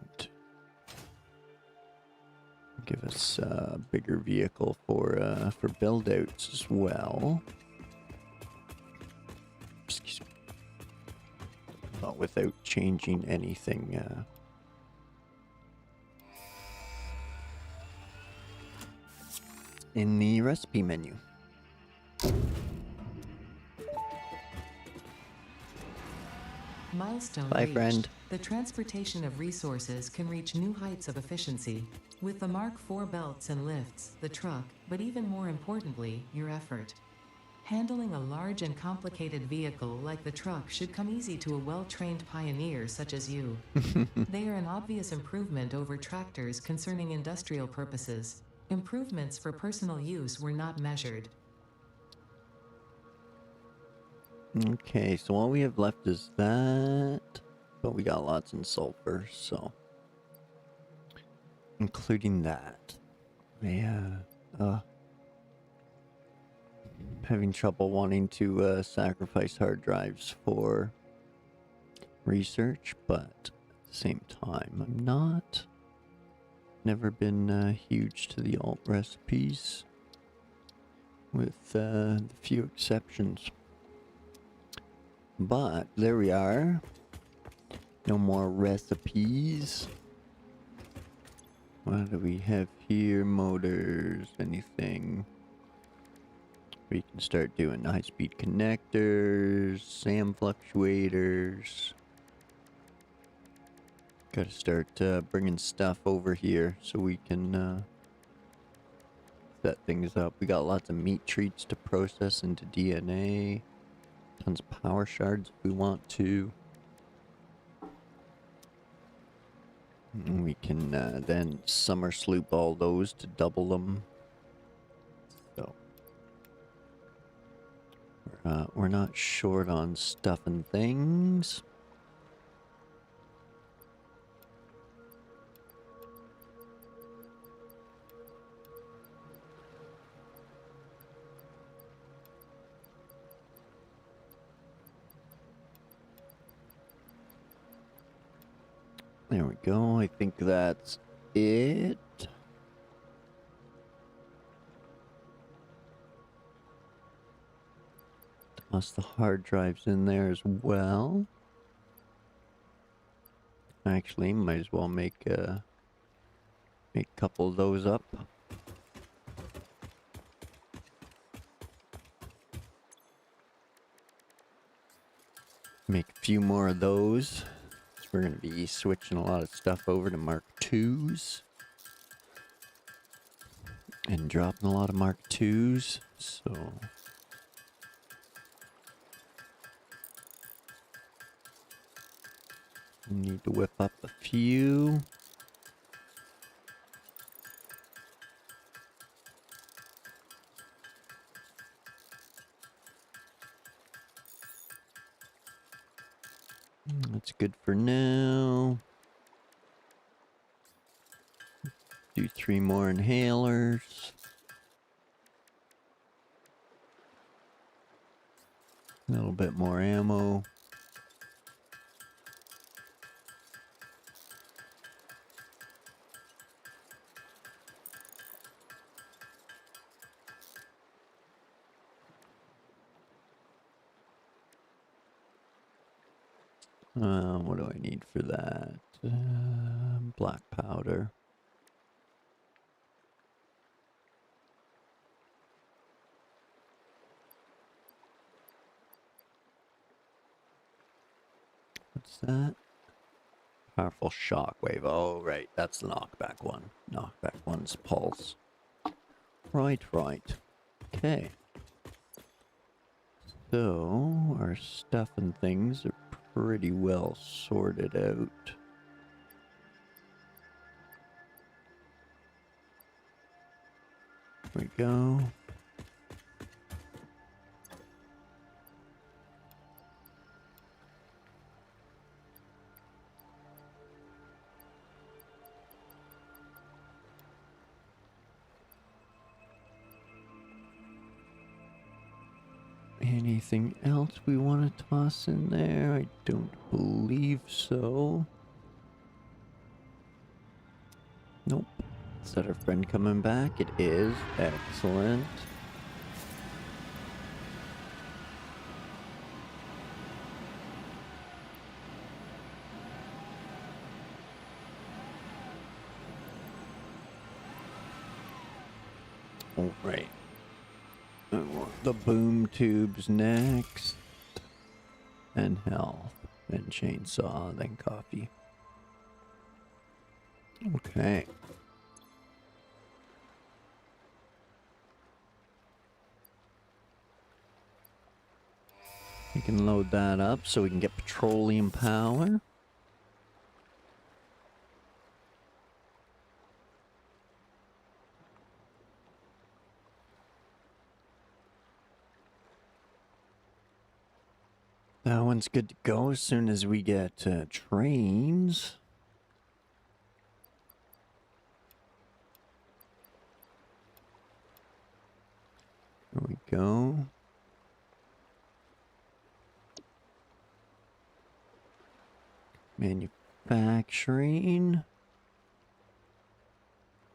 give us a bigger vehicle for build outs as well. Excuse me. But without changing anything. In the recipe menu. Milestone Bye, reached. friend. The transportation of resources can reach new heights of efficiency. With the Mark IV belts and lifts, the truck, but even more importantly, your effort. Handling a large and complicated vehicle like the truck should come easy to a well-trained pioneer such as you. They are an obvious improvement over tractors concerning industrial purposes. Improvements for personal use were not measured. Okay, so all we have left is that, but we got lots in sulfur, so including that. Yeah, having trouble wanting to sacrifice hard drives for research, but at the same time, I'm not. Never been huge to the alt recipes, with the few exceptions. But there we are. No more recipes. What do we have here? Motors, anything? We can start doing high-speed connectors, SAM fluctuators. Gotta start bringing stuff over here so we can set things up. We got lots of meat treats to process into DNA. Tons of power shards if we want to. And we can then summer sloop all those to double them. So We're not short on stuff and things. There we go. I think that's it. Toss the hard drives in there as well. Actually, might as well make a couple of those up. Make a few more of those. So we're going to be switching a lot of stuff over to Mark IIs. And dropping a lot of Mark IIs. So need to whip up a few. That's good for now. Do 3 more inhalers. A little bit more ammo. What do I need for that? Black powder. What's that? Powerful shockwave. Oh, right. That's the knockback one. Knockback one's pulse. Right. Okay. So, our stuff and things are pretty well sorted out. There we go. Anything else we want to toss in there? I don't believe so. Nope. Is that our friend coming back? It is. Excellent. All right. I want the boom tubes next. And health. Then chainsaw. Then coffee. Okay. We can load that up so we can get petroleum power. That one's good to go as soon as we get trains. There we go. Manufacturing.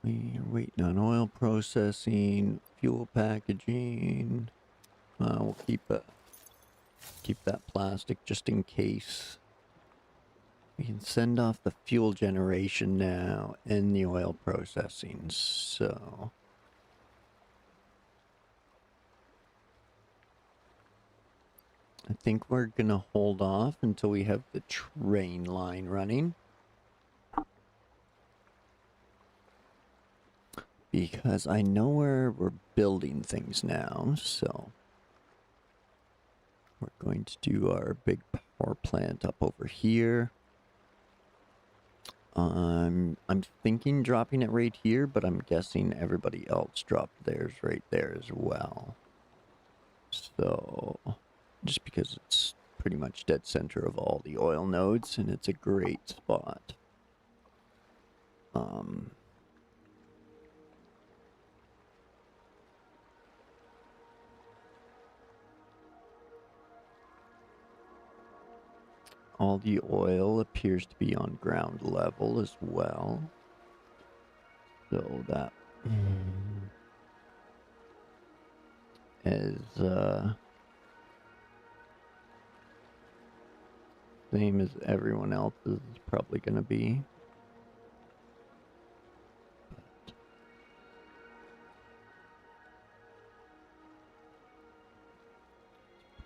We're waiting on oil processing, fuel packaging. We'll keep that plastic just in case. We can send off the fuel generation now and the oil processing. So I think we're gonna hold off until we have the train line running. Because I know where we're building things now, so we're going to do our big power plant up over here. I'm thinking dropping it right here, but I'm guessing everybody else dropped theirs right there as well. So, just because it's pretty much dead center of all the oil nodes, and it's a great spot. All the oil appears to be on ground level as well. So that is same as everyone else's is probably going to be.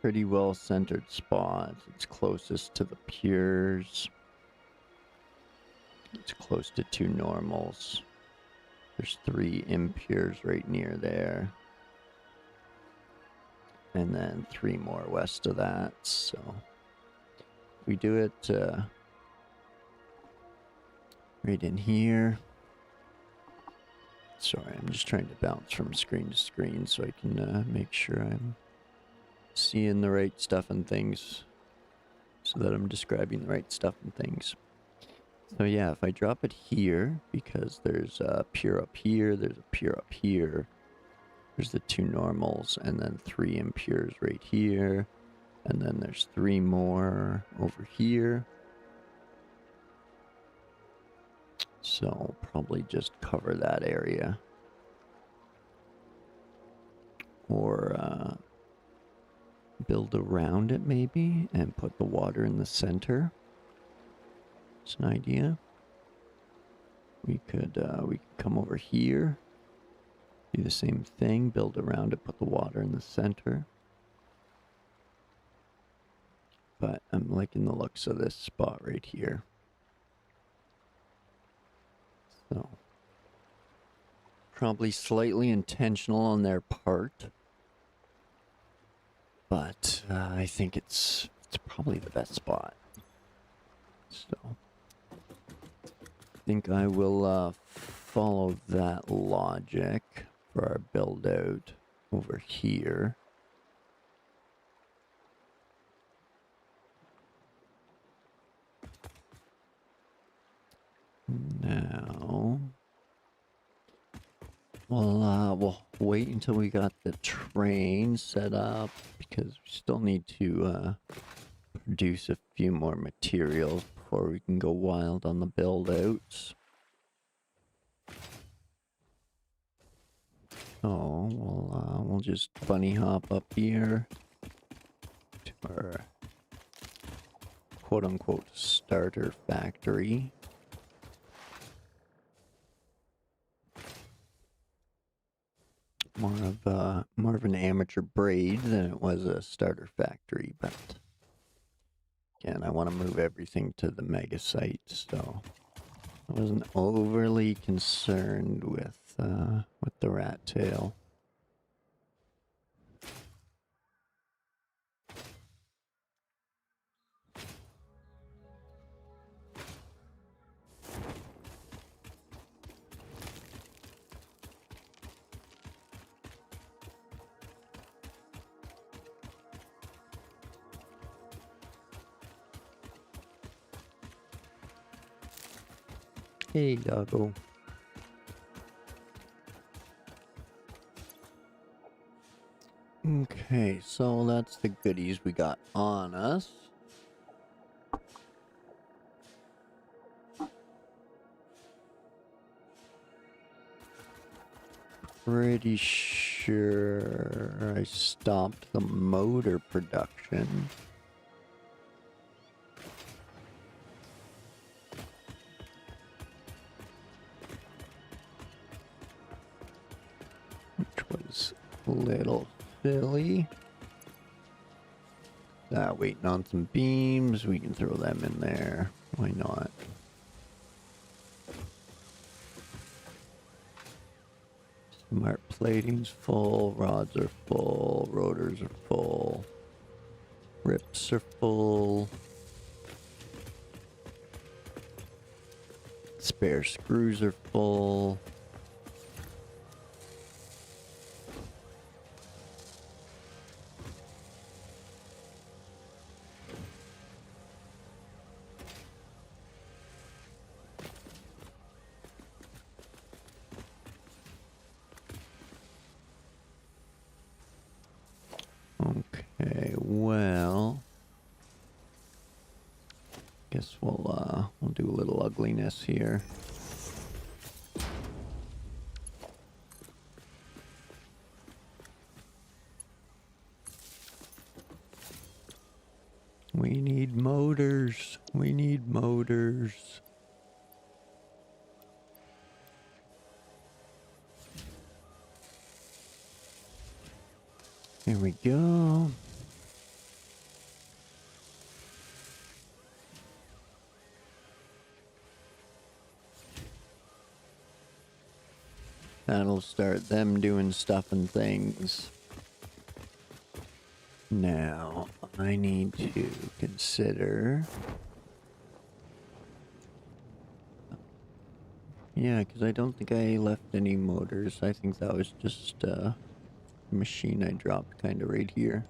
Pretty well centered spot. It's closest to the pures. It's close to 2 normals. There's 3 impures right near there. And then 3 more west of that. So we do it right in here. Sorry, I'm just trying to bounce from screen to screen so I can make sure I'm seeing the right stuff and things, so that I'm describing the right stuff and things. So yeah, if I drop it here, because there's a pure up here, there's a pure up here, there's the 2 normals, and then 3 impures right here, and then there's 3 more over here. So I'll probably just cover that area. Or build around it maybe, and put the water in the center. It's an idea. We could come over here, do the same thing, build around it, put the water in the center. But I'm liking the looks of this spot right here. So probably slightly intentional on their part, but I think it's probably the best spot. So I think I will follow that logic for our build out over here. Now we'll wait until we got the train set up, because we still need to produce a few more materials before we can go wild on the build outs. So we'll just bunny hop up here to our quote unquote starter factory. More of an amateur braid than it was a starter factory, but again, I want to move everything to the mega site, so I wasn't overly concerned with the rat tail. Hey, doggo. Okay, so that's the goodies we got on us. Pretty sure I stopped the motor production. Which was a little silly. Waiting on some beams. We can throw them in there. Why not? Smart plating's full. Rods are full. Rotors are full. Rips are full. Spare screws are full. Okay, well, guess we'll do a little ugliness here. We need motors. We need motors. Here we go. That'll start them doing stuff and things. Now, I need to consider... Yeah, because I don't think I left any motors. I think that was just a machine I dropped kind of right here.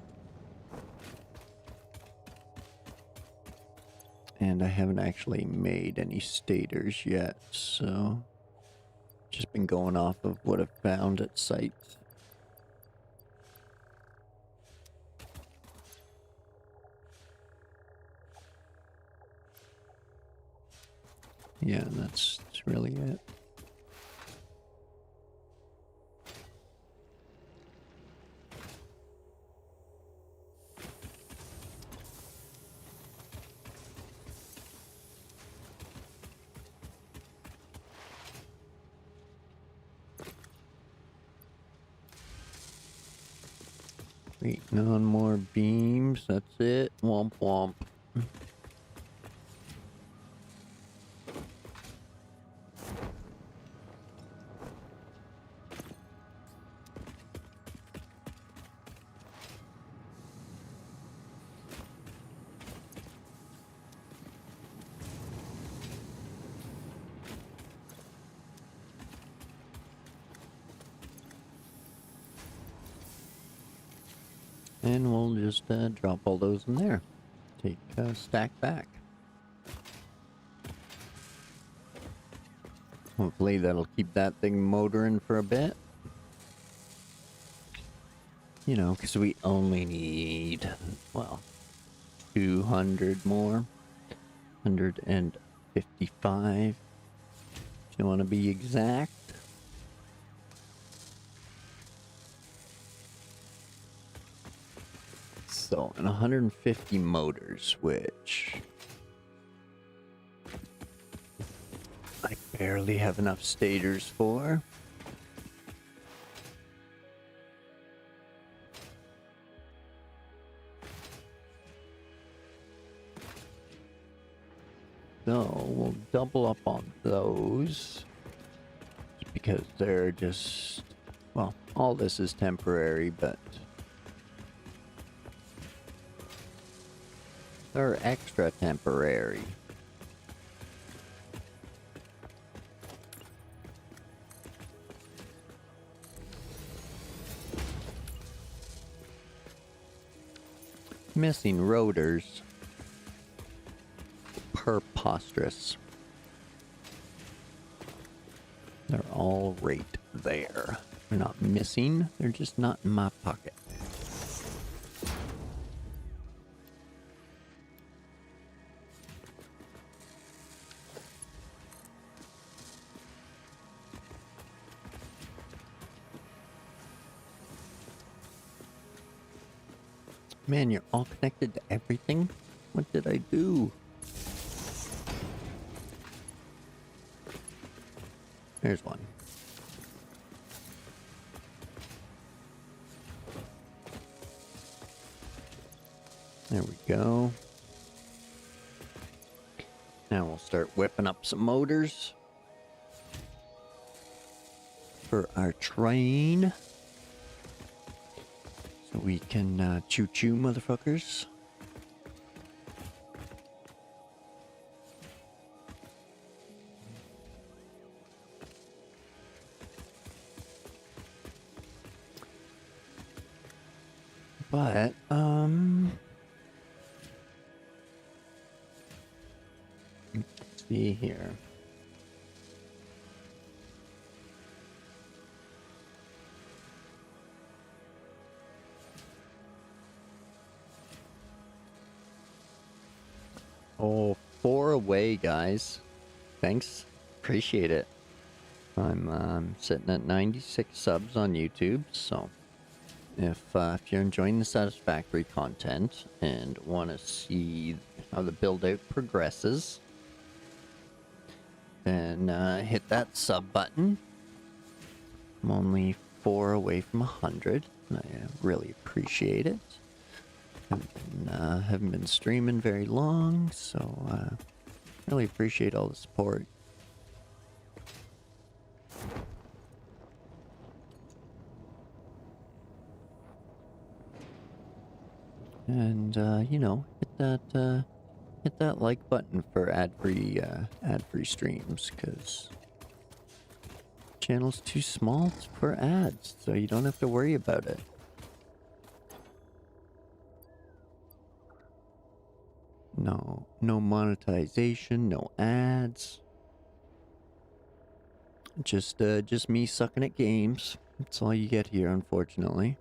And I haven't actually made any stators yet, so... Just been going off of what I've found at sites. Yeah, that's really it. Waiting on more beams, that's it. Womp womp. And we'll just drop all those in there. Take a stack back. Hopefully that'll keep that thing motoring for a bit. You know, because we only need, well, 200 more. 155. If you want to be exact. So, and 150 motors, which I barely have enough stators for. So, we'll double up on those. Because they're just, well, all this is temporary, but they're extra temporary. Missing rotors. Preposterous. They're all right there. They're not missing, they're just not in my pocket. Man, you're all connected to everything? What did I do? There's one. There we go. Now we'll start whipping up some motors for our train. So we can choo-choo, motherfuckers. But, let's see here. away, guys. Thanks. Appreciate it. I'm sitting at 96 subs on YouTube, so if you're enjoying the Satisfactory content and want to see how the build-out progresses, then hit that sub button. I'm only 4 away from 100, and I really appreciate it. Haven't been streaming very long, so really appreciate all the support. And you know, hit that like button for ad-free streams, because channel's too small for ads, so you don't have to worry about it. No monetization, no ads. Just me sucking at games. That's all you get here, unfortunately.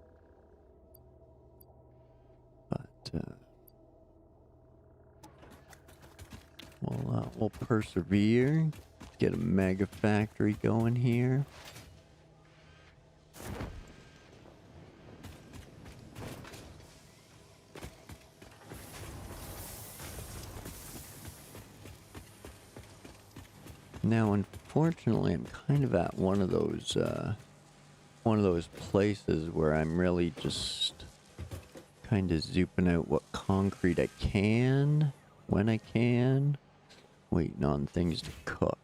But we'll persevere. Get a Megafactory going here. Now, unfortunately, I'm kind of at one of those places where I'm really just kind of zooping out what concrete I can, when I can, waiting on things to cook.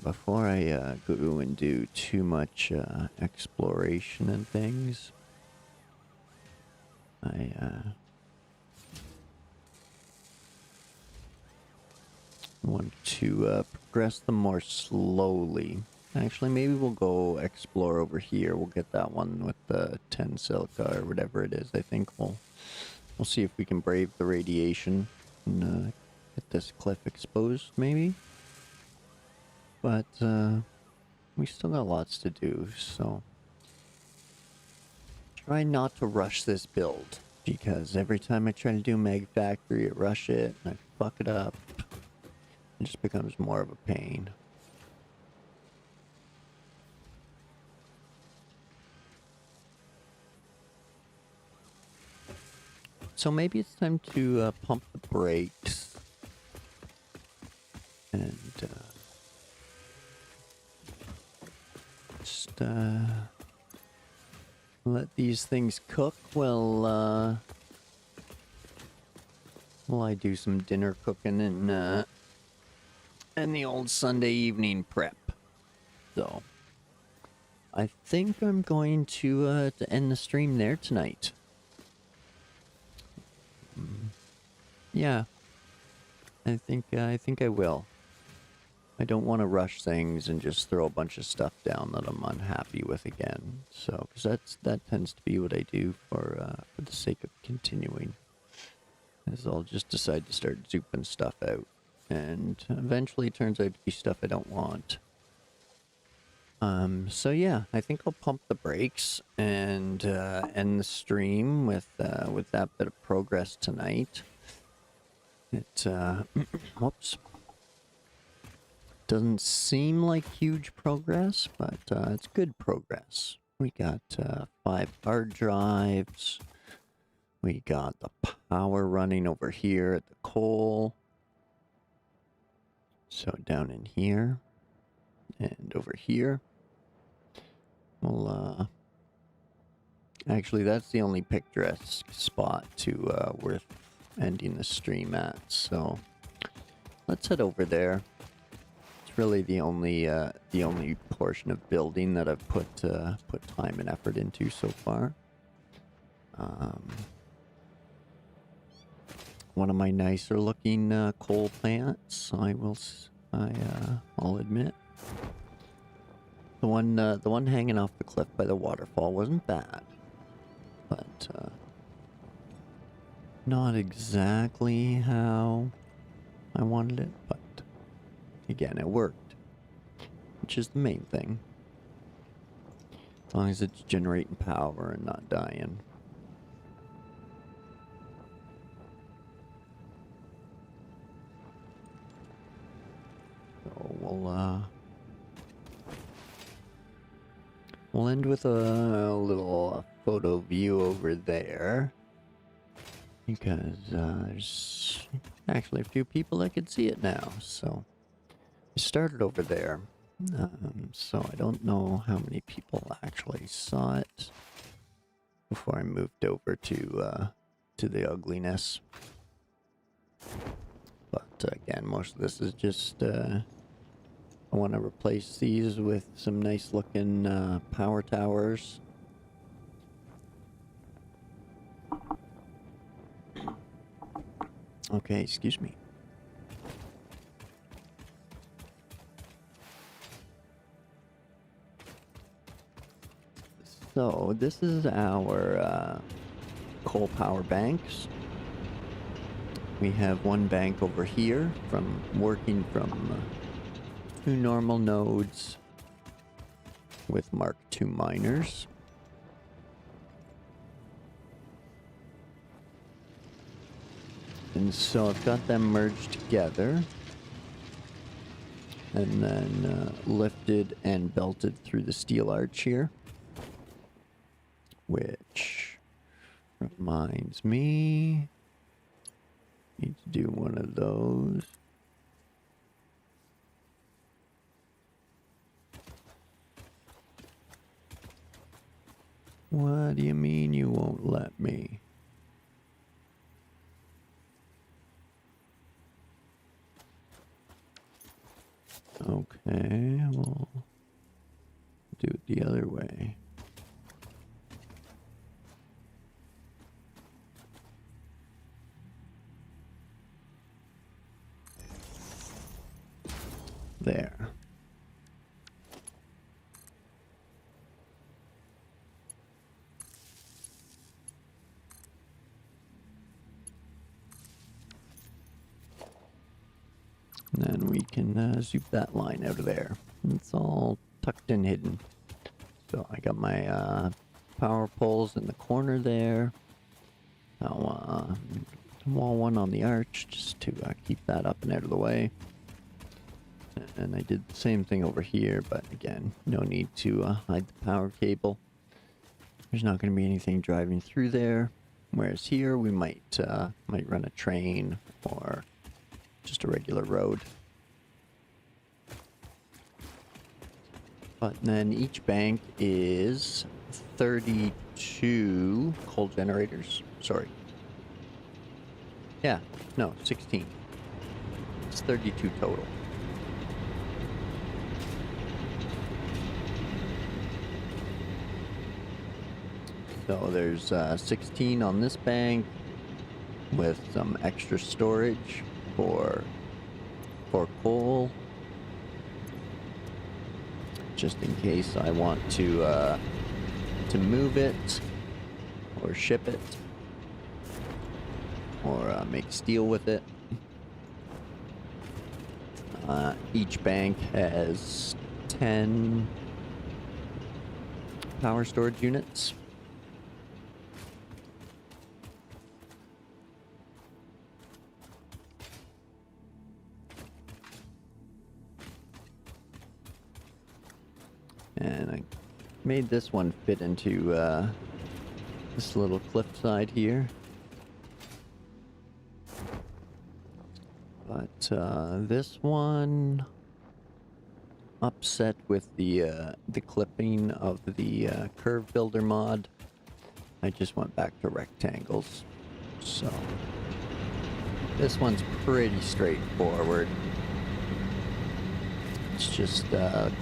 Before I go and do too much exploration and things, I want to progress them more slowly. Actually, maybe we'll go explore over here. We'll get that one with the 10 silica or whatever it is. I think we'll see if we can brave the radiation and get this cliff exposed, maybe. But we still got lots to do, so try not to rush this build, because every time I try to do Megafactory, I rush it and I fuck it up. It just becomes more of a pain. So maybe it's time to pump the brakes and just let these things cook while I do some dinner cooking and the old Sunday evening prep. So I think I'm going to end the stream there tonight. Yeah, I think I will. I don't want to rush things and just throw a bunch of stuff down that I'm unhappy with again. So, because that tends to be what I do for the sake of continuing. Is I'll just decide to start zooping stuff out, and eventually it turns out to be stuff I don't want. So yeah, I think I'll pump the brakes and end the stream with that bit of progress tonight. It whoops. Doesn't seem like huge progress, but it's good progress. We got 5 hard drives. We got the power running over here at the coal. So down in here and over here. Well, actually, that's the only picturesque spot to worth ending the stream at. So let's head over there. It's really the only portion of building that I've put time and effort into so far. One of my nicer looking coal plants, I'll admit. The one hanging off the cliff by the waterfall wasn't bad, but not exactly how I wanted it, but again, it worked, which is the main thing. As long as it's generating power and not dying. we'll end with a little photo view over there. Because there's actually a few people that could see it now, so I started over there. So I don't know how many people actually saw it before I moved over to the ugliness. But again, most of this is just I want to replace these with some nice looking power towers. Okay, excuse me. So, this is our coal power banks. We have one bank over here from working from 2 normal nodes with Mark II miners. And so I've got them merged together and then lifted and belted through the steel arch here, which reminds me, need to do one of those. What do you mean you won't let me? Okay, we'll do it the other way. There. And then we can zoom that line out of there. It's all tucked and hidden. So I got my power poles in the corner there. Now, wall one on the arch just to keep that up and out of the way. And I did the same thing over here, but again, no need to hide the power cable. There's not going to be anything driving through there. Whereas here, we might run a train or just a regular road. But then each bank is 32 coal generators. Sorry. Yeah, no, 16. It's 32 total. So there's 16 on this bank with some extra storage for coal, just in case I want to move it or ship it or make steel with it. Each bank has 10 power storage units. And I made this one fit into this little cliffside here. But this one upset with the clipping of the curve builder mod. I just went back to rectangles. So this one's pretty straightforward. It's just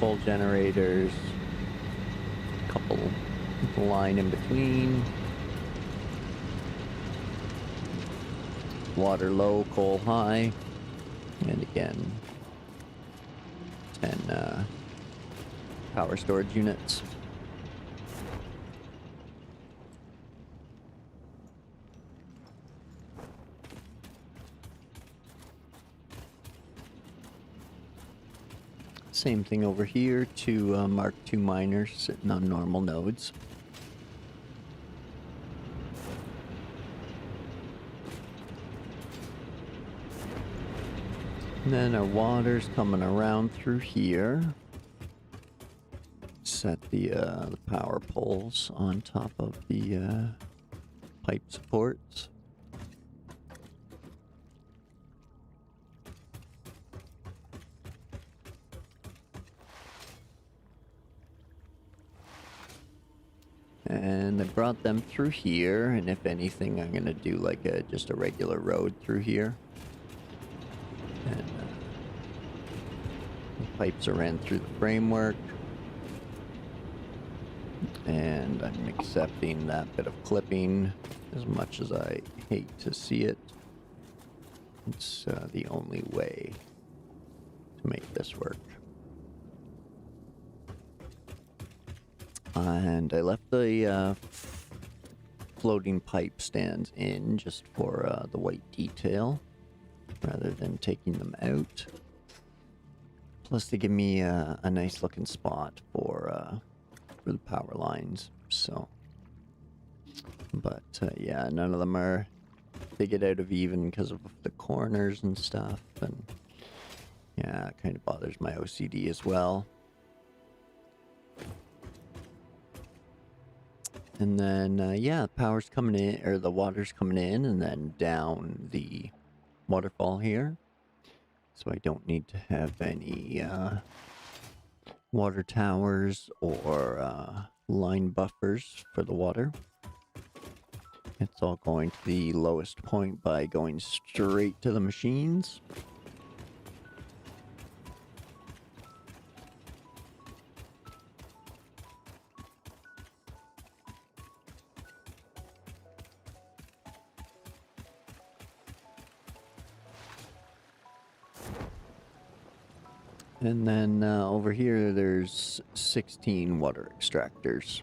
coal generators, a couple line in between, water low, coal high, and again 10 power storage units. Same thing over here, 2 Mark II miners sitting on normal nodes. And then our water's coming around through here. Set the power poles on top of the pipe supports. And I brought them through here, and if anything, I'm gonna do like just a regular road through here. And the pipes are ran through the framework. And I'm accepting that bit of clipping as much as I hate to see it. It's the only way to make this work. And I left the floating pipe stands in just for the white detail rather than taking them out. Plus they give me a nice looking spot for the power lines. So, but yeah, none of them are, they get out of even because of the corners and stuff, and yeah, it kind of bothers my OCD as well. And then yeah, power's coming in, or the water's coming in and then down the waterfall here, so I don't need to have any water towers or line buffers for the water. It's all going to the lowest point by going straight to the machines. And then over here, there's 16 water extractors.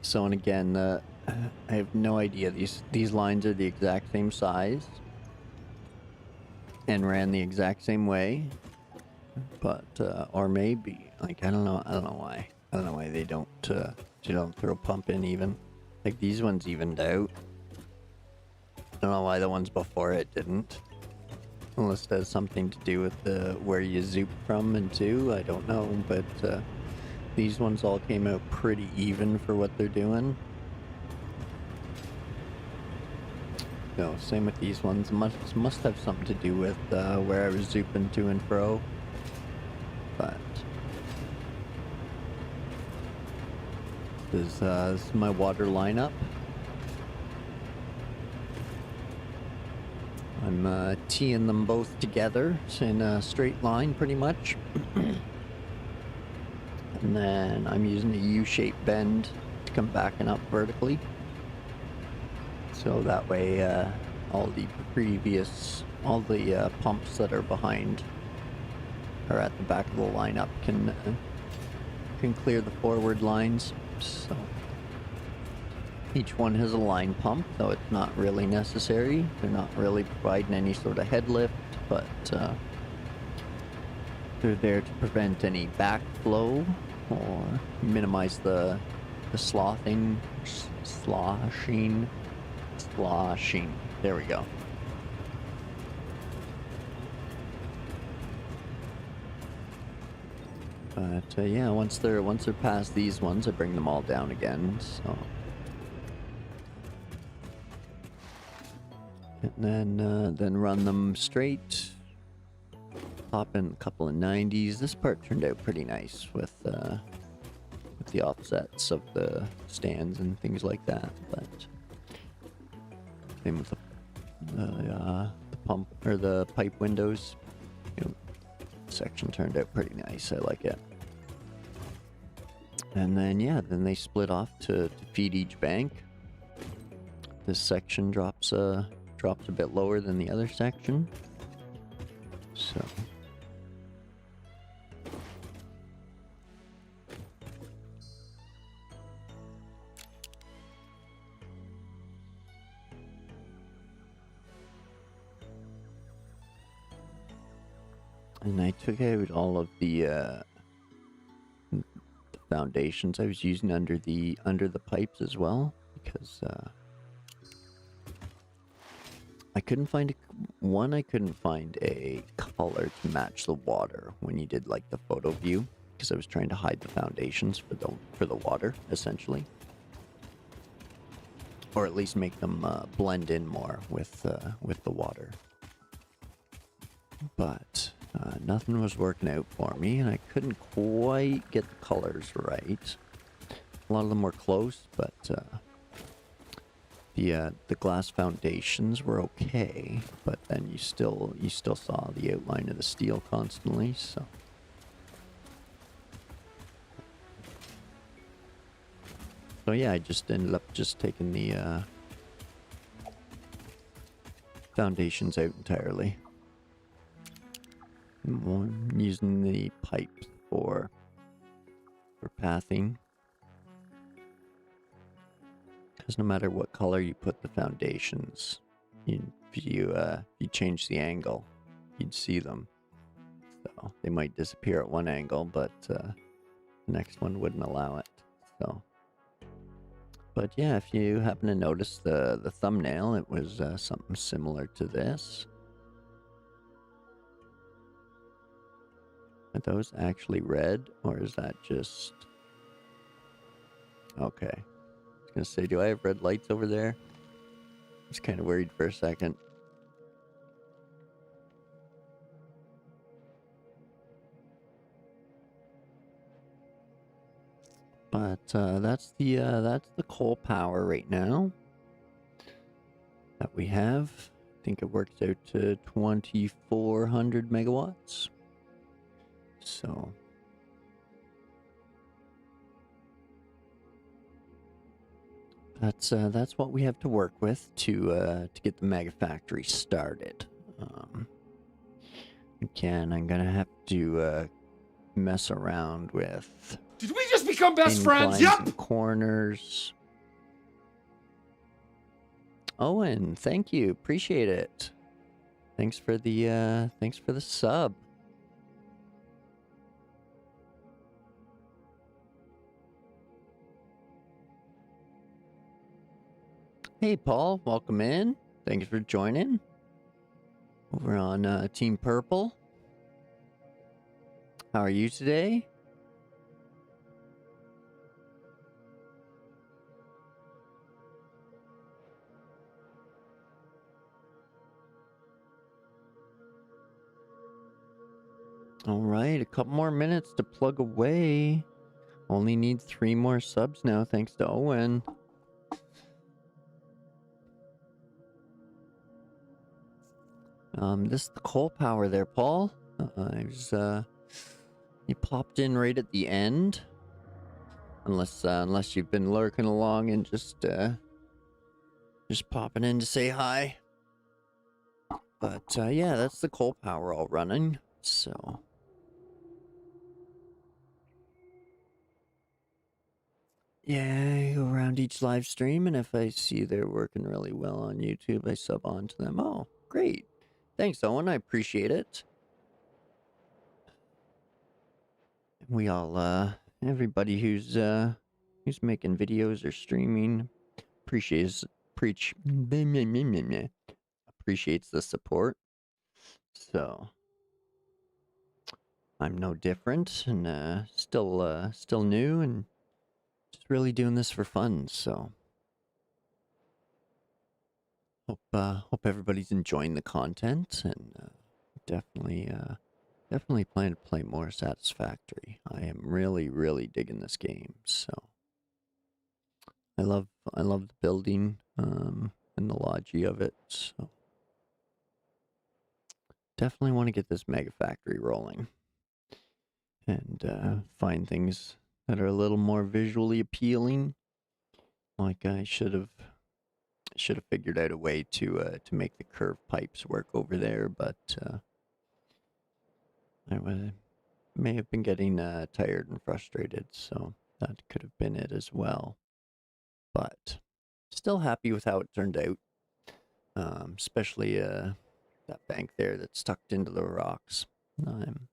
So, and again, I have no idea. These lines are the exact same size and ran the exact same way, but or maybe like I don't know why. I don't know why they don't throw a pump in even. Like these ones evened out. I don't know why the ones before it didn't. Unless it has something to do with where you zoop from and to, I don't know, but these ones all came out pretty even for what they're doing. No, same with these ones. Must have something to do with where I was zooping to and fro. But this is my water lineup. I'm teeing them both together in a straight line pretty much. And then I'm using a U-shaped bend to come backing up vertically. So that way all the pumps that are behind or at the back of the lineup can clear the forward lines. So each one has a line pump, though it's not really necessary. They're not really providing any sort of head lift, but they're there to prevent any backflow or minimize the sloshing. There we go. But yeah, once they're past these ones, I bring them all down again. So. And then run them straight. Pop in a couple of 90s. This part turned out pretty nice with the offsets of the stands and things like that. But same with the pump or the pipe windows. Section turned out pretty nice. I like it. And then yeah, then they split off to feed each bank. This section drops a bit lower than the other section. So and I took out all of the foundations I was using under the pipes as well, because I couldn't find I couldn't find a color to match the water when you did like the photo view, because I was trying to hide the foundations for the water essentially, or at least make them blend in more with the water. But nothing was working out for me, and I couldn't quite get the colors right. A lot of them were close, but the glass foundations were okay. But then you still saw the outline of the steel constantly. So yeah, I just ended up just taking the foundations out entirely. I'm using the pipes for pathing, because no matter what color you put the foundations, if you change the angle, you'd see them. So they might disappear at one angle, but the next one wouldn't allow it. So, but yeah, if you happen to notice the thumbnail, it was something similar to this. Are those actually red, or is that just... Okay. I was gonna say, do I have red lights over there? I was kind of worried for a second. But that's the coal power right now that we have. I think it works out to 2,400 megawatts. So that's what we have to work with to get the Megafactory started. Again, I'm gonna have to mess around with. Did we just become best friends? Yep. And corners. Owen, thank you. Appreciate it. Thanks for the sub. Hey Paul, welcome in. Thanks for joining. Over on Team Purple. How are you today? All right, a couple more minutes to plug away. Only need 3 more subs now, thanks to Owen. This is the coal power there, Paul. You popped in right at the end. Unless you've been lurking along and just popping in to say hi. But yeah, that's the coal power all running. So yeah, I go around each live stream, and if I see they're working really well on YouTube, I sub on to them. Oh, great. Thanks, Owen. I appreciate it. We all, everybody who's making videos or streaming appreciates the support. So I'm no different, and still new, and just really doing this for fun. So hope everybody's enjoying the content, and definitely plan to play more Satisfactory. I am really digging this game. So I love the building and the logic of it. So definitely want to get this Megafactory rolling and find things that are a little more visually appealing. Like I should have figured out a way to make the curved pipes work over there, but I may have been getting tired and frustrated, so that could have been it as well. But still happy with how it turned out, especially that bank there that's tucked into the rocks. I'm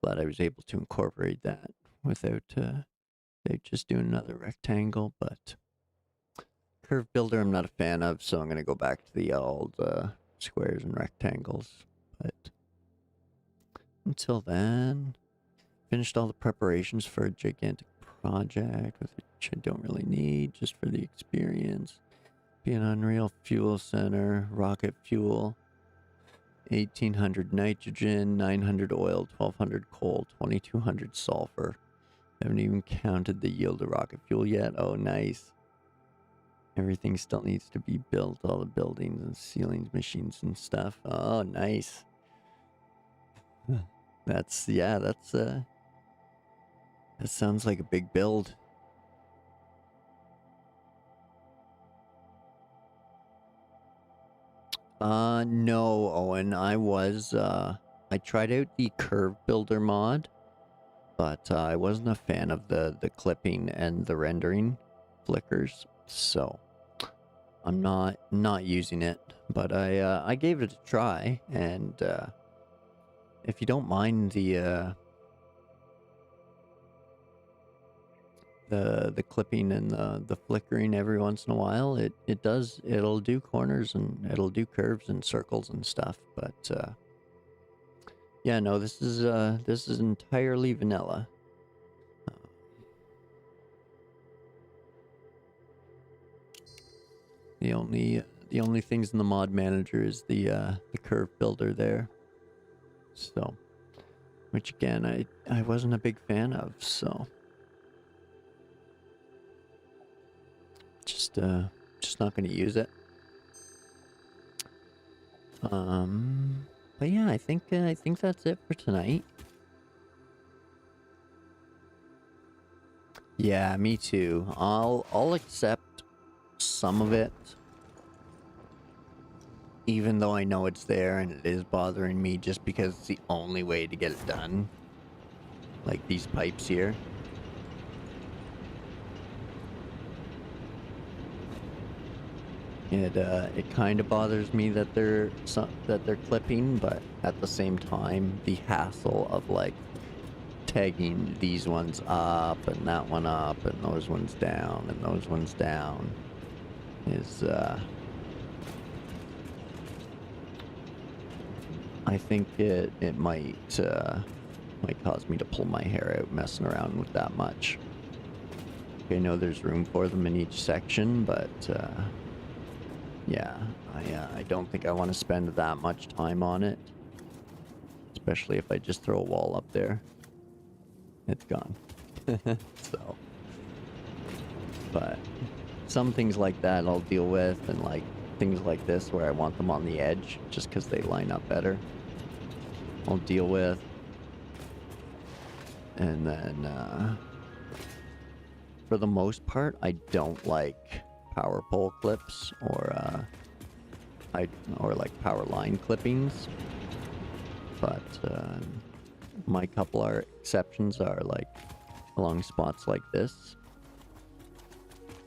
glad I was able to incorporate that without just doing another rectangle. But curve builder I'm not a fan of, so I'm going to go back to the old squares and rectangles. But until then, finished all the preparations for a gigantic project, which I don't really need, just for the experience. Be an Unreal Fuel Center, rocket fuel, 1800 nitrogen, 900 oil, 1200 coal, 2200 sulfur. Haven't even counted the yield of rocket fuel yet. Oh, nice. Everything still needs to be built, all the buildings and ceilings, machines and stuff. Oh, nice. That sounds like a big build. No, Owen, I tried out the curve builder mod, but I wasn't a fan of the clipping and the rendering flickers, so I'm not using it. But I gave it a try, and if you don't mind the clipping and the flickering every once in a while, it'll do corners and it'll do curves and circles and stuff. But yeah, no, this is entirely vanilla. The only things in the mod manager is the curve builder there. So, which again I wasn't a big fan of, so just not going to use it. But yeah, I think that's it for tonight. Yeah, me too. I'll accept some of it, even though I know it's there and it is bothering me, just because it's the only way to get it done. Like these pipes here. It kind of bothers me that they're clipping, but at the same time, the hassle of like tagging these ones up and that one up and those ones down and those ones down is I think it might cause me to pull my hair out messing around with that much. I know there's room for them in each section, but yeah, I don't think I want to spend that much time on it. Especially if I just throw a wall up there. It's gone. So. But some things like that I'll deal with, and like things like this where I want them on the edge just because they line up better, I'll deal with. And then for the most part, I don't like power pole clips or like power line clippings, but my couple are exceptions are like along spots like this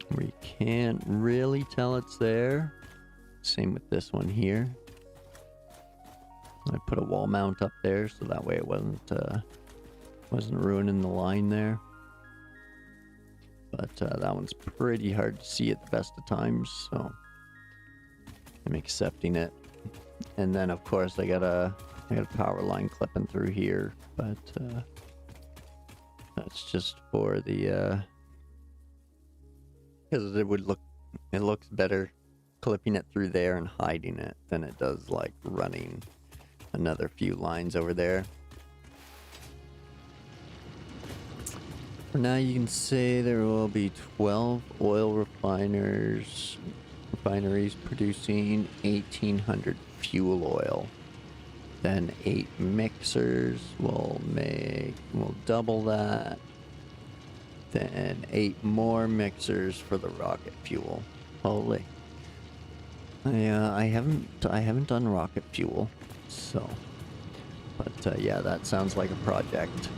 where you can't really tell it's there. Same with this one here. I put a wall mount up there so that way it wasn't ruining the line there. But that one's pretty hard to see at the best of times, so I'm accepting it. And then of course I got a power line clipping through here, but that's just for the because it looks better clipping it through there and hiding it than it does like running another few lines over there. For now, you can say there will be 12 oil refineries producing 1,800 fuel oil. Then 8 mixers will double that. Then 8 more mixers for the rocket fuel. Holy! I haven't done rocket fuel, so. But yeah, that sounds like a project.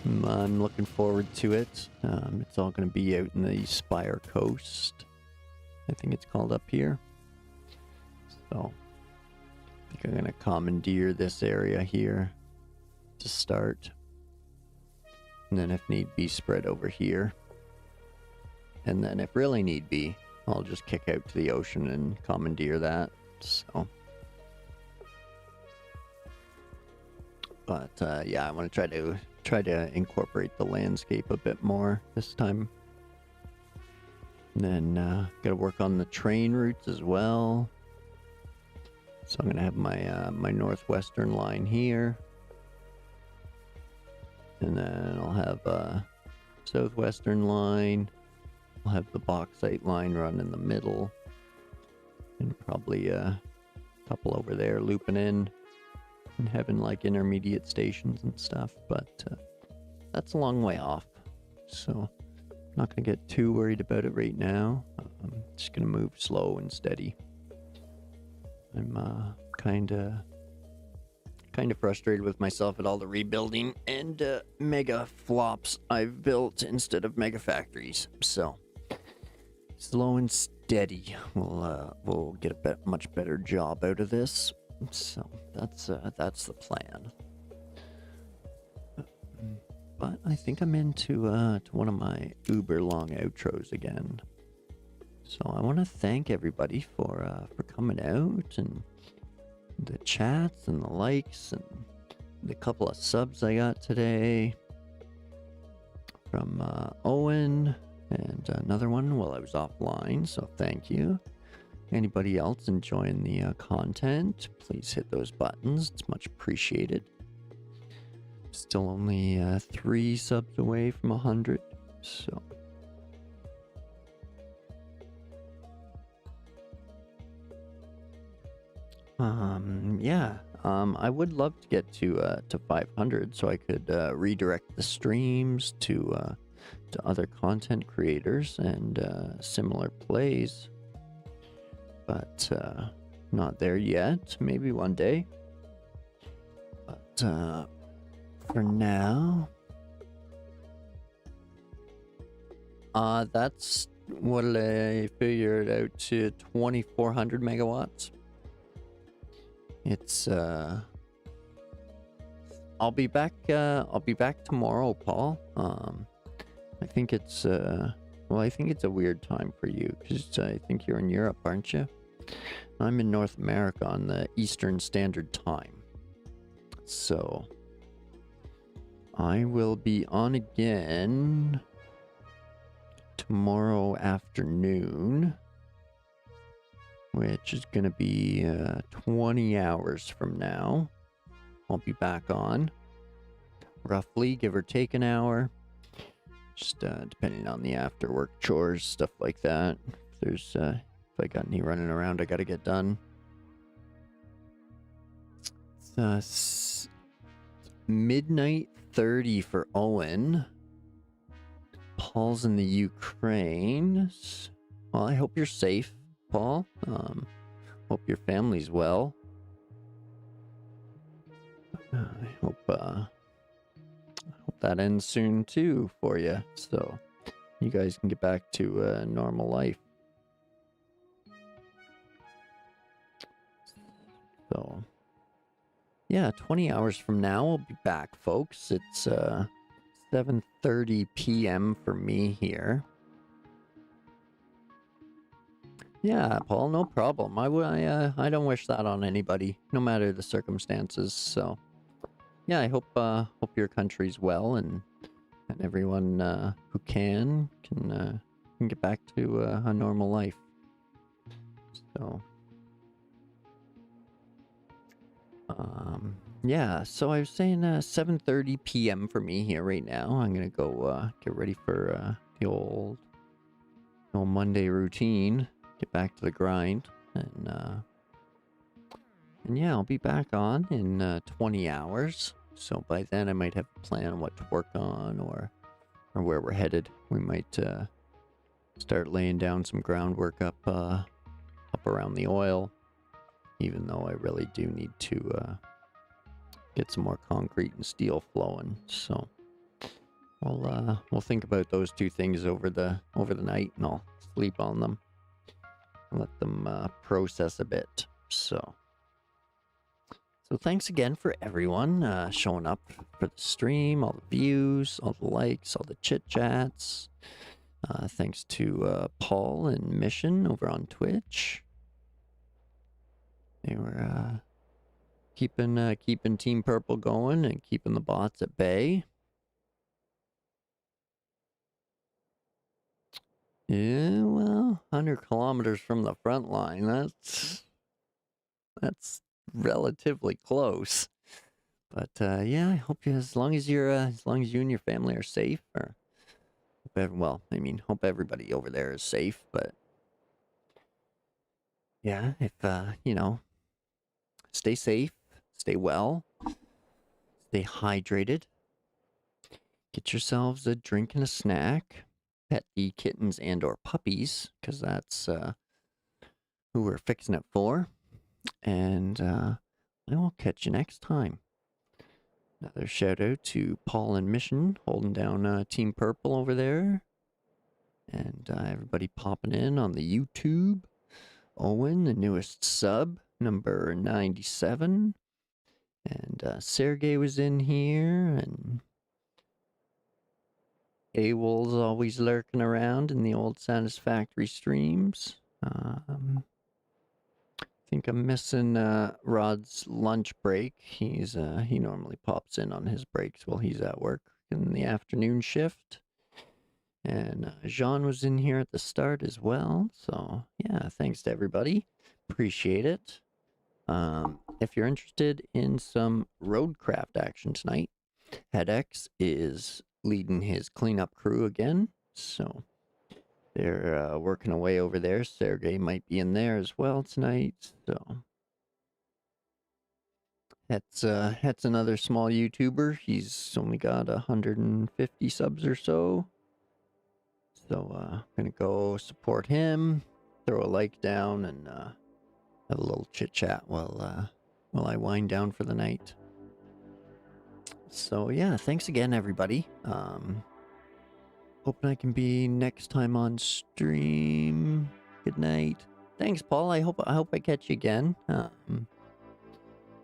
I'm looking forward to it. It's all going to be out in the Spire Coast, I think it's called up here. So I think I'm going to commandeer this area here to start. And then if need be, spread over here. And then if really need be, I'll just kick out to the ocean and commandeer that So, but yeah, I want to try to incorporate the landscape a bit more this time. And then gotta work on the train routes as well. So I'm gonna have my my northwestern line here, and then I'll have a southwestern line. I'll have the bauxite line run in the middle, and probably a couple over there looping in and having like intermediate stations and stuff. But that's a long way off, so I'm not gonna get too worried about it right now. I'm just gonna move slow and steady. I'm kind of frustrated with myself at all the rebuilding and mega flops I've built instead of mega factories. So slow and steady, we'll get a much better job out of this. So that's the plan. But I think I'm into to one of my uber long outros again. So I want to thank everybody for coming out, and the chats and the likes and the couple of subs I got today from Owen, and another one while I was offline. So thank you. Anybody else enjoying the content, please hit those buttons. It's much appreciated. Still only 3 subs away from 100, so yeah, I would love to get to 500 so I could redirect the streams to other content creators and similar plays, but not there yet. Maybe one day, but for now, that's what I figured out to 2,400 megawatts. It's I'll be back tomorrow, Paul. I think it's well, I think it's a weird time for you because I think you're in Europe, aren't you? I'm in North America on the Eastern Standard Time. So I will be on again tomorrow afternoon, which is going to be 20 hours from now. I'll be back on, roughly, give or take an hour, just depending on the after work chores, stuff like that. If I got any running around I got to get done. It's midnight 30 for Owen. Paul's in the Ukraine. Well, I hope you're safe, Paul. Hope your family's well. I hope that ends soon too for you, so you guys can get back to normal life. So yeah, 20 hours from now I'll be back, folks. It's 7:30 p.m. for me here. Yeah, Paul, no problem. I don't wish that on anybody, no matter the circumstances. So yeah, I hope your country's well, and everyone who can get back to a normal life. So yeah, so I was saying 7:30 p.m. for me here right now. I'm gonna go get ready for the old Monday routine, get back to the grind, and yeah, I'll be back on in 20 hours. So by then I might have a plan on what to work on, or where we're headed. We might start laying down some groundwork up around the oil, even though I really do need to get some more concrete and steel flowing. So we'll think about those two things over the night, and I'll sleep on them and let them process a bit. So thanks again for everyone showing up for the stream, all the views, all the likes, all the chit chats. Thanks to Paul and Mission over on Twitch. They were keeping Team Purple going and keeping the bots at bay. Yeah, well, 100 kilometers from the front line. That's relatively close. But yeah, I hope you, as long as you and your family are safe, or well, I mean, hope everybody over there is safe. But yeah, if stay safe, stay well, stay hydrated. Get yourselves a drink and a snack. Pet the kittens and or puppies, because that's who we're fixing it for. And I will catch you next time. Another shout out to Paul and Mission holding down Team Purple over there. And everybody popping in on the YouTube. Owen, the newest sub, number 97. And Sergey was in here, and AWOL's always lurking around in the old Satisfactory streams. I think I'm missing Rod's lunch break. He normally pops in on his breaks while he's at work in the afternoon shift. And Jean was in here at the start as well. So yeah, thanks to everybody. Appreciate it. If you're interested in some roadcraft action tonight, HeadX is leading his cleanup crew again. So they're working away over there. Sergey might be in there as well tonight. So that's another small YouTuber. He's only got 150 subs or so. So gonna go support him, throw a like down, and have a little chit chat while I wind down for the night. So yeah, thanks again, everybody. Hoping I can be next time on stream. Good night. Thanks, Paul. I hope I catch you again.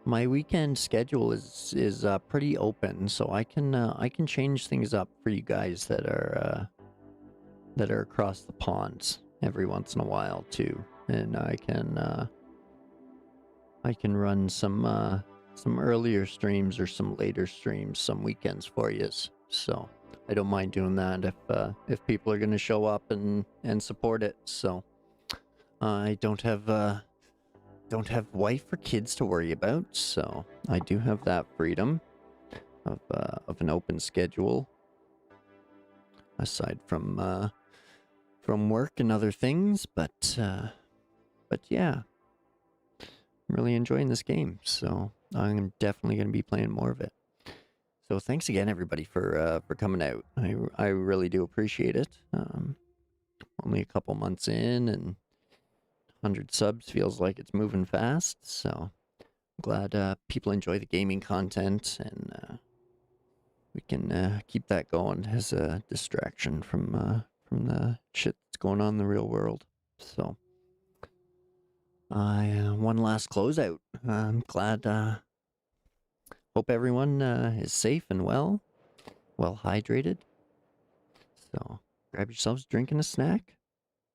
My weekend schedule is pretty open, so I can change things up for you guys that are across the ponds every once in a while too, and I can run some earlier streams or some later streams some weekends for you. So I don't mind doing that if people are going to show up and support it. So I don't have wife or kids to worry about, so I do have that freedom of an open schedule aside from work and other things. But yeah, I'm really enjoying this game, so I'm definitely going to be playing more of it. So thanks again, everybody, for coming out. I really do appreciate it. Only a couple months in, and 100 subs feels like it's moving fast. So I'm glad people enjoy the gaming content, and we can keep that going as a distraction from the shit that's going on in the real world. So one last closeout. I'm glad. Hope everyone is safe and well hydrated. So grab yourselves a drink and a snack,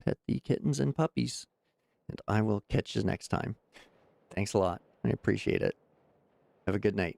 pet the kittens and puppies, and I will catch you next time. Thanks a lot. I appreciate it. Have a good night.